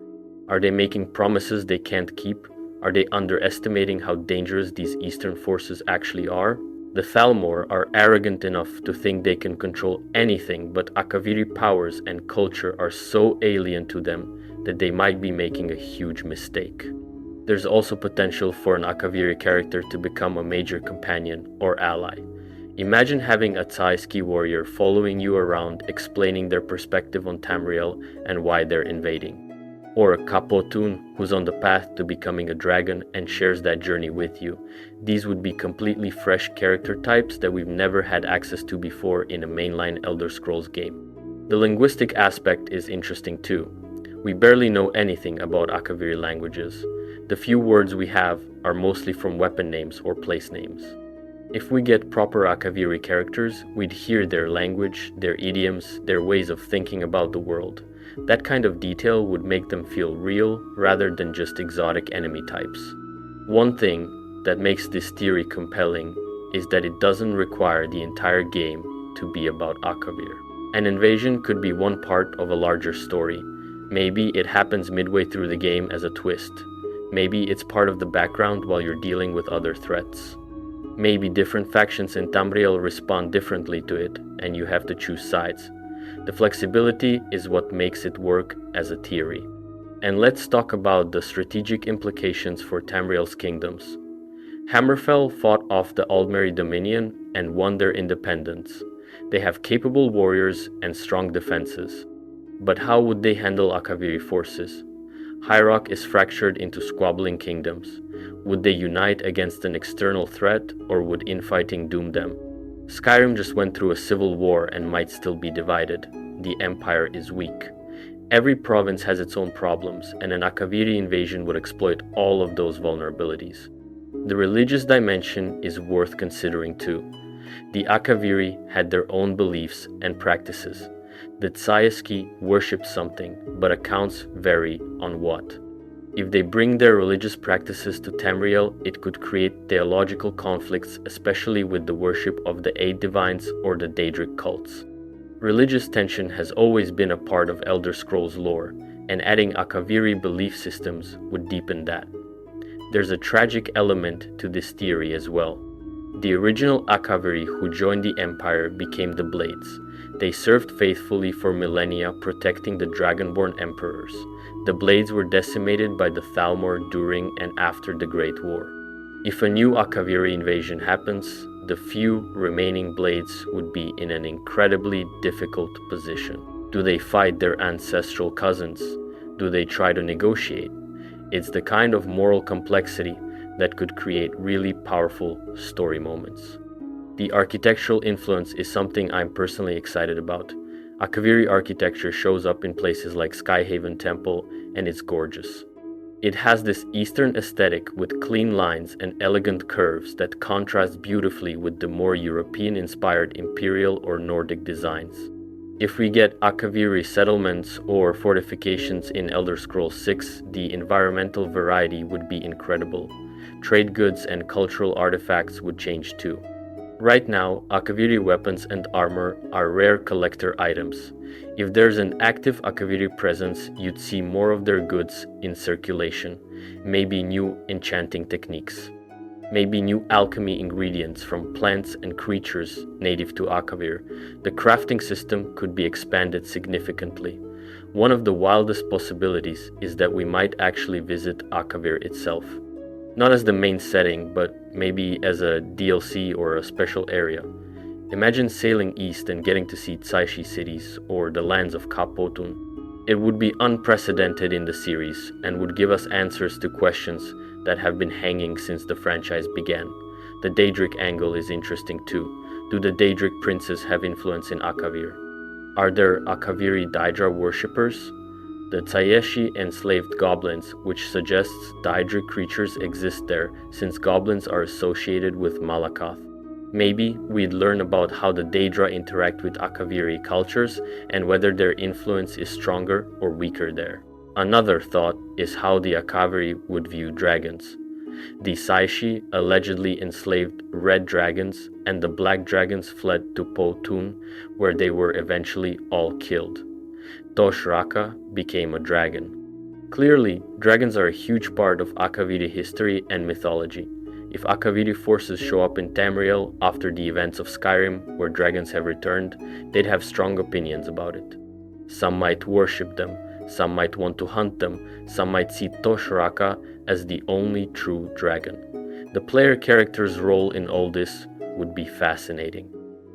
Are they making promises they can't keep? Are they underestimating how dangerous these Eastern forces actually are? The Thalmor are arrogant enough to think they can control anything, but Akaviri powers and culture are so alien to them that they might be making a huge mistake. There's also potential for an Akaviri character to become a major companion or ally. Imagine having a Tsai warrior following you around, explaining their perspective on Tamriel and why they're invading. Or a Kapotun who's on the path to becoming a dragon and shares that journey with you. These would be completely fresh character types that we've never had access to before in a mainline Elder Scrolls game. The linguistic aspect is interesting too. We barely know anything about Akaviri languages. The few words we have are mostly from weapon names or place names. If we get proper Akaviri characters, we'd hear their language, their idioms, their ways of thinking about the world. That kind of detail would make them feel real rather than just exotic enemy types. One thing that makes this theory compelling is that it doesn't require the entire game to be about Akavir. An invasion could be one part of a larger story. Maybe it happens midway through the game as a twist. Maybe it's part of the background while you're dealing with other threats. Maybe different factions in Tamriel respond differently to it, and you have to choose sides. The flexibility is what makes it work as a theory. And let's talk about the strategic implications for Tamriel's kingdoms. Hammerfell fought off the Aldmeri Dominion and won their independence. They have capable warriors and strong defenses. But how would they handle Akaviri forces? High Rock is fractured into squabbling kingdoms. Would they unite against an external threat, or would infighting doom them? Skyrim just went through a civil war and might still be divided. The Empire is weak. Every province has its own problems, and an Akaviri invasion would exploit all of those vulnerabilities. The religious dimension is worth considering too. The Akaviri had their own beliefs and practices. The Tsayaski worship something, but accounts vary on what. If they bring their religious practices to Tamriel, it could create theological conflicts, especially with the worship of the Eight Divines or the Daedric cults. Religious tension has always been a part of Elder Scrolls lore, and adding Akaviri belief systems would deepen that. There's a tragic element to this theory as well. The original Akaviri who joined the Empire became the Blades. They served faithfully for millennia, protecting the Dragonborn emperors. The Blades were decimated by the Thalmor during and after the Great War. If a new Akaviri invasion happens, the few remaining Blades would be in an incredibly difficult position. Do they fight their ancestral cousins? Do they try to negotiate? It's the kind of moral complexity that could create really powerful story moments. The architectural influence is something I'm personally excited about. Akaviri architecture shows up in places like Skyhaven Temple, and it's gorgeous. It has this Eastern aesthetic with clean lines and elegant curves that contrast beautifully with the more European-inspired Imperial or Nordic designs. If we get Akaviri settlements or fortifications in Elder Scrolls 6, the environmental variety would be incredible. Trade goods and cultural artifacts would change too. Right now, Akaviri weapons and armor are rare collector items. If there's an active Akaviri presence, you'd see more of their goods in circulation, maybe new enchanting techniques, maybe new alchemy ingredients from plants and creatures native to Akavir. The crafting system could be expanded significantly. One of the wildest possibilities is that we might actually visit Akavir itself. Not as the main setting, but maybe as a DLC or a special area. Imagine sailing east and getting to see Tsaishi cities or the lands of Kapotun. It would be unprecedented in the series and would give us answers to questions that have been hanging since the franchise began. The Daedric angle is interesting too. Do the Daedric princes have influence in Akavir? Are there Akaviri Daedra worshippers? The Tsayeshi enslaved goblins, which suggests Daedric creatures exist there since goblins are associated with Malakoth. Maybe we'd learn about how the Daedra interact with Akaviri cultures and whether their influence is stronger or weaker there. Another thought is how the Akaviri would view dragons. The Saishi allegedly enslaved red dragons, and the black dragons fled to Potun, where they were eventually all killed. Toshraka became a dragon. Clearly, dragons are a huge part of Akaviri history and mythology. If Akaviri forces show up in Tamriel after the events of Skyrim, where dragons have returned, they'd have strong opinions about it. Some might worship them, some might want to hunt them, some might see Toshraka as the only true dragon. The player character's role in all this would be fascinating.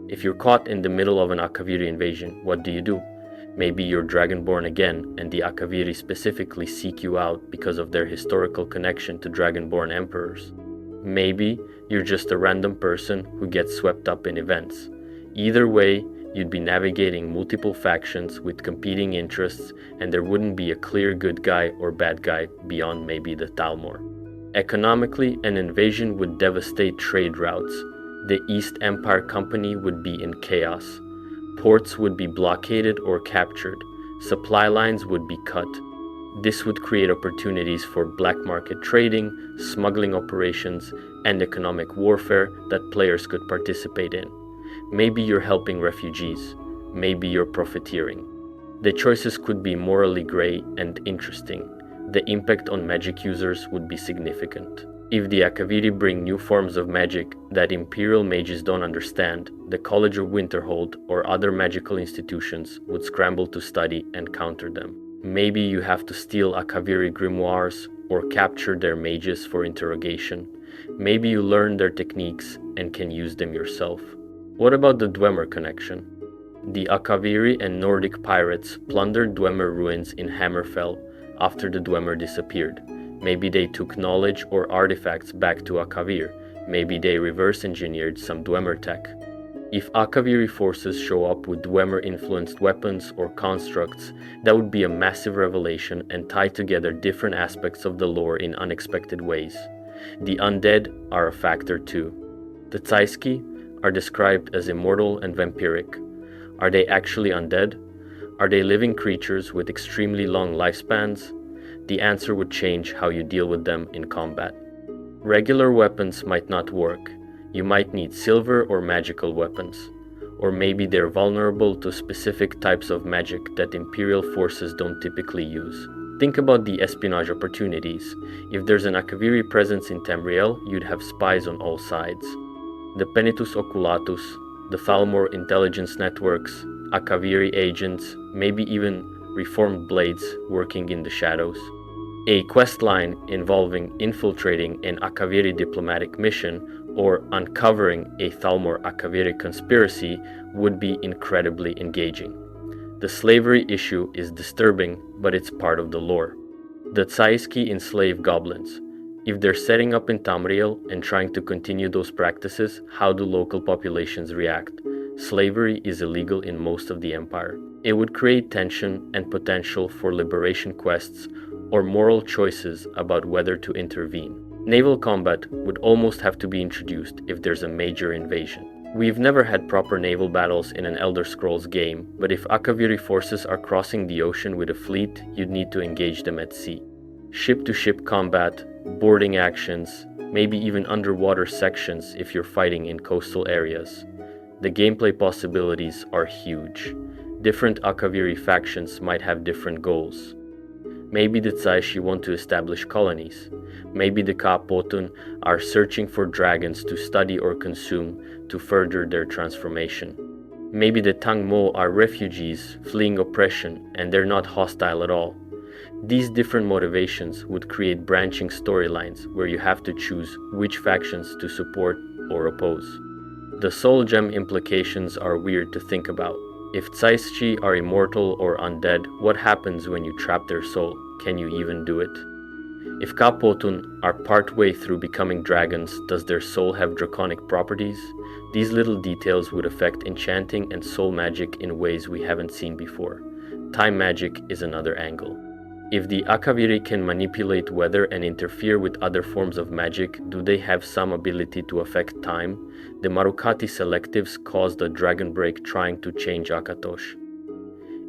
If you're caught in the middle of an Akaviri invasion, what do? Maybe you're dragonborn again, and the Akaviri specifically seek you out because of their historical connection to dragonborn emperors. Maybe you're just a random person who gets swept up in events. Either way, you'd be navigating multiple factions with competing interests, and there wouldn't be a clear good guy or bad guy beyond maybe the Talmor. Economically, an invasion would devastate trade routes. The East Empire Company would be in chaos. Ports would be blockaded or captured. Supply lines would be cut. This would create opportunities for black market trading, smuggling operations, and economic warfare that players could participate in. Maybe you're helping refugees. Maybe you're profiteering. The choices could be morally gray and interesting. The impact on magic users would be significant. If the Akaviri bring new forms of magic that Imperial mages don't understand, the College of Winterhold or other magical institutions would scramble to study and counter them. Maybe you have to steal Akaviri grimoires or capture their mages for interrogation. Maybe you learn their techniques and can use them yourself. What about the Dwemer connection? The Akaviri and Nordic pirates plundered Dwemer ruins in Hammerfell after the Dwemer disappeared. Maybe they took knowledge or artifacts back to Akavir. Maybe they reverse engineered some Dwemer tech. If Akaviri forces show up with Dwemer-influenced weapons or constructs, that would be a massive revelation and tie together different aspects of the lore in unexpected ways. The undead are a factor too. The Tsaiski are described as immortal and vampiric. Are they actually undead? Are they living creatures with extremely long lifespans? The answer would change how you deal with them in combat. Regular weapons might not work. You might need silver or magical weapons. Or maybe they're vulnerable to specific types of magic that Imperial forces don't typically use. Think about the espionage opportunities. If there's an Akaviri presence in Tamriel, you'd have spies on all sides. The Penitus Oculatus, the Thalmor intelligence networks, Akaviri agents, maybe even reformed blades working in the shadows. A questline involving infiltrating an Akaviri diplomatic mission or uncovering a Thalmor Akaviri conspiracy would be incredibly engaging. The slavery issue is disturbing, but it's part of the lore. The Tsaiski enslave goblins. If they're setting up in Tamriel and trying to continue those practices, how do local populations react? Slavery is illegal in most of the empire. It would create tension and potential for liberation quests or moral choices about whether to intervene. Naval combat would almost have to be introduced if there's a major invasion. We've never had proper naval battles in an Elder Scrolls game, but if Akaviri forces are crossing the ocean with a fleet, you'd need to engage them at sea. Ship-to-ship combat, boarding actions, maybe even underwater sections if you're fighting in coastal areas. The gameplay possibilities are huge. Different Akaviri factions might have different goals. Maybe the Tsaishi want to establish colonies. Maybe the Kapotun are searching for dragons to study or consume to further their transformation. Maybe the Tangmo are refugees fleeing oppression and they're not hostile at all. These different motivations would create branching storylines where you have to choose which factions to support or oppose. The soul gem implications are weird to think about. If Tsaischi are immortal or undead, what happens when you trap their soul? Can you even do it? If Kapotun are partway through becoming dragons, does their soul have draconic properties? These little details would affect enchanting and soul magic in ways we haven't seen before. Time magic is another angle. If the Akaviri can manipulate weather and interfere with other forms of magic, do they have some ability to affect time? The Marukati selectives caused a dragon break trying to change Akatosh.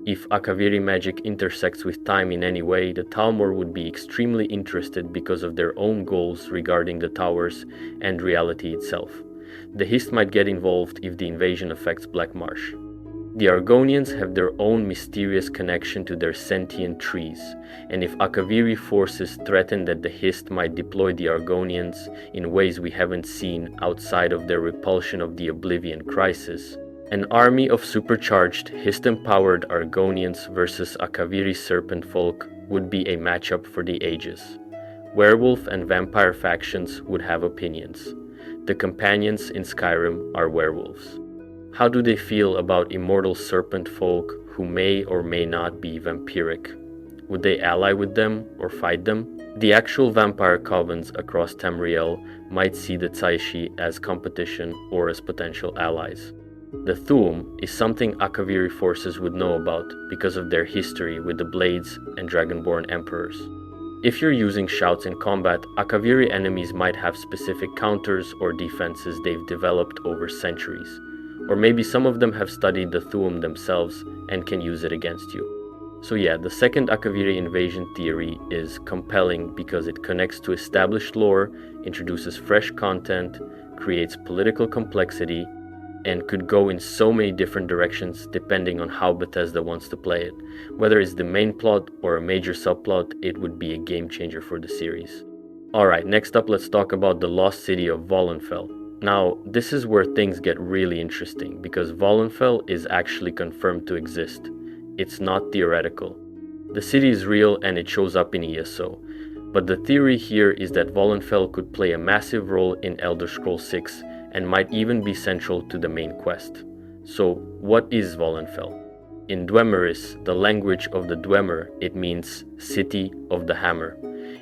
If Akaviri magic intersects with time in any way, the Talmor would be extremely interested because of their own goals regarding the towers and reality itself. The Hist might get involved if the invasion affects Black Marsh. The Argonians have their own mysterious connection to their sentient trees, and if Akaviri forces threaten that the Hist might deploy the Argonians in ways we haven't seen outside of their repulsion of the Oblivion Crisis, an army of supercharged Hist-empowered Argonians versus Akaviri serpent folk would be a matchup for the ages. Werewolf and vampire factions would have opinions. The companions in Skyrim are werewolves. How do they feel about immortal serpent folk who may or may not be vampiric? Would they ally with them or fight them? The actual vampire covens across Tamriel might see the Tsaischi as competition or as potential allies. The Thuum is something Akaviri forces would know about because of their history with the Blades and Dragonborn Emperors. If you're using shouts in combat, Akaviri enemies might have specific counters or defenses they've developed over centuries. Or maybe some of them have studied the Thuum themselves and can use it against you. So yeah, the second Akaviri invasion theory is compelling because it connects to established lore, introduces fresh content, creates political complexity, and could go in so many different directions depending on how Bethesda wants to play it. Whether it's the main plot or a major subplot, it would be a game changer for the series. Alright, next up let's talk about the lost city of Völunnfell. Now, this is where things get really interesting because Völunnfell is actually confirmed to exist. It's not theoretical. The city is real and it shows up in ESO. But the theory here is that Völunnfell could play a massive role in Elder Scrolls 6 and might even be central to the main quest. So, what is Völunnfell? In Dwemeris, the language of the Dwemer, it means City of the Hammer.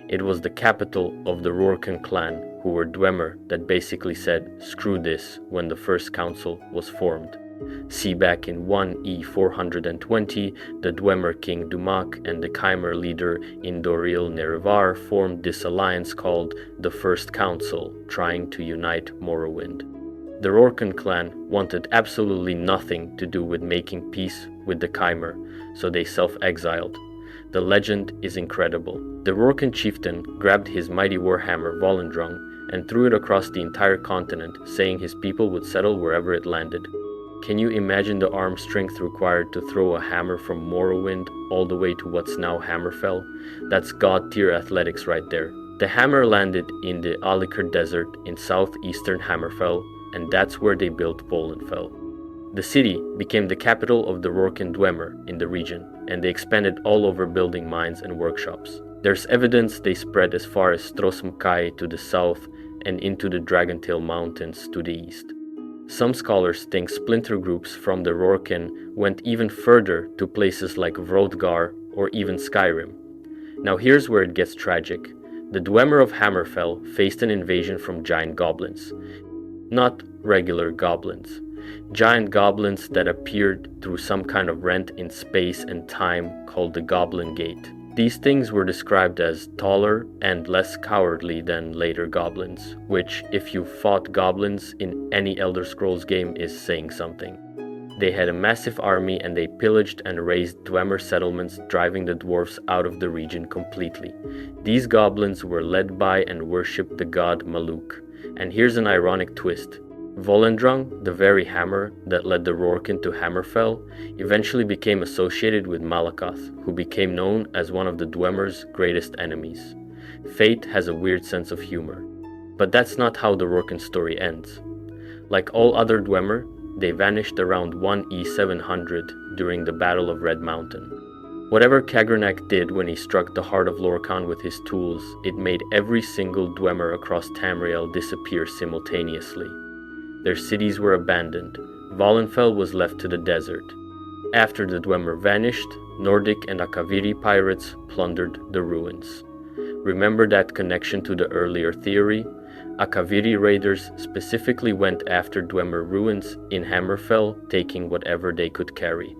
It was the capital of the Rorken clan, who were Dwemer, that basically said, screw this, when the first council was formed. See back in 1E420, the Dwemer king Dumak and the Chimer leader Indoril Nerevar formed this alliance called the First Council, trying to unite Morrowind. The Rorken clan wanted absolutely nothing to do with making peace with the Chimer, so they self-exiled. The legend is incredible. The Rorken chieftain grabbed his mighty warhammer Volendrung and threw it across the entire continent, saying his people would settle wherever it landed. Can you imagine the arm strength required to throw a hammer from Morrowind all the way to what's now Hammerfell? That's god-tier athletics right there. The hammer landed in the Alik'r Desert in southeastern Hammerfell, and that's where they built Völunnfell. The city became the capital of the Rorken Dwemer in the region, and they expanded all over building mines and workshops. There's evidence they spread as far as Strosmkai to the south and into the Dragontail Mountains to the east. Some scholars think splinter groups from the Rorken went even further to places like Vrothgar or even Skyrim. Now here's where it gets tragic. The Dwemer of Hammerfell faced an invasion from giant goblins. Not regular goblins. Giant goblins that appeared through some kind of rent in space and time called the Goblin Gate. These things were described as taller and less cowardly than later goblins, which, if you fought goblins in any Elder Scrolls game, is saying something. They had a massive army and they pillaged and razed Dwemer settlements, driving the dwarves out of the region completely. These goblins were led by and worshipped the god Maluk. And here's an ironic twist. Volendrung, the very hammer that led the Rorken to Hammerfell, eventually became associated with Malacath, who became known as one of the Dwemer's greatest enemies. Fate has a weird sense of humor. But that's not how the Rorken story ends. Like all other Dwemer, They vanished around 1E700 during the Battle of Red Mountain. Whatever Kagernak did when he struck the heart of Lorkhan with his tools, it made every single Dwemer across Tamriel disappear simultaneously. Their cities were abandoned. Volenfell was left to the desert. After the Dwemer vanished, Nordic and Akaviri pirates plundered the ruins. Remember that connection to the earlier theory? Akaviri raiders specifically went after Dwemer ruins in Hammerfell, taking whatever they could carry.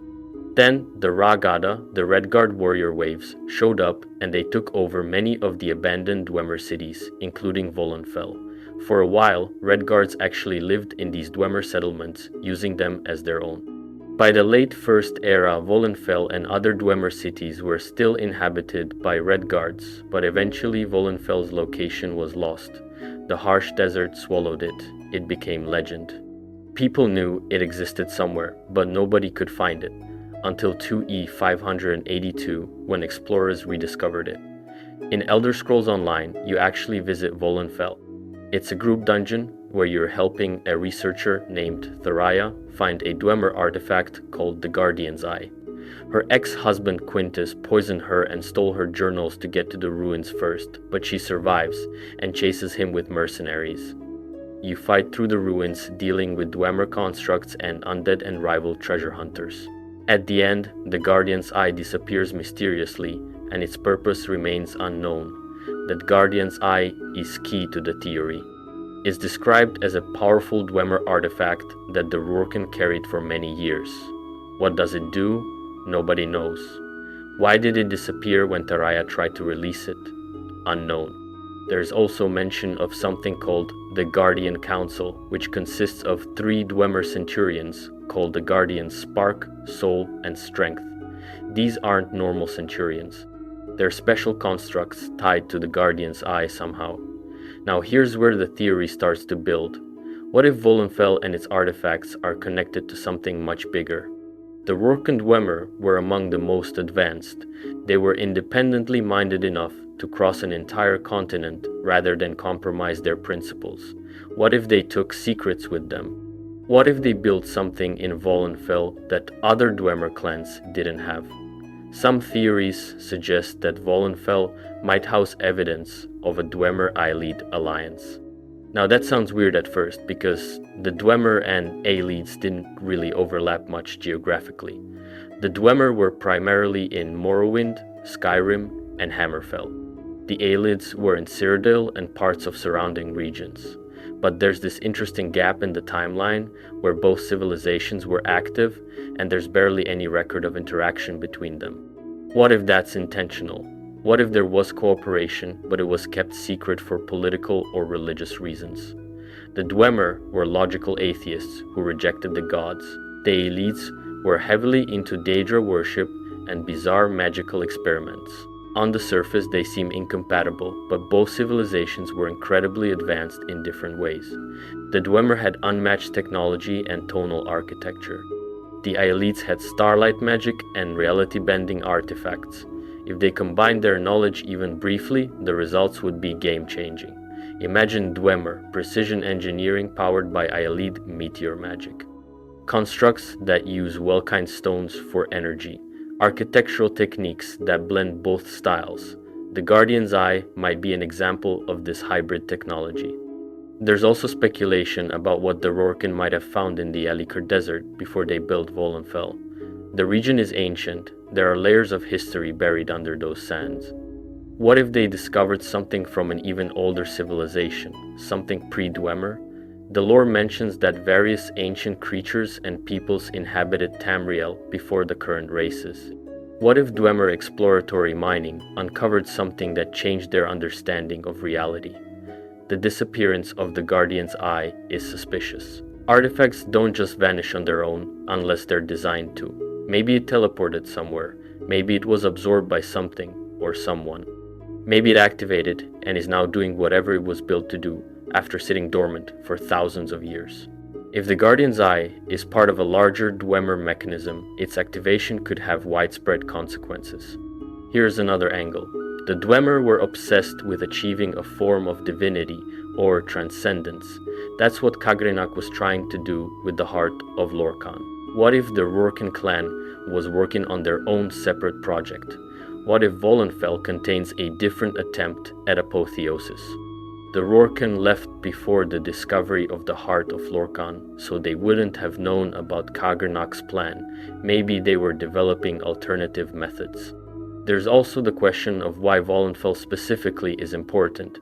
Then the Ragada, the Redguard warrior waves, showed up and they took over many of the abandoned Dwemer cities, including Volenfell. For a while, Redguards actually lived in these Dwemer settlements, using them as their own. By the late First Era, Volenfell and other Dwemer cities were still inhabited by Redguards, but eventually Volenfell's location was lost. The harsh desert swallowed it. It became legend. People knew it existed somewhere, but nobody could find it, until 2E582 when explorers rediscovered it. In Elder Scrolls Online, you actually visit Volenfell. It's a group dungeon where you're helping a researcher named Thoraya find a Dwemer artifact called the Guardian's Eye. Her ex-husband Quintus poisoned her and stole her journals to get to the ruins first, but she survives and chases him with mercenaries. You fight through the ruins, dealing with Dwemer constructs and undead and rival treasure hunters. At the end, the Guardian's Eye disappears mysteriously, and its purpose remains unknown. That Guardian's Eye is key to the theory. It's described as a powerful Dwemer artifact that the Rorken carried for many years. What does it do? Nobody knows. Why did it disappear when Thoraya tried to release it? Unknown. There is also mention of something called the Guardian Council, which consists of 3 Dwemer centurions called the Guardians Spark, Soul, and Strength. These aren't normal centurions. They're special constructs tied to the Guardian's Eye somehow. Now here's where the theory starts to build. What if Volenfell and its artifacts are connected to something much bigger? The Rorken Dwemer were among the most advanced. They were independently minded enough to cross an entire continent rather than compromise their principles. What if they took secrets with them? What if they built something in Volenfell that other Dwemer clans didn't have? Some theories suggest that Volenfell might house evidence of a Dwemer Eyelid alliance. Now that sounds weird at first because the Dwemer and Eyelids didn't really overlap much geographically. The Dwemer were primarily in Morrowind, Skyrim, and Hammerfell. The Eyelids were in Cyrodiil and parts of surrounding regions. But there's this interesting gap in the timeline where both civilizations were active and there's barely any record of interaction between them. What if that's intentional? What if there was cooperation, but it was kept secret for political or religious reasons? The Dwemer were logical atheists who rejected the gods. The Eyelids were heavily into Daedra worship and bizarre magical experiments. On the surface, they seem incompatible, but both civilizations were incredibly advanced in different ways. The Dwemer had unmatched technology and tonal architecture. The Eyelids had starlight magic and reality-bending artifacts. If they combined their knowledge even briefly, the results would be game-changing. Imagine Dwemer, precision engineering powered by Eyelid meteor magic. Constructs that use Welkind stones for energy. Architectural techniques that blend both styles. The Guardian's Eye might be an example of this hybrid technology. There's also speculation about what the Rorken might have found in the Alik'r Desert before they built Volenfell. The region is ancient. There are layers of history buried under those sands. What if they discovered something from an even older civilization, something pre-Dwemer? The lore mentions that various ancient creatures and peoples inhabited Tamriel before the current races. What if Dwemer exploratory mining uncovered something that changed their understanding of reality? The disappearance of the Guardian's Eye is suspicious. Artifacts don't just vanish on their own unless they're designed to. Maybe it teleported somewhere. Maybe it was absorbed by something or someone. Maybe it activated and is now doing whatever it was built to do after sitting dormant for thousands of years. If the Guardian's Eye is part of a larger Dwemer mechanism, its activation could have widespread consequences. Here's another angle. The Dwemer were obsessed with achieving a form of divinity or transcendence. That's what Kagrenak was trying to do with the heart of Lorkhan. What if the Rorken clan was working on their own separate project? What if Volenfell contains a different attempt at apotheosis? The Rorken left before the discovery of the heart of Lorkhan, so they wouldn't have known about Kagrenak's plan. Maybe they were developing alternative methods. There's also the question of why Volenfell specifically is important.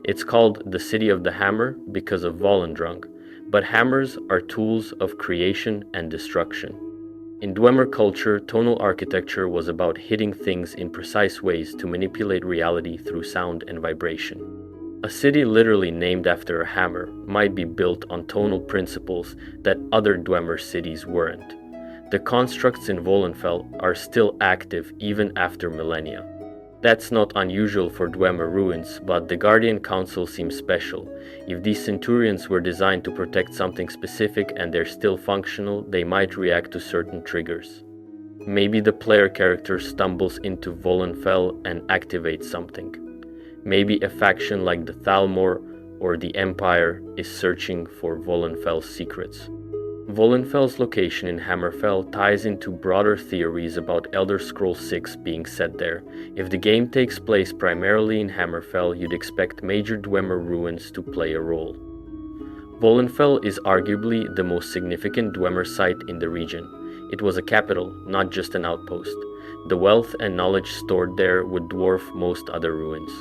It's called the City of the Hammer because of Volendrung, but hammers are tools of creation and destruction. In Dwemer culture, tonal architecture was about hitting things in precise ways to manipulate reality through sound and vibration. A city literally named after a hammer might be built on tonal principles that other Dwemer cities weren't. The constructs in Volenfell are still active even after millennia. That's not unusual for Dwemer ruins, but the Guardian Council seems special. If these centurions were designed to protect something specific and they're still functional, they might react to certain triggers. Maybe the player character stumbles into Volenfell and activates something. Maybe a faction like the Thalmor or the Empire is searching for Volenfell's secrets. Volenfell's location in Hammerfell ties into broader theories about Elder Scrolls 6 being set there. If the game takes place primarily in Hammerfell, you'd expect major Dwemer ruins to play a role. Volenfell is arguably the most significant Dwemer site in the region. It was a capital, not just an outpost. The wealth and knowledge stored there would dwarf most other ruins.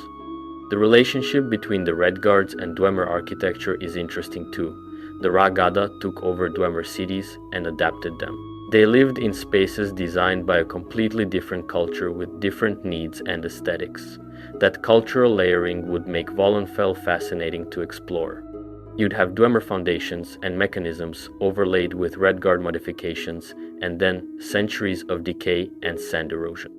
The relationship between the Red Guards and Dwemer architecture is interesting too. The Ragada took over Dwemer cities and adapted them. They lived in spaces designed by a completely different culture with different needs and aesthetics. That cultural layering would make Volenfell fascinating to explore. You'd have Dwemer foundations and mechanisms overlaid with Redguard modifications, and then centuries of decay and sand erosion.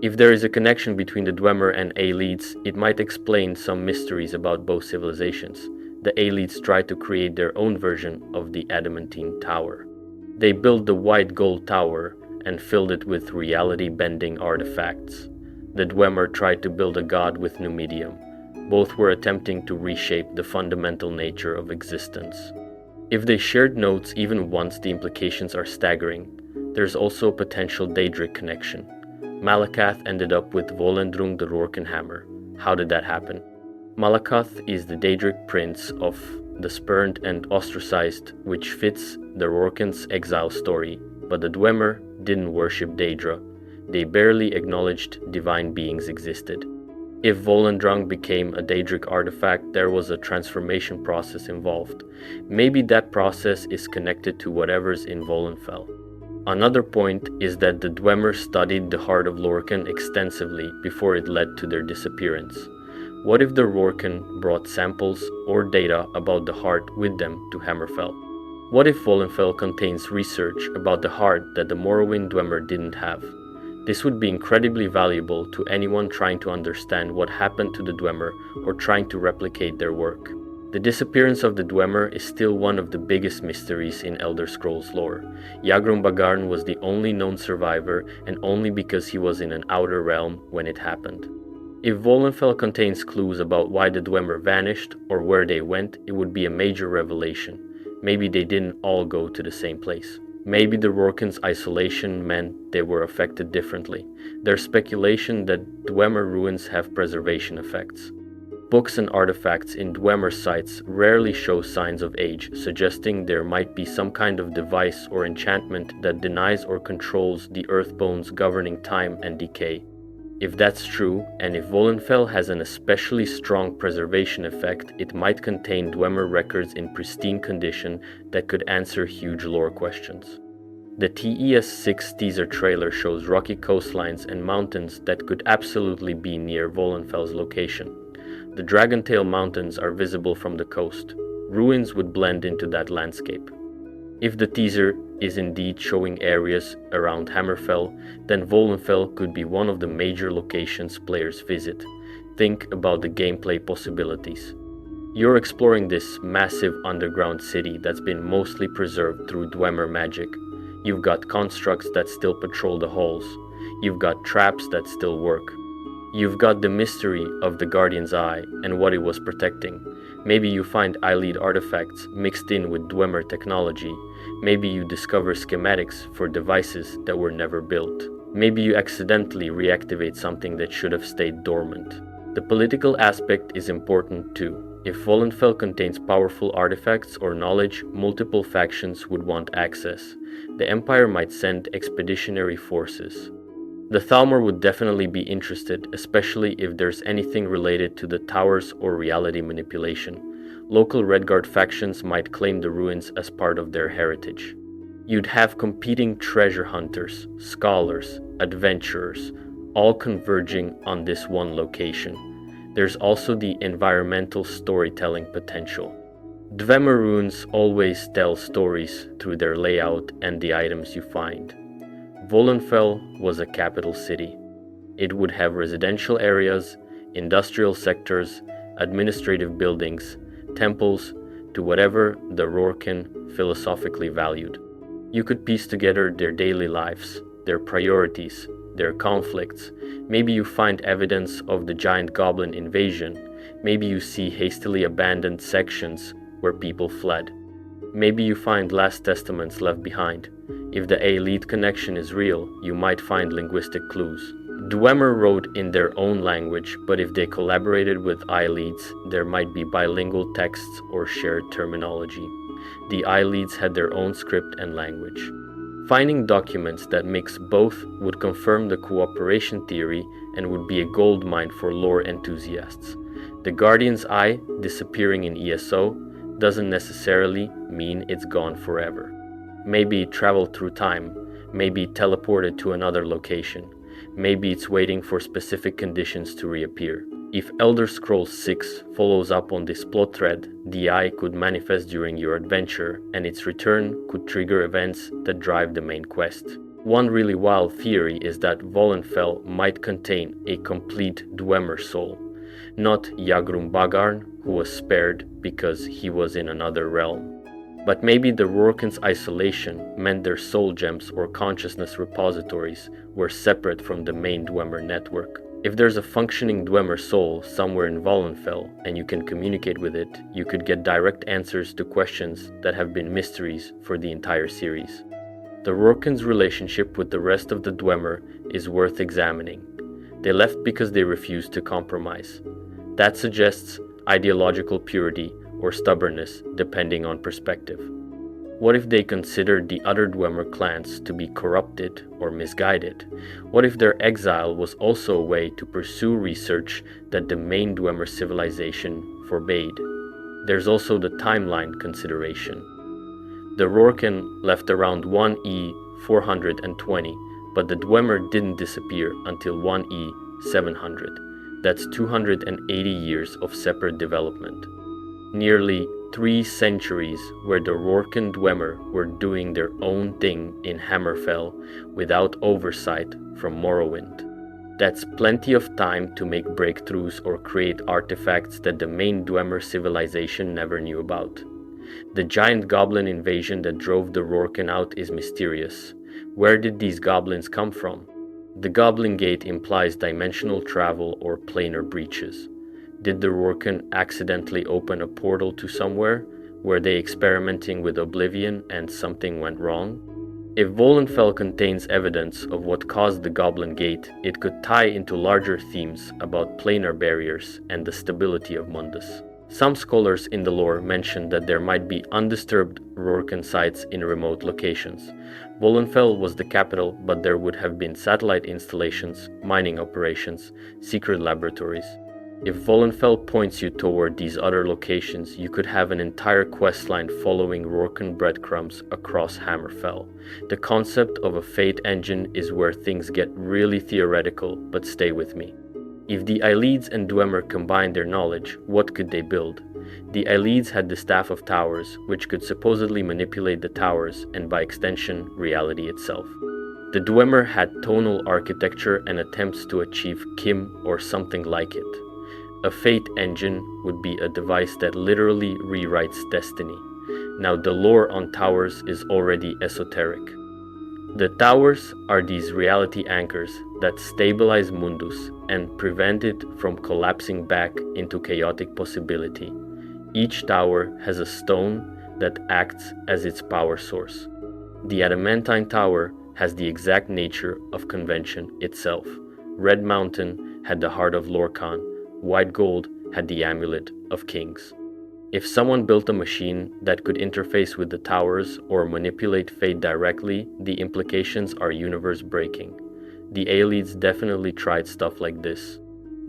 If there is a connection between the Dwemer and Aelids, it might explain some mysteries about both civilizations. The Aelids tried to create their own version of the Adamantine Tower. They built the White Gold Tower and filled it with reality-bending artifacts. The Dwemer tried to build a god with Numidium. Both were attempting to reshape the fundamental nature of existence. If they shared notes even once, the implications are staggering. There's also a potential Daedric connection. Malakath ended up with Volendrung the Rorken Hammer. How did that happen? Malakath is the Daedric prince of the spurned and ostracized, which fits the Rorken's exile story, but the Dwemer didn't worship Daedra. They barely acknowledged divine beings existed. If Volendrung became a Daedric artifact, there was a transformation process involved. Maybe that process is connected to whatever's in Volenfell. Another point is that the Dwemer studied the heart of Lorkhan extensively before it led to their disappearance. What if the Rorken brought samples or data about the heart with them to Hammerfell? What if Volenfell contains research about the heart that the Morrowind Dwemer didn't have? This would be incredibly valuable to anyone trying to understand what happened to the Dwemer or trying to replicate their work. The disappearance of the Dwemer is still one of the biggest mysteries in Elder Scrolls lore. Yagrum Bagarn was the only known survivor, and only because he was in an outer realm when it happened. If Volenfell contains clues about why the Dwemer vanished or where they went, it would be a major revelation. Maybe they didn't all go to the same place. Maybe the Rorken's isolation meant they were affected differently. There's speculation that Dwemer ruins have preservation effects. Books and artifacts in Dwemer sites rarely show signs of age, suggesting there might be some kind of device or enchantment that denies or controls the earthbones governing time and decay. If that's true, and if Volenfell has an especially strong preservation effect, it might contain Dwemer records in pristine condition that could answer huge lore questions. The TES6 teaser trailer shows rocky coastlines and mountains that could absolutely be near Volenfell's location. The Dragontail Mountains are visible from the coast. Ruins would blend into that landscape. If the teaser is indeed showing areas around Hammerfell, then Volenfell could be one of the major locations players visit. Think about the gameplay possibilities. You're exploring this massive underground city that's been mostly preserved through Dwemer magic. You've got constructs that still patrol the halls. You've got traps that still work. You've got the mystery of the Guardian's Eye and what it was protecting. Maybe you find Eyelid artifacts mixed in with Dwemer technology. Maybe you discover schematics for devices that were never built. Maybe you accidentally reactivate something that should have stayed dormant. The political aspect is important too. If Vollenfell contains powerful artifacts or knowledge, multiple factions would want access. The Empire might send expeditionary forces. The Thalmor would definitely be interested, especially if there's anything related to the towers or reality manipulation. Local Redguard factions might claim the ruins as part of their heritage. You'd have competing treasure hunters, scholars, adventurers, all converging on this one location. There's also the environmental storytelling potential. Dwemer ruins always tell stories through their layout and the items you find. Vollenfell was a capital city. It would have residential areas, industrial sectors, administrative buildings, temples, to whatever the Rorken philosophically valued. You could piece together their daily lives, their priorities, their conflicts. Maybe you find evidence of the giant goblin invasion. Maybe you see hastily abandoned sections where people fled. Maybe you find last testaments left behind. If the Eyelid connection is real, you might find linguistic clues. Dwemer wrote in their own language, but if they collaborated with Eyelids, there might be bilingual texts or shared terminology. The Eyelids had their own script and language. Finding documents that mix both would confirm the cooperation theory and would be a goldmine for lore enthusiasts. The Guardian's Eye disappearing in ESO doesn't necessarily mean it's gone forever. Maybe it traveled through time, maybe it teleported to another location, maybe it's waiting for specific conditions to reappear. If Elder Scrolls 6 follows up on this plot thread, the Eye could manifest during your adventure, and its return could trigger events that drive the main quest. One really wild theory is that Vollenfell might contain a complete Dwemer soul, not Yagrum Bagarn, who was spared because he was in another realm. But maybe the Rorken's isolation meant their soul gems or consciousness repositories were separate from the main Dwemer network. If there's a functioning Dwemer soul somewhere in Vollenfell and you can communicate with it, you could get direct answers to questions that have been mysteries for the entire series. The Rorken's relationship with the rest of the Dwemer is worth examining. They left because they refused to compromise. That suggests ideological purity or stubbornness, depending on perspective. What if they considered the other Dwemer clans to be corrupted or misguided? What if their exile was also a way to pursue research that the main Dwemer civilization forbade? There's also the timeline consideration. The Rorken left around 1E 420, but the Dwemer didn't disappear until 1E 700. That's 280 years of separate development. Nearly 3 centuries where the Rorken Dwemer were doing their own thing in Hammerfell without oversight from Morrowind. That's plenty of time to make breakthroughs or create artifacts that the main Dwemer civilization never knew about. The giant goblin invasion that drove the Rorken out is mysterious. Where did these goblins come from? The Goblin Gate implies dimensional travel or planar breaches. Did the Rorken accidentally open a portal to somewhere? Were they experimenting with Oblivion and something went wrong? If Vollenfell contains evidence of what caused the Goblin Gate, it could tie into larger themes about planar barriers and the stability of Mundus. Some scholars in the lore mention that there might be undisturbed Rorken sites in remote locations. Vollenfell was the capital, but there would have been satellite installations, mining operations, secret laboratories. If Vollenfell points you toward these other locations, you could have an entire questline following Rorken breadcrumbs across Hammerfell. The concept of a fate engine is where things get really theoretical, but stay with me. If the Eyelids and Dwemer combined their knowledge, what could they build? The Eyelids had the Staff of Towers, which could supposedly manipulate the towers and by extension, reality itself. The Dwemer had tonal architecture and attempts to achieve Kim or something like it. A fate engine would be a device that literally rewrites destiny. Now the lore on towers is already esoteric. The towers are these reality anchors that stabilize Mundus and prevent it from collapsing back into chaotic possibility. Each tower has a stone that acts as its power source. The adamantine tower has the exact nature of convention itself. Red Mountain had the heart of Lorcan, white gold had the amulet of kings. If someone built a machine that could interface with the towers or manipulate fate directly, the implications are universe-breaking. The Aelids definitely tried stuff like this.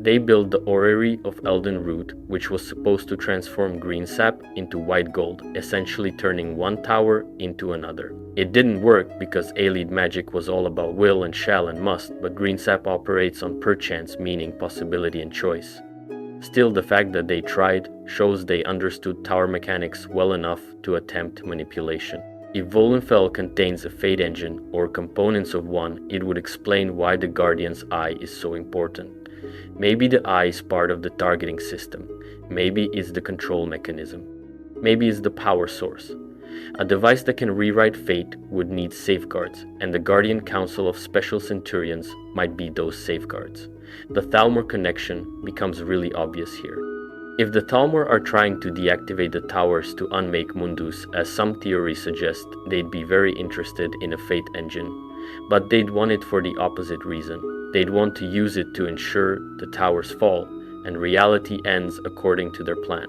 They built the Orrery of Elden Root, which was supposed to transform green sap into white gold, essentially turning one tower into another. It didn't work because Aelid magic was all about will and shall and must, but green sap operates on perchance, meaning possibility and choice. Still, the fact that they tried shows they understood tower mechanics well enough to attempt manipulation. If Völunnfell contains a fate engine or components of one, it would explain why the Guardian's Eye is so important. Maybe the eye is part of the targeting system. Maybe it's the control mechanism. Maybe it's the power source. A device that can rewrite fate would need safeguards, and the Guardian Council of Special Centurions might be those safeguards. The Thalmor connection becomes really obvious here. If the Thalmor are trying to deactivate the towers to unmake Mundus, as some theories suggest, they'd be very interested in a fate engine. But they'd want it for the opposite reason. They'd want to use it to ensure the towers fall, and reality ends according to their plan.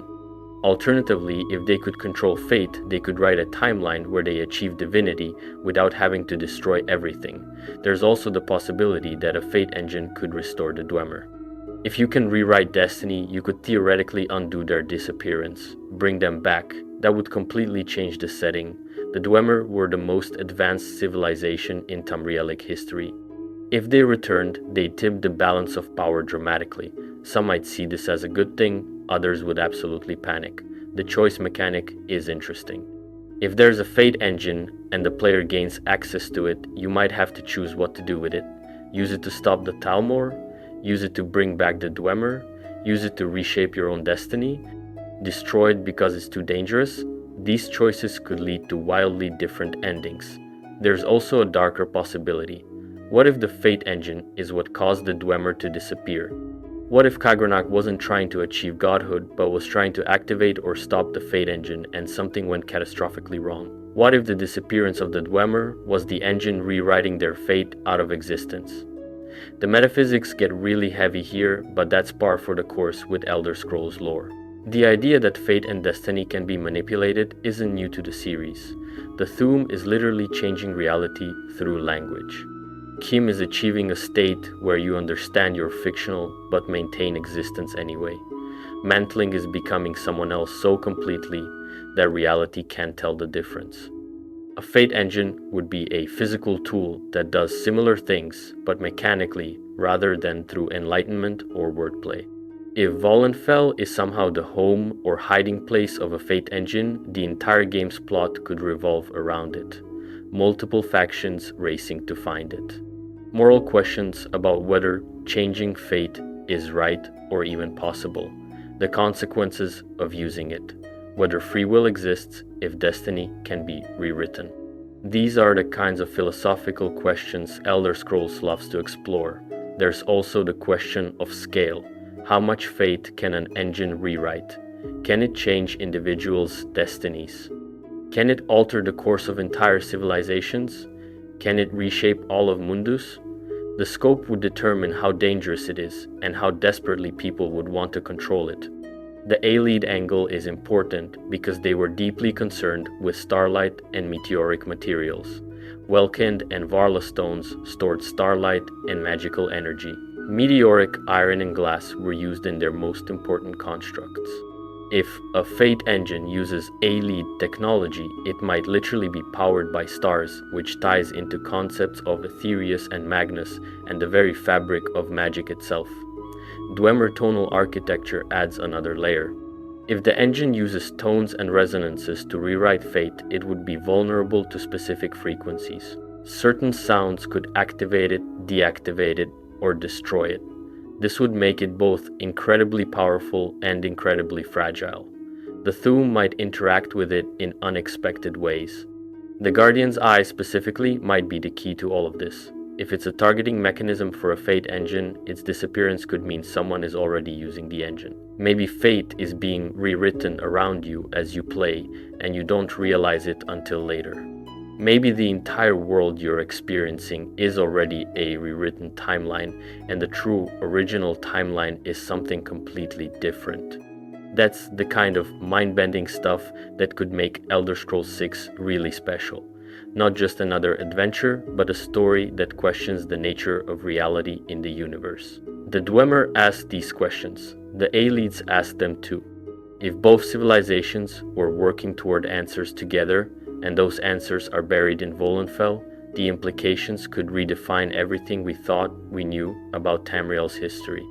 Alternatively, if they could control fate, they could write a timeline where they achieve divinity without having to destroy everything. There's also the possibility that a fate engine could restore the Dwemer. If you can rewrite destiny, you could theoretically undo their disappearance, bring them back. That would completely change the setting. The Dwemer were the most advanced civilization in Tamrielic history. If they returned, they'd tip the balance of power dramatically. Some might see this as a good thing, others would absolutely panic. The choice mechanic is interesting. If there's a fate engine and the player gains access to it, you might have to choose what to do with it. Use it to stop the Thalmor, use it to bring back the Dwemer, use it to reshape your own destiny, destroy it because it's too dangerous. These choices could lead to wildly different endings. There's also a darker possibility. What if the fate engine is what caused the Dwemer to disappear? What if Khagranach wasn't trying to achieve godhood, but was trying to activate or stop the fate engine and something went catastrophically wrong? What if the disappearance of the Dwemer was the engine rewriting their fate out of existence? The metaphysics get really heavy here, but that's par for the course with Elder Scrolls lore. The idea that fate and destiny can be manipulated isn't new to the series. The Thu'um is literally changing reality through language. Kim is achieving a state where you understand you're fictional but maintain existence anyway. Mantling is becoming someone else so completely that reality can't tell the difference. A fate engine would be a physical tool that does similar things but mechanically rather than through enlightenment or wordplay. If Völunnfell is somehow the home or hiding place of a fate engine, the entire game's plot could revolve around it. Multiple factions racing to find it. Moral questions about whether changing fate is right or even possible. The consequences of using it. Whether free will exists if destiny can be rewritten. These are the kinds of philosophical questions Elder Scrolls loves to explore. There's also the question of scale. How much fate can an engine rewrite? Can it change individuals' destinies? Can it alter the course of entire civilizations? Can it reshape all of Mundus? The scope would determine how dangerous it is and how desperately people would want to control it. The Aelid angle is important because they were deeply concerned with starlight and meteoric materials. Welkind and Varla stones stored starlight and magical energy. Meteoric iron and glass were used in their most important constructs. If a fate engine uses Aelid technology, it might literally be powered by stars, which ties into concepts of Aetherius and Magnus and the very fabric of magic itself. Dwemer tonal architecture adds another layer. If the engine uses tones and resonances to rewrite fate, it would be vulnerable to specific frequencies. Certain sounds could activate it, deactivate it, or destroy it. This would make it both incredibly powerful and incredibly fragile. The Thu'um might interact with it in unexpected ways. The Guardian's Eye specifically might be the key to all of this. If it's a targeting mechanism for a Fate engine, its disappearance could mean someone is already using the engine. Maybe Fate is being rewritten around you as you play, and you don't realize it until later. Maybe the entire world you're experiencing is already a rewritten timeline, and the true original timeline is something completely different. That's the kind of mind-bending stuff that could make Elder Scrolls 6 really special. Not just another adventure, but a story that questions the nature of reality in the universe. The Dwemer asked these questions. The Aelids asked them too. If both civilizations were working toward answers together, and those answers are buried in Völuspá, the implications could redefine everything we thought we knew about Tamriel's history.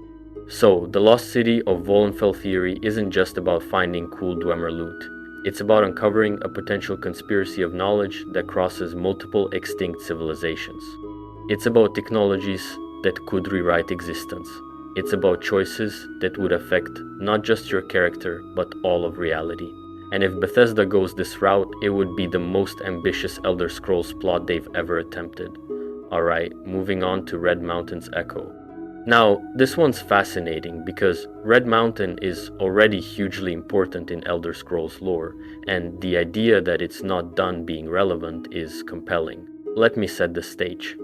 So, the Lost City of Völuspá theory isn't just about finding cool Dwemer loot. It's about uncovering a potential conspiracy of knowledge that crosses multiple extinct civilizations. It's about technologies that could rewrite existence. It's about choices that would affect not just your character, but all of reality. And if Bethesda goes this route, it would be the most ambitious Elder Scrolls plot they've ever attempted. Alright, moving on to Red Mountain's Echo. Now, this one's fascinating because Red Mountain is already hugely important in Elder Scrolls lore, and the idea that it's not done being relevant is compelling. Let me set the stage.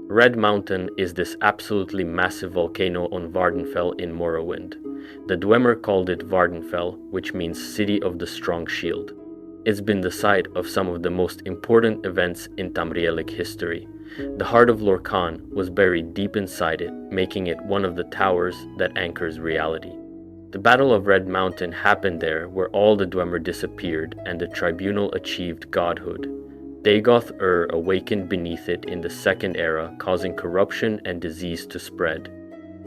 Red Mountain is this absolutely massive volcano on Vvardenfell in Morrowind. The Dwemer called it Vvardenfell, which means City of the Strong Shield. It's been the site of some of the most important events in Tamrielic history. The heart of Lorkhan was buried deep inside it, making it one of the towers that anchors reality. The Battle of Red Mountain happened there, where all the Dwemer disappeared and the Tribunal achieved godhood. Dagoth awakened beneath it in the Second Era, causing corruption and disease to spread.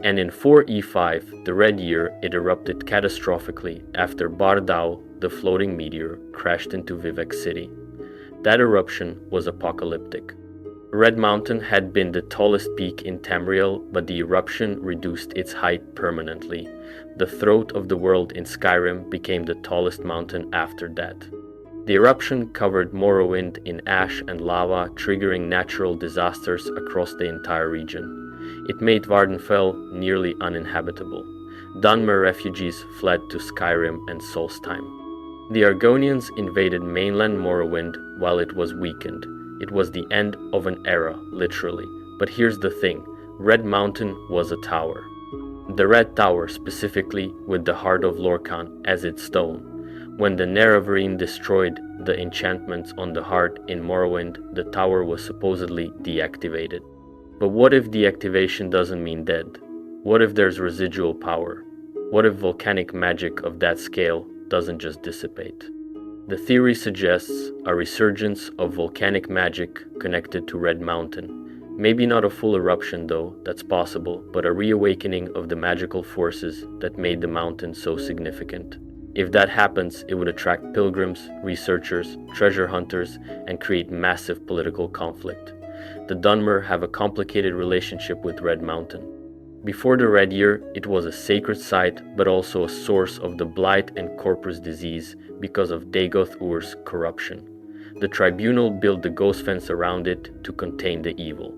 And in 4E5, the Red Year, it erupted catastrophically after Bardau, the floating meteor, crashed into Vivec City. That eruption was apocalyptic. Red Mountain had been the tallest peak in Tamriel, but the eruption reduced its height permanently. The throat of the world in Skyrim became the tallest mountain after that. The eruption covered Morrowind in ash and lava, triggering natural disasters across the entire region. It made Vvardenfell nearly uninhabitable. Dunmer refugees fled to Skyrim and Solstheim. The Argonians invaded mainland Morrowind while it was weakened. It was the end of an era, literally. But here's the thing, Red Mountain was a tower. The Red Tower specifically, with the Heart of Lorkhan as its stone. When the Nerevarine destroyed the enchantments on the Heart in Morrowind, the tower was supposedly deactivated. But what if deactivation doesn't mean dead? What if there's residual power? What if volcanic magic of that scale doesn't just dissipate? The theory suggests a resurgence of volcanic magic connected to Red Mountain. Maybe not a full eruption though, that's possible, but a reawakening of the magical forces that made the mountain so significant. If that happens, it would attract pilgrims, researchers, treasure hunters, and create massive political conflict. The Dunmer have a complicated relationship with Red Mountain. Before the Red Year, it was a sacred site, but also a source of the blight and corpus disease because of Dagoth-Ur's corruption. The Tribunal built the ghost fence around it to contain the evil.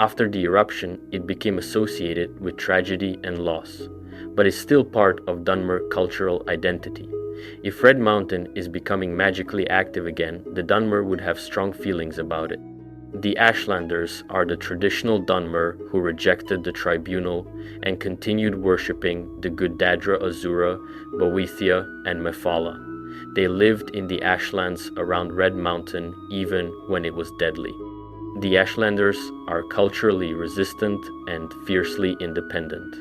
After the eruption, it became associated with tragedy and loss, but is still part of Dunmer cultural identity. If Red Mountain is becoming magically active again, the Dunmer would have strong feelings about it. The Ashlanders are the traditional Dunmer who rejected the Tribunal and continued worshipping the good Dadra Azura, Boethia, and Mephala. They lived in the Ashlands around Red Mountain even when it was deadly. The Ashlanders are culturally resistant and fiercely independent.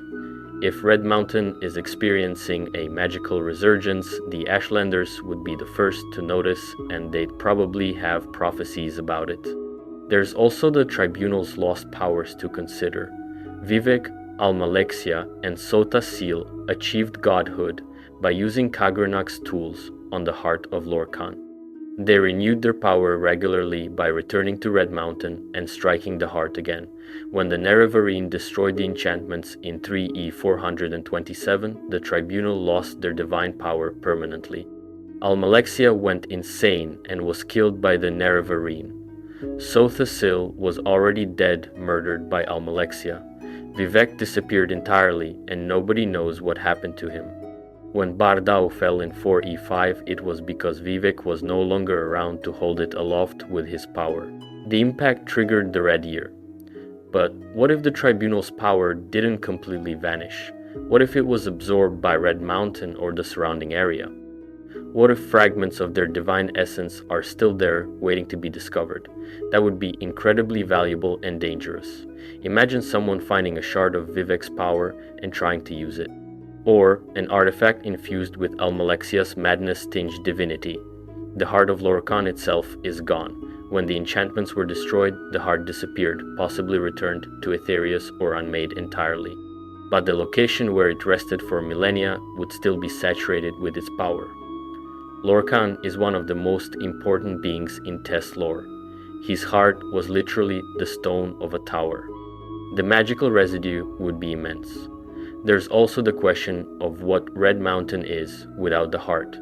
If Red Mountain is experiencing a magical resurgence, the Ashlanders would be the first to notice, and they'd probably have prophecies about it. There's also the Tribunal's lost powers to consider. Vivek, Almalexia, and Sota Seal achieved godhood by using Kagranak's tools on the Heart of Lorkhan. They renewed their power regularly by returning to Red Mountain and striking the Heart again. When the Nerevarine destroyed the enchantments in 3E 427, the Tribunal lost their divine power permanently. Almalexia went insane and was killed by the Nerevarine. Sothasil was already dead, murdered by Almalexia. Vivek disappeared entirely, and nobody knows what happened to him. When Bardao fell in 4e5, it was because Vivek was no longer around to hold it aloft with his power. The impact triggered the Red Year. But what if the tribunal's power didn't completely vanish? What if it was absorbed by Red Mountain or the surrounding area? What if fragments of their divine essence are still there, waiting to be discovered? That would be incredibly valuable and dangerous. Imagine someone finding a shard of Vivek's power and trying to use it. Or an artifact infused with Almalexia's madness-tinged divinity. The heart of Lorcan itself is gone. When the enchantments were destroyed, the heart disappeared, possibly returned to Aetherius or unmade entirely. But the location where it rested for millennia would still be saturated with its power. Lorcan is one of the most important beings in Tess lore. His heart was literally the stone of a tower. The magical residue would be immense. There's also the question of what Red Mountain is without the heart.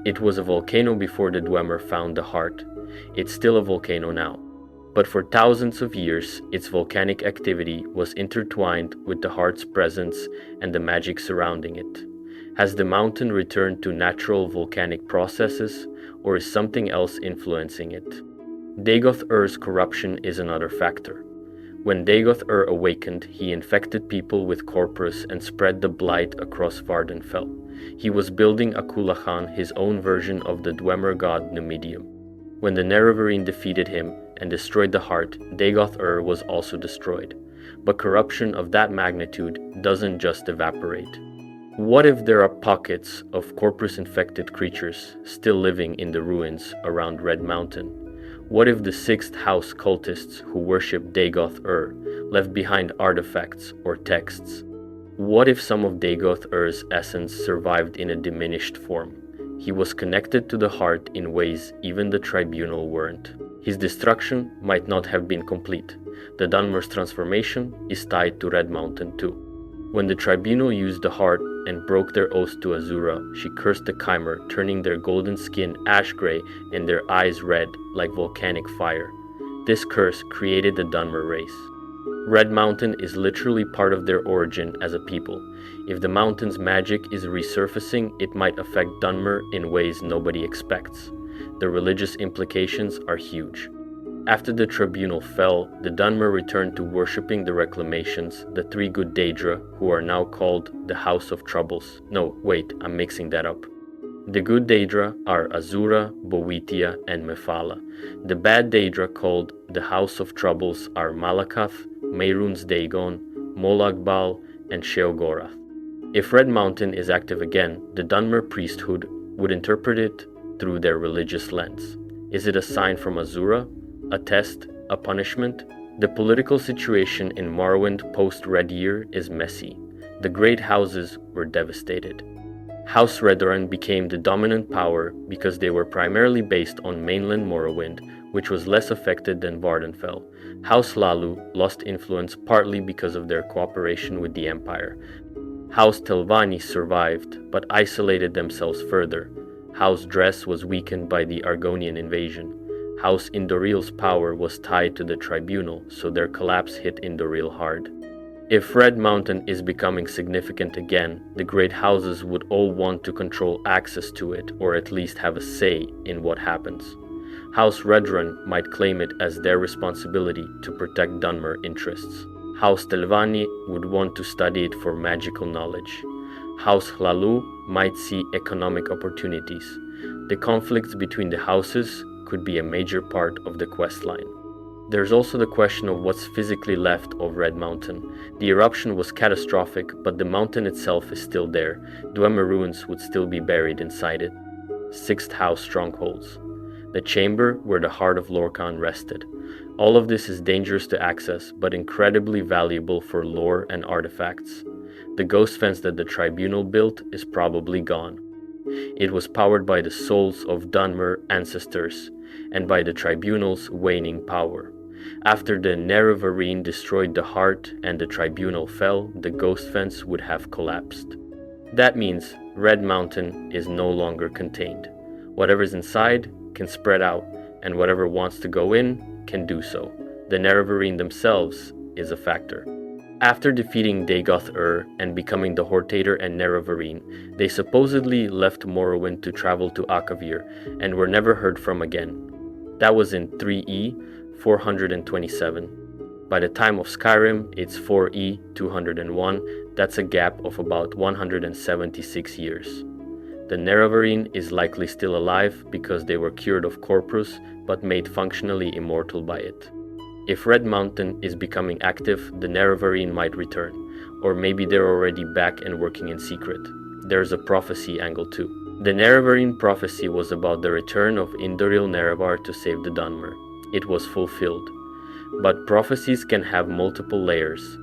It was a volcano before the Dwemer found the heart. It's still a volcano now. But for thousands of years, its volcanic activity was intertwined with the heart's presence and the magic surrounding it. Has the mountain returned to natural volcanic processes, or is something else influencing it? Dagoth-Ur's corruption is another factor. When Dagoth-Ur awakened, he infected people with Corpus and spread the blight across Vardenfell. He was building Akulachan, his own version of the Dwemer god Numidium. When the Nerevarine defeated him and destroyed the heart, Dagoth-Ur was also destroyed. But corruption of that magnitude doesn't just evaporate. What if there are pockets of Corpus-infected creatures still living in the ruins around Red Mountain? What if the 6th House cultists who worship Dagoth-Ur left behind artifacts or texts? What if some of Dagoth-Ur's essence survived in a diminished form? He was connected to the heart in ways even the tribunal weren't. His destruction might not have been complete. The Dunmer's transformation is tied to Red Mountain too. When the tribunal used the heart and broke their oath to Azura, she cursed the Chimer, turning their golden skin ash-gray and their eyes red like volcanic fire. This curse created the Dunmer race. Red Mountain is literally part of their origin as a people. If the mountain's magic is resurfacing, it might affect Dunmer in ways nobody expects. The religious implications are huge. After the tribunal fell, the Dunmer returned to worshipping the Reclamations, the 3 good Daedra, who are now called the House of Troubles. No, wait, I'm mixing that up. The good Daedra are Azura, Boeotia, and Mephala. The bad Daedra, called the House of Troubles, are Malakath, Mehrunes Dagon, Molagbal, and Sheogorath. If Red Mountain is active again, the Dunmer priesthood would interpret it through their religious lens. Is it a sign from Azura? A test? A punishment? The political situation in Morrowind post-Red Year is messy. The great houses were devastated. House Redoran became the dominant power because they were primarily based on mainland Morrowind, which was less affected than Vardenfell. House Lalu lost influence partly because of their cooperation with the Empire. House Telvanni survived, but isolated themselves further. House Dress was weakened by the Argonian invasion. House Indoril's power was tied to the tribunal, so their collapse hit Indoril hard. If Red Mountain is becoming significant again, the great houses would all want to control access to it, or at least have a say in what happens. House Redrun might claim it as their responsibility to protect Dunmer interests. House Telvanni would want to study it for magical knowledge. House Hlalu might see economic opportunities. The conflicts between the houses could be a major part of the questline. There's also the question of what's physically left of Red Mountain. The eruption was catastrophic, but the mountain itself is still there. Dwemer ruins would still be buried inside it. 6th House strongholds. The chamber where the heart of Lorcan rested. All of this is dangerous to access, but incredibly valuable for lore and artifacts. The ghost fence that the tribunal built is probably gone. It was powered by the souls of Dunmer ancestors and by the tribunal's waning power. After the Nerevarine destroyed the heart and the tribunal fell, the ghost fence would have collapsed. That means Red Mountain is no longer contained. Whatever's inside can spread out, and whatever wants to go in can do so. The Nerevarine themselves is a factor. After defeating Dagoth-Ur and becoming the Hortator and Nerevarine, they supposedly left Morrowind to travel to Akavir and were never heard from again. That was in 3E 427. By the time of Skyrim, it's 4E 201. That's a gap of about 176 years. The Nerevarine is likely still alive because they were cured of Corprus but made functionally immortal by it. If Red Mountain is becoming active, the Nerevarine might return, or maybe they're already back and working in secret. There's a prophecy angle too. The Nerevarine prophecy was about the return of Indoril Nerevar to save the Dunmer. It was fulfilled. But prophecies can have multiple layers.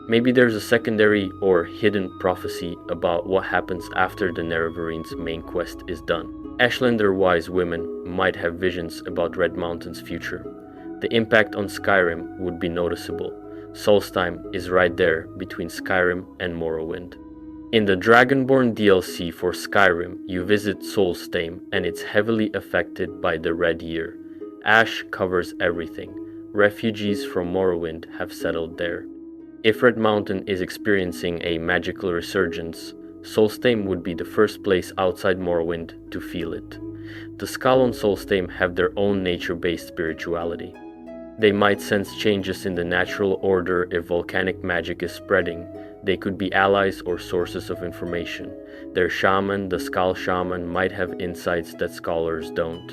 Maybe there's a secondary or hidden prophecy about what happens after the Nerevarines' main quest is done. Ashlander wise women might have visions about Red Mountain's future. The impact on Skyrim would be noticeable. Solstheim is right there between Skyrim and Morrowind. In the Dragonborn DLC for Skyrim, you visit Solstheim and it's heavily affected by the Red Year. Ash covers everything. Refugees from Morrowind have settled there. If Red Mountain is experiencing a magical resurgence, Solstheim would be the first place outside Morrowind to feel it. The Skull on Solstheim have their own nature-based spirituality. They might sense changes in the natural order if volcanic magic is spreading. They could be allies or sources of information. Their shaman, the Skull Shaman, might have insights that scholars don't.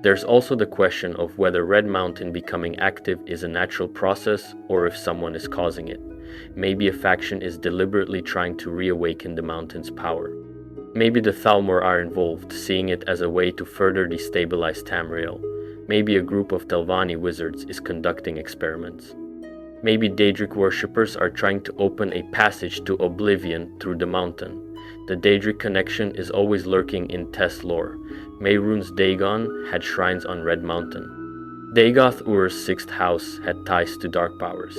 There's also the question of whether Red Mountain becoming active is a natural process or if someone is causing it. Maybe a faction is deliberately trying to reawaken the mountain's power. Maybe the Thalmor are involved, seeing it as a way to further destabilize Tamriel. Maybe a group of Telvanni wizards is conducting experiments. Maybe Daedric worshippers are trying to open a passage to oblivion through the mountain. The Daedric connection is always lurking in Tess lore. Mehrunes Dagon had shrines on Red Mountain. Dagoth-Ur's sixth house had ties to dark powers.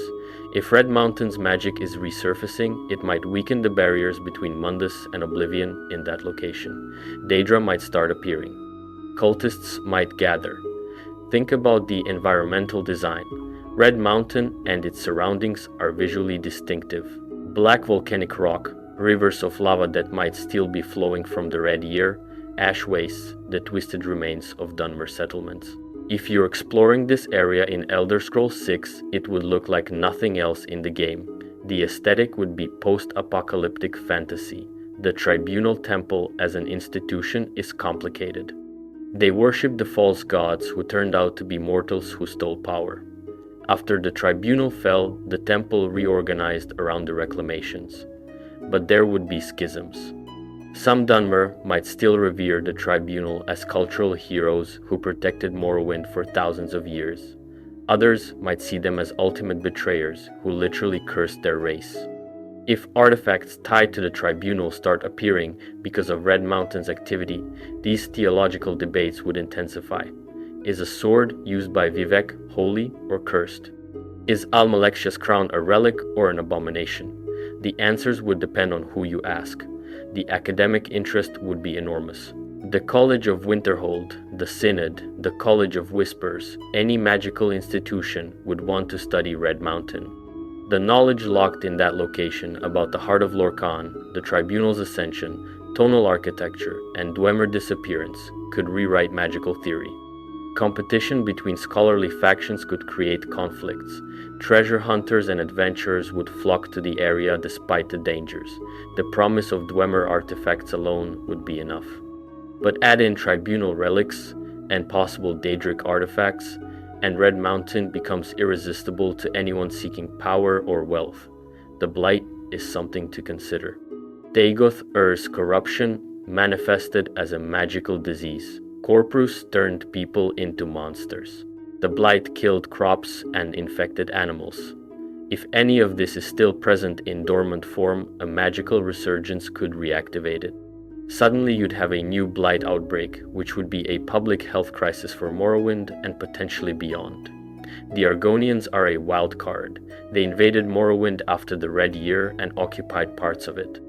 If Red Mountain's magic is resurfacing, it might weaken the barriers between Mundus and Oblivion in that location. Daedra might start appearing. Cultists might gather. Think about the environmental design. Red Mountain and its surroundings are visually distinctive. Black volcanic rock, rivers of lava that might still be flowing from the Red Year, ash wastes, the twisted remains of Dunmer settlements. If you're exploring this area in Elder Scrolls 6, it would look like nothing else in the game. The aesthetic would be post-apocalyptic fantasy. The Tribunal Temple as an institution is complicated. They worship the false gods who turned out to be mortals who stole power. After the Tribunal fell, the temple reorganized around the reclamations. But there would be schisms. Some Dunmer might still revere the Tribunal as cultural heroes who protected Morrowind for thousands of years. Others might see them as ultimate betrayers who literally cursed their race. If artifacts tied to the Tribunal start appearing because of Red Mountain's activity, these theological debates would intensify. Is a sword used by Vivec holy or cursed? Is Almalexia's crown a relic or an abomination? The answers would depend on who you ask. The academic interest would be enormous. The College of Winterhold, the Synod, the College of Whispers, any magical institution would want to study Red Mountain. The knowledge locked in that location about the Heart of Lorkhan, the Tribunal's ascension, tonal architecture, and Dwemer disappearance could rewrite magical theory. Competition between scholarly factions could create conflicts. Treasure hunters and adventurers would flock to the area despite the dangers. The promise of Dwemer artifacts alone would be enough. But add in Tribunal relics and possible Daedric artifacts, and Red Mountain becomes irresistible to anyone seeking power or wealth. The Blight is something to consider. Dagoth-Ur's corruption manifested as a magical disease. Corprus turned people into monsters. The Blight killed crops and infected animals. If any of this is still present in dormant form, a magical resurgence could reactivate it. Suddenly you'd have a new Blight outbreak, which would be a public health crisis for Morrowind and potentially beyond. The Argonians are a wild card. They invaded Morrowind after the Red Year and occupied parts of it.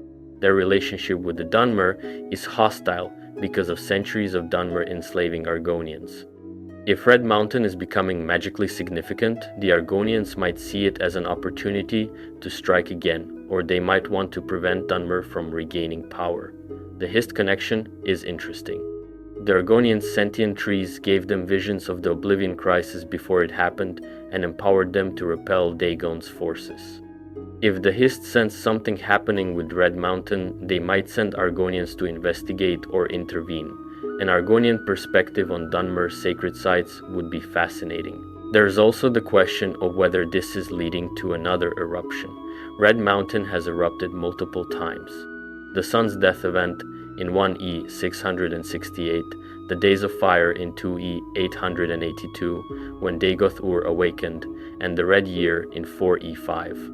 Their relationship with the Dunmer is hostile because of centuries of Dunmer enslaving Argonians. If Red Mountain is becoming magically significant, the Argonians might see it as an opportunity to strike again, or they might want to prevent Dunmer from regaining power. The Hist connection is interesting. The Argonians' sentient trees gave them visions of the Oblivion Crisis before it happened and empowered them to repel Dagon's forces. If the Hist sense something happening with Red Mountain, they might send Argonians to investigate or intervene. An Argonian perspective on Dunmer's sacred sites would be fascinating. There is also the question of whether this is leading to another eruption. Red Mountain has erupted multiple times. The Sun's death event in 1E 668, the Days of Fire in 2E 882, when Dagoth-Ur awakened, and the Red Year in 4E 5.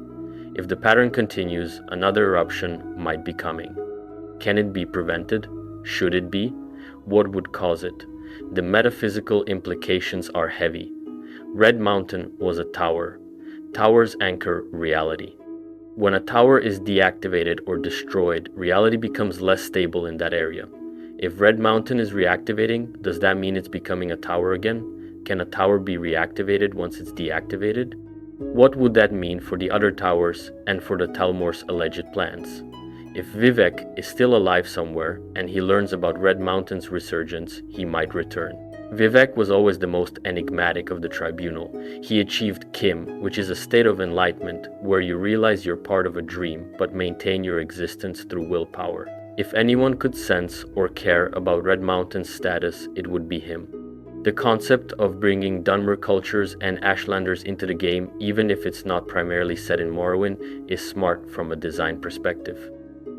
If the pattern continues, another eruption might be coming. Can it be prevented? Should it be? What would cause it? The metaphysical implications are heavy. Red Mountain was a tower. Towers anchor reality. When a tower is deactivated or destroyed, reality becomes less stable in that area. If Red Mountain is reactivating, does that mean it's becoming a tower again? Can a tower be reactivated once it's deactivated? What would that mean for the other towers and for the Talmor's alleged plans? If Vivek is still alive somewhere and he learns about Red Mountain's resurgence, he might return. Vivek was always the most enigmatic of the tribunal. He achieved Kim, which is a state of enlightenment where you realize you're part of a dream but maintain your existence through willpower. If anyone could sense or care about Red Mountain's status, it would be him. The concept of bringing Dunmer cultures and Ashlanders into the game, even if it's not primarily set in Morrowind, is smart from a design perspective.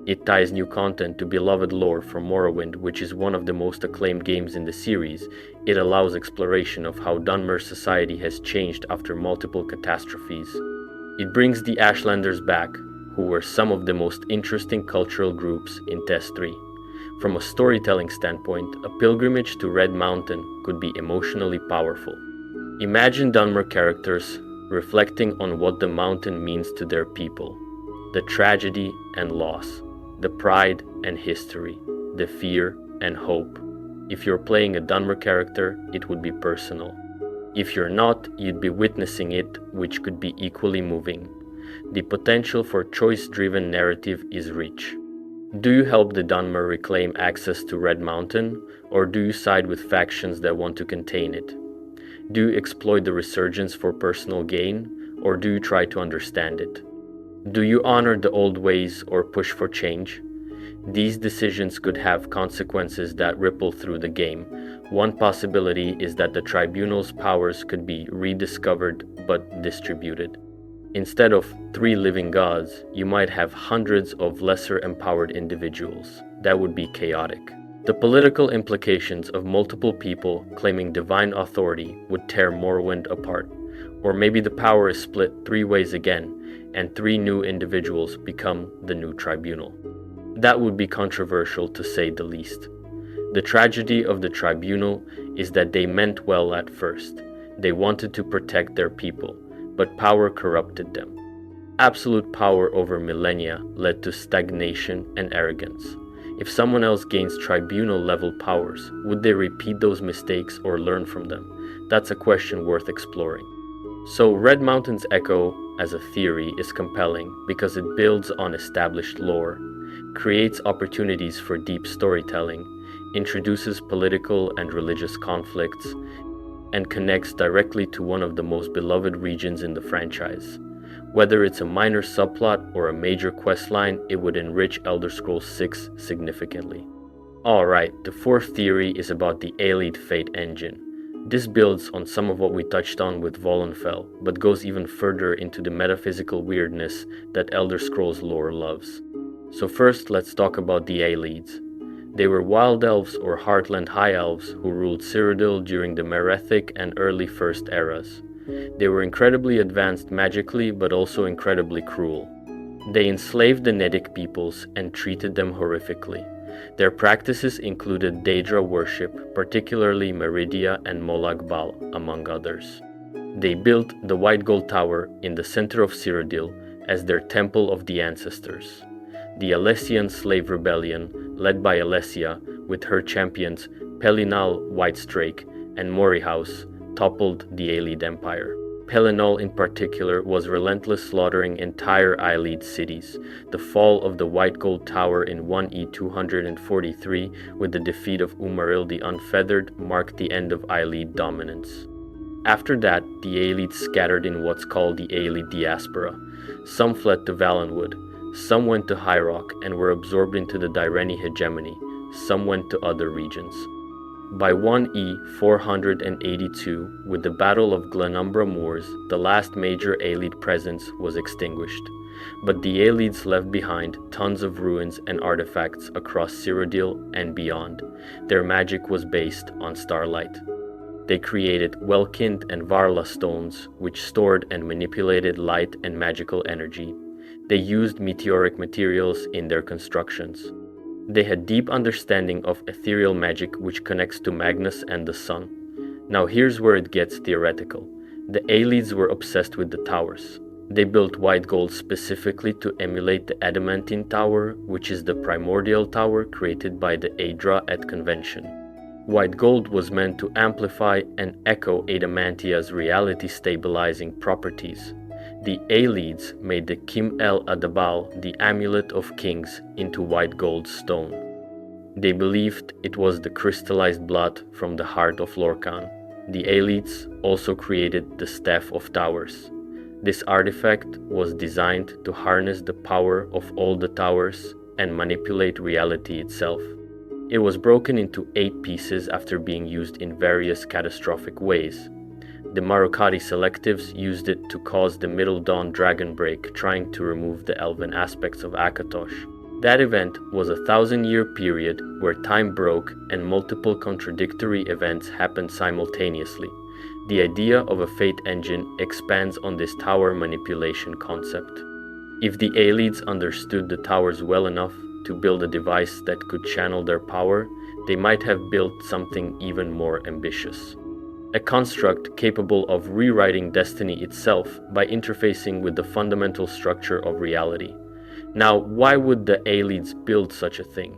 It ties new content to beloved lore from Morrowind, which is one of the most acclaimed games in the series. It allows exploration of how Dunmer society has changed after multiple catastrophes. It brings the Ashlanders back, who were some of the most interesting cultural groups in Test 3. From a storytelling standpoint, a pilgrimage to Red Mountain could be emotionally powerful. Imagine Dunmer characters reflecting on what the mountain means to their people, the tragedy and loss, the pride and history, the fear and hope. If you're playing a Dunmer character, it would be personal. If you're not, you'd be witnessing it, which could be equally moving. The potential for choice-driven narrative is rich. Do you help the Dunmer reclaim access to Red Mountain, or do you side with factions that want to contain it? Do you exploit the resurgence for personal gain, or do you try to understand it? Do you honor the old ways or push for change? These decisions could have consequences that ripple through the game. One possibility is that the tribunal's powers could be rediscovered but distributed. Instead of 3 living gods, you might have hundreds of lesser empowered individuals. That would be chaotic. The political implications of multiple people claiming divine authority would tear Morrowind apart. Or maybe the power is split 3 ways again, and 3 new individuals become the new tribunal. That would be controversial to say the least. The tragedy of the tribunal is that they meant well at first. They wanted to protect their people, but power corrupted them. Absolute power over millennia led to stagnation and arrogance. If someone else gains tribunal-level powers, would they repeat those mistakes or learn from them? That's a question worth exploring. So Red Mountain's echo as a theory is compelling because it builds on established lore, creates opportunities for deep storytelling, introduces political and religious conflicts, and connects directly to one of the most beloved regions in the franchise. Whether it's a minor subplot or a major questline, it would enrich Elder Scrolls 6 significantly. Alright, the 4th theory is about the Aelid Fate engine. This builds on some of what we touched on with Völunnfell, but goes even further into the metaphysical weirdness that Elder Scrolls lore loves. So first, let's talk about the Aelids. They were wild elves or heartland high elves who ruled Cyrodiil during the Merethic and early First eras. They were incredibly advanced magically, but also incredibly cruel. They enslaved the Nedic peoples and treated them horrifically. Their practices included Daedra worship, particularly Meridia and Molag Bal, among others. They built the White Gold Tower in the center of Cyrodiil as their temple of the ancestors. The Alessian slave rebellion, led by Alessia with her champions Pelinal Whitestrake and Mori House toppled the Aelid Empire. Pelennor in particular was relentless, slaughtering entire Aelid cities. The fall of the White Gold Tower in 1E 243 with the defeat of Umaril the Unfeathered marked the end of Aelid dominance. After that, the Aelids scattered in what's called the Aelid diaspora. Some fled to Valenwood, some went to High Rock and were absorbed into the Direni hegemony, some went to other regions. By 1E 482, with the Battle of Glenumbra Moors, the last major Aelid presence was extinguished. But the Aelids left behind tons of ruins and artifacts across Cyrodiil and beyond. Their magic was based on starlight. They created Welkind and Varla stones, which stored and manipulated light and magical energy. They used meteoric materials in their constructions. They had deep understanding of ethereal magic which connects to Magnus and the sun. Now here's where it gets theoretical. The Aelids were obsessed with the towers. They built white gold specifically to emulate the Adamantine Tower, which is the primordial tower created by the Aedra at Convention. White gold was meant to amplify and echo Adamantia's reality-stabilizing properties. The Aelids made the Kim El Adabal, the Amulet of Kings, into white gold stone. They believed it was the crystallized blood from the heart of Lorkhan. The Aelids also created the Staff of Towers. This artifact was designed to harness the power of all the towers and manipulate reality itself. It was broken into 8 pieces after being used in various catastrophic ways. The Marukati Selectives used it to cause the Middle Dawn Dragon Break, trying to remove the elven aspects of Akatosh. That event was a 1,000-year period where time broke and multiple contradictory events happened simultaneously. The idea of a fate engine expands on this tower manipulation concept. If the Aelids understood the towers well enough to build a device that could channel their power, they might have built something even more ambitious. A construct capable of rewriting destiny itself by interfacing with the fundamental structure of reality. Now, why would the Aelids build such a thing?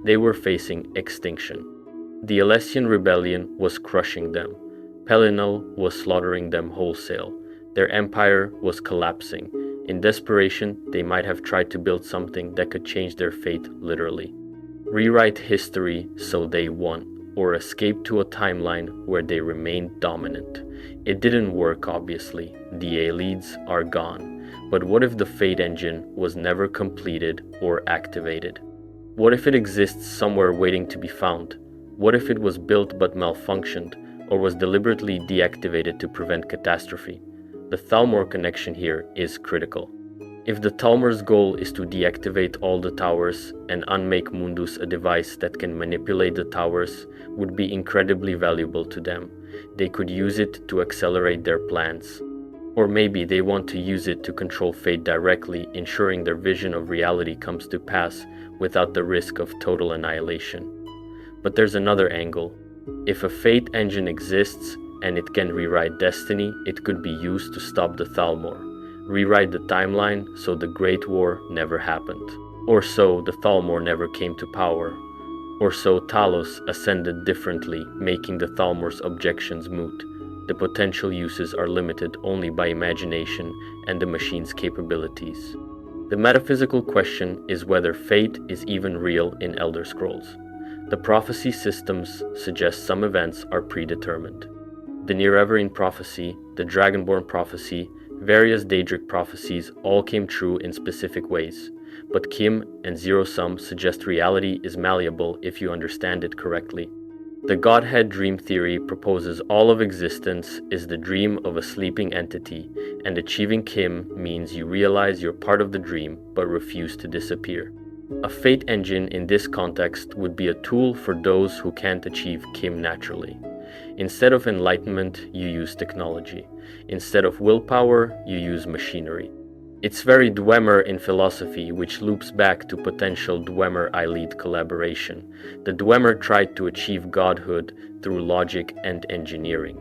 They were facing extinction. The Alessian rebellion was crushing them. Pelennor was slaughtering them wholesale. Their empire was collapsing. In desperation, they might have tried to build something that could change their fate literally. Rewrite history so they won, or escape to a timeline where they remained dominant. It didn't work, obviously. The Aelids are gone. But what if the fate engine was never completed or activated? What if it exists somewhere waiting to be found? What if it was built but malfunctioned, or was deliberately deactivated to prevent catastrophe? The Thalmor connection here is critical. If the Thalmor's goal is to deactivate all the towers and unmake Mundus a device that can manipulate the towers, would be incredibly valuable to them. They could use it to accelerate their plans. Or maybe they want to use it to control fate directly, ensuring their vision of reality comes to pass without the risk of total annihilation. But there's another angle. If a fate engine exists and it can rewrite destiny, it could be used to stop the Thalmor. Rewrite the timeline so the Great War never happened. Or so the Thalmor never came to power. Or so Talos ascended differently, making the Thalmor's objections moot. The potential uses are limited only by imagination and the machine's capabilities. The metaphysical question is whether fate is even real in Elder Scrolls. The prophecy systems suggest some events are predetermined. The Nireverine prophecy, the Dragonborn prophecy, various Daedric prophecies all came true in specific ways, but Kim and Zero Sum suggest reality is malleable if you understand it correctly. The Godhead dream theory proposes all of existence is the dream of a sleeping entity, and achieving Kim means you realize you're part of the dream but refuse to disappear. A fate engine in this context would be a tool for those who can't achieve Kim naturally. Instead of enlightenment, you use technology. Instead of willpower, you use machinery. It's very Dwemer in philosophy, which loops back to potential Dwemer-Aelid collaboration. The Dwemer tried to achieve godhood through logic and engineering.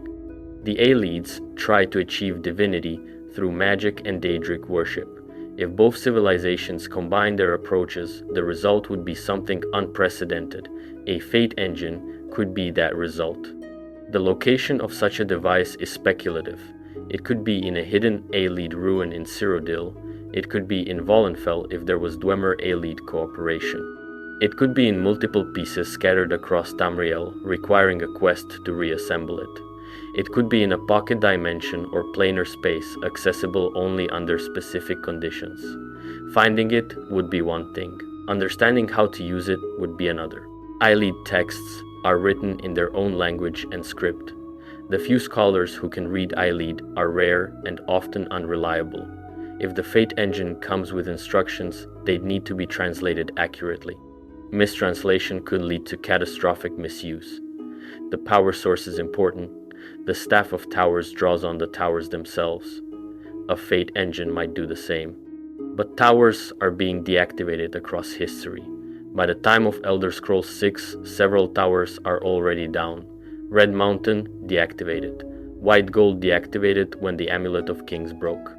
The Aelids tried to achieve divinity through magic and Daedric worship. If both civilizations combined their approaches, the result would be something unprecedented. A fate engine could be that result. The location of such a device is speculative. It could be in a hidden Aelid ruin in Cyrodiil. It could be in Vollenfell if there was Dwemer-Aelid cooperation. It could be in multiple pieces scattered across Tamriel, requiring a quest to reassemble it. It could be in a pocket dimension or planar space, accessible only under specific conditions. Finding it would be one thing. Understanding how to use it would be another. Aelid texts are written in their own language and script. The few scholars who can read Aelid are rare and often unreliable. If the Fate Engine comes with instructions, they'd need to be translated accurately. Mistranslation could lead to catastrophic misuse. The power source is important. The Staff of Towers draws on the towers themselves. A Fate Engine might do the same. But towers are being deactivated across history. By the time of Elder Scrolls 6, several towers are already down. Red Mountain, deactivated. White Gold, deactivated when the Amulet of Kings broke.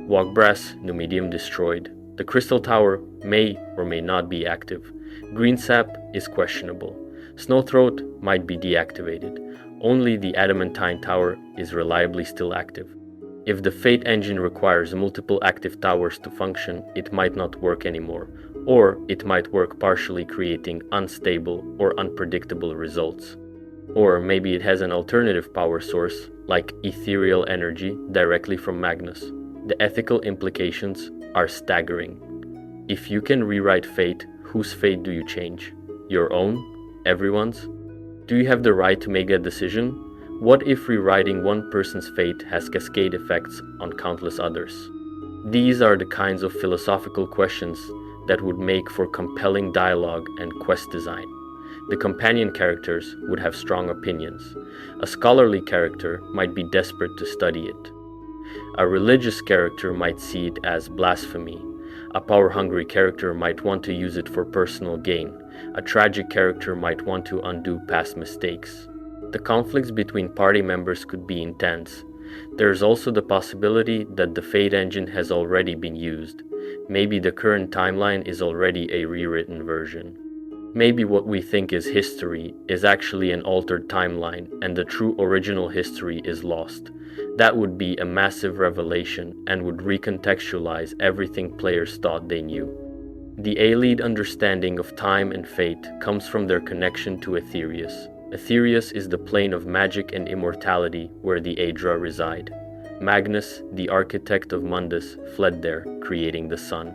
Walkbrass, Numidium, destroyed. The Crystal Tower may or may not be active. Green Sap is questionable. Snowthroat might be deactivated. Only the Adamantine Tower is reliably still active. If the Fate Engine requires multiple active towers to function, it might not work anymore, or it might work partially, creating unstable or unpredictable results. Or maybe it has an alternative power source, like ethereal energy directly from Magnus. The ethical implications are staggering. If you can rewrite fate, whose fate do you change? Your own? Everyone's? Do you have the right to make that decision? What if rewriting one person's fate has cascade effects on countless others? These are the kinds of philosophical questions that would make for compelling dialogue and quest design. The companion characters would have strong opinions. A scholarly character might be desperate to study it. A religious character might see it as blasphemy. A power-hungry character might want to use it for personal gain. A tragic character might want to undo past mistakes. The conflicts between party members could be intense. There is also the possibility that the Fate Engine has already been used. Maybe the current timeline is already a rewritten version. Maybe what we think is history is actually an altered timeline, and the true original history is lost. That would be a massive revelation and would recontextualize everything players thought they knew. The Aelid understanding of time and fate comes from their connection to Aetherius. Aetherius is the plane of magic and immortality where the Aedra reside. Magnus, the architect of Mundus, fled there, creating the sun.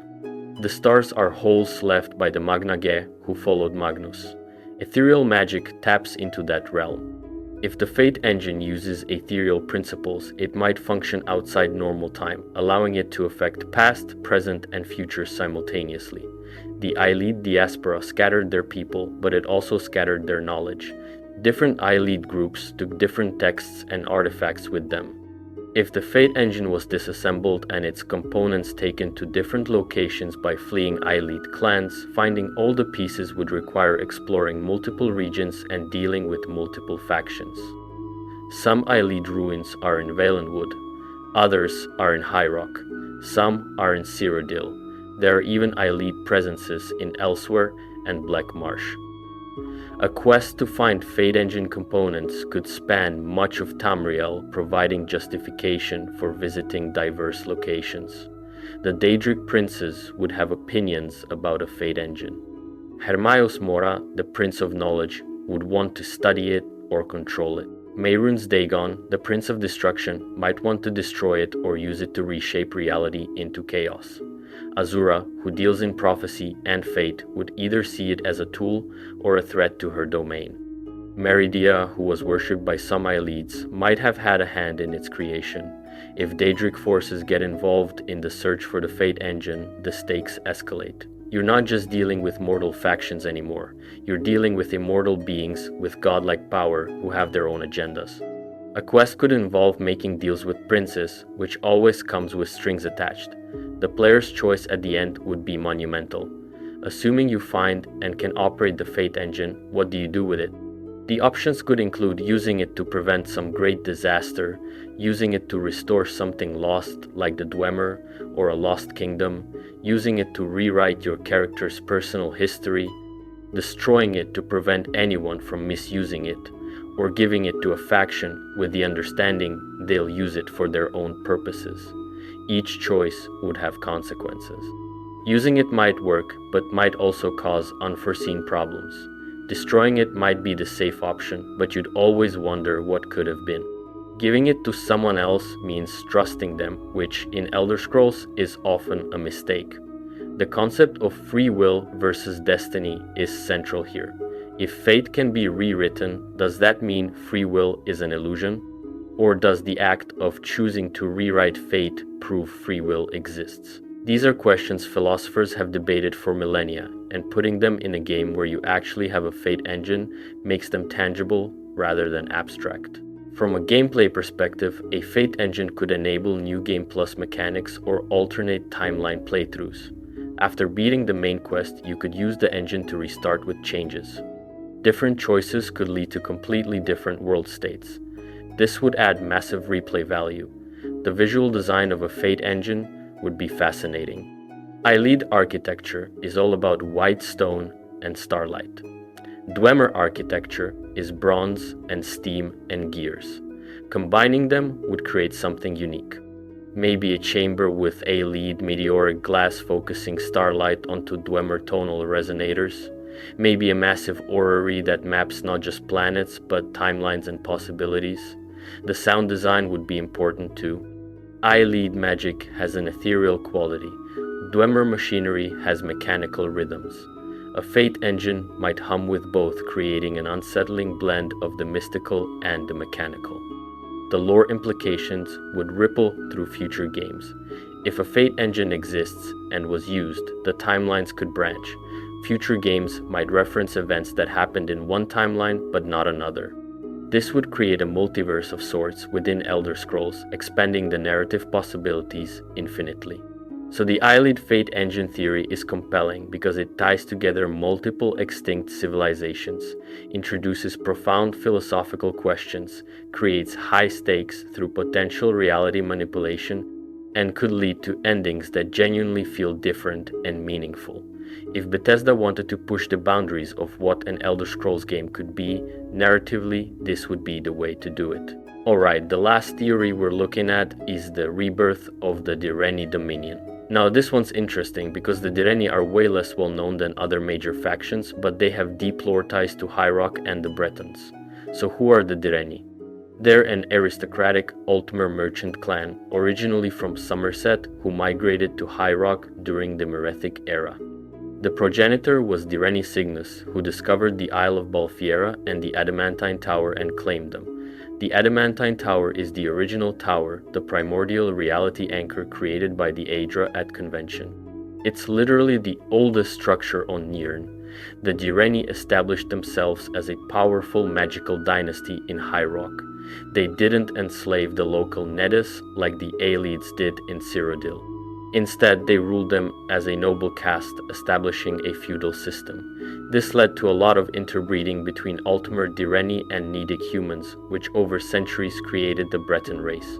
The stars are holes left by the Magnage who followed Magnus. Ethereal magic taps into that realm. If the Fate Engine uses ethereal principles, it might function outside normal time, allowing it to affect past, present, and future simultaneously. The Aelid diaspora scattered their people, but it also scattered their knowledge. Different Aelid groups took different texts and artifacts with them. If the Fate Engine was disassembled and its components taken to different locations by fleeing Aelid clans, finding all the pieces would require exploring multiple regions and dealing with multiple factions. Some Aelid ruins are in Valenwood, others are in High Rock, some are in Cyrodiil. There are even Aelid presences in Elsewhere and Black Marsh. A quest to find Fate Engine components could span much of Tamriel, providing justification for visiting diverse locations. The Daedric princes would have opinions about a Fate Engine. Hermaios Mora, the Prince of Knowledge, would want to study it or control it. Mehrunes Dagon, the Prince of Destruction, might want to destroy it or use it to reshape reality into chaos. Azura, who deals in prophecy and fate, would either see it as a tool or a threat to her domain. Meridia, who was worshipped by some Aelids, might have had a hand in its creation. If Daedric forces get involved in the search for the Fate Engine, the stakes escalate. You're not just dealing with mortal factions anymore. You're dealing with immortal beings with godlike power who have their own agendas. A quest could involve making deals with princes, which always comes with strings attached. The player's choice at the end would be monumental. Assuming you find and can operate the Fate Engine, what do you do with it? The options could include using it to prevent some great disaster, using it to restore something lost like the Dwemer or a lost kingdom, using it to rewrite your character's personal history, destroying it to prevent anyone from misusing it, or giving it to a faction with the understanding they'll use it for their own purposes. Each choice would have consequences. Using it might work, but might also cause unforeseen problems. Destroying it might be the safe option, but you'd always wonder what could have been. Giving it to someone else means trusting them, which in Elder Scrolls is often a mistake. The concept of free will versus destiny is central here. If fate can be rewritten, does that mean free will is an illusion? Or does the act of choosing to rewrite fate prove free will exists? These are questions philosophers have debated for millennia, and putting them in a game where you actually have a fate engine makes them tangible rather than abstract. From a gameplay perspective, a fate engine could enable new game plus mechanics or alternate timeline playthroughs. After beating the main quest, you could use the engine to restart with changes. Different choices could lead to completely different world states. This would add massive replay value. The visual design of a fate engine would be fascinating. Eyelid architecture is all about white stone and starlight. Dwemer architecture is bronze and steam and gears. Combining them would create something unique. Maybe a chamber with Eyelid meteoric glass focusing starlight onto Dwemer tonal resonators. Maybe a massive orrery that maps not just planets but timelines and possibilities. The sound design would be important too. Eyelid magic has an ethereal quality. Dwemer machinery has mechanical rhythms. A fate engine might hum with both, creating an unsettling blend of the mystical and the mechanical. The lore implications would ripple through future games. If a fate engine exists and was used, the timelines could branch. Future games might reference events that happened in one timeline but not another. This would create a multiverse of sorts within Elder Scrolls, expanding the narrative possibilities infinitely. So the Eyelid Fate engine theory is compelling because it ties together multiple extinct civilizations, introduces profound philosophical questions, creates high stakes through potential reality manipulation, and could lead to endings that genuinely feel different and meaningful. If Bethesda wanted to push the boundaries of what an Elder Scrolls game could be, narratively, this would be the way to do it. Alright, the last theory we're looking at is the rebirth of the Direni Dominion. Now this one's interesting because the Direni are way less well known than other major factions, but they have deep lore ties to High Rock and the Bretons. So who are the Direni? They're an aristocratic Altmer merchant clan, originally from Somerset, who migrated to High Rock during the Merethic era. The progenitor was Direni Cygnus, who discovered the Isle of Balfiera and the Adamantine Tower and claimed them. The Adamantine Tower is the original tower, the primordial reality anchor created by the Aedra at Convention. It's literally the oldest structure on Nirn. The Direni established themselves as a powerful magical dynasty in High Rock. They didn't enslave the local Nedis like the Eyelids did in Cyrodiil. Instead, they ruled them as a noble caste, establishing a feudal system. This led to a lot of interbreeding between Altmer Direni and Nedic humans, which over centuries created the Breton race.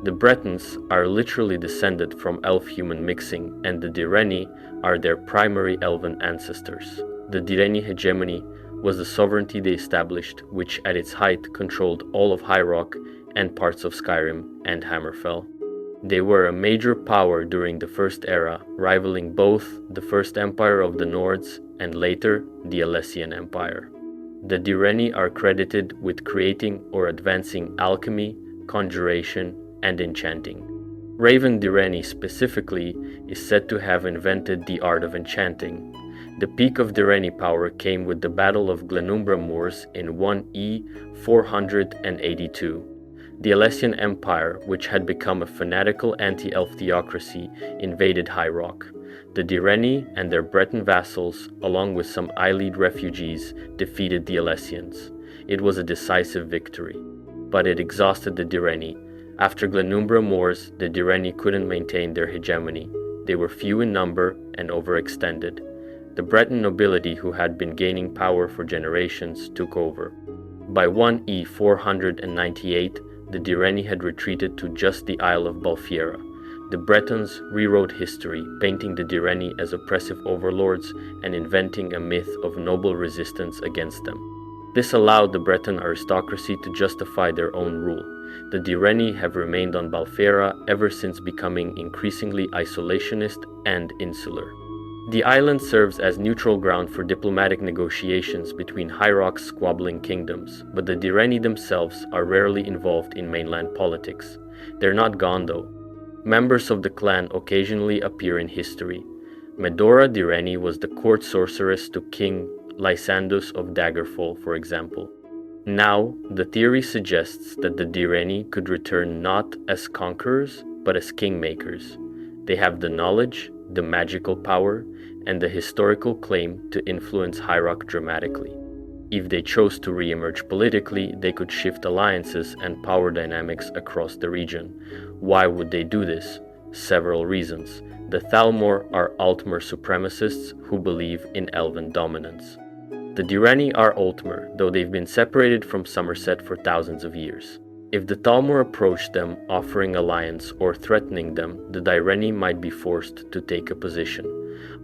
The Bretons are literally descended from elf-human mixing, and the Direni are their primary elven ancestors. The Direni hegemony was the sovereignty they established, which at its height controlled all of High Rock and parts of Skyrim and Hammerfell. They were a major power during the First Era, rivaling both the First Empire of the Nords and later the Alessian Empire. The Direni are credited with creating or advancing alchemy, conjuration, and enchanting. Raven Direni specifically is said to have invented the art of enchanting. The peak of Direni power came with the Battle of Glenumbra Moors in 1E 482. The Alessian Empire, which had become a fanatical anti-elf theocracy, invaded High Rock. The Direni and their Breton vassals, along with some Eyelid refugees, defeated the Alessians. It was a decisive victory, but it exhausted the Direni. After Glenumbra Moors, the Direni couldn't maintain their hegemony. They were few in number and overextended. The Breton nobility, who had been gaining power for generations, took over. By 1E 498, the Direni had retreated to just the Isle of Balfiera. The Bretons rewrote history, painting the Direni as oppressive overlords and inventing a myth of noble resistance against them. This allowed the Breton aristocracy to justify their own rule. The Direni have remained on Balfera ever since becoming increasingly isolationist and insular. The island serves as neutral ground for diplomatic negotiations between High Rock's squabbling kingdoms, but the Direni themselves are rarely involved in mainland politics. They're not gone though. Members of the clan occasionally appear in history. Medora Direni was the court sorceress to King Lysandus of Daggerfall, for example. Now, the theory suggests that the Direni could return not as conquerors, but as kingmakers. They have the knowledge, the magical power, and the historical claim to influence High Rock dramatically. If they chose to re-emerge politically, they could shift alliances and power dynamics across the region. Why would they do this? Several reasons. The Thalmor are Altmer supremacists who believe in elven dominance. The Direni are Altmer, though they've been separated from Somerset for thousands of years. If the Thalmor approached them, offering alliance or threatening them, the Direni might be forced to take a position.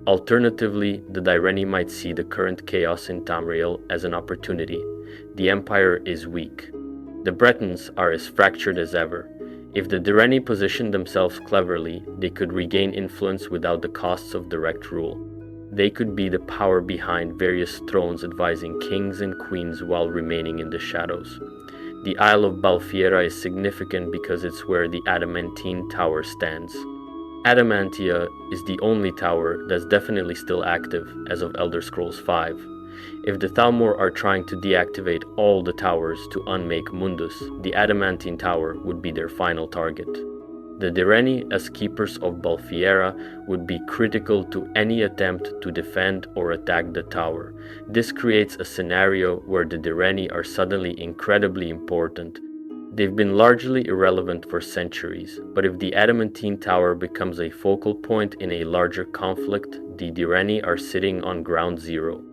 Alternatively, the Direni might see the current chaos in Tamriel as an opportunity. The empire is weak. The Bretons are as fractured as ever. If the Direni positioned themselves cleverly, they could regain influence without the costs of direct rule. They could be the power behind various thrones advising kings and queens while remaining in the shadows. The Isle of Balfiera is significant because it's where the Adamantine Tower stands. Adamantia is the only tower that's definitely still active as of Elder Scrolls V. If the Thalmor are trying to deactivate all the towers to unmake Mundus, the Adamantine Tower would be their final target. The Direni, as keepers of Balfiera, would be critical to any attempt to defend or attack the tower. This creates a scenario where the Direni are suddenly incredibly important. They've been largely irrelevant for centuries, but if the Adamantine Tower becomes a focal point in a larger conflict, the Direni are sitting on ground zero.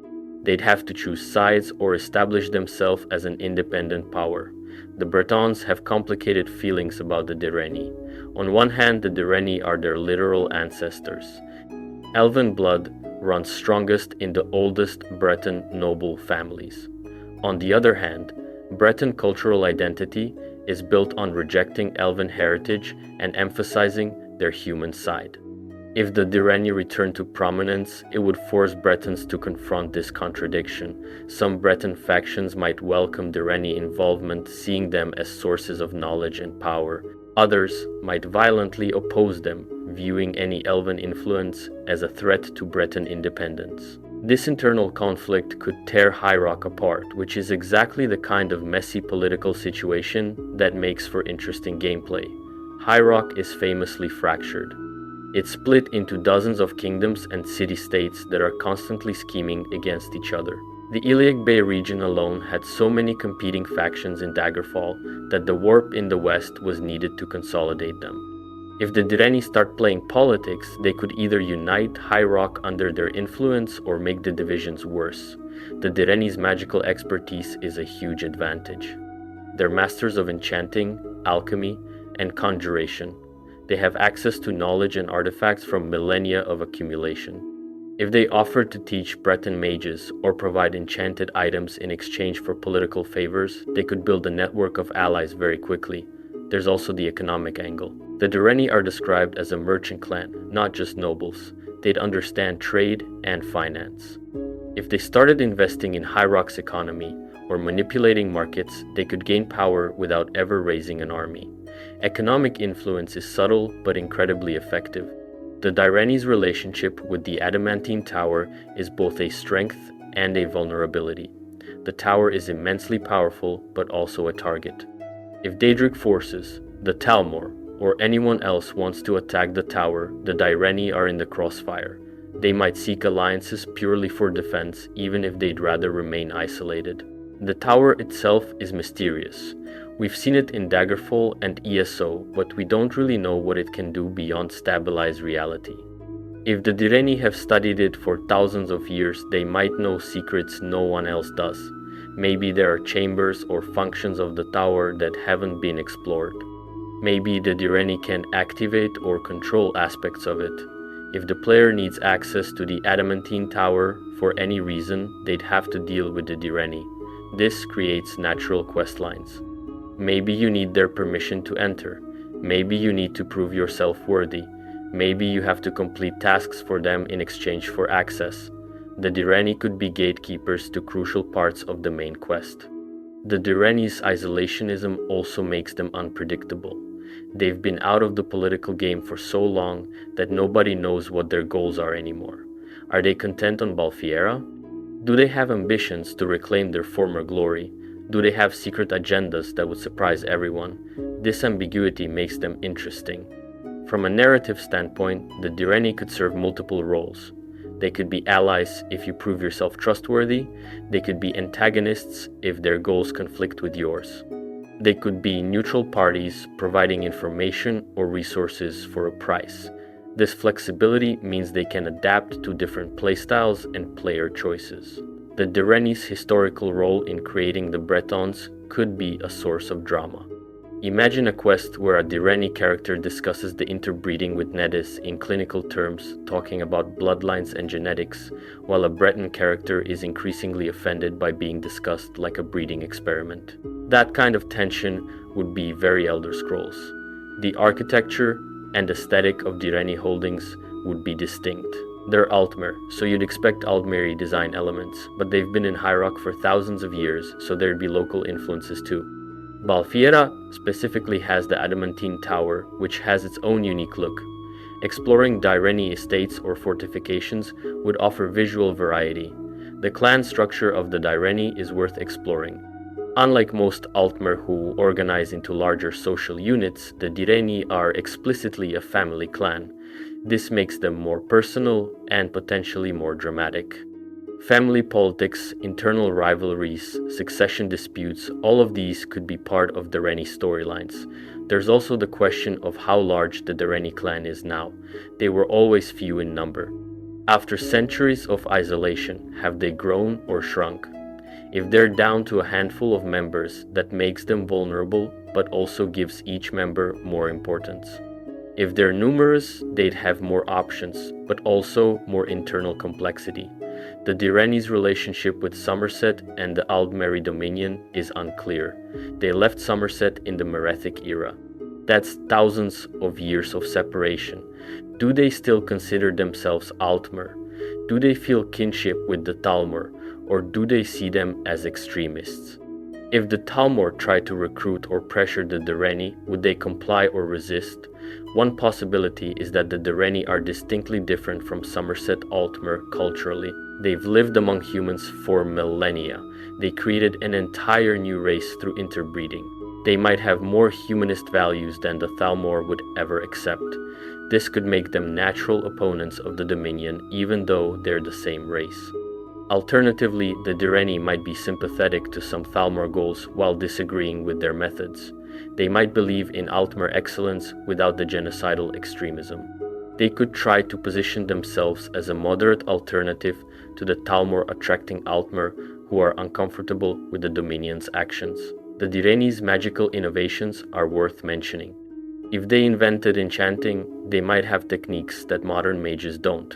They'd have to choose sides or establish themselves as an independent power. The Bretons have complicated feelings about the Direni. On one hand, the Direni are their literal ancestors. Elven blood runs strongest in the oldest Breton noble families. On the other hand, Breton cultural identity is built on rejecting Elven heritage and emphasizing their human side. If the Direni return to prominence, it would force Bretons to confront this contradiction. Some Breton factions might welcome Direni involvement, seeing them as sources of knowledge and power. Others might violently oppose them, viewing any Elven influence as a threat to Breton independence. This internal conflict could tear High Rock apart, which is exactly the kind of messy political situation that makes for interesting gameplay. High Rock is famously fractured. It's split into dozens of kingdoms and city-states that are constantly scheming against each other. The Iliac Bay region alone had so many competing factions in Daggerfall that the warp in the west was needed to consolidate them. If the Direni start playing politics, they could either unite High Rock under their influence or make the divisions worse. The Direni's magical expertise is a huge advantage. They're masters of enchanting, alchemy, and conjuration. They have access to knowledge and artifacts from millennia of accumulation. If they offered to teach Breton mages or provide enchanted items in exchange for political favors, they could build a network of allies very quickly. There's also the economic angle. The Direni are described as a merchant clan, not just nobles. They'd understand trade and finance. If they started investing in High Rock's economy or manipulating markets, they could gain power without ever raising an army. Economic influence is subtle but incredibly effective. The Direni's relationship with the Adamantine Tower is both a strength and a vulnerability. The tower is immensely powerful but also a target. If Daedric forces, the Thalmor, or anyone else wants to attack the tower, the Direni are in the crossfire. They might seek alliances purely for defense, even if they'd rather remain isolated. The tower itself is mysterious. We've seen it in Daggerfall and ESO, but we don't really know what it can do beyond stabilize reality. If the Direni have studied it for thousands of years, they might know secrets no one else does. Maybe there are chambers or functions of the tower that haven't been explored. Maybe the Direni can activate or control aspects of it. If the player needs access to the Adamantine Tower for any reason, they'd have to deal with the Direni. This creates natural quest lines. Maybe you need their permission to enter. Maybe you need to prove yourself worthy. Maybe you have to complete tasks for them in exchange for access. The Direni could be gatekeepers to crucial parts of the main quest. The Direni's isolationism also makes them unpredictable. They've been out of the political game for so long that nobody knows what their goals are anymore. Are they content on Balfiera? Do they have ambitions to reclaim their former glory? Do they have secret agendas that would surprise everyone? This ambiguity makes them interesting. From a narrative standpoint, the Direni could serve multiple roles. They could be allies if you prove yourself trustworthy. They could be antagonists if their goals conflict with yours. They could be neutral parties providing information or resources for a price. This flexibility means they can adapt to different playstyles and player choices. The Direni's historical role in creating the Bretons could be a source of drama. Imagine a quest where a Direni character discusses the interbreeding with Nedis in clinical terms, talking about bloodlines and genetics, while a Breton character is increasingly offended by being discussed like a breeding experiment. That kind of tension would be very Elder Scrolls. The architecture and aesthetic of Direni holdings would be distinct. They're Altmer, so you'd expect Aldmeri design elements, but they've been in High Rock for thousands of years, so there'd be local influences too. Balfiera specifically has the Adamantine Tower, which has its own unique look. Exploring Direni estates or fortifications would offer visual variety. The clan structure of the Direni is worth exploring. Unlike most Altmer who organize into larger social units, the Direni are explicitly a family clan. This makes them more personal and potentially more dramatic. Family politics, internal rivalries, succession disputes, all of these could be part of Direni storylines. There's also the question of how large the Direni clan is now. They were always few in number. After centuries of isolation, have they grown or shrunk? If they're down to a handful of members, that makes them vulnerable, but also gives each member more importance. If they're numerous, they'd have more options, but also more internal complexity. The Direni's relationship with Somerset and the Aldmeri Dominion is unclear. They left Somerset in the Merethic era. That's thousands of years of separation. Do they still consider themselves Altmer? Do they feel kinship with the Talmor, or do they see them as extremists? If the Talmor try to recruit or pressure the Direni, would they comply or resist? One possibility is that the Direni are distinctly different from Somerset Altmer culturally. They've lived among humans for millennia. They created an entire new race through interbreeding. They might have more humanist values than the Thalmor would ever accept. This could make them natural opponents of the Dominion, even though they're the same race. Alternatively, the Direni might be sympathetic to some Thalmor goals while disagreeing with their methods. They might believe in Altmer excellence without the genocidal extremism. They could try to position themselves as a moderate alternative to the Talmor attracting Altmer who are uncomfortable with the Dominion's actions. The Direni's magical innovations are worth mentioning. If they invented enchanting, they might have techniques that modern mages don't.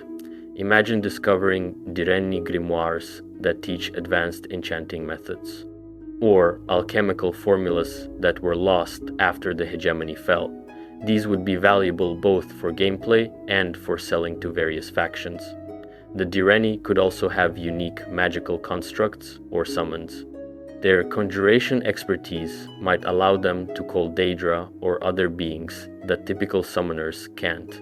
Imagine discovering Direni grimoires that teach advanced enchanting methods, or alchemical formulas that were lost after the hegemony fell. These would be valuable both for gameplay and for selling to various factions. The Direni could also have unique magical constructs or summons. Their conjuration expertise might allow them to call Daedra or other beings that typical summoners can't.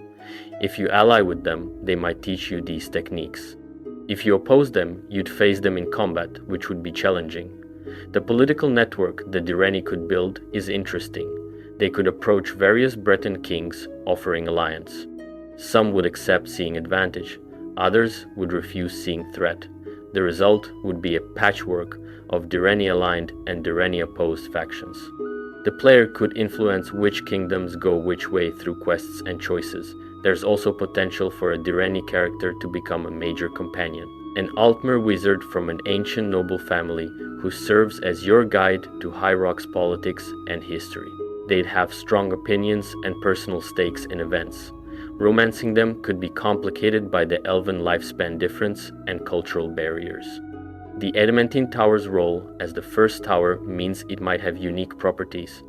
If you ally with them, they might teach you these techniques. If you oppose them, you'd face them in combat, which would be challenging. The political network the Direni could build is interesting. They could approach various Breton kings offering alliance. Some would accept seeing advantage, others would refuse seeing threat. The result would be a patchwork of Direni-aligned and Direni-opposed factions. The player could influence which kingdoms go which way through quests and choices. There's also potential for a Direni character to become a major companion, an Altmer wizard from an ancient noble family who serves as your guide to High Rock's politics and history. They'd have strong opinions and personal stakes in events. Romancing them could be complicated by the elven lifespan difference and cultural barriers. The adamantine tower's role as the first tower means it might have unique properties.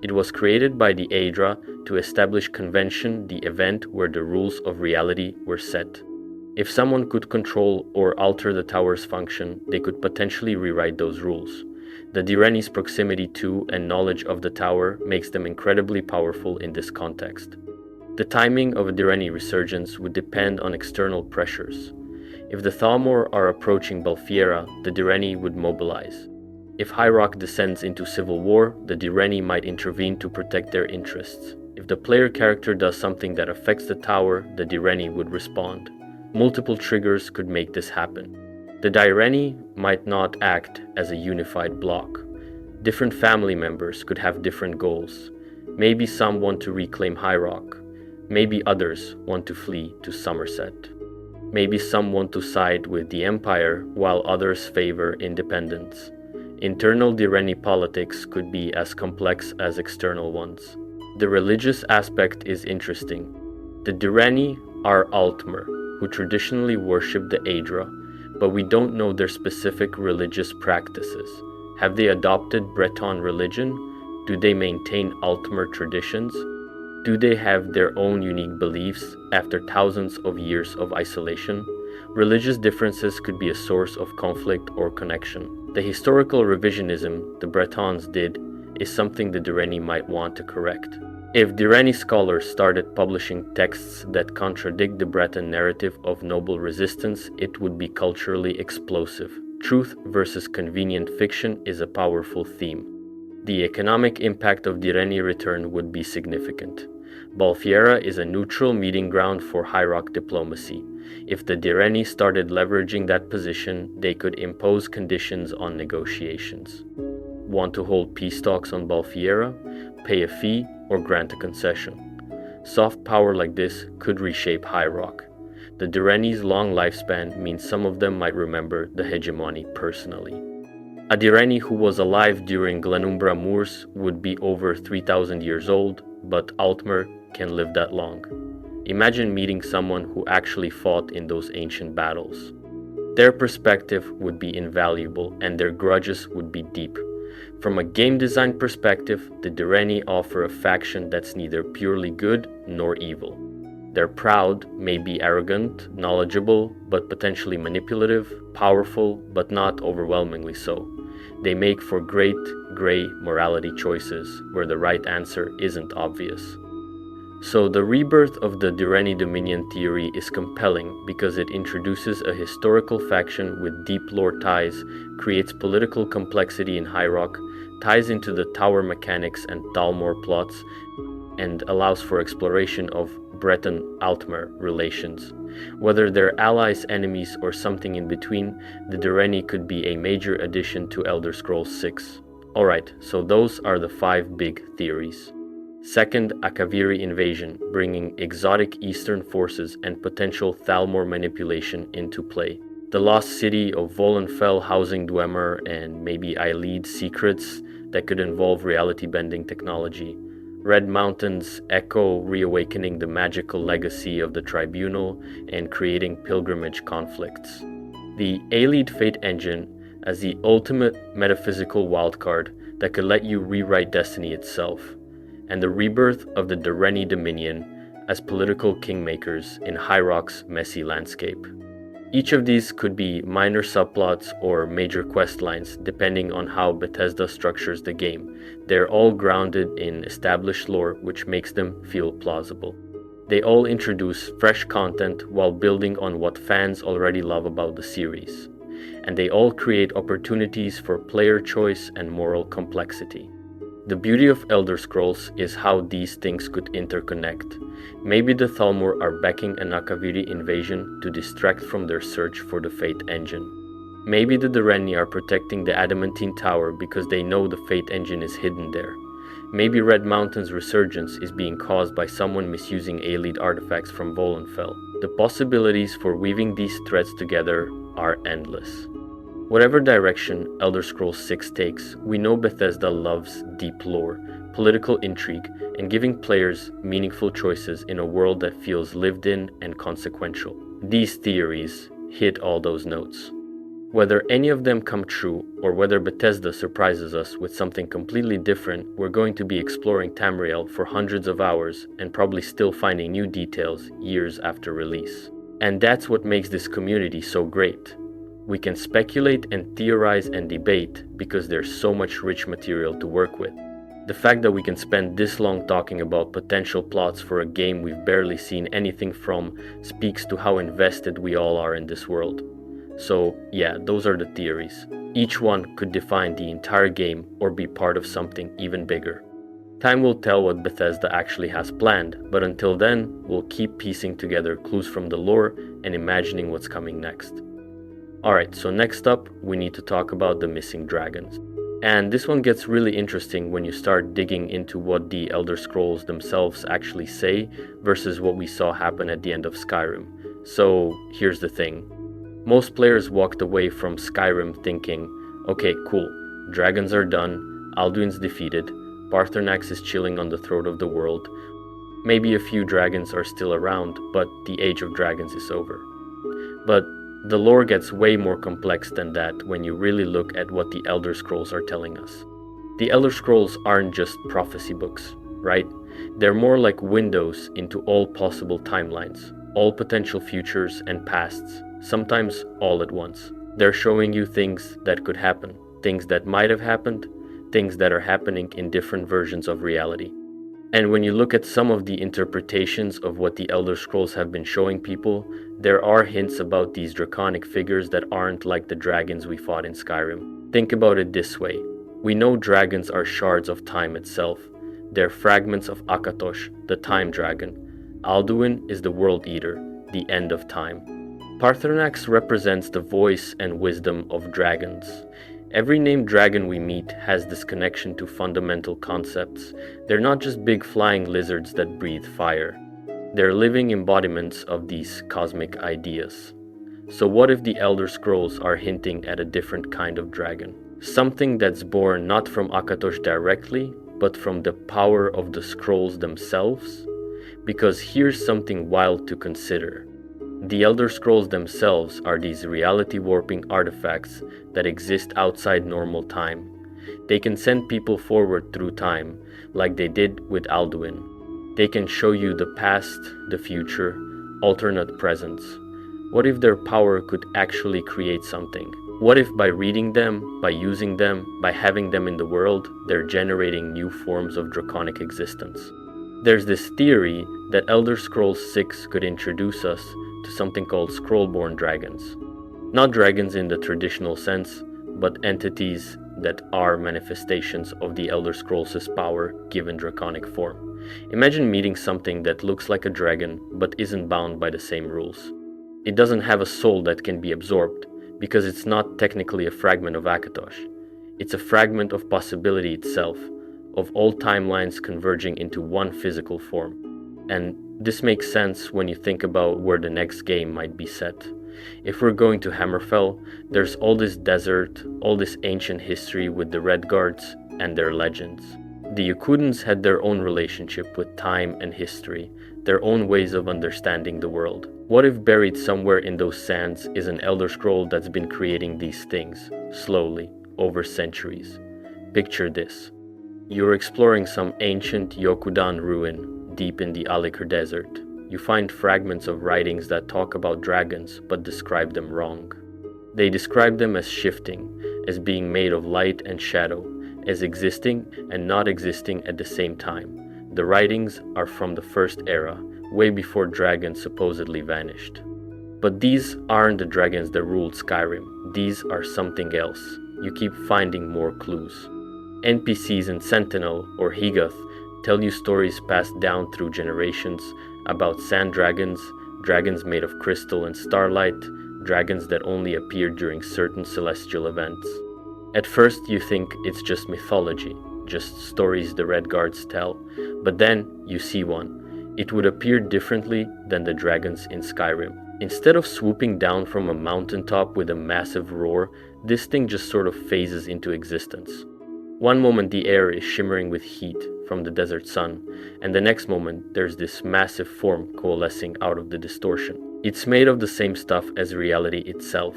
It was created by the Aedra to establish convention, the event where the rules of reality were set. If someone could control or alter the tower's function, they could potentially rewrite those rules. The Direni's proximity to and knowledge of the tower makes them incredibly powerful in this context. The timing of a Direni resurgence would depend on external pressures. If the Thalmor are approaching Balfiera, the Direni would mobilize. If High Rock descends into civil war, the Direni might intervene to protect their interests. If the player character does something that affects the tower, the Direni would respond. Multiple triggers could make this happen. The Direni might not act as a unified block. Different family members could have different goals. Maybe some want to reclaim High Rock. Maybe others want to flee to Somerset. Maybe some want to side with the Empire while others favor independence. Internal Direni politics could be as complex as external ones. The religious aspect is interesting. The Direni are Altmer, who traditionally worship the Aedra, but we don't know their specific religious practices. Have they adopted Breton religion? Do they maintain Altmer traditions? Do they have their own unique beliefs after thousands of years of isolation? Religious differences could be a source of conflict or connection. The historical revisionism the Bretons did is something the Direni might want to correct. If Direni scholars started publishing texts that contradict the Breton narrative of noble resistance, it would be culturally explosive. Truth versus convenient fiction is a powerful theme. The economic impact of Direni return would be significant. Balfiera is a neutral meeting ground for High Rock diplomacy. If the Direni started leveraging that position, they could impose conditions on negotiations. Want to hold peace talks on Balfiera? Pay a fee or grant a concession. Soft power like this could reshape High Rock. The Direni's long lifespan means some of them might remember the hegemony personally. A Direni who was alive during Glenumbra Moors would be over 3,000 years old, but Altmer can live that long. Imagine meeting someone who actually fought in those ancient battles. Their perspective would be invaluable and their grudges would be deep. From a game design perspective, the Direni offer a faction that's neither purely good nor evil. They're proud, maybe arrogant, knowledgeable, but potentially manipulative, powerful, but not overwhelmingly so. They make for great, gray morality choices where the right answer isn't obvious. So the rebirth of the Direni Dominion theory is compelling because it introduces a historical faction with deep lore ties, creates political complexity in High Rock, ties into the tower mechanics and Thalmor plots, and allows for exploration of Breton-Altmer relations. Whether they're allies, enemies, or something in between, the Direni could be a major addition to Elder Scrolls 6. Alright, so those are the 5 big theories. Second, Akaviri invasion, bringing exotic eastern forces and potential Thalmor manipulation into play. The lost city of Volenfell housing Dwemer and maybe Eilead secrets that could involve reality-bending technology. Red Mountain's echo reawakening the magical legacy of the Tribunal and creating pilgrimage conflicts. The Eilead Fate Engine as the ultimate metaphysical wildcard that could let you rewrite destiny itself. And the rebirth of the Direni Dominion as political kingmakers in High Rock's messy landscape. Each of these could be minor subplots or major quest lines depending on how Bethesda structures the game. They're all grounded in established lore which makes them feel plausible. They all introduce fresh content while building on what fans already love about the series. And they all create opportunities for player choice and moral complexity. The beauty of Elder Scrolls is how these things could interconnect. Maybe the Thalmor are backing an Akaviri invasion to distract from their search for the Fate Engine. Maybe the Direni are protecting the Adamantine Tower because they know the Fate Engine is hidden there. Maybe Red Mountain's resurgence is being caused by someone misusing Eilead artifacts from Volenfell. The possibilities for weaving these threads together are endless. Whatever direction Elder Scrolls 6 takes, we know Bethesda loves deep lore, political intrigue, and giving players meaningful choices in a world that feels lived in and consequential. These theories hit all those notes. Whether any of them come true, or whether Bethesda surprises us with something completely different, we're going to be exploring Tamriel for hundreds of hours and probably still finding new details years after release. And that's what makes this community so great. We can speculate and theorize and debate because there's so much rich material to work with. The fact that we can spend this long talking about potential plots for a game we've barely seen anything from speaks to how invested we all are in this world. So yeah, those are the theories. Each one could define the entire game or be part of something even bigger. Time will tell what Bethesda actually has planned, but until then, we'll keep piecing together clues from the lore and imagining what's coming next. Alright, so next up, we need to talk about the missing dragons. And this one gets really interesting when you start digging into what the Elder Scrolls themselves actually say versus what we saw happen at the end of Skyrim. So here's the thing. Most players walked away from Skyrim thinking, okay, cool, dragons are done, Alduin's defeated, Paarthurnax is chilling on the throat of the world, maybe a few dragons are still around, but the Age of Dragons is over. But the lore gets way more complex than that when you really look at what the Elder Scrolls are telling us. The Elder Scrolls aren't just prophecy books, right? They're more like windows into all possible timelines, all potential futures and pasts, sometimes all at once. They're showing you things that could happen, things that might have happened, things that are happening in different versions of reality. And when you look at some of the interpretations of what the Elder Scrolls have been showing people, there are hints about these draconic figures that aren't like the dragons we fought in Skyrim. Think about it this way. We know dragons are shards of time itself. They're fragments of Akatosh, the time dragon. Alduin is the World Eater, the end of time. Paarthurnax represents the voice and wisdom of dragons. Every named dragon we meet has this connection to fundamental concepts. They're not just big flying lizards that breathe fire. They're living embodiments of these cosmic ideas. So what if the Elder Scrolls are hinting at a different kind of dragon? Something that's born not from Akatosh directly, but from the power of the scrolls themselves? Because here's something wild to consider. The Elder Scrolls themselves are these reality-warping artifacts that exist outside normal time. They can send people forward through time, like they did with Alduin. They can show you the past, the future, alternate presents. What if their power could actually create something? What if by reading them, by using them, by having them in the world, they're generating new forms of draconic existence? There's this theory that Elder Scrolls 6 could introduce us to something called Scrollborn dragons. Not dragons in the traditional sense, but entities that are manifestations of the Elder Scrolls' power given draconic form. Imagine meeting something that looks like a dragon but isn't bound by the same rules. It doesn't have a soul that can be absorbed, because it's not technically a fragment of Akatosh. It's a fragment of possibility itself, of all timelines converging into one physical form. And this makes sense when you think about where the next game might be set. If we're going to Hammerfell, there's all this desert, all this ancient history with the Red Guards and their legends. The Yokudans had their own relationship with time and history, their own ways of understanding the world. What if buried somewhere in those sands is an Elder Scroll that's been creating these things, slowly, over centuries? Picture this. You're exploring some ancient Yokudan ruin deep in the Alikr Desert. You find fragments of writings that talk about dragons but describe them wrong. They describe them as shifting, as being made of light and shadow, as existing and not existing at the same time. The writings are from the First Era, way before dragons supposedly vanished. But these aren't the dragons that ruled Skyrim. These are something else. You keep finding more clues. NPCs in Sentinel or Higath tell you stories passed down through generations about sand dragons, dragons made of crystal and starlight, dragons that only appear during certain celestial events. At first you think it's just mythology, just stories the Red Guards tell, but then you see one. It would appear differently than the dragons in Skyrim. Instead of swooping down from a mountaintop with a massive roar, this thing just sort of phases into existence. One moment the air is shimmering with heat from the desert sun, and the next moment there's this massive form coalescing out of the distortion. It's made of the same stuff as reality itself,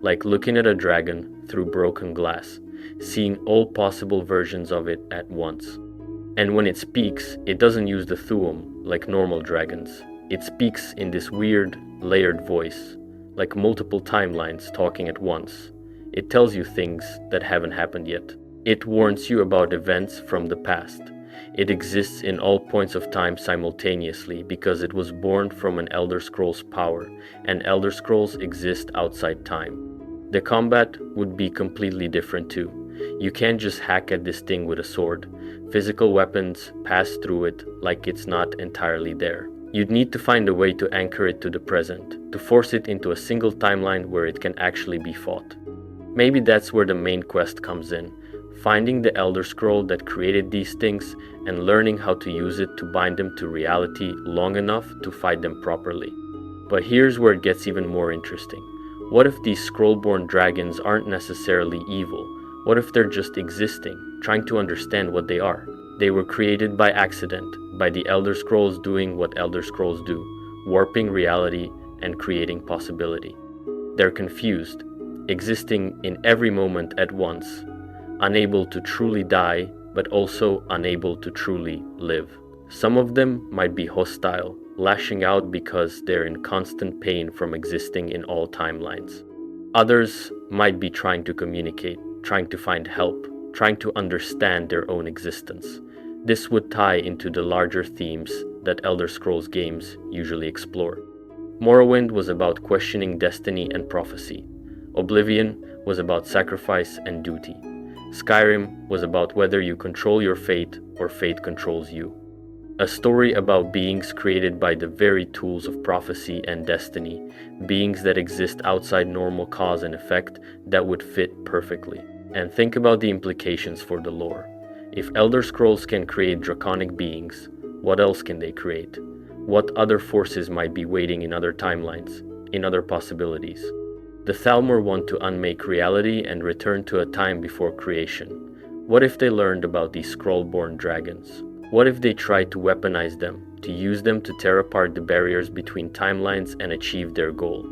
like looking at a dragon through broken glass, seeing all possible versions of it at once. And when it speaks, it doesn't use the thuum like normal dragons. It speaks in this weird, layered voice, like multiple timelines talking at once. It tells you things that haven't happened yet. It warns you about events from the past. It exists in all points of time simultaneously because it was born from an Elder Scrolls power, and Elder Scrolls exist outside time. The combat would be completely different too. You can't just hack at this thing with a sword. Physical weapons pass through it like it's not entirely there. You'd need to find a way to anchor it to the present, to force it into a single timeline where it can actually be fought. Maybe that's where the main quest comes in, finding the Elder Scroll that created these things and learning how to use it to bind them to reality long enough to fight them properly. But here's where it gets even more interesting. What if these scroll-born dragons aren't necessarily evil? What if they're just existing, trying to understand what they are? They were created by accident, by the Elder Scrolls doing what Elder Scrolls do, warping reality and creating possibility. They're confused, existing in every moment at once, unable to truly die, but also unable to truly live. Some of them might be hostile, lashing out because they're in constant pain from existing in all timelines. Others might be trying to communicate, trying to find help, trying to understand their own existence. This would tie into the larger themes that Elder Scrolls games usually explore. Morrowind was about questioning destiny and prophecy. Oblivion was about sacrifice and duty. Skyrim was about whether you control your fate or fate controls you. A story about beings created by the very tools of prophecy and destiny, beings that exist outside normal cause and effect that would fit perfectly. And think about the implications for the lore. If Elder Scrolls can create draconic beings, what else can they create? What other forces might be waiting in other timelines, in other possibilities? The Thalmor want to unmake reality and return to a time before creation. What if they learned about these scroll-born dragons? What if they tried to weaponize them, to use them to tear apart the barriers between timelines and achieve their goal?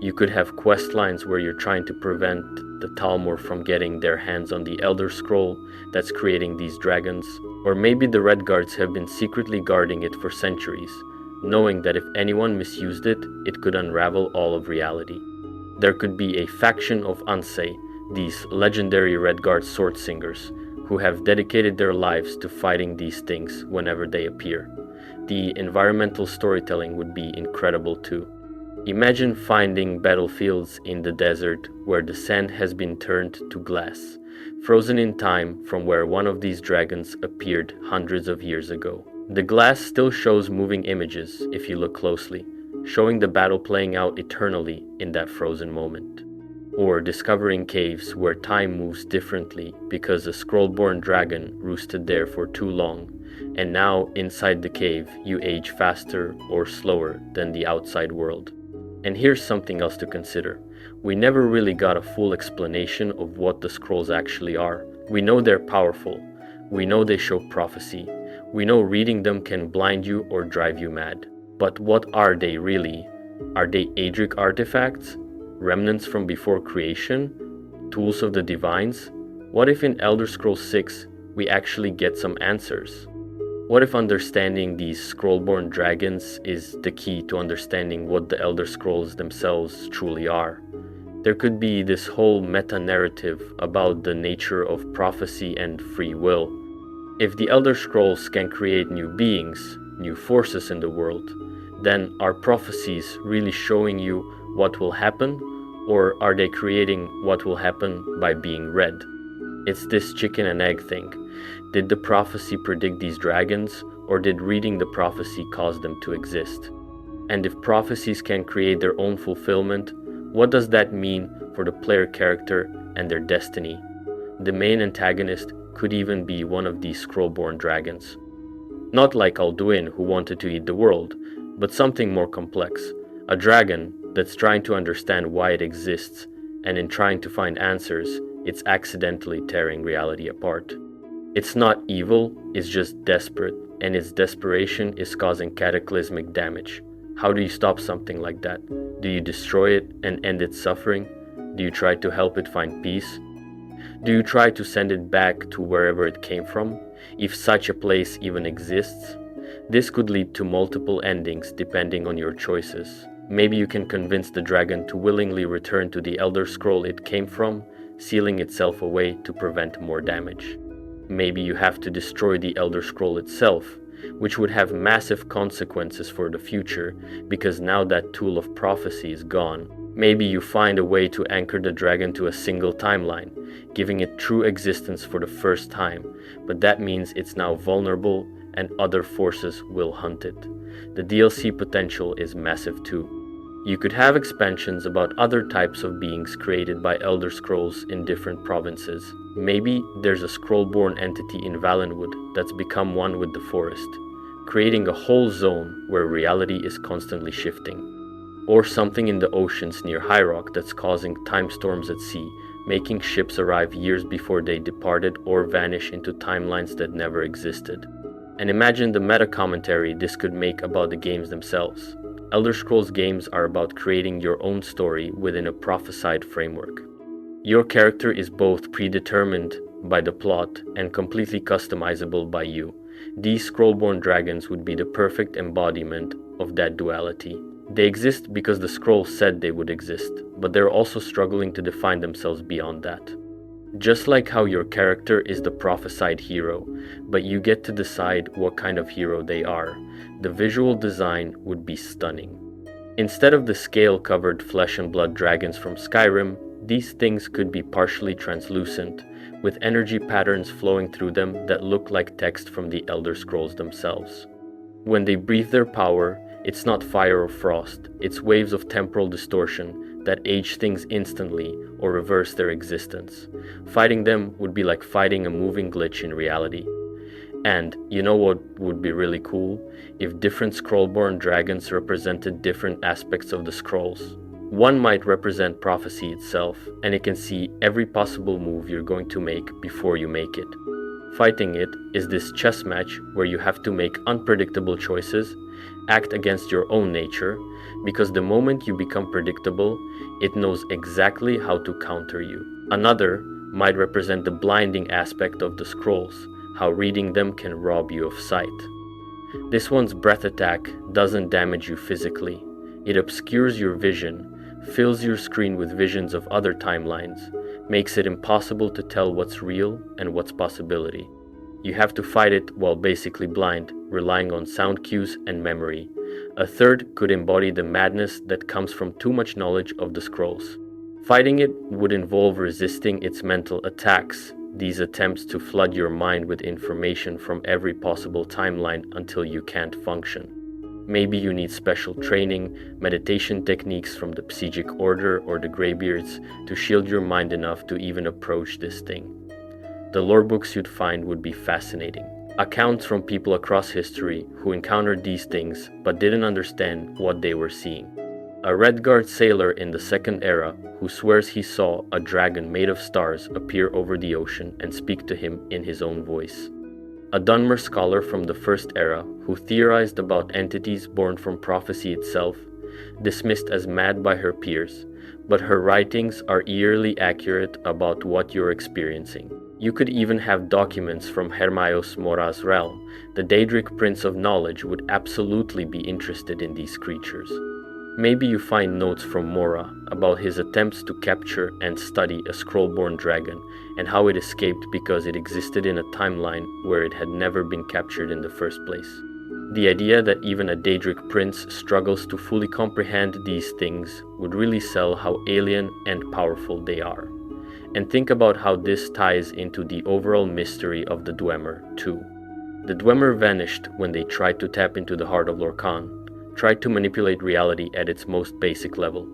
You could have quest lines where you're trying to prevent the Thalmor from getting their hands on the Elder Scroll that's creating these dragons, or maybe the Red Guards have been secretly guarding it for centuries, knowing that if anyone misused it, it could unravel all of reality. There could be a faction of Ansei, these legendary Red Guard sword singers, who have dedicated their lives to fighting these things whenever they appear. The environmental storytelling would be incredible too. Imagine finding battlefields in the desert where the sand has been turned to glass, frozen in time from where one of these dragons appeared hundreds of years ago. The glass still shows moving images if you look closely, showing the battle playing out eternally in that frozen moment. Or discovering caves where time moves differently because a scroll-born dragon roosted there for too long, and now inside the cave you age faster or slower than the outside world. And here's something else to consider. We never really got a full explanation of what the scrolls actually are. We know they're powerful. We know they show prophecy. We know reading them can blind you or drive you mad. But what are they really? Are they Adric artifacts? Remnants from before creation? Tools of the divines? What if in Elder Scrolls 6 we actually get some answers? What if understanding these scroll-born dragons is the key to understanding what the Elder Scrolls themselves truly are? There could be this whole meta-narrative about the nature of prophecy and free will. If the Elder Scrolls can create new beings, new forces in the world, then are prophecies really showing you what will happen, or are they creating what will happen by being read? It's this chicken and egg thing. Did the prophecy predict these dragons, or did reading the prophecy cause them to exist? And if prophecies can create their own fulfillment, what does that mean for the player character and their destiny? The main antagonist could even be one of these scroll-born dragons. Not like Alduin, who wanted to eat the world, but something more complex. A dragon that's trying to understand why it exists, and in trying to find answers, it's accidentally tearing reality apart. It's not evil, it's just desperate, and its desperation is causing cataclysmic damage. How do you stop something like that? Do you destroy it and end its suffering? Do you try to help it find peace? Do you try to send it back to wherever it came from, if such a place even exists? This could lead to multiple endings depending on your choices. Maybe you can convince the dragon to willingly return to the Elder Scroll it came from, sealing itself away to prevent more damage. Maybe you have to destroy the Elder Scroll itself, which would have massive consequences for the future because now that tool of prophecy is gone. Maybe you find a way to anchor the dragon to a single timeline, giving it true existence for the first time, but that means it's now vulnerable and other forces will hunt it. The DLC potential is massive too. You could have expansions about other types of beings created by Elder Scrolls in different provinces. Maybe there's a scroll-born entity in Valenwood that's become one with the forest, creating a whole zone where reality is constantly shifting. Or something in the oceans near High Rock that's causing time storms at sea, making ships arrive years before they departed or vanish into timelines that never existed. And imagine the meta-commentary this could make about the games themselves. Elder Scrolls games are about creating your own story within a prophesied framework. Your character is both predetermined by the plot and completely customizable by you. These scroll-born dragons would be the perfect embodiment of that duality. They exist because the scroll said they would exist, but they're also struggling to define themselves beyond that. Just like how your character is the prophesied hero, but you get to decide what kind of hero they are, the visual design would be stunning. Instead of the scale-covered flesh and blood dragons from Skyrim, these things could be partially translucent, with energy patterns flowing through them that look like text from the Elder Scrolls themselves. When they breathe their power, it's not fire or frost, it's waves of temporal distortion that age things instantly or reverse their existence. Fighting them would be like fighting a moving glitch in reality. And you know what would be really cool? If different scroll-born dragons represented different aspects of the scrolls. One might represent prophecy itself, and it can see every possible move you're going to make before you make it. Fighting it is this chess match where you have to make unpredictable choices, act against your own nature, because the moment you become predictable, it knows exactly how to counter you. Another might represent the blinding aspect of the scrolls, how reading them can rob you of sight. This one's breath attack doesn't damage you physically. It obscures your vision, fills your screen with visions of other timelines, makes it impossible to tell what's real and what's possibility. You have to fight it while basically blind, relying on sound cues and memory. A third could embody the madness that comes from too much knowledge of the scrolls. Fighting it would involve resisting its mental attacks, these attempts to flood your mind with information from every possible timeline until you can't function. Maybe you need special training, meditation techniques from the Psijic Order or the Greybeards to shield your mind enough to even approach this thing. The lore books you'd find would be fascinating. Accounts from people across history who encountered these things but didn't understand what they were seeing. A Redguard sailor in the Second Era who swears he saw a dragon made of stars appear over the ocean and speak to him in his own voice. A Dunmer scholar from the First Era who theorized about entities born from prophecy itself, dismissed as mad by her peers, but her writings are eerily accurate about what you're experiencing. You could even have documents from Hermaios Moraz Rel. The Daedric Prince of Knowledge would absolutely be interested in these creatures. Maybe you find notes from Mora about his attempts to capture and study a scroll-born dragon and how it escaped because it existed in a timeline where it had never been captured in the first place. The idea that even a Daedric prince struggles to fully comprehend these things would really sell how alien and powerful they are. And think about how this ties into the overall mystery of the Dwemer, too. The Dwemer vanished when they tried to tap into the heart of Lorkhan, tried to manipulate reality at its most basic level.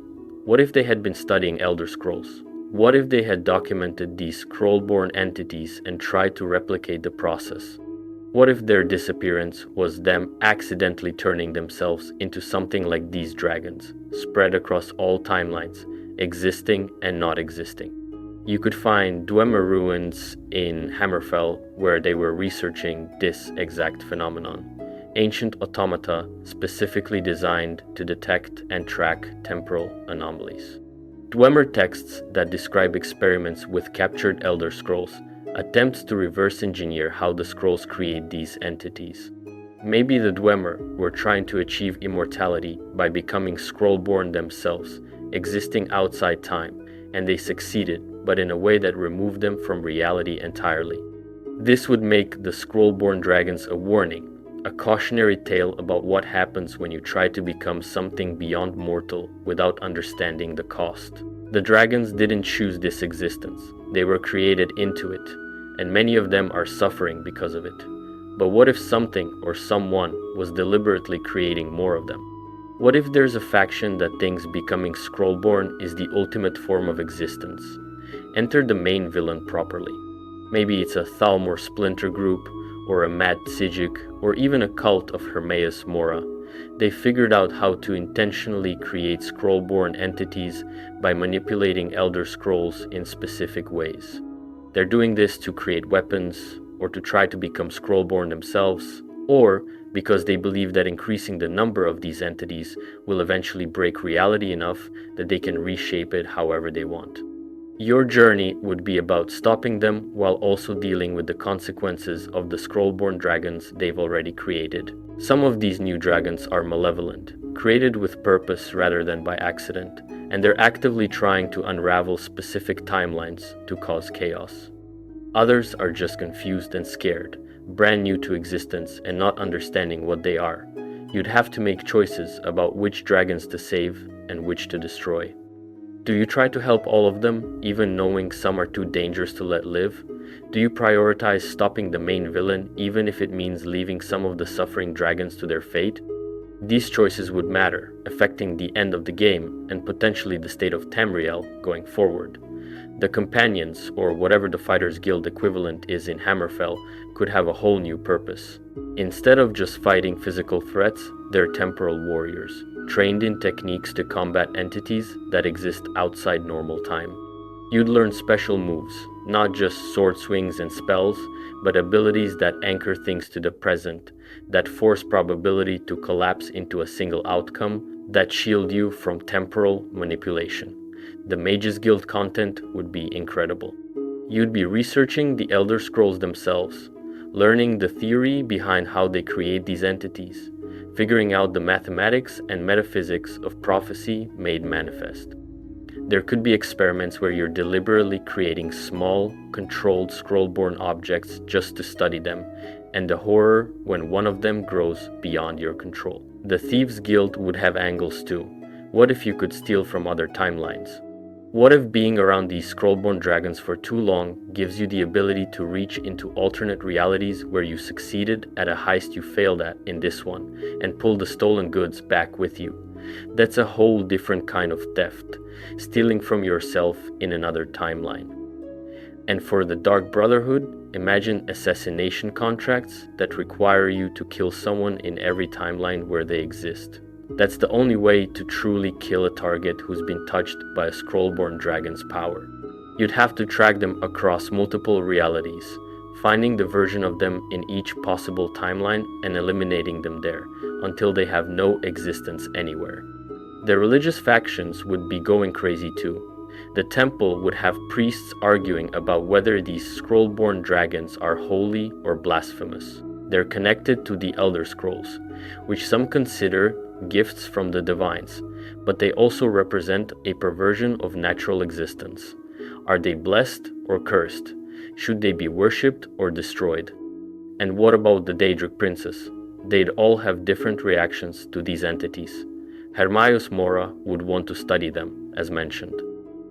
What if they had been studying Elder Scrolls? What if they had documented these scroll-born entities and tried to replicate the process? What if their disappearance was them accidentally turning themselves into something like these dragons, spread across all timelines, existing and not existing? You could find Dwemer ruins in Hammerfell where they were researching this exact phenomenon. Ancient automata specifically designed to detect and track temporal anomalies. Dwemer texts that describe experiments with captured Elder Scrolls, attempts to reverse engineer how the scrolls create these entities. Maybe the Dwemer were trying to achieve immortality by becoming scrollborn themselves, existing outside time, and they succeeded, but in a way that removed them from reality entirely. This would make the scrollborn dragons a warning, a cautionary tale about what happens when you try to become something beyond mortal without understanding the cost. The dragons didn't choose this existence, they were created into it, and many of them are suffering because of it. But what if something or someone was deliberately creating more of them? What if there's a faction that thinks becoming scrollborn is the ultimate form of existence? Enter the main villain properly. Maybe it's a Thalmor splinter group, or a mad Psijic, or even a cult of Hermaeus Mora. They figured out how to intentionally create scrollborn entities by manipulating Elder Scrolls in specific ways. They're doing this to create weapons, or to try to become scrollborn themselves, or because they believe that increasing the number of these entities will eventually break reality enough that they can reshape it however they want. Your journey would be about stopping them while also dealing with the consequences of the scrollborn dragons they've already created. Some of these new dragons are malevolent, created with purpose rather than by accident, and they're actively trying to unravel specific timelines to cause chaos. Others are just confused and scared, brand new to existence and not understanding what they are. You'd have to make choices about which dragons to save and which to destroy. Do you try to help all of them, even knowing some are too dangerous to let live? Do you prioritize stopping the main villain, even if it means leaving some of the suffering dragons to their fate? These choices would matter, affecting the end of the game and potentially the state of Tamriel going forward. The companions, or whatever the Fighters Guild equivalent is in Hammerfell, could have a whole new purpose. Instead of just fighting physical threats, they're temporal warriors, trained in techniques to combat entities that exist outside normal time. You'd learn special moves, not just sword swings and spells, but abilities that anchor things to the present, that force probability to collapse into a single outcome, that shield you from temporal manipulation. The Mages Guild content would be incredible. You'd be researching the Elder Scrolls themselves, learning the theory behind how they create these entities, figuring out the mathematics and metaphysics of prophecy made manifest. There could be experiments where you're deliberately creating small, controlled scrollborn objects just to study them, and the horror when one of them grows beyond your control. The Thieves Guild would have angles too. What if you could steal from other timelines? What if being around these scrollborn dragons for too long gives you the ability to reach into alternate realities where you succeeded at a heist you failed at in this one, and pull the stolen goods back with you? That's a whole different kind of theft, stealing from yourself in another timeline. And for the Dark Brotherhood, imagine assassination contracts that require you to kill someone in every timeline where they exist. That's the only way to truly kill a target who's been touched by a scrollborn dragon's power. You'd have to track them across multiple realities, finding the version of them in each possible timeline and eliminating them there, until they have no existence anywhere. The religious factions would be going crazy too. The temple would have priests arguing about whether these scrollborn dragons are holy or blasphemous. They're connected to the Elder Scrolls, which some consider gifts from the divines, but they also represent a perversion of natural existence. Are they blessed or cursed? Should they be worshipped or destroyed? And what about the Daedric princes? They'd all have different reactions to these entities. Hermaeus Mora would want to study them, as mentioned.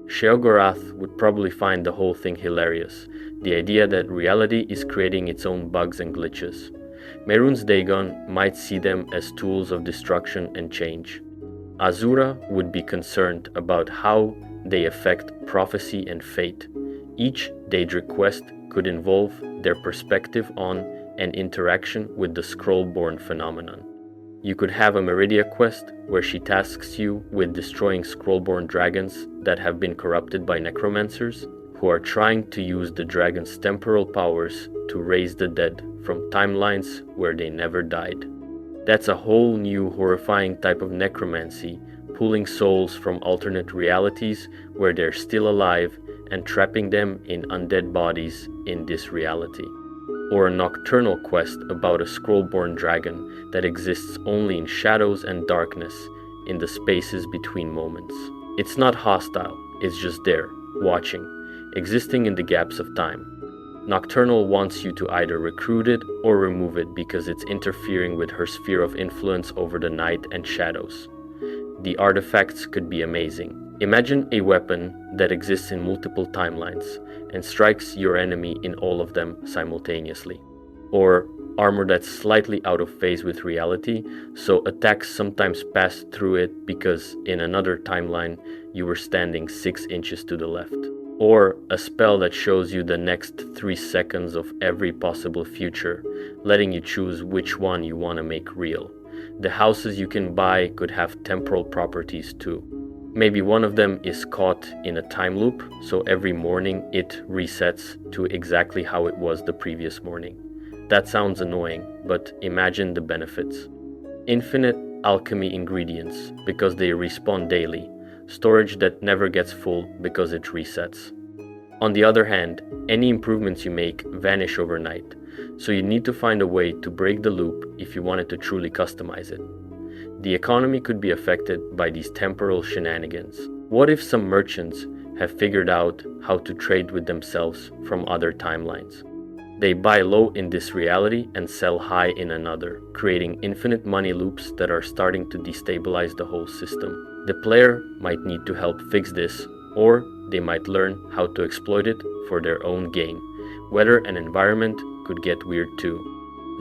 Sheogorath would probably find the whole thing hilarious, the idea that reality is creating its own bugs and glitches. Mehrunes Dagon might see them as tools of destruction and change. Azura would be concerned about how they affect prophecy and fate. Each Daedric quest could involve their perspective on and interaction with the Scrollborn phenomenon. You could have a Meridia quest where she tasks you with destroying Scrollborn dragons that have been corrupted by necromancers, who are trying to use the dragon's temporal powers to raise the dead from timelines where they never died. That's a whole new horrifying type of necromancy pulling souls from alternate realities where they're still alive and trapping them in undead bodies in this reality. Or a nocturnal quest about a scroll-born dragon that exists only in shadows and darkness in the spaces between moments. It's not hostile, it's just there, watching, existing in the gaps of time. Nocturnal wants you to either recruit it or remove it because it's interfering with her sphere of influence over the night and shadows. The artifacts could be amazing. Imagine a weapon that exists in multiple timelines and strikes your enemy in all of them simultaneously. Or armor that's slightly out of phase with reality, so attacks sometimes pass through it because in another timeline you were standing 6 inches to the left. Or a spell that shows you the next 3 seconds of every possible future, letting you choose which one you want to make real. The houses you can buy could have temporal properties too. Maybe one of them is caught in a time loop, so every morning it resets to exactly how it was the previous morning. That sounds annoying, but imagine the benefits. Infinite alchemy ingredients, because they respawn daily. Storage that never gets full because it resets. On the other hand, any improvements you make vanish overnight, so you need to find a way to break the loop if you wanted to truly customize it. The economy could be affected by these temporal shenanigans. What if some merchants have figured out how to trade with themselves from other timelines? They buy low in this reality and sell high in another, creating infinite money loops that are starting to destabilize the whole system. The player might need to help fix this, or they might learn how to exploit it for their own gain. Weather and environment could get weird too.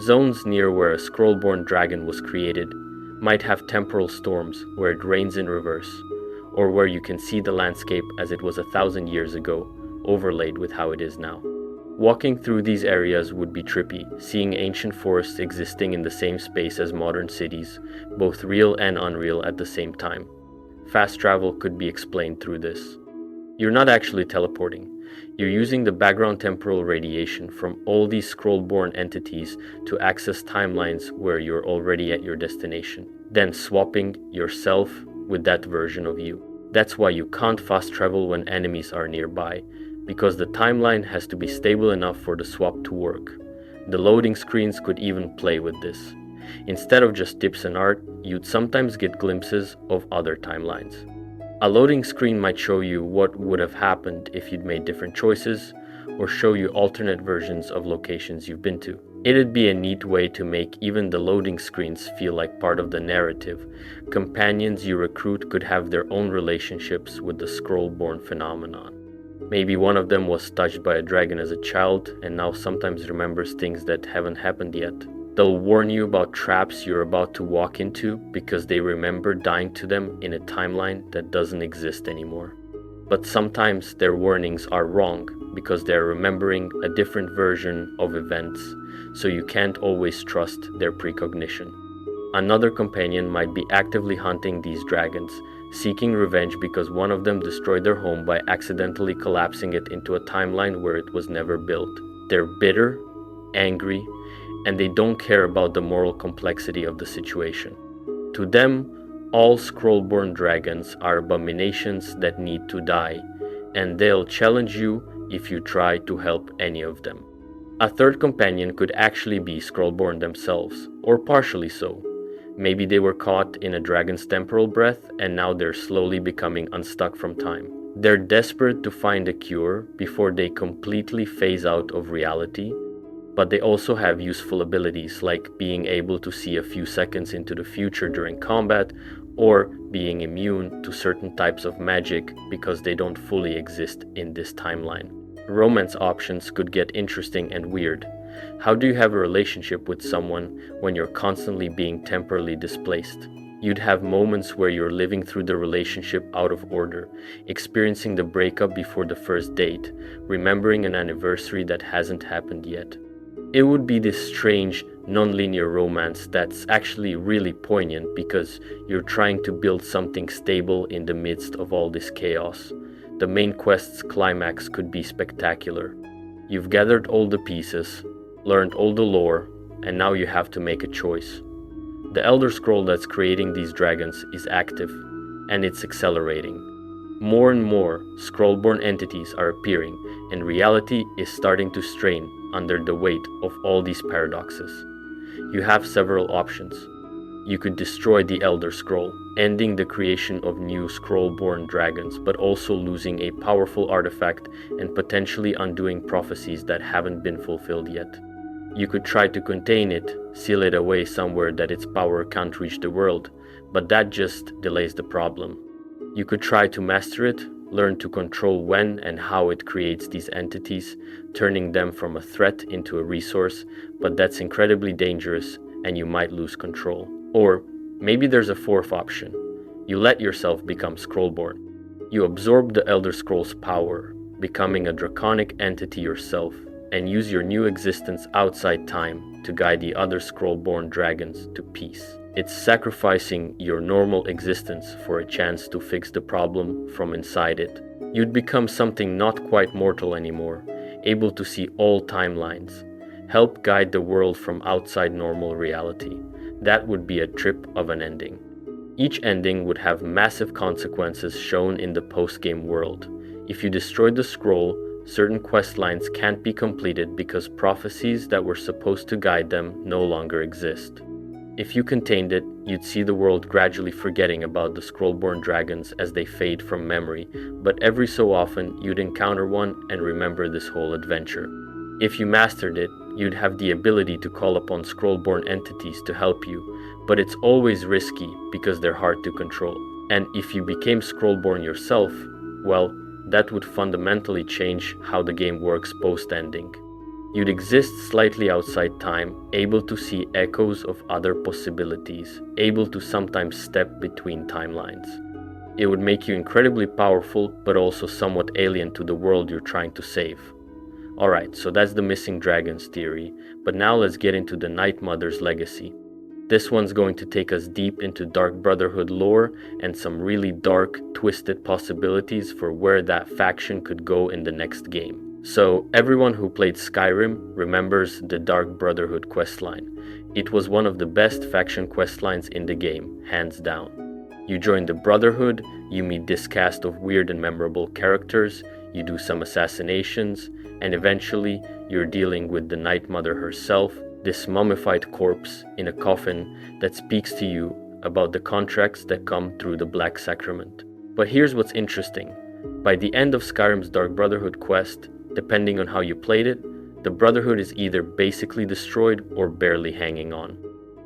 Zones near where a scroll-born dragon was created might have temporal storms where it rains in reverse, or where you can see the landscape as it was 1,000 years ago, overlaid with how it is now. Walking through these areas would be trippy, seeing ancient forests existing in the same space as modern cities, both real and unreal at the same time. Fast travel could be explained through this. You're not actually teleporting. You're using the background temporal radiation from all these scroll-born entities to access timelines where you're already at your destination, then swapping yourself with that version of you. That's why you can't fast travel when enemies are nearby, because the timeline has to be stable enough for the swap to work. The loading screens could even play with this. Instead of just tips and art, you'd sometimes get glimpses of other timelines. A loading screen might show you what would have happened if you'd made different choices, or show you alternate versions of locations you've been to. It'd be a neat way to make even the loading screens feel like part of the narrative. Companions you recruit could have their own relationships with the scroll-born phenomenon. Maybe one of them was touched by a dragon as a child and now sometimes remembers things that haven't happened yet. They'll warn you about traps you're about to walk into because they remember dying to them in a timeline that doesn't exist anymore. But sometimes their warnings are wrong because they're remembering a different version of events, so you can't always trust their precognition. Another companion might be actively hunting these dragons, seeking revenge because one of them destroyed their home by accidentally collapsing it into a timeline where it was never built. They're bitter, angry, and they don't care about the moral complexity of the situation. To them, all scroll-born dragons are abominations that need to die, and they'll challenge you if you try to help any of them. A third companion could actually be scroll-born themselves, or partially so. Maybe they were caught in a dragon's temporal breath and now they're slowly becoming unstuck from time. They're desperate to find a cure before they completely phase out of reality, but they also have useful abilities like being able to see a few seconds into the future during combat, or being immune to certain types of magic because they don't fully exist in this timeline. Romance options could get interesting and weird. How do you have a relationship with someone when you're constantly being temporally displaced? You'd have moments where you're living through the relationship out of order, experiencing the breakup before the first date, remembering an anniversary that hasn't happened yet. It would be this strange, non-linear romance that's actually really poignant because you're trying to build something stable in the midst of all this chaos. The main quest's climax could be spectacular. You've gathered all the pieces, learned all the lore, and now you have to make a choice. The Elder Scroll that's creating these dragons is active. and it's accelerating. More and more scrollborn entities are appearing, and reality is starting to strain under the weight of all these paradoxes. You have several options. You could destroy the Elder Scroll, ending the creation of new scrollborn dragons, but also losing a powerful artifact and potentially undoing prophecies that haven't been fulfilled yet. You could try to contain it, seal it away somewhere that its power can't reach the world, but that just delays the problem. You could try to master it, learn to control when and how it creates these entities, turning them from a threat into a resource, but that's incredibly dangerous and you might lose control. Or maybe there's a fourth option. You let yourself become scrollborn. You absorb the Elder Scroll's power, becoming a draconic entity yourself, and use your new existence outside time to guide the other scrollborn dragons to peace. It's sacrificing your normal existence for a chance to fix the problem from inside it. You'd become something not quite mortal anymore, able to see all timelines, help guide the world from outside normal reality. That would be a trip of an ending. Each ending would have massive consequences shown in the post-game world. If you destroyed the scroll, certain quest lines can't be completed because prophecies that were supposed to guide them no longer exist. If you contained it, you'd see the world gradually forgetting about the scrollborn dragons as they fade from memory, but every so often you'd encounter one and remember this whole adventure. If you mastered it, you'd have the ability to call upon scrollborn entities to help you, but it's always risky because they're hard to control. And if you became scrollborn yourself, well, that would fundamentally change how the game works post-ending. You'd exist slightly outside time, able to see echoes of other possibilities, able to sometimes step between timelines. It would make you incredibly powerful, but also somewhat alien to the world you're trying to save. Alright, so that's the missing dragons theory, but now let's get into the Night Mother's legacy. This one's going to take us deep into Dark Brotherhood lore and some really dark, twisted possibilities for where that faction could go in the next game. So, everyone who played Skyrim remembers the Dark Brotherhood questline. It was one of the best faction questlines in the game, hands down. You join the Brotherhood, you meet this cast of weird and memorable characters, you do some assassinations, and eventually you're dealing with the Night Mother herself, this mummified corpse in a coffin that speaks to you about the contracts that come through the Black Sacrament. But here's what's interesting. By the end of Skyrim's Dark Brotherhood quest, depending on how you played it, the Brotherhood is either basically destroyed or barely hanging on.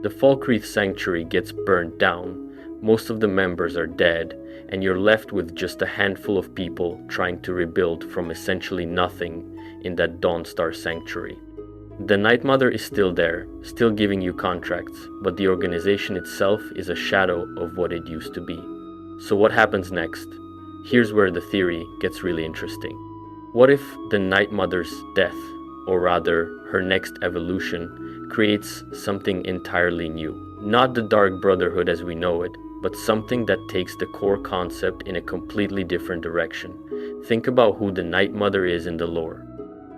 The Falkreath Sanctuary gets burned down, most of the members are dead, and you're left with just a handful of people trying to rebuild from essentially nothing in that Dawnstar Sanctuary. The Night Mother is still there, still giving you contracts, but the organization itself is a shadow of what it used to be. So what happens next? Here's where the theory gets really interesting. What if the Night Mother's death, or rather her next evolution, creates something entirely new? Not the Dark Brotherhood as we know it, but something that takes the core concept in a completely different direction. Think about who the Night Mother is in the lore.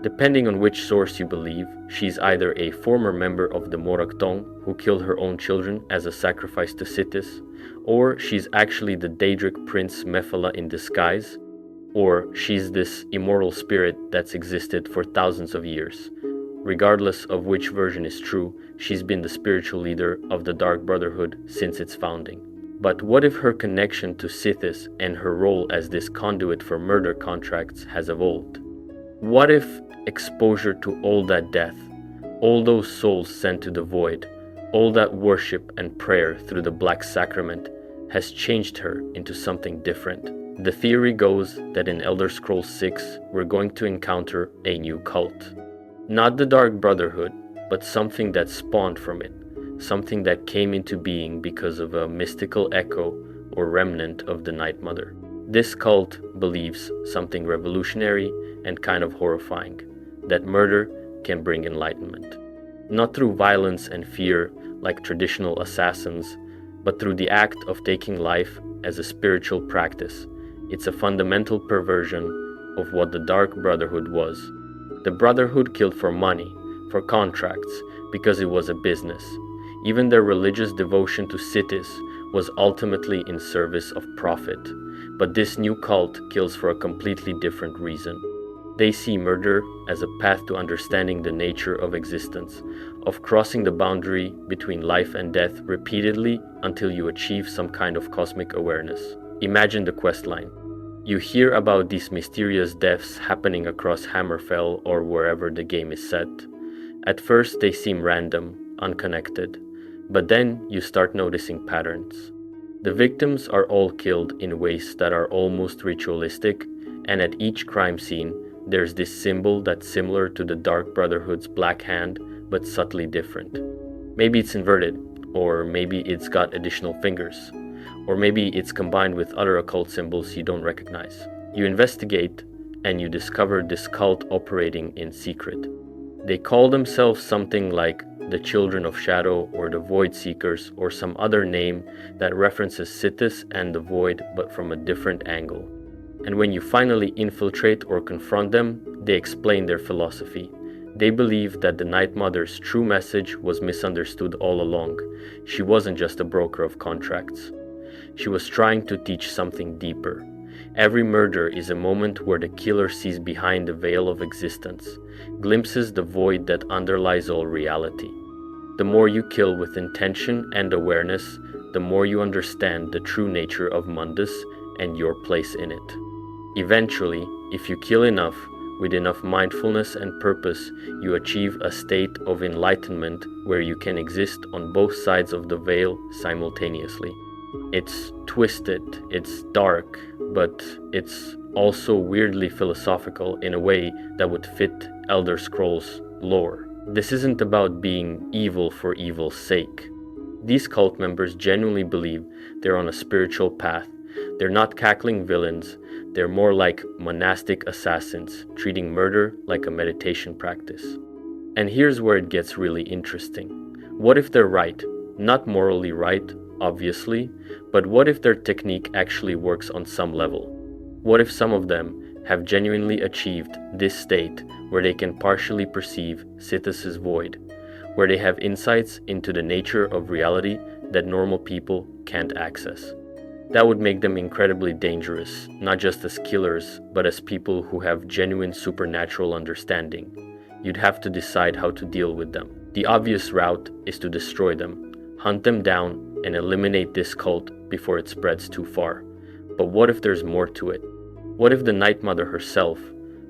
Depending on which source you believe, she's either a former member of the Moraktong who killed her own children as a sacrifice to Sithis, or she's actually the Daedric Prince Mephala in disguise, or she's this immortal spirit that's existed for thousands of years. Regardless of which version is true, she's been the spiritual leader of the Dark Brotherhood since its founding. But what if her connection to Sithis and her role as this conduit for murder contracts has evolved? What if exposure to all that death, all those souls sent to the void, all that worship and prayer through the Black Sacrament has changed her into something different? The theory goes that in Elder Scrolls 6, we're going to encounter a new cult. Not the Dark Brotherhood, but something that spawned from it, something that came into being because of a mystical echo or remnant of the Night Mother. This cult believes something revolutionary and kind of horrifying, that murder can bring enlightenment. Not through violence and fear like traditional assassins, but through the act of taking life as a spiritual practice. It's a fundamental perversion of what the Dark Brotherhood was. The Brotherhood killed for money, for contracts, because it was a business. Even their religious devotion to Sithis was ultimately in service of profit. But this new cult kills for a completely different reason. They see murder as a path to understanding the nature of existence, of crossing the boundary between life and death repeatedly until you achieve some kind of cosmic awareness. Imagine the quest line. You hear about these mysterious deaths happening across Hammerfell or wherever the game is set. At first they seem random, unconnected, but then you start noticing patterns. The victims are all killed in ways that are almost ritualistic, and at each crime scene, there's this symbol that's similar to the Dark Brotherhood's black hand, but subtly different. Maybe it's inverted, or maybe it's got additional fingers, or maybe it's combined with other occult symbols you don't recognize. You investigate, and you discover this cult operating in secret. They call themselves something like the Children of Shadow or the Void Seekers or some other name that references Sithis and the Void but from a different angle. And when you finally infiltrate or confront them, they explain their philosophy. They believe that the Night Mother's true message was misunderstood all along. She wasn't just a broker of contracts. She was trying to teach something deeper. Every murder is a moment where the killer sees behind the veil of existence, glimpses the void that underlies all reality. The more you kill with intention and awareness, the more you understand the true nature of Mundus and your place in it. Eventually, if you kill enough, with enough mindfulness and purpose, you achieve a state of enlightenment where you can exist on both sides of the veil simultaneously. It's twisted, it's dark, but it's also weirdly philosophical in a way that would fit Elder Scrolls lore. This isn't about being evil for evil's sake. These cult members genuinely believe they're on a spiritual path. They're not cackling villains, they're more like monastic assassins, treating murder like a meditation practice. And here's where it gets really interesting. What if they're right? Not morally right, obviously, but what if their technique actually works on some level? What if some of them have genuinely achieved this state where they can partially perceive Sithis' void, where they have insights into the nature of reality that normal people can't access? That would make them incredibly dangerous, not just as killers, but as people who have genuine supernatural understanding. You'd have to decide how to deal with them. The obvious route is to destroy them, hunt them down, and eliminate this cult before it spreads too far. But what if there's more to it? What if the Night Mother herself,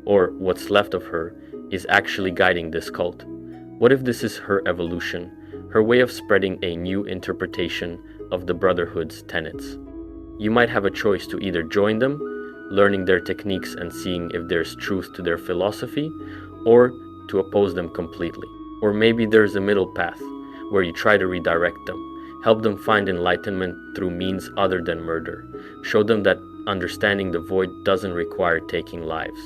or what's left of her, is actually guiding this cult? What if this is her evolution, her way of spreading a new interpretation of the Brotherhood's tenets? You might have a choice to either join them, learning their techniques and seeing if there's truth to their philosophy, or to oppose them completely. Or maybe there's a middle path, where you try to redirect them, help them find enlightenment through means other than murder, show them that understanding the void doesn't require taking lives.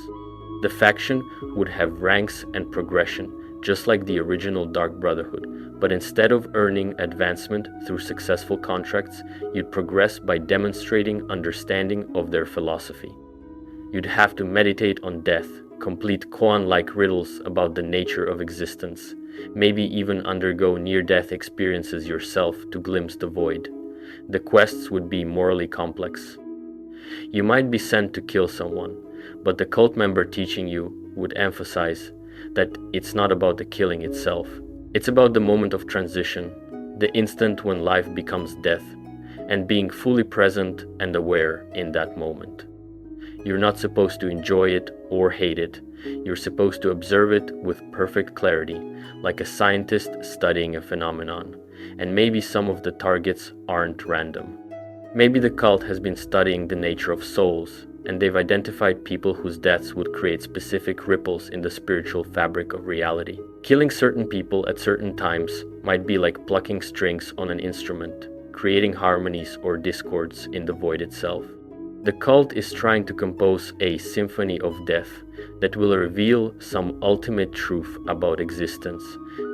The faction would have ranks and progression, just like the original Dark Brotherhood, but instead of earning advancement through successful contracts, you'd progress by demonstrating understanding of their philosophy. You'd have to meditate on death, complete koan-like riddles about the nature of existence, maybe even undergo near-death experiences yourself to glimpse the void. The quests would be morally complex. You might be sent to kill someone, but the cult member teaching you would emphasize that it's not about the killing itself. It's about the moment of transition, the instant when life becomes death, and being fully present and aware in that moment. You're not supposed to enjoy it or hate it. You're supposed to observe it with perfect clarity, like a scientist studying a phenomenon. And maybe some of the targets aren't random. Maybe the cult has been studying the nature of souls, and they've identified people whose deaths would create specific ripples in the spiritual fabric of reality. Killing certain people at certain times might be like plucking strings on an instrument, creating harmonies or discords in the void itself. The cult is trying to compose a symphony of death that will reveal some ultimate truth about existence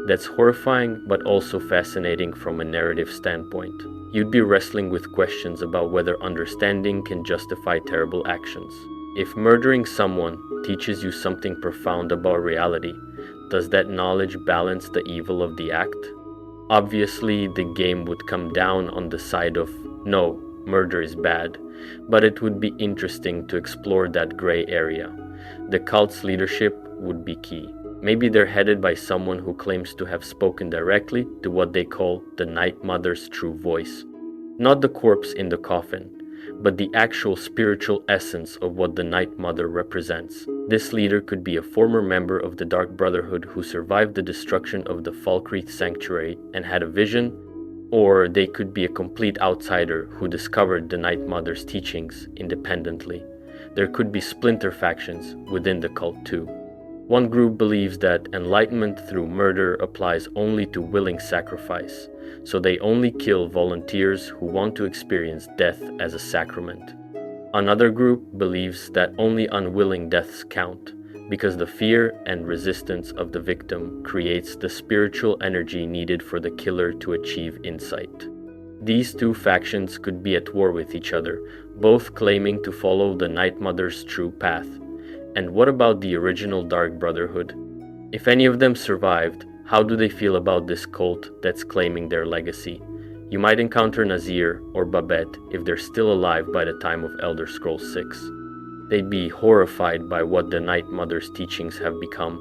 that's horrifying but also fascinating from a narrative standpoint. You'd be wrestling with questions about whether understanding can justify terrible actions. If murdering someone teaches you something profound about reality, does that knowledge balance the evil of the act? Obviously, the game would come down on the side of No, murder is bad, but it would be interesting to explore that gray area. The cult's leadership would be key. Maybe they're headed by someone who claims to have spoken directly to what they call the Night Mother's true voice. Not the corpse in the coffin, but the actual spiritual essence of what the Night Mother represents. This leader could be a former member of the Dark Brotherhood who survived the destruction of the Falkreath Sanctuary and had a vision, or they could be a complete outsider who discovered the Night Mother's teachings independently. There could be splinter factions within the cult too. One group believes that enlightenment through murder applies only to willing sacrifice, so they only kill volunteers who want to experience death as a sacrament. Another group believes that only unwilling deaths count, because the fear and resistance of the victim creates the spiritual energy needed for the killer to achieve insight. These two factions could be at war with each other, both claiming to follow the Night Mother's true path. And what about the original Dark Brotherhood? If any of them survived, how do they feel about this cult that's claiming their legacy? You might encounter Nazir or Babette if they're still alive by the time of Elder Scrolls 6. They'd be horrified by what the Night Mother's teachings have become,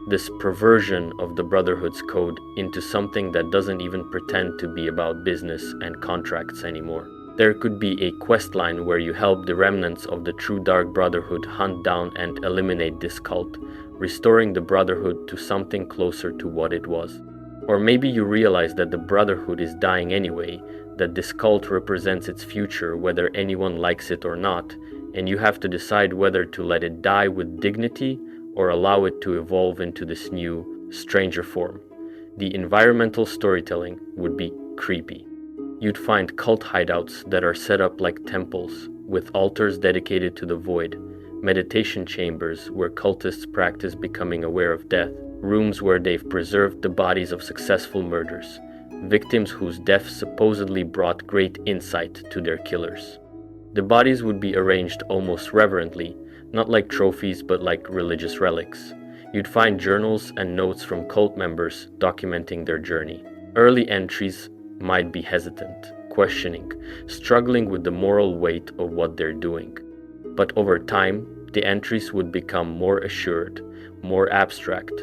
this perversion of the Brotherhood's code into something that doesn't even pretend to be about business and contracts anymore. There could be a quest line where you help the remnants of the true Dark Brotherhood hunt down and eliminate this cult, restoring the Brotherhood to something closer to what it was. Or maybe you realize that the Brotherhood is dying anyway, that this cult represents its future whether anyone likes it or not, and you have to decide whether to let it die with dignity or allow it to evolve into this new, stranger form. The environmental storytelling would be creepy. You'd find cult hideouts that are set up like temples, with altars dedicated to the void, meditation chambers where cultists practice becoming aware of death, rooms where they've preserved the bodies of successful murderers, victims whose deaths supposedly brought great insight to their killers. The bodies would be arranged almost reverently, not like trophies but like religious relics. You'd find journals and notes from cult members documenting their journey. Early entries might be hesitant, questioning, struggling with the moral weight of what they're doing. But over time, the entries would become more assured, more abstract,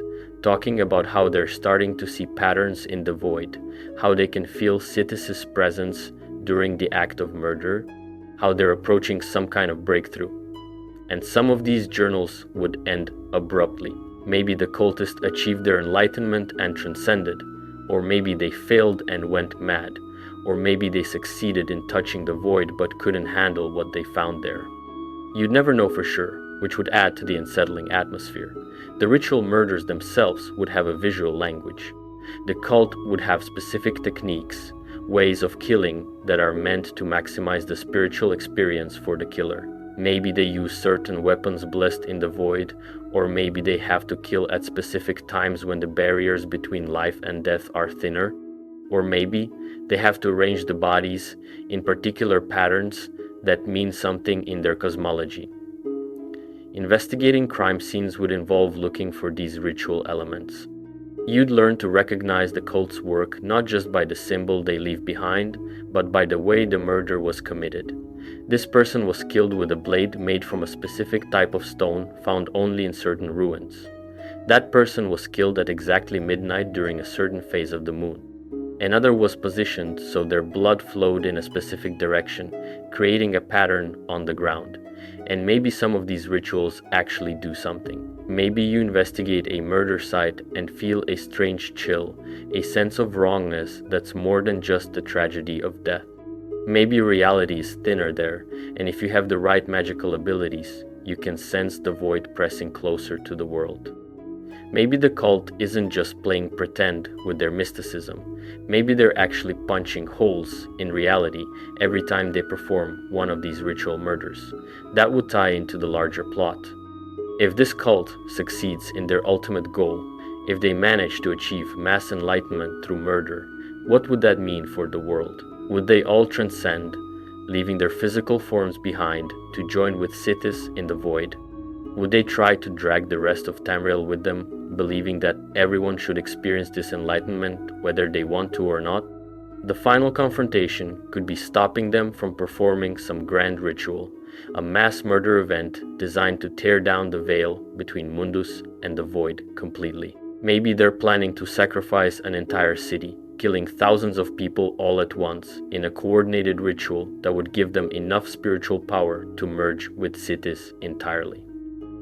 talking about how they're starting to see patterns in the void, how they can feel Sithis' presence during the act of murder, how they're approaching some kind of breakthrough. And some of these journals would end abruptly. Maybe the cultists achieved their enlightenment and transcended, or maybe they failed and went mad, or maybe they succeeded in touching the void but couldn't handle what they found there. You'd never know for sure, which would add to the unsettling atmosphere. The ritual murders themselves would have a visual language. The cult would have specific techniques, ways of killing that are meant to maximize the spiritual experience for the killer. Maybe they use certain weapons blessed in the void, or maybe they have to kill at specific times when the barriers between life and death are thinner, or maybe they have to arrange the bodies in particular patterns that mean something in their cosmology. Investigating crime scenes would involve looking for these ritual elements. You'd learn to recognize the cult's work not just by the symbol they leave behind, but by the way the murder was committed. This person was killed with a blade made from a specific type of stone found only in certain ruins. That person was killed at exactly midnight during a certain phase of the moon. Another was positioned so their blood flowed in a specific direction, creating a pattern on the ground. And maybe some of these rituals actually do something. Maybe you investigate a murder site and feel a strange chill, a sense of wrongness that's more than just the tragedy of death. Maybe reality is thinner there, and if you have the right magical abilities, you can sense the void pressing closer to the world. Maybe the cult isn't just playing pretend with their mysticism. Maybe they're actually punching holes in reality every time they perform one of these ritual murders. That would tie into the larger plot. If this cult succeeds in their ultimate goal, if they manage to achieve mass enlightenment through murder, what would that mean for the world? Would they all transcend, leaving their physical forms behind to join with Sithis in the void? Would they try to drag the rest of Tamriel with them, believing that everyone should experience this enlightenment whether they want to or not? The final confrontation could be stopping them from performing some grand ritual, a mass murder event designed to tear down the veil between Mundus and the Void completely. Maybe they're planning to sacrifice an entire city, killing thousands of people all at once in a coordinated ritual that would give them enough spiritual power to merge with cities entirely.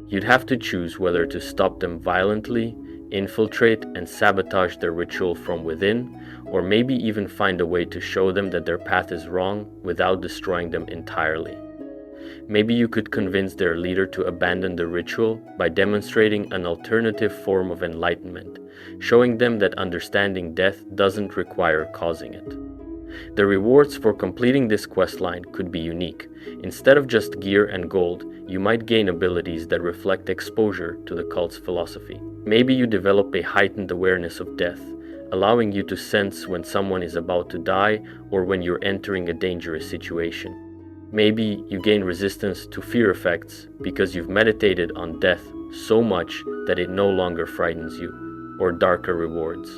You'd have to choose whether to stop them violently, infiltrate and sabotage their ritual from within, or maybe even find a way to show them that their path is wrong without destroying them entirely. Maybe you could convince their leader to abandon the ritual by demonstrating an alternative form of enlightenment, showing them that understanding death doesn't require causing it. The rewards for completing this questline could be unique. Instead of just gear and gold, you might gain abilities that reflect exposure to the cult's philosophy. Maybe you develop a heightened awareness of death, allowing you to sense when someone is about to die or when you're entering a dangerous situation. Maybe you gain resistance to fear effects because you've meditated on death so much that it no longer frightens you, or darker rewards.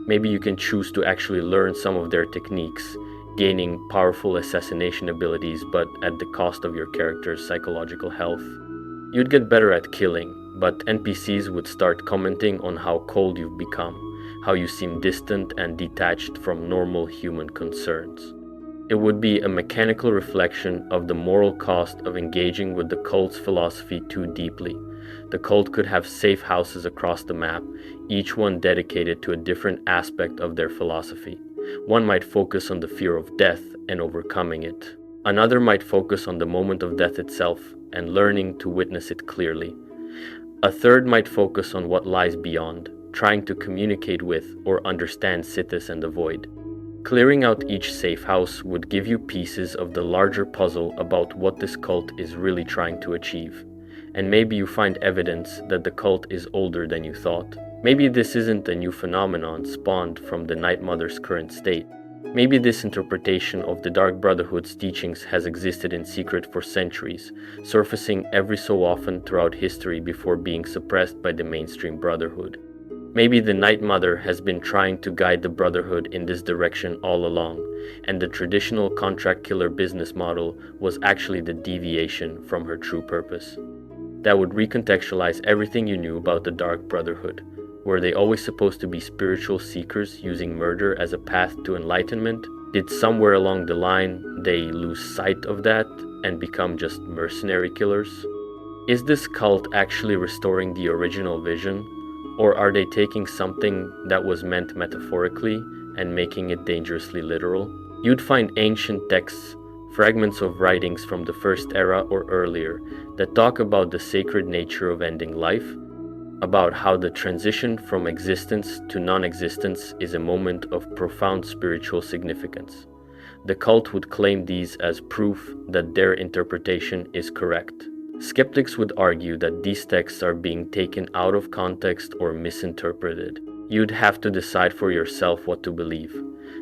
Maybe you can choose to actually learn some of their techniques, gaining powerful assassination abilities but at the cost of your character's psychological health. You'd get better at killing, but NPCs would start commenting on how cold you've become, how you seem distant and detached from normal human concerns. It would be a mechanical reflection of the moral cost of engaging with the cult's philosophy too deeply. The cult could have safe houses across the map, each one dedicated to a different aspect of their philosophy. One might focus on the fear of death and overcoming it. Another might focus on the moment of death itself and learning to witness it clearly. A third might focus on what lies beyond, trying to communicate with or understand Sithis and the Void. Clearing out each safe house would give you pieces of the larger puzzle about what this cult is really trying to achieve. And maybe you find evidence that the cult is older than you thought. Maybe this isn't a new phenomenon spawned from the Night Mother's current state. Maybe this interpretation of the Dark Brotherhood's teachings has existed in secret for centuries, surfacing every so often throughout history before being suppressed by the mainstream Brotherhood. Maybe the Night Mother has been trying to guide the Brotherhood in this direction all along, and the traditional contract killer business model was actually the deviation from her true purpose. That would recontextualize everything you knew about the Dark Brotherhood. Were they always supposed to be spiritual seekers using murder as a path to enlightenment? Did somewhere along the line they lose sight of that and become just mercenary killers? Is this cult actually restoring the original vision? Or are they taking something that was meant metaphorically and making it dangerously literal? You'd find ancient texts, fragments of writings from the First Era or earlier, that talk about the sacred nature of ending life, about how the transition from existence to non-existence is a moment of profound spiritual significance. The cult would claim these as proof that their interpretation is correct. Skeptics would argue that these texts are being taken out of context or misinterpreted. You'd have to decide for yourself what to believe.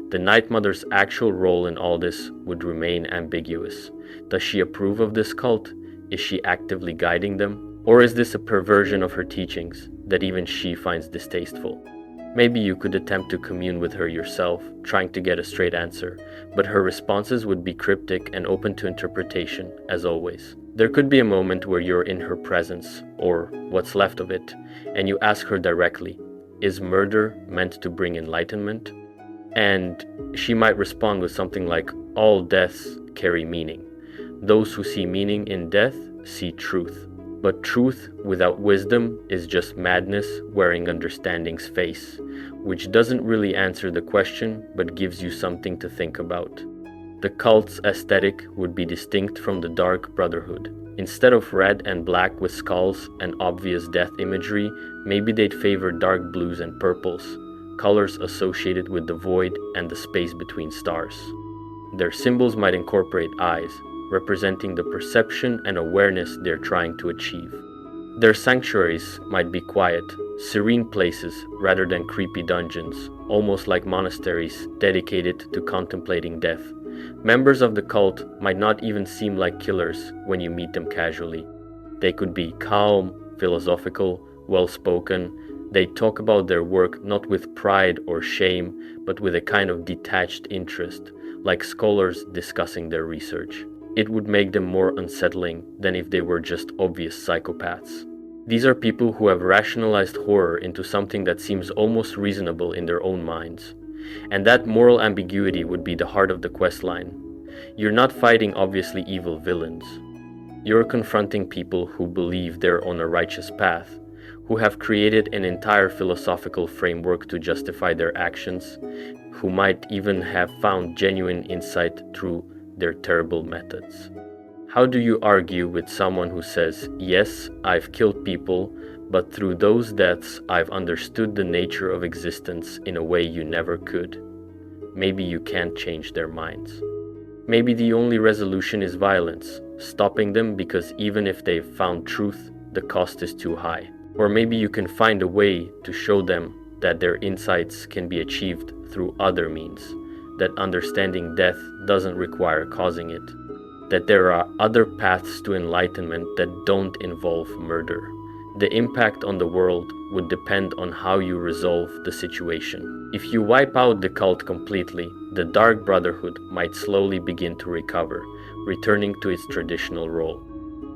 The Night Mother's actual role in all this would remain ambiguous. Does she approve of this cult? Is she actively guiding them? Or is this a perversion of her teachings that even she finds distasteful? Maybe you could attempt to commune with her yourself, trying to get a straight answer, but her responses would be cryptic and open to interpretation, as always. There could be a moment where you're in her presence, or what's left of it, and you ask her directly, is murder meant to bring enlightenment? And she might respond with something like, all deaths carry meaning. Those who see meaning in death see truth. But truth without wisdom is just madness wearing understanding's face, which doesn't really answer the question but gives you something to think about. The cult's aesthetic would be distinct from the Dark Brotherhood. Instead of red and black with skulls and obvious death imagery, maybe they'd favor dark blues and purples, colors associated with the void and the space between stars. Their symbols might incorporate eyes, representing the perception and awareness they're trying to achieve. Their sanctuaries might be quiet, serene places rather than creepy dungeons, almost like monasteries dedicated to contemplating death. Members of the cult might not even seem like killers when you meet them casually. They could be calm, philosophical, well-spoken, They talk about their work not with pride or shame, but with a kind of detached interest, like scholars discussing their research. It would make them more unsettling than if they were just obvious psychopaths. These are people who have rationalized horror into something that seems almost reasonable in their own minds. And that moral ambiguity would be the heart of the questline. You're not fighting obviously evil villains. You're confronting people who believe they're on a righteous path, who have created an entire philosophical framework to justify their actions, who might even have found genuine insight through their terrible methods. How do you argue with someone who says, yes, I've killed people, but through those deaths I've understood the nature of existence in a way you never could? Maybe you can't change their minds. Maybe the only resolution is violence, stopping them because even if they've found truth, the cost is too high. Or maybe you can find a way to show them that their insights can be achieved through other means, that understanding death doesn't require causing it, that there are other paths to enlightenment that don't involve murder. The impact on the world would depend on how you resolve the situation. If you wipe out the cult completely, the Dark Brotherhood might slowly begin to recover, returning to its traditional role.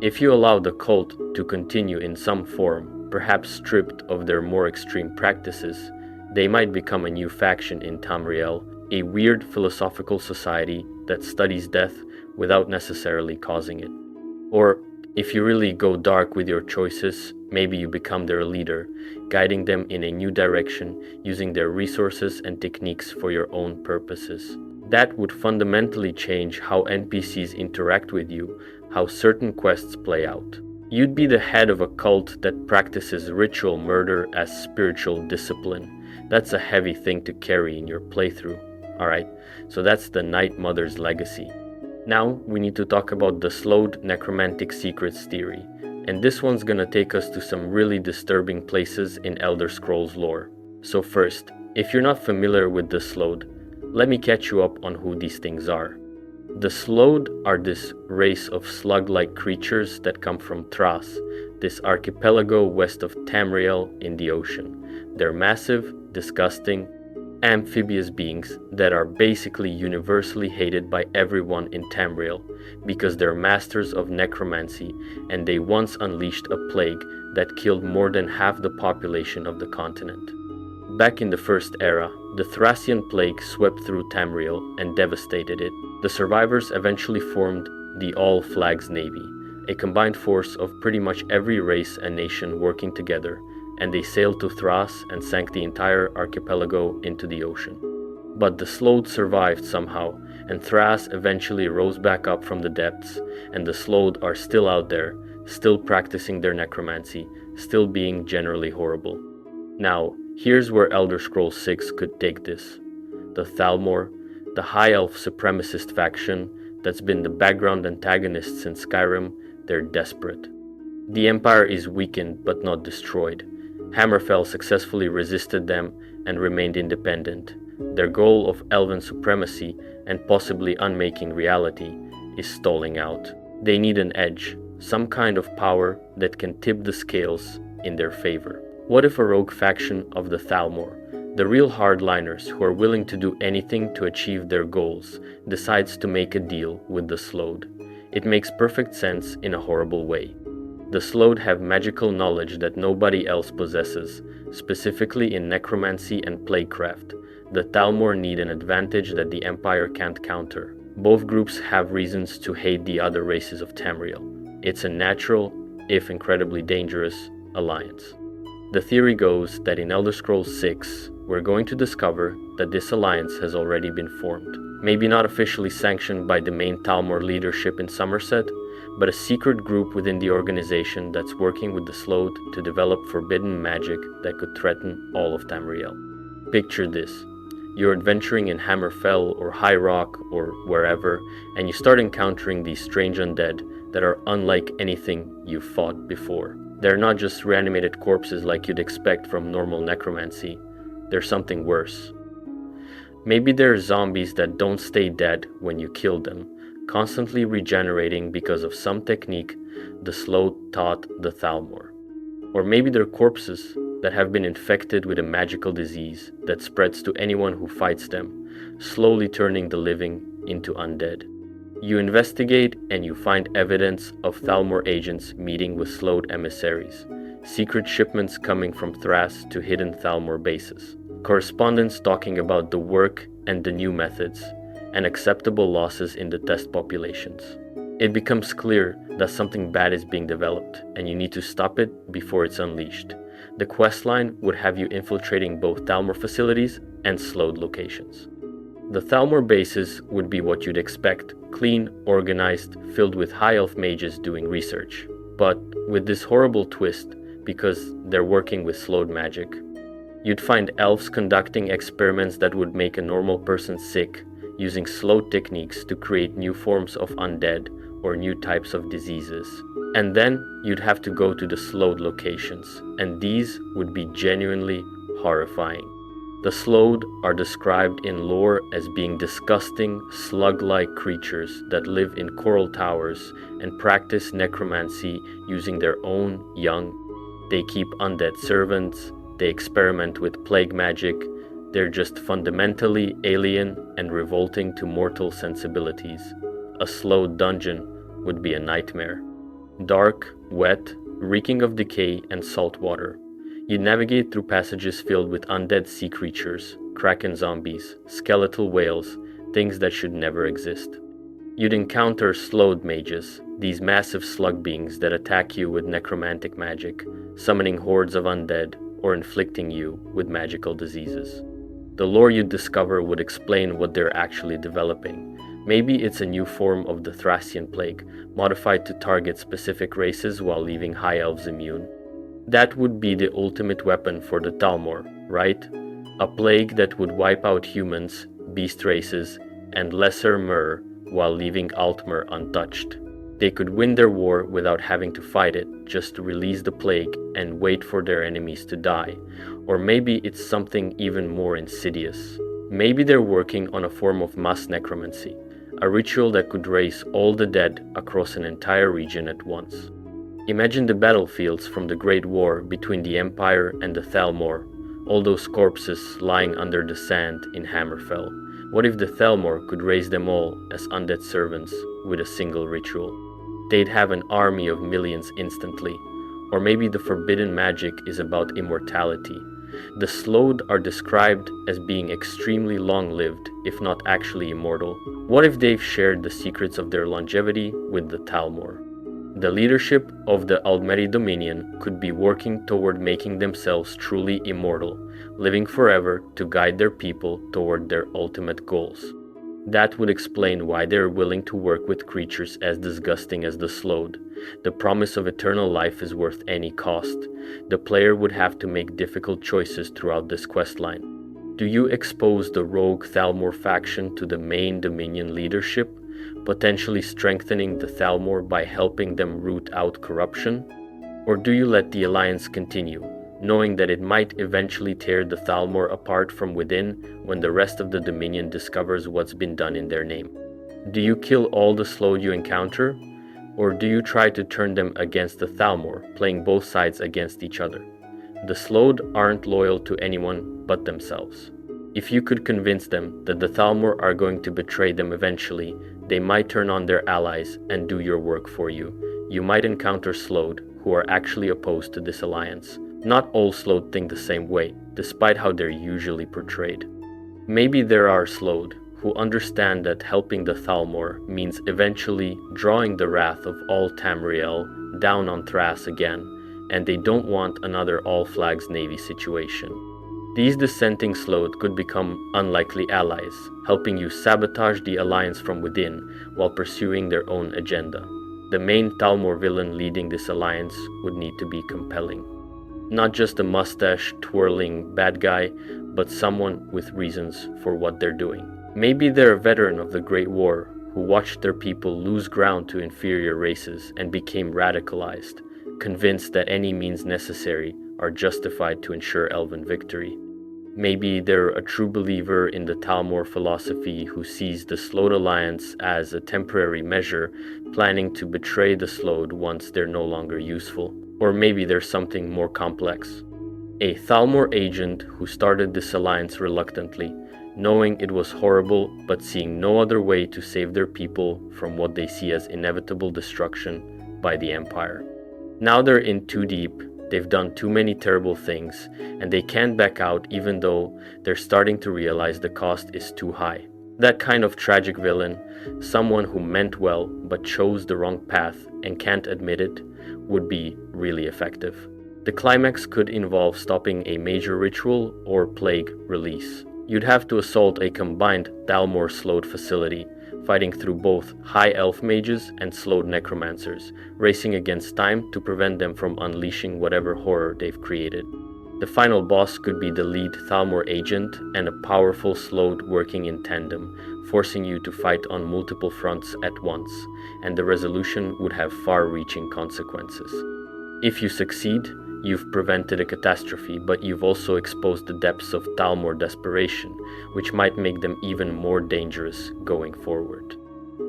If you allow the cult to continue in some form, perhaps stripped of their more extreme practices, they might become a new faction in Tamriel, a weird philosophical society that studies death without necessarily causing it. Or, if you really go dark with your choices, maybe you become their leader, guiding them in a new direction, using their resources and techniques for your own purposes. That would fundamentally change how NPCs interact with you, how certain quests play out. You'd be the head of a cult that practices ritual murder as spiritual discipline. That's a heavy thing to carry in your playthrough. Alright, so that's the Night Mother's legacy. Now we need to talk about the slowed necromantic secrets theory, and this one's gonna take us to some really disturbing places in Elder Scrolls lore. So first, if you're not familiar with the slowed, let me catch you up on who these things are. The slowed are this race of slug-like creatures that come from Thras, this archipelago west of Tamriel in the ocean. They're massive, disgusting, amphibious beings that are basically universally hated by everyone in Tamriel because they're masters of necromancy, and they once unleashed a plague that killed more than half the population of the continent. Back in the First Era, the Thracian plague swept through Tamriel and devastated it. The survivors eventually formed the All Flags Navy, a combined force of pretty much every race and nation working together, and they sailed to Thras and sank the entire archipelago into the ocean. But the Slowed survived somehow, and Thras eventually rose back up from the depths, and the Slowed are still out there, still practicing their necromancy, still being generally horrible. Now, here's where Elder Scrolls 6 could take this. The Thalmor, the High Elf supremacist faction that's been the background antagonist since Skyrim, they're desperate. The Empire is weakened but not destroyed. Hammerfell successfully resisted them and remained independent. Their goal of elven supremacy and possibly unmaking reality is stalling out. They need an edge, some kind of power that can tip the scales in their favor. What if a rogue faction of the Thalmor, the real hardliners who are willing to do anything to achieve their goals, decides to make a deal with the Slowed? It makes perfect sense in a horrible way. The Slowed have magical knowledge that nobody else possesses, specifically in necromancy and plaguecraft. The Thalmor need an advantage that the Empire can't counter. Both groups have reasons to hate the other races of Tamriel. It's a natural, if incredibly dangerous, alliance. The theory goes that in Elder Scrolls 6, we're going to discover that this alliance has already been formed. Maybe not officially sanctioned by the main Thalmor leadership in Somerset, but a secret group within the organization that's working with the Slowed to develop forbidden magic that could threaten all of Tamriel. Picture this. You're adventuring in Hammerfell or High Rock or wherever, and you start encountering these strange undead that are unlike anything you've fought before. They're not just reanimated corpses like you'd expect from normal necromancy. They're something worse. Maybe they're zombies that don't stay dead when you kill them, constantly regenerating because of some technique the Slowed taught the Thalmor. Or maybe they're corpses that have been infected with a magical disease that spreads to anyone who fights them, slowly turning the living into undead. You investigate and you find evidence of Thalmor agents meeting with Slode emissaries, secret shipments coming from Thras to hidden Thalmor bases, correspondence talking about the work and the new methods, and acceptable losses in the test populations. It becomes clear that something bad is being developed, and you need to stop it before it's unleashed. The questline would have you infiltrating both Thalmor facilities and Slode locations. The Thalmor bases would be what you'd expect, clean, organized, filled with high elf mages doing research. But with this horrible twist, because they're working with Slode magic, you'd find elves conducting experiments that would make a normal person sick, using Slode techniques to create new forms of undead or new types of diseases. And then you'd have to go to the Slode locations, and these would be genuinely horrifying. The Slode are described in lore as being disgusting, slug-like creatures that live in coral towers and practice necromancy using their own young. They keep undead servants, they experiment with plague magic. They're just fundamentally alien and revolting to mortal sensibilities. A Slode dungeon would be a nightmare. Dark, wet, reeking of decay and salt water. You'd navigate through passages filled with undead sea creatures, kraken zombies, skeletal whales, things that should never exist. You'd encounter Slode mages, these massive slug beings that attack you with necromantic magic, summoning hordes of undead or inflicting you with magical diseases. The lore you'd discover would explain what they're actually developing. Maybe it's a new form of the Thracian plague, modified to target specific races while leaving high elves immune. That would be the ultimate weapon for the Thalmor, right? A plague that would wipe out humans, beast races, and lesser Mer while leaving Altmer untouched. They could win their war without having to fight it, just release the plague and wait for their enemies to die. Or maybe it's something even more insidious. Maybe they're working on a form of mass necromancy, a ritual that could raise all the dead across an entire region at once. Imagine the battlefields from the Great War between the Empire and the Thalmor, all those corpses lying under the sand in Hammerfell. What if the Thalmor could raise them all as undead servants with a single ritual? They'd have an army of millions instantly. Or maybe the forbidden magic is about immortality. The Slode are described as being extremely long-lived, if not actually immortal. What if they've shared the secrets of their longevity with the Thalmor? The leadership of the Aldmeri Dominion could be working toward making themselves truly immortal, living forever to guide their people toward their ultimate goals. That would explain why they're willing to work with creatures as disgusting as the Slode. The promise of eternal life is worth any cost. The player would have to make difficult choices throughout this questline. Do you expose the rogue Thalmor faction to the main Dominion leadership, potentially strengthening the Thalmor by helping them root out corruption? Or do you let the alliance continue, knowing that it might eventually tear the Thalmor apart from within when the rest of the Dominion discovers what's been done in their name? Do you kill all the Slode you encounter? Or do you try to turn them against the Thalmor, playing both sides against each other? The Slode aren't loyal to anyone but themselves. If you could convince them that the Thalmor are going to betray them eventually, they might turn on their allies and do your work for you. You might encounter Slode who are actually opposed to this alliance. Not all Slode think the same way, despite how they're usually portrayed. Maybe there are Slode who understand that helping the Thalmor means eventually drawing the wrath of all Tamriel down on Thras again, and they don't want another All Flags Navy situation. These dissenting Slode could become unlikely allies, helping you sabotage the alliance from within while pursuing their own agenda. The main Thalmor villain leading this alliance would need to be compelling. Not just a mustache-twirling bad guy, but someone with reasons for what they're doing. Maybe they're a veteran of the Great War who watched their people lose ground to inferior races and became radicalized, convinced that any means necessary are justified to ensure elven victory. Maybe they're a true believer in the Thalmor philosophy who sees the Slode alliance as a temporary measure, planning to betray the Slode once they're no longer useful. Or maybe there's something more complex. A Thalmor agent who started this alliance reluctantly, knowing it was horrible but seeing no other way to save their people from what they see as inevitable destruction by the Empire. Now they're in too deep, they've done too many terrible things, and they can't back out even though they're starting to realize the cost is too high. That kind of tragic villain, someone who meant well but chose the wrong path and can't admit it, would be really effective. The climax could involve stopping a major ritual or plague release. You'd have to assault a combined Thalmor slowed facility, fighting through both high elf mages and slowed necromancers, racing against time to prevent them from unleashing whatever horror they've created. The final boss could be the lead Thalmor agent and a powerful slowed working in tandem, forcing you to fight on multiple fronts at once, and the resolution would have far-reaching consequences. If you succeed, you've prevented a catastrophe, but you've also exposed the depths of Thalmor desperation, which might make them even more dangerous going forward.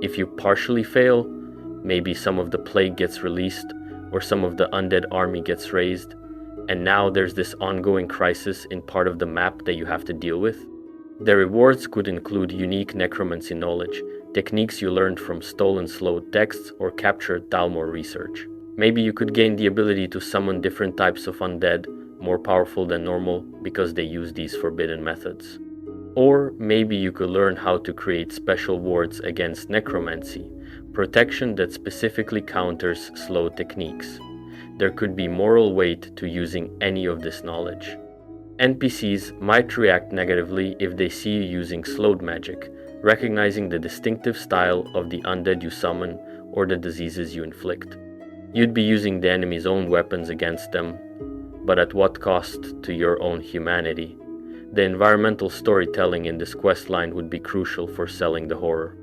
If you partially fail, maybe some of the plague gets released, or some of the undead army gets raised, and now there's this ongoing crisis in part of the map that you have to deal with. The rewards could include unique necromancy knowledge, techniques you learned from stolen slowed texts or captured Thalmor research. Maybe you could gain the ability to summon different types of undead, more powerful than normal because they use these forbidden methods. Or maybe you could learn how to create special wards against necromancy, protection that specifically counters slow techniques. There could be moral weight to using any of this knowledge. NPCs might react negatively if they see you using slowed magic, recognizing the distinctive style of the undead you summon or the diseases you inflict. You'd be using the enemy's own weapons against them, but at what cost to your own humanity? The environmental storytelling in this questline would be crucial for selling the horror.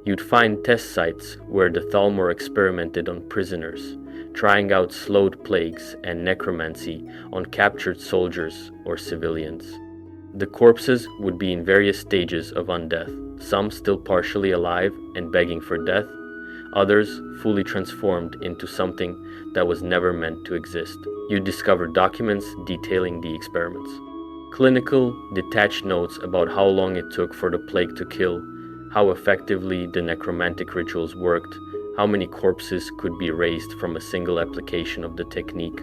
You'd find test sites where the Thalmor experimented on prisoners, trying out slowed plagues and necromancy on captured soldiers or civilians. The corpses would be in various stages of undeath, some still partially alive and begging for death, others fully transformed into something that was never meant to exist. You discover documents detailing the experiments. Clinical, detached notes about how long it took for the plague to kill, how effectively the necromantic rituals worked, how many corpses could be raised from a single application of the technique.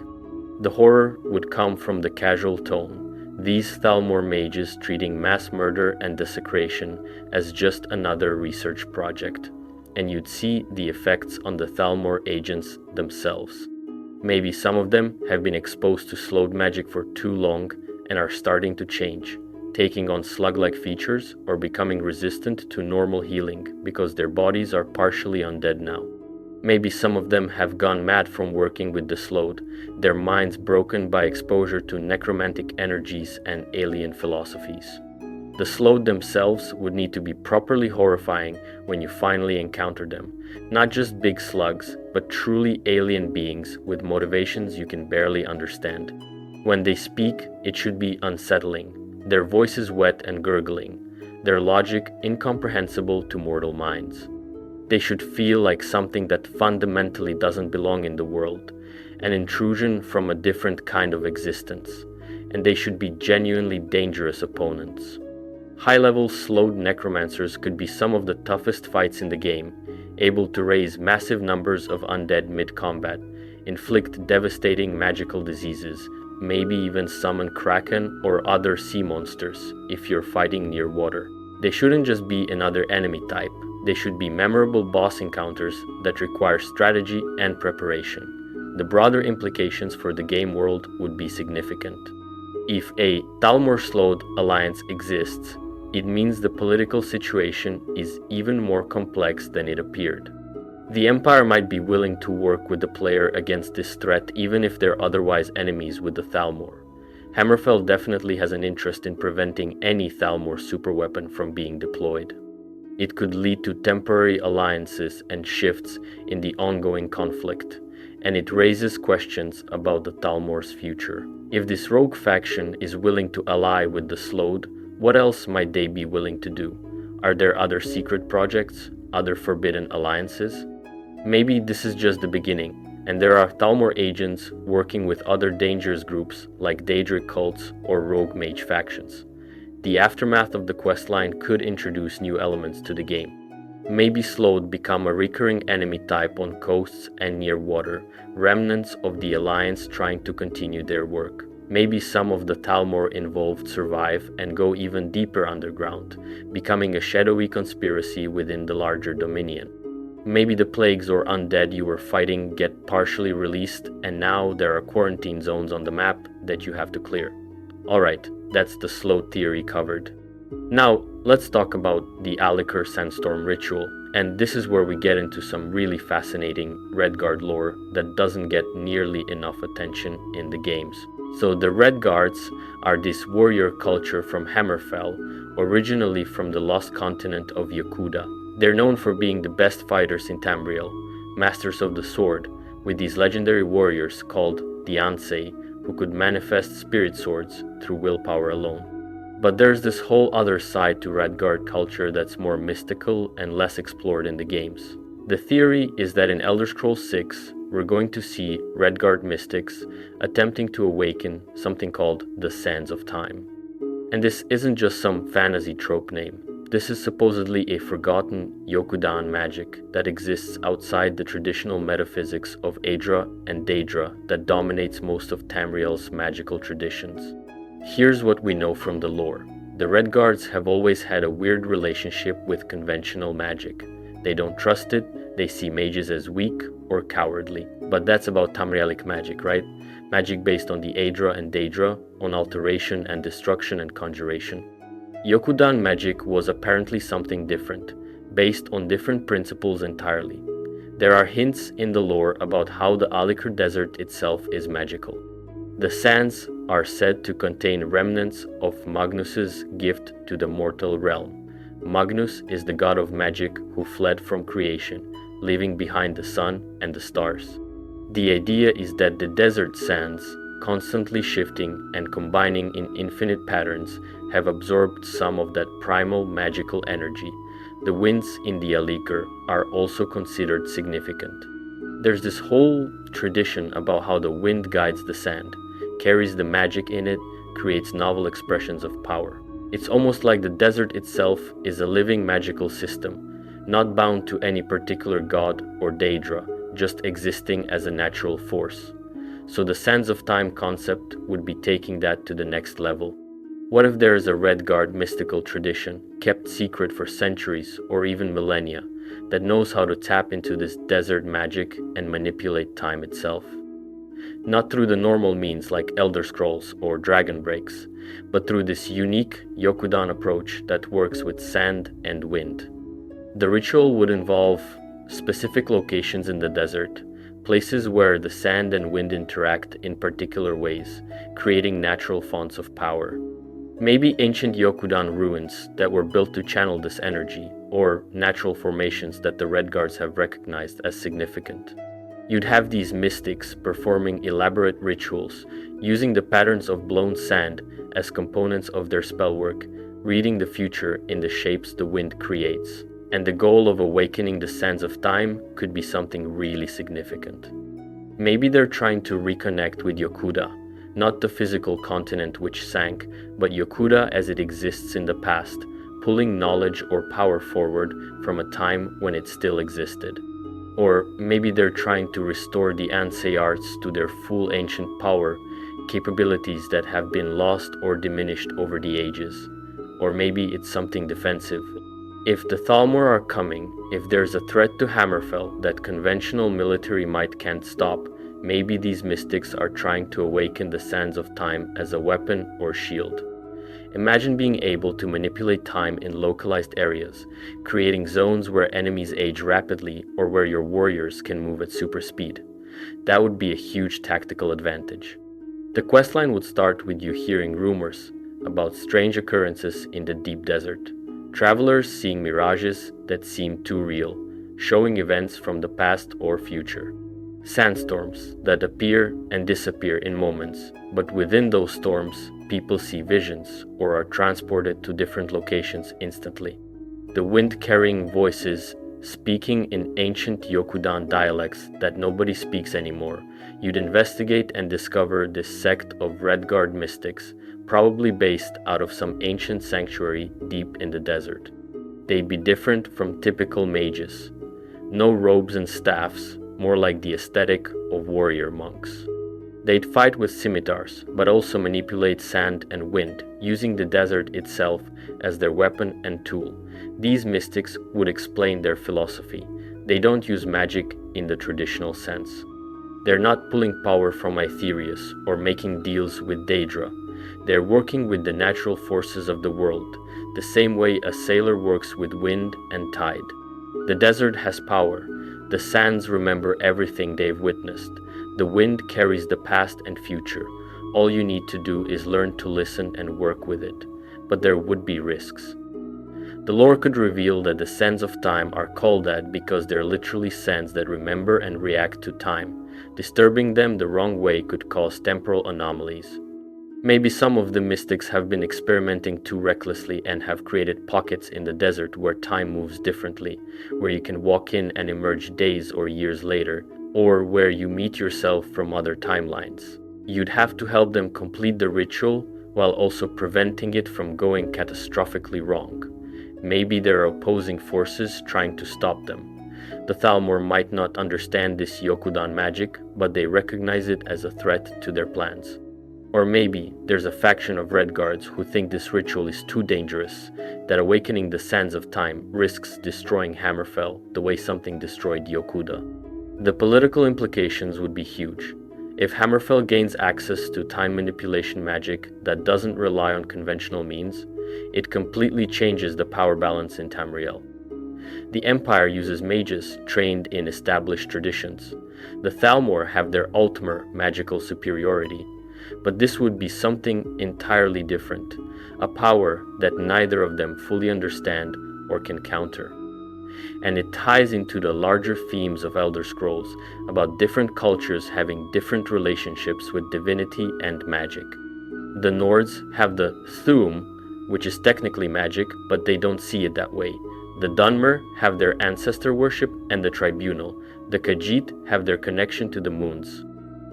The horror would come from the casual tone, these Thalmor mages treating mass murder and desecration as just another research project. And you'd see the effects on the Thalmor agents themselves. Maybe some of them have been exposed to slowed magic for too long and are starting to change, taking on slug-like features or becoming resistant to normal healing because their bodies are partially undead now. Maybe some of them have gone mad from working with the slowed, their minds broken by exposure to necromantic energies and alien philosophies. The slowed themselves would need to be properly horrifying when you finally encounter them, not just big slugs, but truly alien beings with motivations you can barely understand. When they speak, it should be unsettling, their voices wet and gurgling, their logic incomprehensible to mortal minds. They should feel like something that fundamentally doesn't belong in the world, an intrusion from a different kind of existence, and they should be genuinely dangerous opponents. High-level slowed necromancers could be some of the toughest fights in the game, able to raise massive numbers of undead mid-combat, inflict devastating magical diseases, maybe even summon kraken or other sea monsters if you're fighting near water. They shouldn't just be another enemy type, they should be memorable boss encounters that require strategy and preparation. The broader implications for the game world would be significant. If a Thalmor slowed alliance exists, it means the political situation is even more complex than it appeared. The Empire might be willing to work with the player against this threat even if they're otherwise enemies with the Thalmor. Hammerfell definitely has an interest in preventing any Thalmor superweapon from being deployed. It could lead to temporary alliances and shifts in the ongoing conflict, and it raises questions about the Thalmor's future. If this rogue faction is willing to ally with the slowed, what else might they be willing to do? Are there other secret projects, other forbidden alliances? Maybe this is just the beginning, and there are Thalmor agents working with other dangerous groups like Daedric cults or rogue mage factions. The aftermath of the questline could introduce new elements to the game. Maybe Slowed become a recurring enemy type on coasts and near water, remnants of the Alliance trying to continue their work. Maybe some of the Thalmor involved survive and go even deeper underground, becoming a shadowy conspiracy within the larger Dominion. Maybe the plagues or undead you were fighting get partially released and now there are quarantine zones on the map that you have to clear. Alright, that's the Slowed theory covered. Now, let's talk about the Alik'r Sandstorm ritual, and this is where we get into some really fascinating Redguard lore that doesn't get nearly enough attention in the games. So the Redguards are this warrior culture from Hammerfell, originally from the lost continent of Yokuda. They're known for being the best fighters in Tamriel, masters of the sword, with these legendary warriors called the Ansei, who could manifest spirit swords through willpower alone. But there's this whole other side to Redguard culture that's more mystical and less explored in the games. The theory is that in Elder Scrolls 6, we're going to see Redguard mystics attempting to awaken something called the Sands of Time. And this isn't just some fantasy trope name. This is supposedly a forgotten Yokuda magic that exists outside the traditional metaphysics of Aedra and Daedra that dominates most of Tamriel's magical traditions. Here's what we know from the lore. The Redguards have always had a weird relationship with conventional magic. They don't trust it, they see mages as weak or cowardly. But that's about Tamrielic magic, right? Magic based on the Aedra and Daedra, on alteration and destruction and conjuration. Yokuda magic was apparently something different, based on different principles entirely. There are hints in the lore about how the Alik'r Desert itself is magical. The sands are said to contain remnants of Magnus's gift to the mortal realm. Magnus is the god of magic who fled from creation, leaving behind the sun and the stars. The idea is that the desert sands, constantly shifting and combining in infinite patterns, have absorbed some of that primal magical energy. The winds in the Alik'r are also considered significant. There's this whole tradition about how the wind guides the sand, carries the magic in it, creates novel expressions of power. It's almost like the desert itself is a living magical system, not bound to any particular god or Daedra, just existing as a natural force. So the Sands of Time concept would be taking that to the next level. What if there is a Redguard mystical tradition, kept secret for centuries or even millennia, that knows how to tap into this desert magic and manipulate time itself? Not through the normal means like Elder Scrolls or Dragon Breaks, but through this unique Yokudan approach that works with sand and wind. The ritual would involve specific locations in the desert, places where the sand and wind interact in particular ways, creating natural fonts of power. Maybe ancient Yokudan ruins that were built to channel this energy, or natural formations that the Redguards have recognized as significant. You'd have these mystics performing elaborate rituals, using the patterns of blown sand as components of their spellwork, reading the future in the shapes the wind creates. And the goal of awakening the sands of time could be something really significant. Maybe they're trying to reconnect with Yokuda, not the physical continent which sank, but Yokuda as it exists in the past, pulling knowledge or power forward from a time when it still existed. Or maybe they're trying to restore the Ansei arts to their full ancient power, capabilities that have been lost or diminished over the ages. Or maybe it's something defensive. If the Thalmor are coming, if there's a threat to Hammerfell that conventional military might can't stop, maybe these mystics are trying to awaken the Sands of Time as a weapon or shield. Imagine being able to manipulate time in localized areas, creating zones where enemies age rapidly or where your warriors can move at super speed. That would be a huge tactical advantage. The questline would start with you hearing rumors about strange occurrences in the deep desert. Travelers seeing mirages that seem too real, showing events from the past or future. Sandstorms that appear and disappear in moments, but within those storms, people see visions or are transported to different locations instantly. The wind carrying voices speaking in ancient Yokudan dialects that nobody speaks anymore. You'd investigate and discover this sect of Redguard mystics, probably based out of some ancient sanctuary deep in the desert. They'd be different from typical mages. No robes and staffs, more like the aesthetic of warrior monks. They'd fight with scimitars, but also manipulate sand and wind, using the desert itself as their weapon and tool. These mystics would explain their philosophy. They don't use magic in the traditional sense. They're not pulling power from Aetherius or making deals with Daedra. They're working with the natural forces of the world, the same way a sailor works with wind and tide. The desert has power. The sands remember everything they've witnessed. The wind carries the past and future. All you need to do is learn to listen and work with it. But there would be risks. The lore could reveal that the sands of time are called that because they're literally sands that remember and react to time. Disturbing them the wrong way could cause temporal anomalies. Maybe some of the mystics have been experimenting too recklessly and have created pockets in the desert where time moves differently, where you can walk in and emerge days or years later, or where you meet yourself from other timelines. You'd have to help them complete the ritual while also preventing it from going catastrophically wrong. Maybe there are opposing forces trying to stop them. The Thalmor might not understand this Yokudan magic, but they recognize it as a threat to their plans. Or maybe there's a faction of Redguards who think this ritual is too dangerous, that awakening the sands of time risks destroying Hammerfell the way something destroyed Yokuda. The political implications would be huge. If Hammerfell gains access to time manipulation magic that doesn't rely on conventional means, it completely changes the power balance in Tamriel. The Empire uses mages trained in established traditions. The Thalmor have their Ultimate magical superiority, but this would be something entirely different, a power that neither of them fully understand or can counter. And it ties into the larger themes of Elder Scrolls about different cultures having different relationships with divinity and magic. The Nords have the Thu'um, which is technically magic, but they don't see it that way. The Dunmer have their ancestor worship and the Tribunal. The Khajiit have their connection to the moons.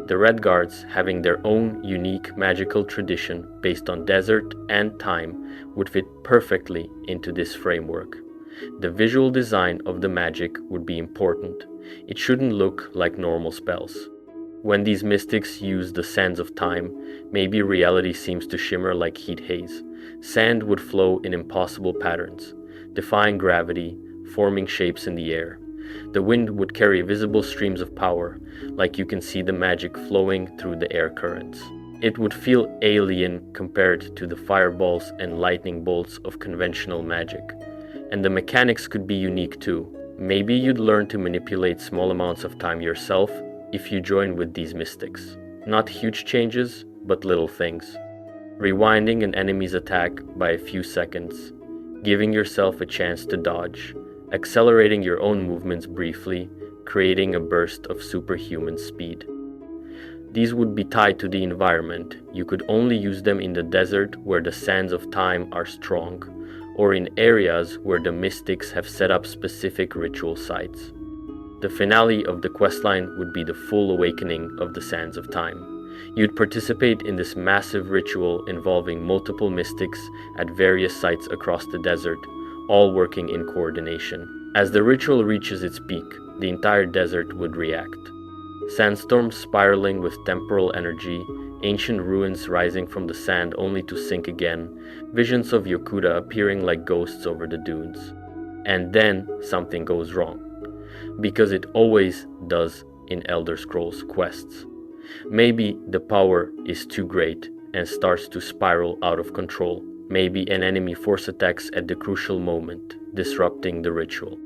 The Redguards, having their own unique magical tradition based on desert and time, would fit perfectly into this framework. The visual design of the magic would be important. It shouldn't look like normal spells. When these mystics use the sands of time, maybe reality seems to shimmer like heat haze. Sand would flow in impossible patterns, defying gravity, forming shapes in the air. The wind would carry visible streams of power, like you can see the magic flowing through the air currents. It would feel alien compared to the fireballs and lightning bolts of conventional magic. And the mechanics could be unique too. Maybe you'd learn to manipulate small amounts of time yourself if you join with these mystics. Not huge changes, but little things. Rewinding an enemy's attack by a few seconds, giving yourself a chance to dodge, accelerating your own movements briefly, creating a burst of superhuman speed. These would be tied to the environment. You could only use them in the desert where the sands of time are strong, or in areas where the mystics have set up specific ritual sites. The finale of the questline would be the full awakening of the sands of time. You'd participate in this massive ritual involving multiple mystics at various sites across the desert, all working in coordination. As the ritual reaches its peak, the entire desert would react. Sandstorms spiraling with temporal energy, ancient ruins rising from the sand only to sink again, visions of Yokuda appearing like ghosts over the dunes. And then something goes wrong. Because it always does in Elder Scrolls quests. Maybe the power is too great and starts to spiral out of control. Maybe an enemy force attacks at the crucial moment, disrupting the ritual.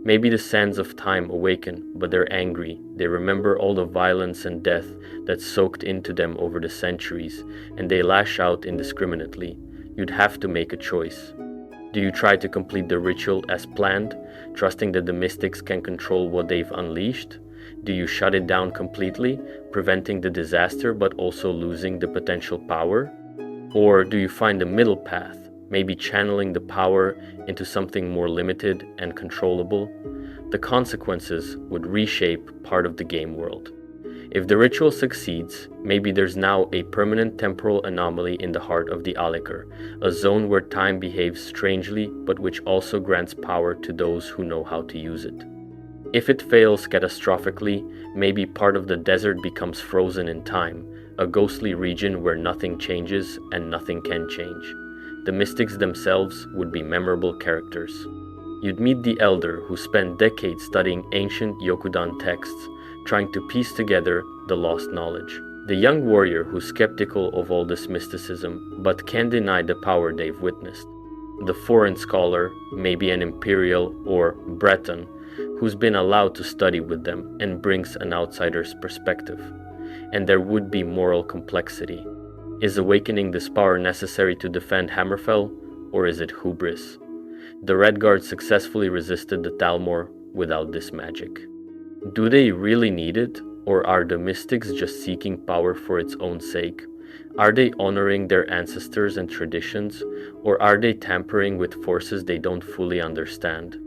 Maybe the sands of time awaken, but they're angry. They remember all the violence and death that soaked into them over the centuries, and they lash out indiscriminately. You'd have to make a choice. Do you try to complete the ritual as planned, trusting that the mystics can control what they've unleashed? Do you shut it down completely, preventing the disaster but also losing the potential power? Or do you find a middle path, maybe channeling the power into something more limited and controllable, the consequences would reshape part of the game world. If the ritual succeeds, maybe there's now a permanent temporal anomaly in the heart of the Alikar, a zone where time behaves strangely but which also grants power to those who know how to use it. If it fails catastrophically, maybe part of the desert becomes frozen in time, a ghostly region where nothing changes and nothing can change. The mystics themselves would be memorable characters. You'd meet the elder who spent decades studying ancient Yokudan texts, trying to piece together the lost knowledge. The young warrior who's skeptical of all this mysticism, but can't deny the power they've witnessed. The foreign scholar, maybe an imperial or Breton, who's been allowed to study with them and brings an outsider's perspective. And there would be moral complexity. Is awakening this power necessary to defend Hammerfell, or is it hubris? The Red Guard successfully resisted the Talmor without this magic. Do they really need it, or are the mystics just seeking power for its own sake? Are they honoring their ancestors and traditions, or are they tampering with forces they don't fully understand?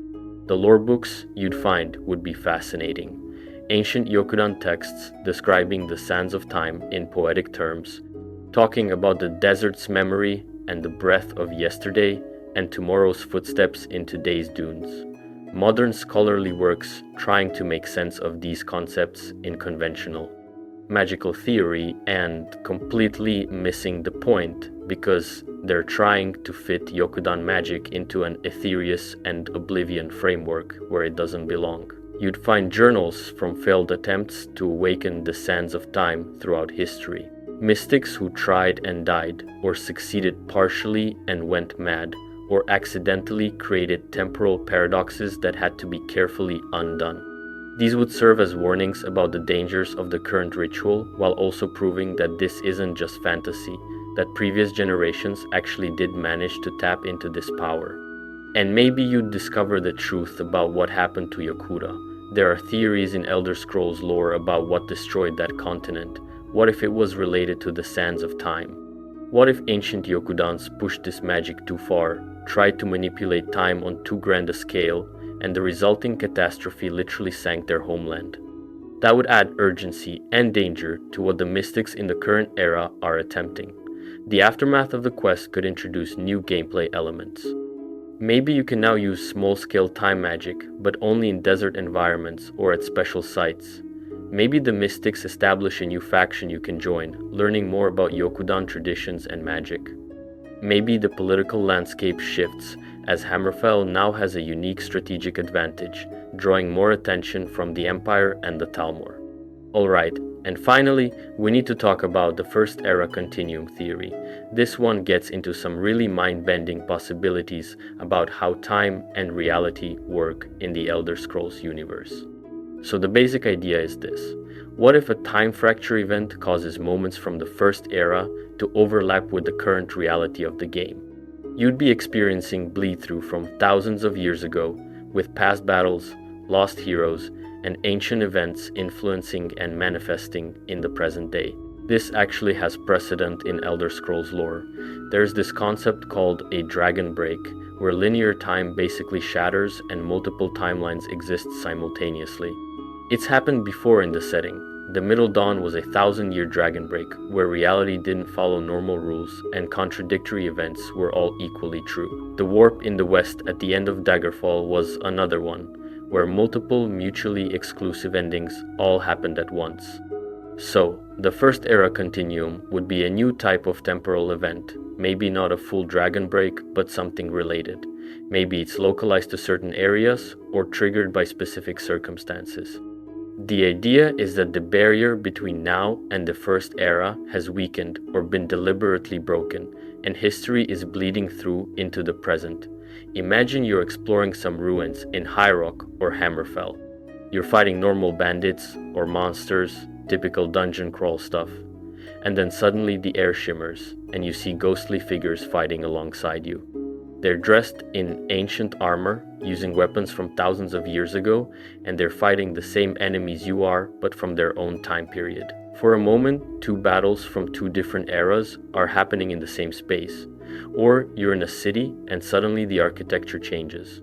The lore books you'd find would be fascinating. Ancient Yokudan texts describing the sands of time in poetic terms, talking about the desert's memory and the breath of yesterday and tomorrow's footsteps in today's dunes. Modern scholarly works trying to make sense of these concepts in conventional magical theory and completely missing the point because they're trying to fit Yokudan magic into an Aetherius and Oblivion framework where it doesn't belong. You'd find journals from failed attempts to awaken the sands of time throughout history. Mystics who tried and died, or succeeded partially and went mad, or accidentally created temporal paradoxes that had to be carefully undone. These would serve as warnings about the dangers of the current ritual, while also proving that this isn't just fantasy, that previous generations actually did manage to tap into this power. And maybe you'd discover the truth about what happened to Yokuda. There are theories in Elder Scrolls lore about what destroyed that continent. What if it was related to the sands of time? What if ancient Yokudans pushed this magic too far, tried to manipulate time on too grand a scale, and the resulting catastrophe literally sank their homeland? That would add urgency and danger to what the mystics in the current era are attempting. The aftermath of the quest could introduce new gameplay elements. Maybe you can now use small-scale time magic, but only in desert environments or at special sites. Maybe the mystics establish a new faction you can join, learning more about Yokudan traditions and magic. Maybe the political landscape shifts, as Hammerfell now has a unique strategic advantage, drawing more attention from the Empire and the Talmor. Alright, and finally, we need to talk about the First Era Continuum theory. This one gets into some really mind-bending possibilities about how time and reality work in the Elder Scrolls universe. So the basic idea is this. What if a time fracture event causes moments from the First Era to overlap with the current reality of the game? You'd be experiencing bleed-through from thousands of years ago, with past battles, lost heroes, and ancient events influencing and manifesting in the present day. This actually has precedent in Elder Scrolls lore. There's this concept called a dragon break, where linear time basically shatters and multiple timelines exist simultaneously. It's happened before in the setting. The Middle Dawn was a 1,000-year dragon break, where reality didn't follow normal rules and contradictory events were all equally true. The warp in the west at the end of Daggerfall was another one, where multiple mutually exclusive endings all happened at once. So, the First Era Continuum would be a new type of temporal event, maybe not a full dragon break, but something related. Maybe it's localized to certain areas or triggered by specific circumstances. The idea is that the barrier between now and the First Era has weakened or been deliberately broken, and history is bleeding through into the present. Imagine you're exploring some ruins in High Rock or Hammerfell. You're fighting normal bandits or monsters, typical dungeon crawl stuff, and then suddenly the air shimmers and you see ghostly figures fighting alongside you. They're dressed in ancient armor, using weapons from thousands of years ago, and they're fighting the same enemies you are, but from their own time period. For a moment, two battles from two different eras are happening in the same space. Or you're in a city and suddenly the architecture changes.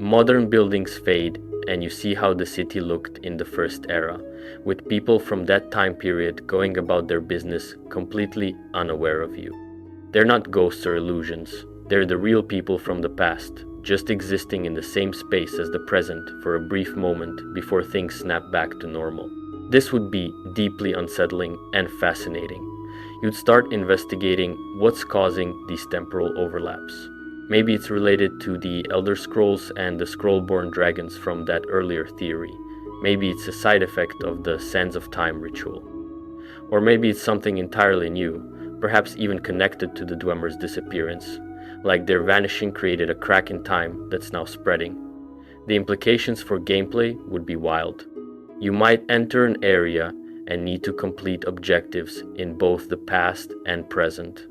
Modern buildings fade and you see how the city looked in the first era, with people from that time period going about their business completely unaware of you. They're not ghosts or illusions, they're the real people from the past, just existing in the same space as the present for a brief moment before things snap back to normal. This would be deeply unsettling and fascinating. You'd start investigating what's causing these temporal overlaps. Maybe it's related to the Elder Scrolls and the Scroll-born dragons from that earlier theory. Maybe it's a side effect of the Sands of Time ritual. Or maybe it's something entirely new, perhaps even connected to the Dwemer's disappearance, like their vanishing created a crack in time that's now spreading. The implications for gameplay would be wild. You might enter an area and need to complete objectives in both the past and present.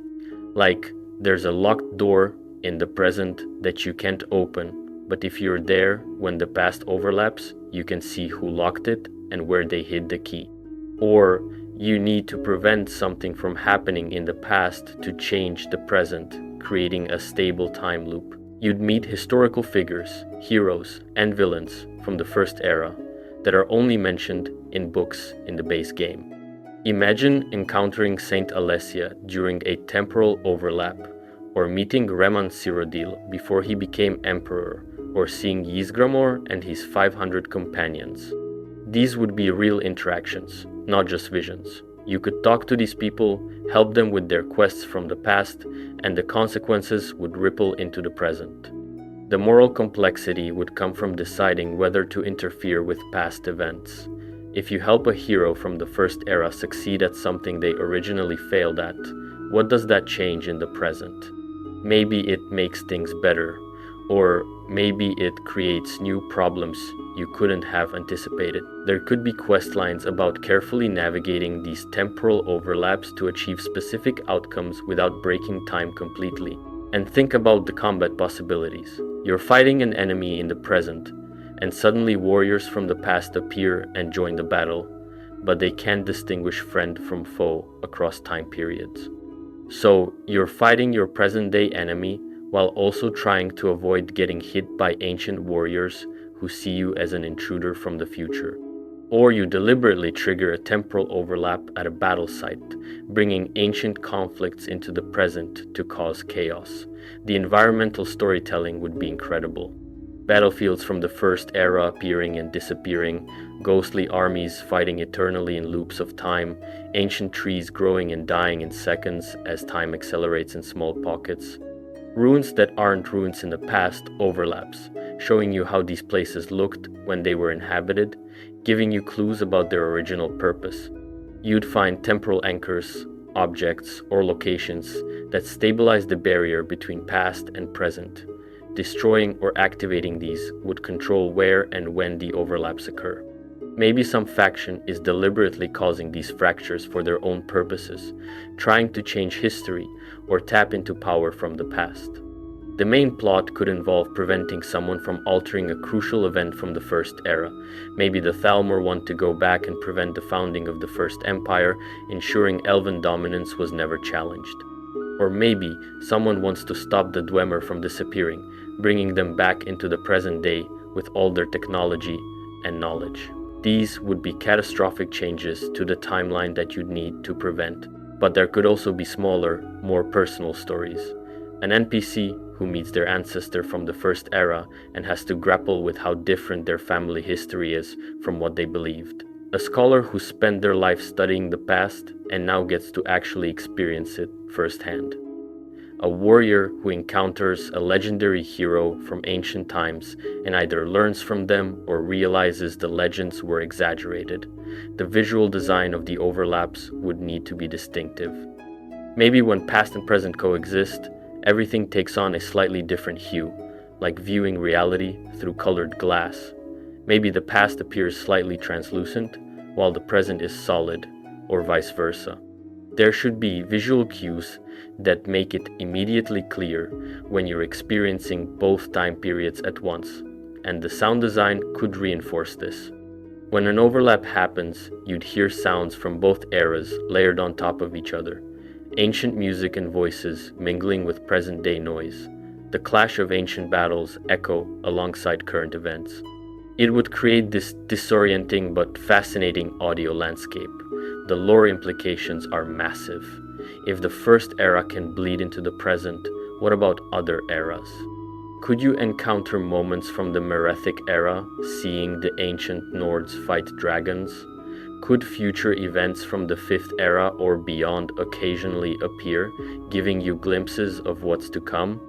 Like, there's a locked door in the present that you can't open, but if you're there when the past overlaps, you can see who locked it and where they hid the key. Or you need to prevent something from happening in the past to change the present, creating a stable time loop. You'd meet historical figures, heroes, and villains from the first era that are only mentioned in books in the base game. Imagine encountering Saint Alessia during a temporal overlap, or meeting Reman Cyrodiil before he became emperor, or seeing Ysgramor and his 500 companions. These would be real interactions, not just visions. You could talk to these people, help them with their quests from the past, and the consequences would ripple into the present. The moral complexity would come from deciding whether to interfere with past events. If you help a hero from the first era succeed at something they originally failed at, what does that change in the present? Maybe it makes things better, or maybe it creates new problems you couldn't have anticipated. There could be quest lines about carefully navigating these temporal overlaps to achieve specific outcomes without breaking time completely. And think about the combat possibilities. You're fighting an enemy in the present, and suddenly warriors from the past appear and join the battle, but they can't distinguish friend from foe across time periods. So you're fighting your present-day enemy while also trying to avoid getting hit by ancient warriors who see you as an intruder from the future. Or you deliberately trigger a temporal overlap at a battle site, bringing ancient conflicts into the present to cause chaos. The environmental storytelling would be incredible. Battlefields from the first era appearing and disappearing, ghostly armies fighting eternally in loops of time, ancient trees growing and dying in seconds as time accelerates in small pockets. Ruins that aren't ruins in the past overlaps, showing you how these places looked when they were inhabited, giving you clues about their original purpose. You'd find temporal anchors, objects, or locations that stabilize the barrier between past and present. Destroying or activating these would control where and when the overlaps occur. Maybe some faction is deliberately causing these fractures for their own purposes, trying to change history or tap into power from the past. The main plot could involve preventing someone from altering a crucial event from the First Era. Maybe the Thalmor want to go back and prevent the founding of the First Empire, ensuring Elven dominance was never challenged. Or maybe someone wants to stop the Dwemer from disappearing, bringing them back into the present day with all their technology and knowledge. These would be catastrophic changes to the timeline that you'd need to prevent. But there could also be smaller, more personal stories. An NPC who meets their ancestor from the First Era and has to grapple with how different their family history is from what they believed. A scholar who spent their life studying the past and now gets to actually experience it firsthand. A warrior who encounters a legendary hero from ancient times and either learns from them or realizes the legends were exaggerated. The visual design of the overlaps would need to be distinctive. Maybe when past and present coexist, everything takes on a slightly different hue, like viewing reality through colored glass. Maybe the past appears slightly translucent, while the present is solid, or vice versa. There should be visual cues that make it immediately clear when you're experiencing both time periods at once, and the sound design could reinforce this. When an overlap happens, you'd hear sounds from both eras layered on top of each other. Ancient music and voices mingling with present-day noise. The clash of ancient battles echo alongside current events. It would create this disorienting but fascinating audio landscape. The lore implications are massive. If the first era can bleed into the present, what about other eras? Could you encounter moments from the Merethic era, seeing the ancient Nords fight dragons? Could future events from the 5th era or beyond occasionally appear, giving you glimpses of what's to come?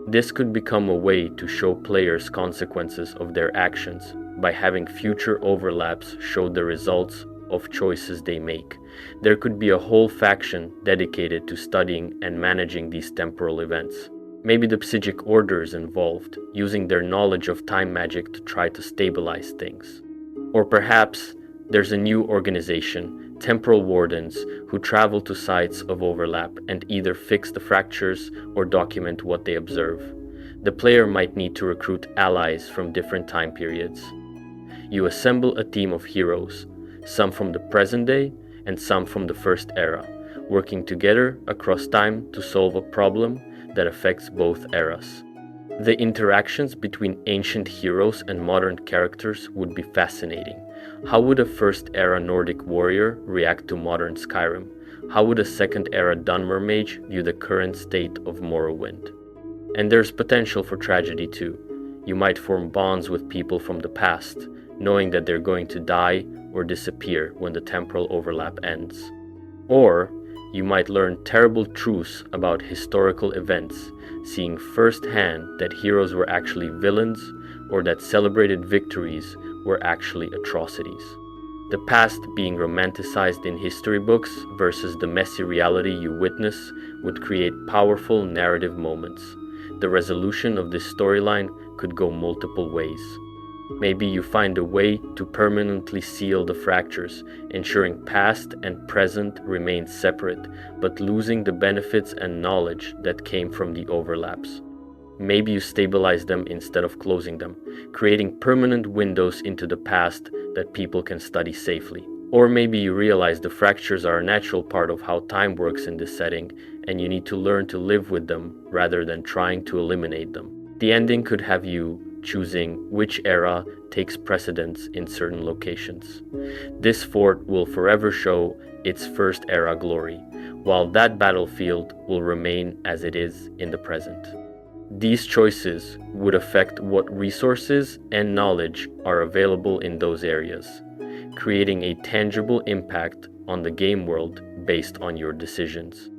This could become a way to show players consequences of their actions by having future overlaps show the results of choices they make. There could be a whole faction dedicated to studying and managing these temporal events. Maybe the Psijic Order is involved, using their knowledge of time magic to try to stabilize things. Or perhaps there's a new organization, Temporal Wardens, who travel to sites of overlap and either fix the fractures or document what they observe. The player might need to recruit allies from different time periods. You assemble a team of heroes, some from the present day and some from the first era, working together across time to solve a problem that affects both eras. The interactions between ancient heroes and modern characters would be fascinating. How would a first era Nordic warrior react to modern Skyrim? How would a second era Dunmer mage view the current state of Morrowind? And there's potential for tragedy too. You might form bonds with people from the past, knowing that they're going to die or disappear when the temporal overlap ends. Or you might learn terrible truths about historical events, seeing firsthand that heroes were actually villains or that celebrated victories were actually atrocities. The past being romanticized in history books versus the messy reality you witness would create powerful narrative moments. The resolution of this storyline could go multiple ways. Maybe you find a way to permanently seal the fractures, ensuring past and present remain separate, but losing the benefits and knowledge that came from the overlaps. Maybe you stabilize them instead of closing them, creating permanent windows into the past that people can study safely. Or maybe you realize the fractures are a natural part of how time works in this setting, and you need to learn to live with them rather than trying to eliminate them. The ending could have you choosing which era takes precedence in certain locations. This fort will forever show its first era glory, while that battlefield will remain as it is in the present. These choices would affect what resources and knowledge are available in those areas, creating a tangible impact on the game world based on your decisions.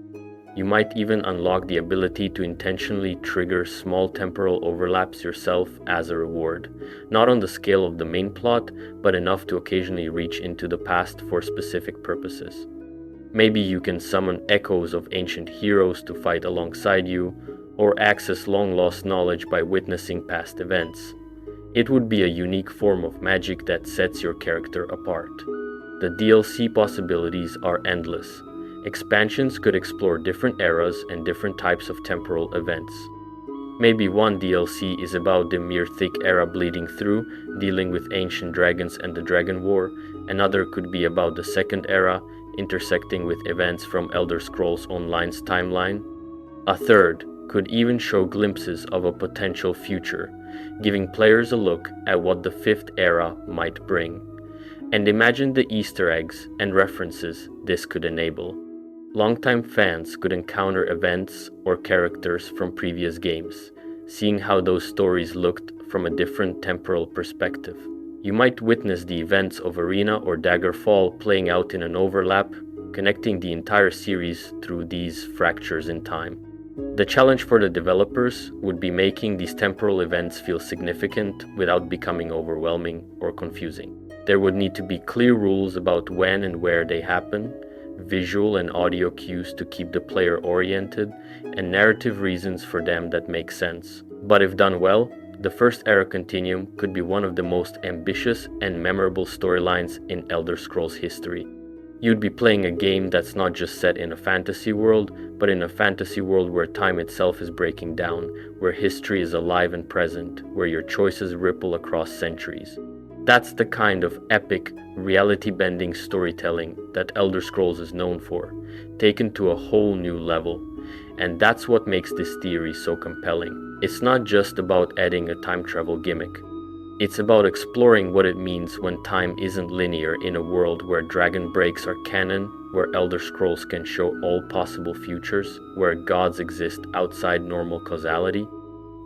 You might even unlock the ability to intentionally trigger small temporal overlaps yourself as a reward, not on the scale of the main plot, but enough to occasionally reach into the past for specific purposes. Maybe you can summon echoes of ancient heroes to fight alongside you, or access long-lost knowledge by witnessing past events. It would be a unique form of magic that sets your character apart. The DLC possibilities are endless. Expansions could explore different eras and different types of temporal events. Maybe one DLC is about the Merethic era bleeding through, dealing with ancient dragons and the Dragon War. Another could be about the Second Era, intersecting with events from Elder Scrolls Online's timeline. A third could even show glimpses of a potential future, giving players a look at what the Fifth Era might bring. And imagine the Easter eggs and references this could enable. Longtime fans could encounter events or characters from previous games, seeing how those stories looked from a different temporal perspective. You might witness the events of Arena or Daggerfall playing out in an overlap, connecting the entire series through these fractures in time. The challenge for the developers would be making these temporal events feel significant without becoming overwhelming or confusing. There would need to be clear rules about when and where they happen, visual and audio cues to keep the player oriented, and narrative reasons for them that make sense. But if done well, the First Era Continuum could be one of the most ambitious and memorable storylines in Elder Scrolls history. You'd be playing a game that's not just set in a fantasy world, but in a fantasy world where time itself is breaking down, where history is alive and present, where your choices ripple across centuries. That's the kind of epic, reality-bending storytelling that Elder Scrolls is known for, taken to a whole new level. And that's what makes this theory so compelling. It's not just about adding a time travel gimmick. It's about exploring what it means when time isn't linear in a world where dragon breaks are canon, where Elder Scrolls can show all possible futures, where gods exist outside normal causality.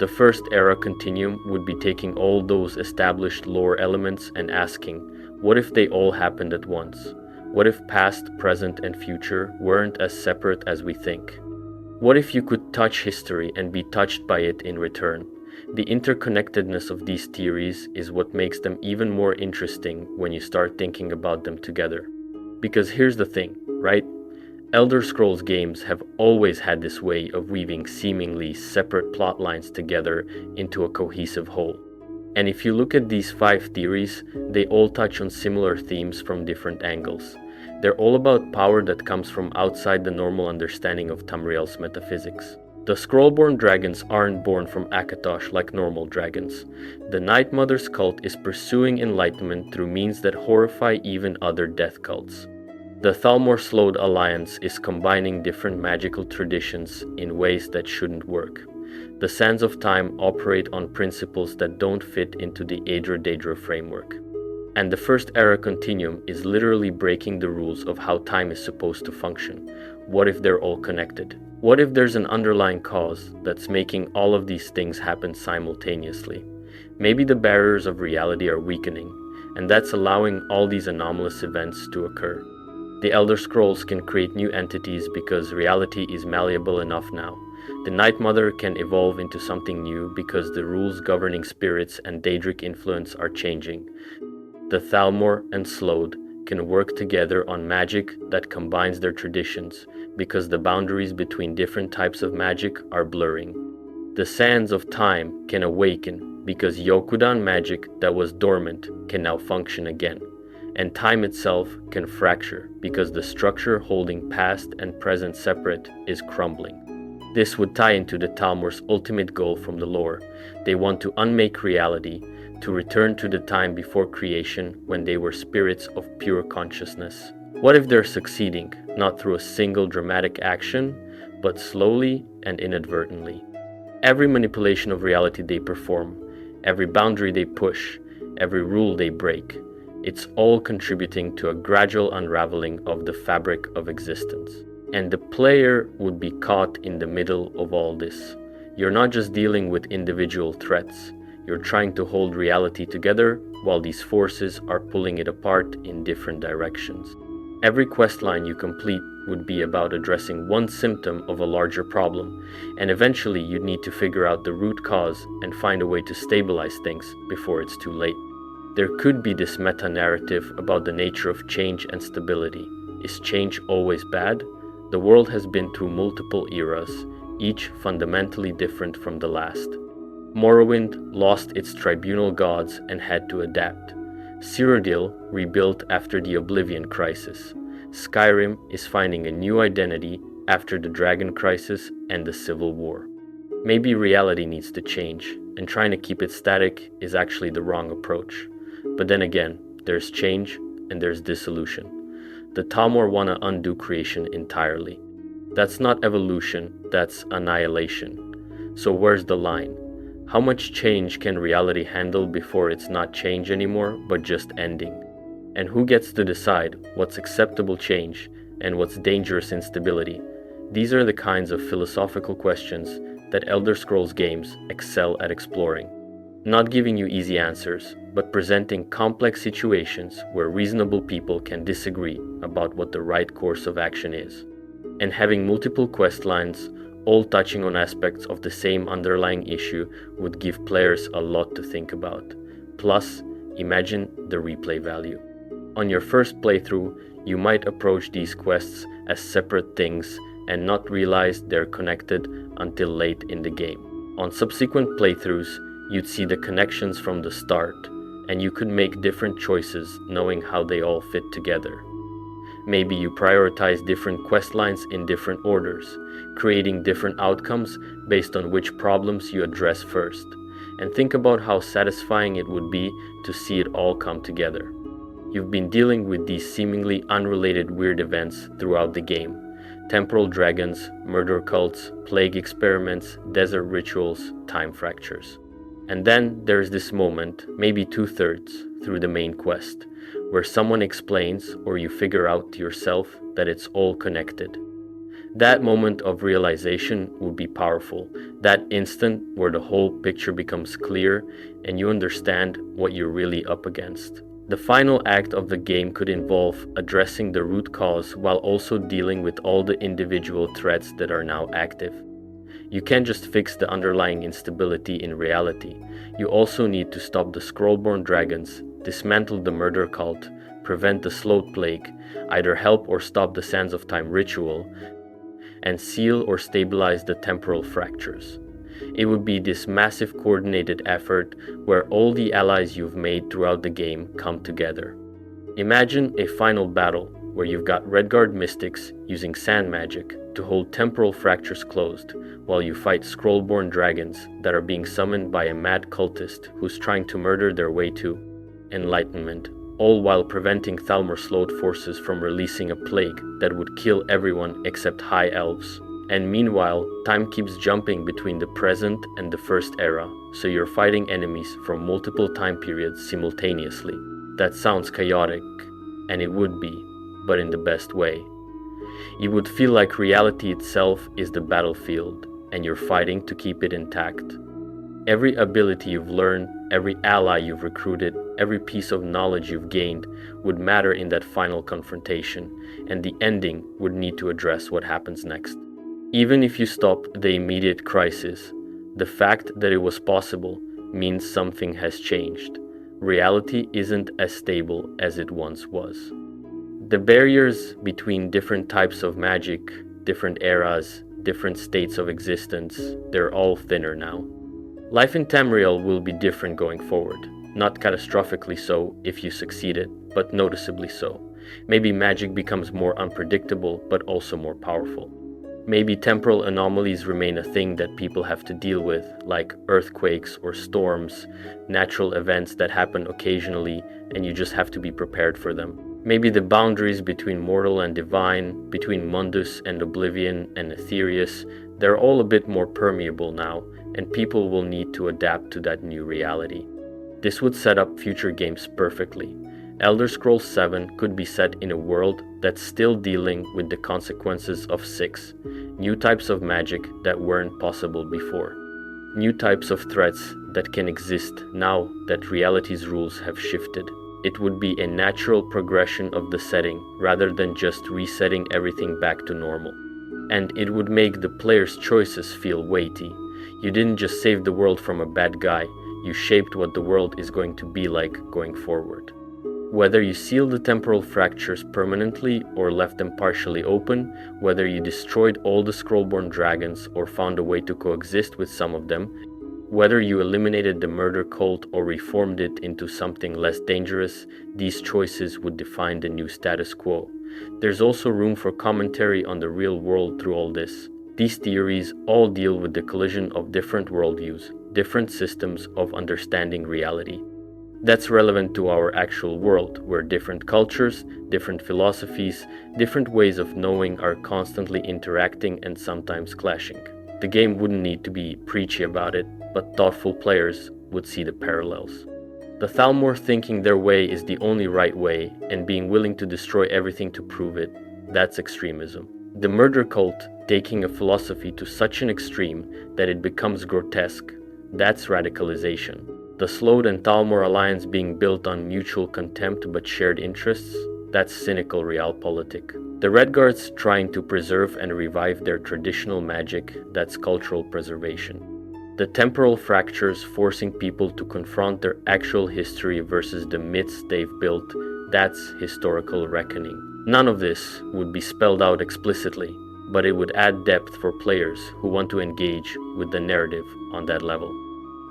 The first era continuum would be taking all those established lore elements and asking, what if they all happened at once? What if past, present, and future weren't as separate as we think? What if you could touch history and be touched by it in return? The interconnectedness of these theories is what makes them even more interesting when you start thinking about them together. Because here's the thing, right? Elder Scrolls games have always had this way of weaving seemingly separate plot lines together into a cohesive whole. And if you look at these 5 theories, they all touch on similar themes from different angles. They're all about power that comes from outside the normal understanding of Tamriel's metaphysics. The Scrollborn dragons aren't born from Akatosh like normal dragons. The Night Mother's cult is pursuing enlightenment through means that horrify even other death cults. The Thalmor-Slode alliance is combining different magical traditions in ways that shouldn't work. The Sands of Time operate on principles that don't fit into the Aedra Daedra framework. And the First Era Continuum is literally breaking the rules of how time is supposed to function. What if they're all connected? What if there's an underlying cause that's making all of these things happen simultaneously? Maybe the barriers of reality are weakening, and that's allowing all these anomalous events to occur. The Elder Scrolls can create new entities because reality is malleable enough now. The Night Mother can evolve into something new because the rules governing spirits and Daedric influence are changing. The Thalmor and Slode can work together on magic that combines their traditions because the boundaries between different types of magic are blurring. The Sands of Time can awaken because Yokuda magic that was dormant can now function again. And time itself can fracture because the structure holding past and present separate is crumbling. This would tie into the Thalmor's ultimate goal from the lore. They want to unmake reality, to return to the time before creation when they were spirits of pure consciousness. What if they're succeeding, not through a single dramatic action, but slowly and inadvertently? Every manipulation of reality they perform, every boundary they push, every rule they break, it's all contributing to a gradual unraveling of the fabric of existence. And the player would be caught in the middle of all this. You're not just dealing with individual threats, you're trying to hold reality together while these forces are pulling it apart in different directions. Every questline you complete would be about addressing one symptom of a larger problem, and eventually you'd need to figure out the root cause and find a way to stabilize things before it's too late. There could be this meta-narrative about the nature of change and stability. Is change always bad? The world has been through multiple eras, each fundamentally different from the last. Morrowind lost its tribunal gods and had to adapt. Cyrodiil rebuilt after the Oblivion Crisis. Skyrim is finding a new identity after the Dragon Crisis and the Civil War. Maybe reality needs to change, and trying to keep it static is actually the wrong approach. But then again, there's change and there's dissolution. The Thalmor want to undo creation entirely. That's not evolution, that's annihilation. So where's the line? How much change can reality handle before it's not change anymore, but just ending? And who gets to decide what's acceptable change and what's dangerous instability? These are the kinds of philosophical questions that Elder Scrolls games excel at exploring. Not giving you easy answers, but presenting complex situations where reasonable people can disagree about what the right course of action is. And having multiple quest lines, all touching on aspects of the same underlying issue, would give players a lot to think about. Plus, imagine the replay value. On your first playthrough, you might approach these quests as separate things and not realize they're connected until late in the game. On subsequent playthroughs, you'd see the connections from the start, and you could make different choices knowing how they all fit together. Maybe you prioritize different quest lines in different orders, creating different outcomes based on which problems you address first. and think about how satisfying it would be to see it all come together. You've been dealing with these seemingly unrelated weird events throughout the game. Temporal dragons, murder cults, plague experiments, desert rituals, time fractures. And then there's this moment, maybe 2/3 through the main quest, where someone explains or you figure out yourself that it's all connected. That moment of realization would be powerful, that instant where the whole picture becomes clear and you understand what you're really up against. The final act of the game could involve addressing the root cause while also dealing with all the individual threats that are now active. You can't just fix the underlying instability in reality. You also need to stop the Scrollborn dragons, dismantle the murder cult, prevent the Sloth plague, either help or stop the Sands of Time ritual, and seal or stabilize the temporal fractures. It would be this massive coordinated effort where all the allies you've made throughout the game come together. Imagine a final battle where you've got Redguard mystics using sand magic to hold temporal fractures closed while you fight Scrollborn dragons that are being summoned by a mad cultist who's trying to murder their way to enlightenment, all while preventing Thalmor Sloth forces from releasing a plague that would kill everyone except high elves. And meanwhile, time keeps jumping between the present and the first era, so you're fighting enemies from multiple time periods simultaneously. That sounds chaotic, and it would be, but in the best way. It would feel like reality itself is the battlefield, and you're fighting to keep it intact. Every ability you've learned, every ally you've recruited, every piece of knowledge you've gained would matter in that final confrontation, and the ending would need to address what happens next. Even if you stop the immediate crisis, the fact that it was possible means something has changed. Reality isn't as stable as it once was. The barriers between different types of magic, different eras, different states of existence, they're all thinner now. Life in Tamriel will be different going forward. Not catastrophically so if you succeeded, but noticeably so. Maybe magic becomes more unpredictable, but also more powerful. Maybe temporal anomalies remain a thing that people have to deal with, like earthquakes or storms, natural events that happen occasionally and you just have to be prepared for them. Maybe the boundaries between mortal and divine, between Mundus and Oblivion and Aetherius, they're all a bit more permeable now, and people will need to adapt to that new reality. This would set up future games perfectly. Elder Scrolls 7 could be set in a world that's still dealing with the consequences of 6, new types of magic that weren't possible before, new types of threats that can exist now that reality's rules have shifted. It would be a natural progression of the setting rather than just resetting everything back to normal. And it would make the player's choices feel weighty. You didn't just save the world from a bad guy, you shaped what the world is going to be like going forward. Whether you sealed the temporal fractures permanently or left them partially open, whether you destroyed all the Scrollborn dragons or found a way to coexist with some of them, whether you eliminated the murder cult or reformed it into something less dangerous, these choices would define the new status quo. There's also room for commentary on the real world through all this. These theories all deal with the collision of different worldviews, different systems of understanding reality. That's relevant to our actual world, where different cultures, different philosophies, different ways of knowing are constantly interacting and sometimes clashing. The game wouldn't need to be preachy about it, but thoughtful players would see the parallels. The Thalmor thinking their way is the only right way, and being willing to destroy everything to prove it, that's extremism. The murder cult taking a philosophy to such an extreme that it becomes grotesque, that's radicalization. The Sloth and Thalmor alliance being built on mutual contempt but shared interests, that's cynical realpolitik. The Redguards trying to preserve and revive their traditional magic, that's cultural preservation. The temporal fractures forcing people to confront their actual history versus the myths they've built, that's historical reckoning. None of this would be spelled out explicitly, but it would add depth for players who want to engage with the narrative on that level.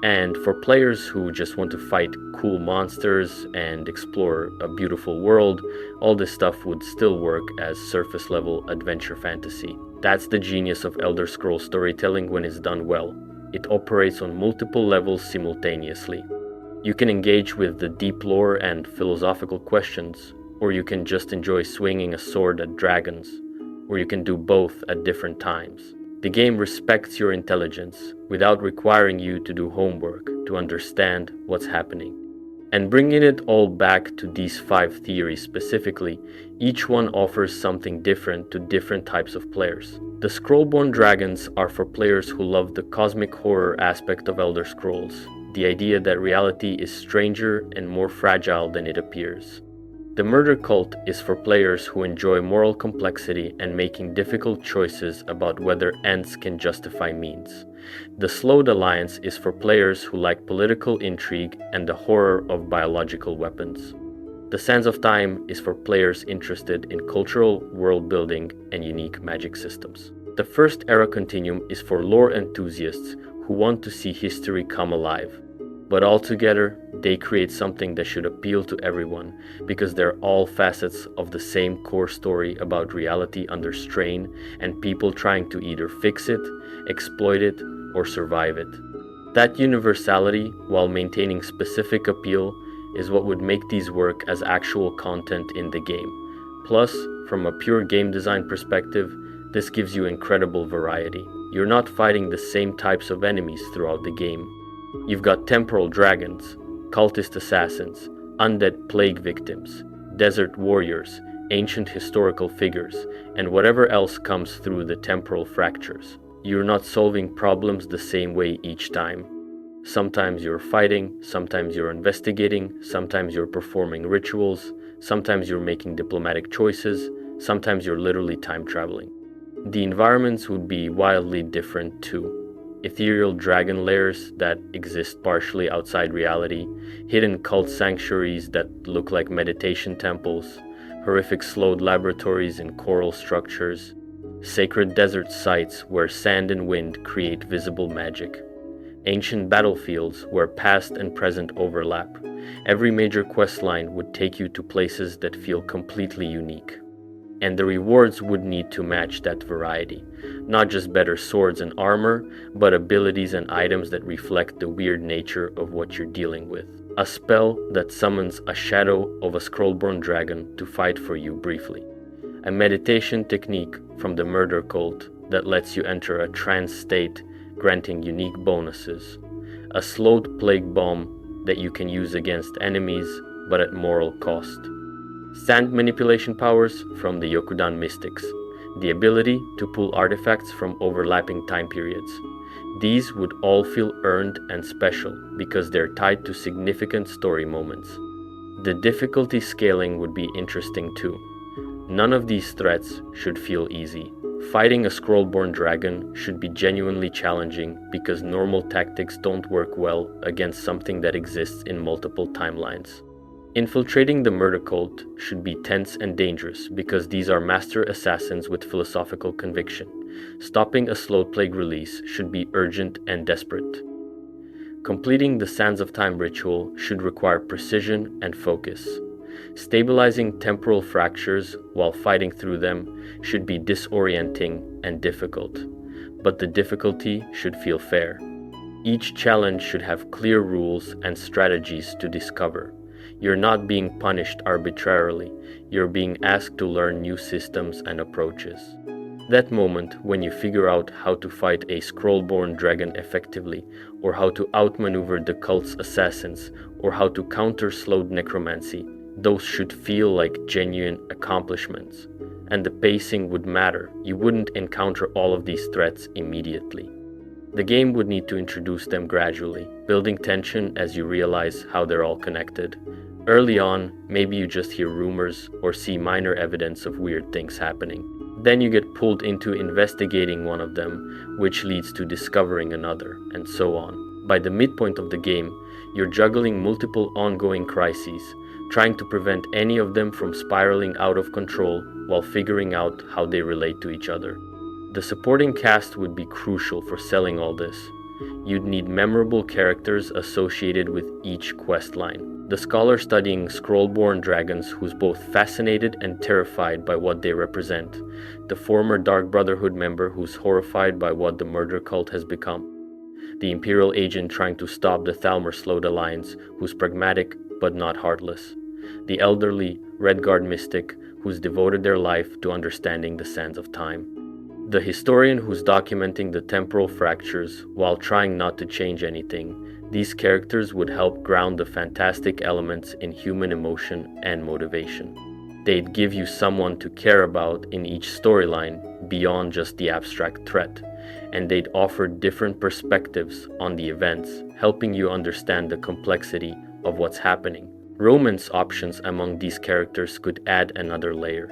And for players who just want to fight cool monsters and explore a beautiful world, all this stuff would still work as surface level adventure fantasy. That's the genius of Elder Scrolls storytelling when it's done well. it operates on multiple levels simultaneously. You can engage with the deep lore and philosophical questions, or you can just enjoy swinging a sword at dragons, or you can do both at different times. The game respects your intelligence without requiring you to do homework to understand what's happening. And bringing it all back to these 5 theories specifically, each one offers something different to different types of players. The Scrollborn Dragons are for players who love the cosmic horror aspect of Elder Scrolls, the idea that reality is stranger and more fragile than it appears. The Murder Cult is for players who enjoy moral complexity and making difficult choices about whether ends can justify means. The Slowed Alliance is for players who like political intrigue and the horror of biological weapons. The Sands of Time is for players interested in cultural world building and unique magic systems. The First Era Continuum is for lore enthusiasts who want to see history come alive. But altogether, they create something that should appeal to everyone because they're all facets of the same core story about reality under strain and people trying to either fix it, exploit it, or survive it. That universality, while maintaining specific appeal, is what would make these work as actual content in the game. Plus, from a pure game design perspective, this gives you incredible variety. You're not fighting the same types of enemies throughout the game. You've got temporal dragons, cultist assassins, undead plague victims, desert warriors, ancient historical figures, and whatever else comes through the temporal fractures. You're not solving problems the same way each time. Sometimes you're fighting, sometimes you're investigating, sometimes you're performing rituals, sometimes you're making diplomatic choices, sometimes you're literally time traveling. The environments would be wildly different too. Ethereal dragon lairs that exist partially outside reality, hidden cult sanctuaries that look like meditation temples, horrific slowed laboratories in coral structures, sacred desert sites where sand and wind create visible magic, ancient battlefields where past and present overlap. Every major questline would take you to places that feel completely unique. And the rewards would need to match that variety. Not just better swords and armor, but abilities and items that reflect the weird nature of what you're dealing with. A spell that summons a shadow of a Scrollborn dragon to fight for you briefly. A meditation technique from the Murder Cult that lets you enter a trance state, granting unique bonuses. A slowed plague bomb that you can use against enemies, but at moral cost. Sand manipulation powers from the Yokuda mystics, the ability to pull artifacts from overlapping time periods. These would all feel earned and special because they're tied to significant story moments. The difficulty scaling would be interesting too. None of these threats should feel easy. Fighting a Scrollborn dragon should be genuinely challenging because normal tactics don't work well against something that exists in multiple timelines. Infiltrating the Murder Cult should be tense and dangerous because these are master assassins with philosophical conviction. Stopping a Slowed Plague release should be urgent and desperate. Completing the Sands of Time ritual should require precision and focus. Stabilizing temporal fractures while fighting through them should be disorienting and difficult, but the difficulty should feel fair. Each challenge should have clear rules and strategies to discover. You're not being punished arbitrarily, you're being asked to learn new systems and approaches. That moment when you figure out how to fight a Scrollborn dragon effectively, or how to outmaneuver the cult's assassins, or how to counter slowed necromancy, those should feel like genuine accomplishments. And the pacing would matter. You wouldn't encounter all of these threats immediately. The game would need to introduce them gradually, building tension as you realize how they're all connected. Early on, maybe you just hear rumors or see minor evidence of weird things happening. Then you get pulled into investigating one of them, which leads to discovering another, and so on. By the midpoint of the game, you're juggling multiple ongoing crises, trying to prevent any of them from spiraling out of control while figuring out how they relate to each other. The supporting cast would be crucial for selling all this. You'd need memorable characters associated with each quest line. The scholar studying Scrollborn dragons who's both fascinated and terrified by what they represent. The former Dark Brotherhood member who's horrified by what the Murder Cult has become. the Imperial agent trying to stop the Thalmor-Slode alliance, who's pragmatic but not heartless, the elderly Redguard mystic who's devoted their life to understanding the sands of time, the historian who's documenting the temporal fractures while trying not to change anything. These characters would help ground the fantastic elements in human emotion and motivation. They'd give you someone to care about in each storyline beyond just the abstract threat, and they'd offer different perspectives on the events, helping you understand the complexity of what's happening. Romance options among these characters could add another layer.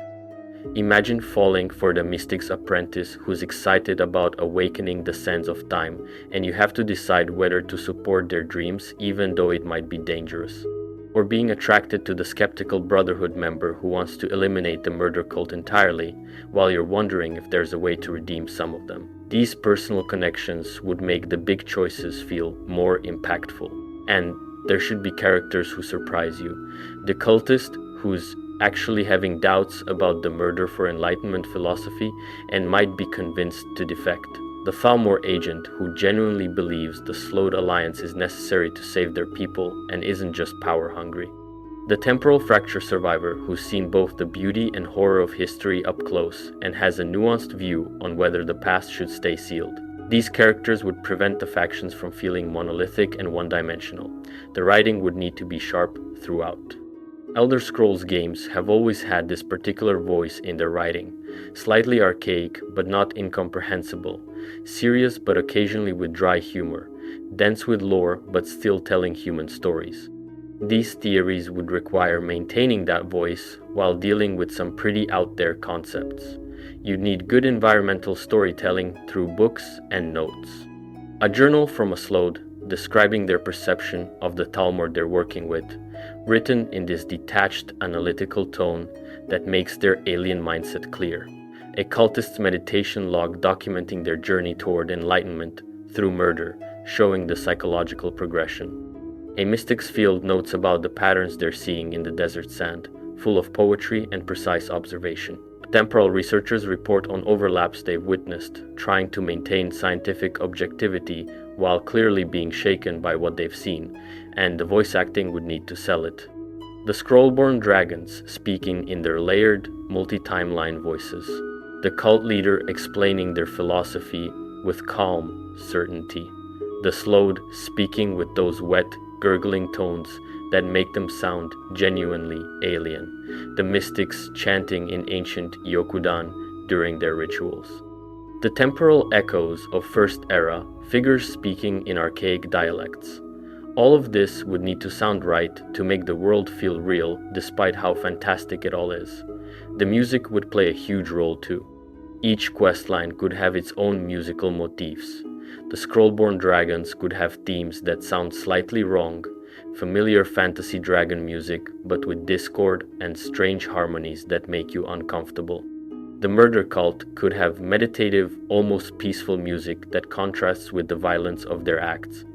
Imagine falling for the mystic's apprentice who's excited about awakening the sands of time, and you have to decide whether to support their dreams even though it might be dangerous. Or being attracted to the skeptical Brotherhood member who wants to eliminate the murder cult entirely, while you're wondering if there's a way to redeem some of them. These personal connections would make the big choices feel more impactful. And there should be characters who surprise you. The cultist who's actually having doubts about the murder for enlightenment philosophy and might be convinced to defect. The Thalmor agent who genuinely believes the Slode alliance is necessary to save their people and isn't just power hungry. The temporal fracture survivor who's seen both the beauty and horror of history up close and has a nuanced view on whether the past should stay sealed. These characters would prevent the factions from feeling monolithic and one-dimensional. The writing would need to be sharp throughout. Elder Scrolls games have always had this particular voice in their writing, slightly archaic but not incomprehensible, serious but occasionally with dry humor, dense with lore but still telling human stories. These theories would require maintaining that voice while dealing with some pretty out there concepts. You'd need good environmental storytelling through books and notes. A journal from a Slode describing their perception of the Thalmor they're working with, written in this detached, analytical tone that makes their alien mindset clear. A cultist's meditation log documenting their journey toward enlightenment through murder, showing the psychological progression. A mystic's field notes about the patterns they're seeing in the desert sand, full of poetry and precise observation. Temporal researchers report on overlaps they've witnessed, trying to maintain scientific objectivity while clearly being shaken by what they've seen, and the voice acting would need to sell it. The Scrollborn dragons speaking in their layered, multi-timeline voices. The cult leader explaining their philosophy with calm certainty. The Slode speaking with those wet, gurgling tones that make them sound genuinely alien. The mystics chanting in ancient Yokudan during their rituals. The temporal echoes of First Era, figures speaking in archaic dialects. All of this would need to sound right to make the world feel real, despite how fantastic it all is. The music would play a huge role too. Each questline could have its own musical motifs. The Scrollborn dragons could have themes that sound slightly wrong, familiar fantasy dragon music, but with discord and strange harmonies that make you uncomfortable. The murder cult could have meditative, almost peaceful music that contrasts with the violence of their acts.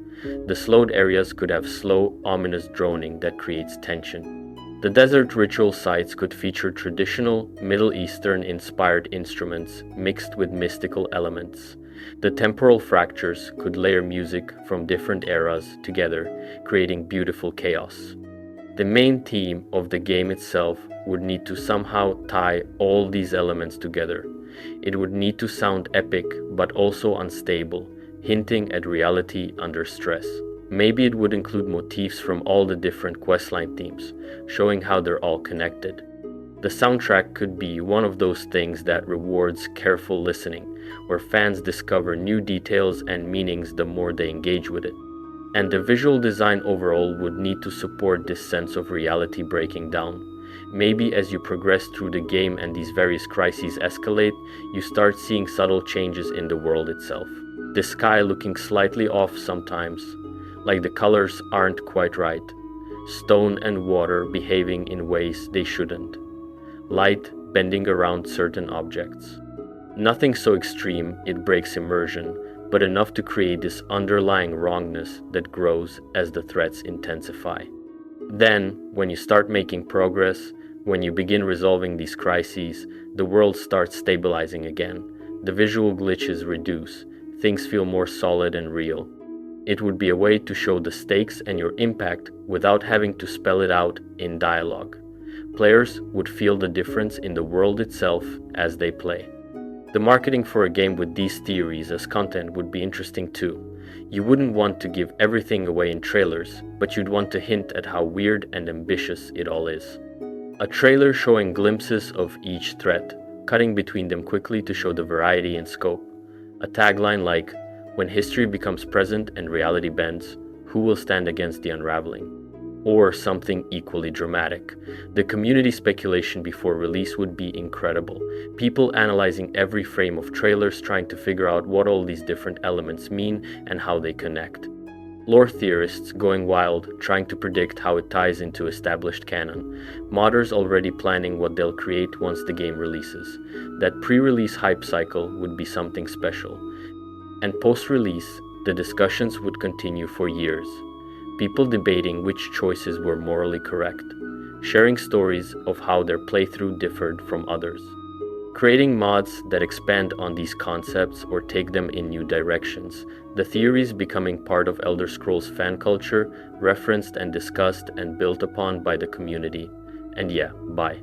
The Slode areas could have slow, ominous droning that creates tension. The desert ritual sites could feature traditional, Middle Eastern-inspired instruments mixed with mystical elements. The temporal fractures could layer music from different eras together, creating beautiful chaos. The main theme of the game itself would need to somehow tie all these elements together. It would need to sound epic but also unstable, hinting at reality under stress. Maybe it would include motifs from all the different questline themes, showing how they're all connected. The soundtrack could be one of those things that rewards careful listening, where fans discover new details and meanings the more they engage with it. And the visual design overall would need to support this sense of reality breaking down. Maybe as you progress through the game and these various crises escalate, you start seeing subtle changes in the world itself. The sky looking slightly off sometimes, like the colors aren't quite right. Stone and water behaving in ways they shouldn't. Light bending around certain objects. Nothing so extreme it breaks immersion, but enough to create this underlying wrongness that grows as the threats intensify. Then, when you start making progress, when you begin resolving these crises, the world starts stabilizing again. The visual glitches reduce, things feel more solid and real. It would be a way to show the stakes and your impact without having to spell it out in dialogue. Players would feel the difference in the world itself as they play. The marketing for a game with these theories as content would be interesting too. You wouldn't want to give everything away in trailers, but you'd want to hint at how weird and ambitious it all is. A trailer showing glimpses of each threat, cutting between them quickly to show the variety and scope. A tagline like, "When history becomes present and reality bends, who will stand against the unraveling?" Or something equally dramatic. The community speculation before release would be incredible. People analyzing every frame of trailers, trying to figure out what all these different elements mean and how they connect. Lore theorists going wild, trying to predict how it ties into established canon. Modders already planning what they'll create once the game releases. That pre-release hype cycle would be something special. And post-release, the discussions would continue for years. People debating which choices were morally correct, sharing stories of how their playthrough differed from others, creating mods that expand on these concepts or take them in new directions, the theories becoming part of Elder Scrolls fan culture, referenced and discussed and built upon by the community. And yeah, bye.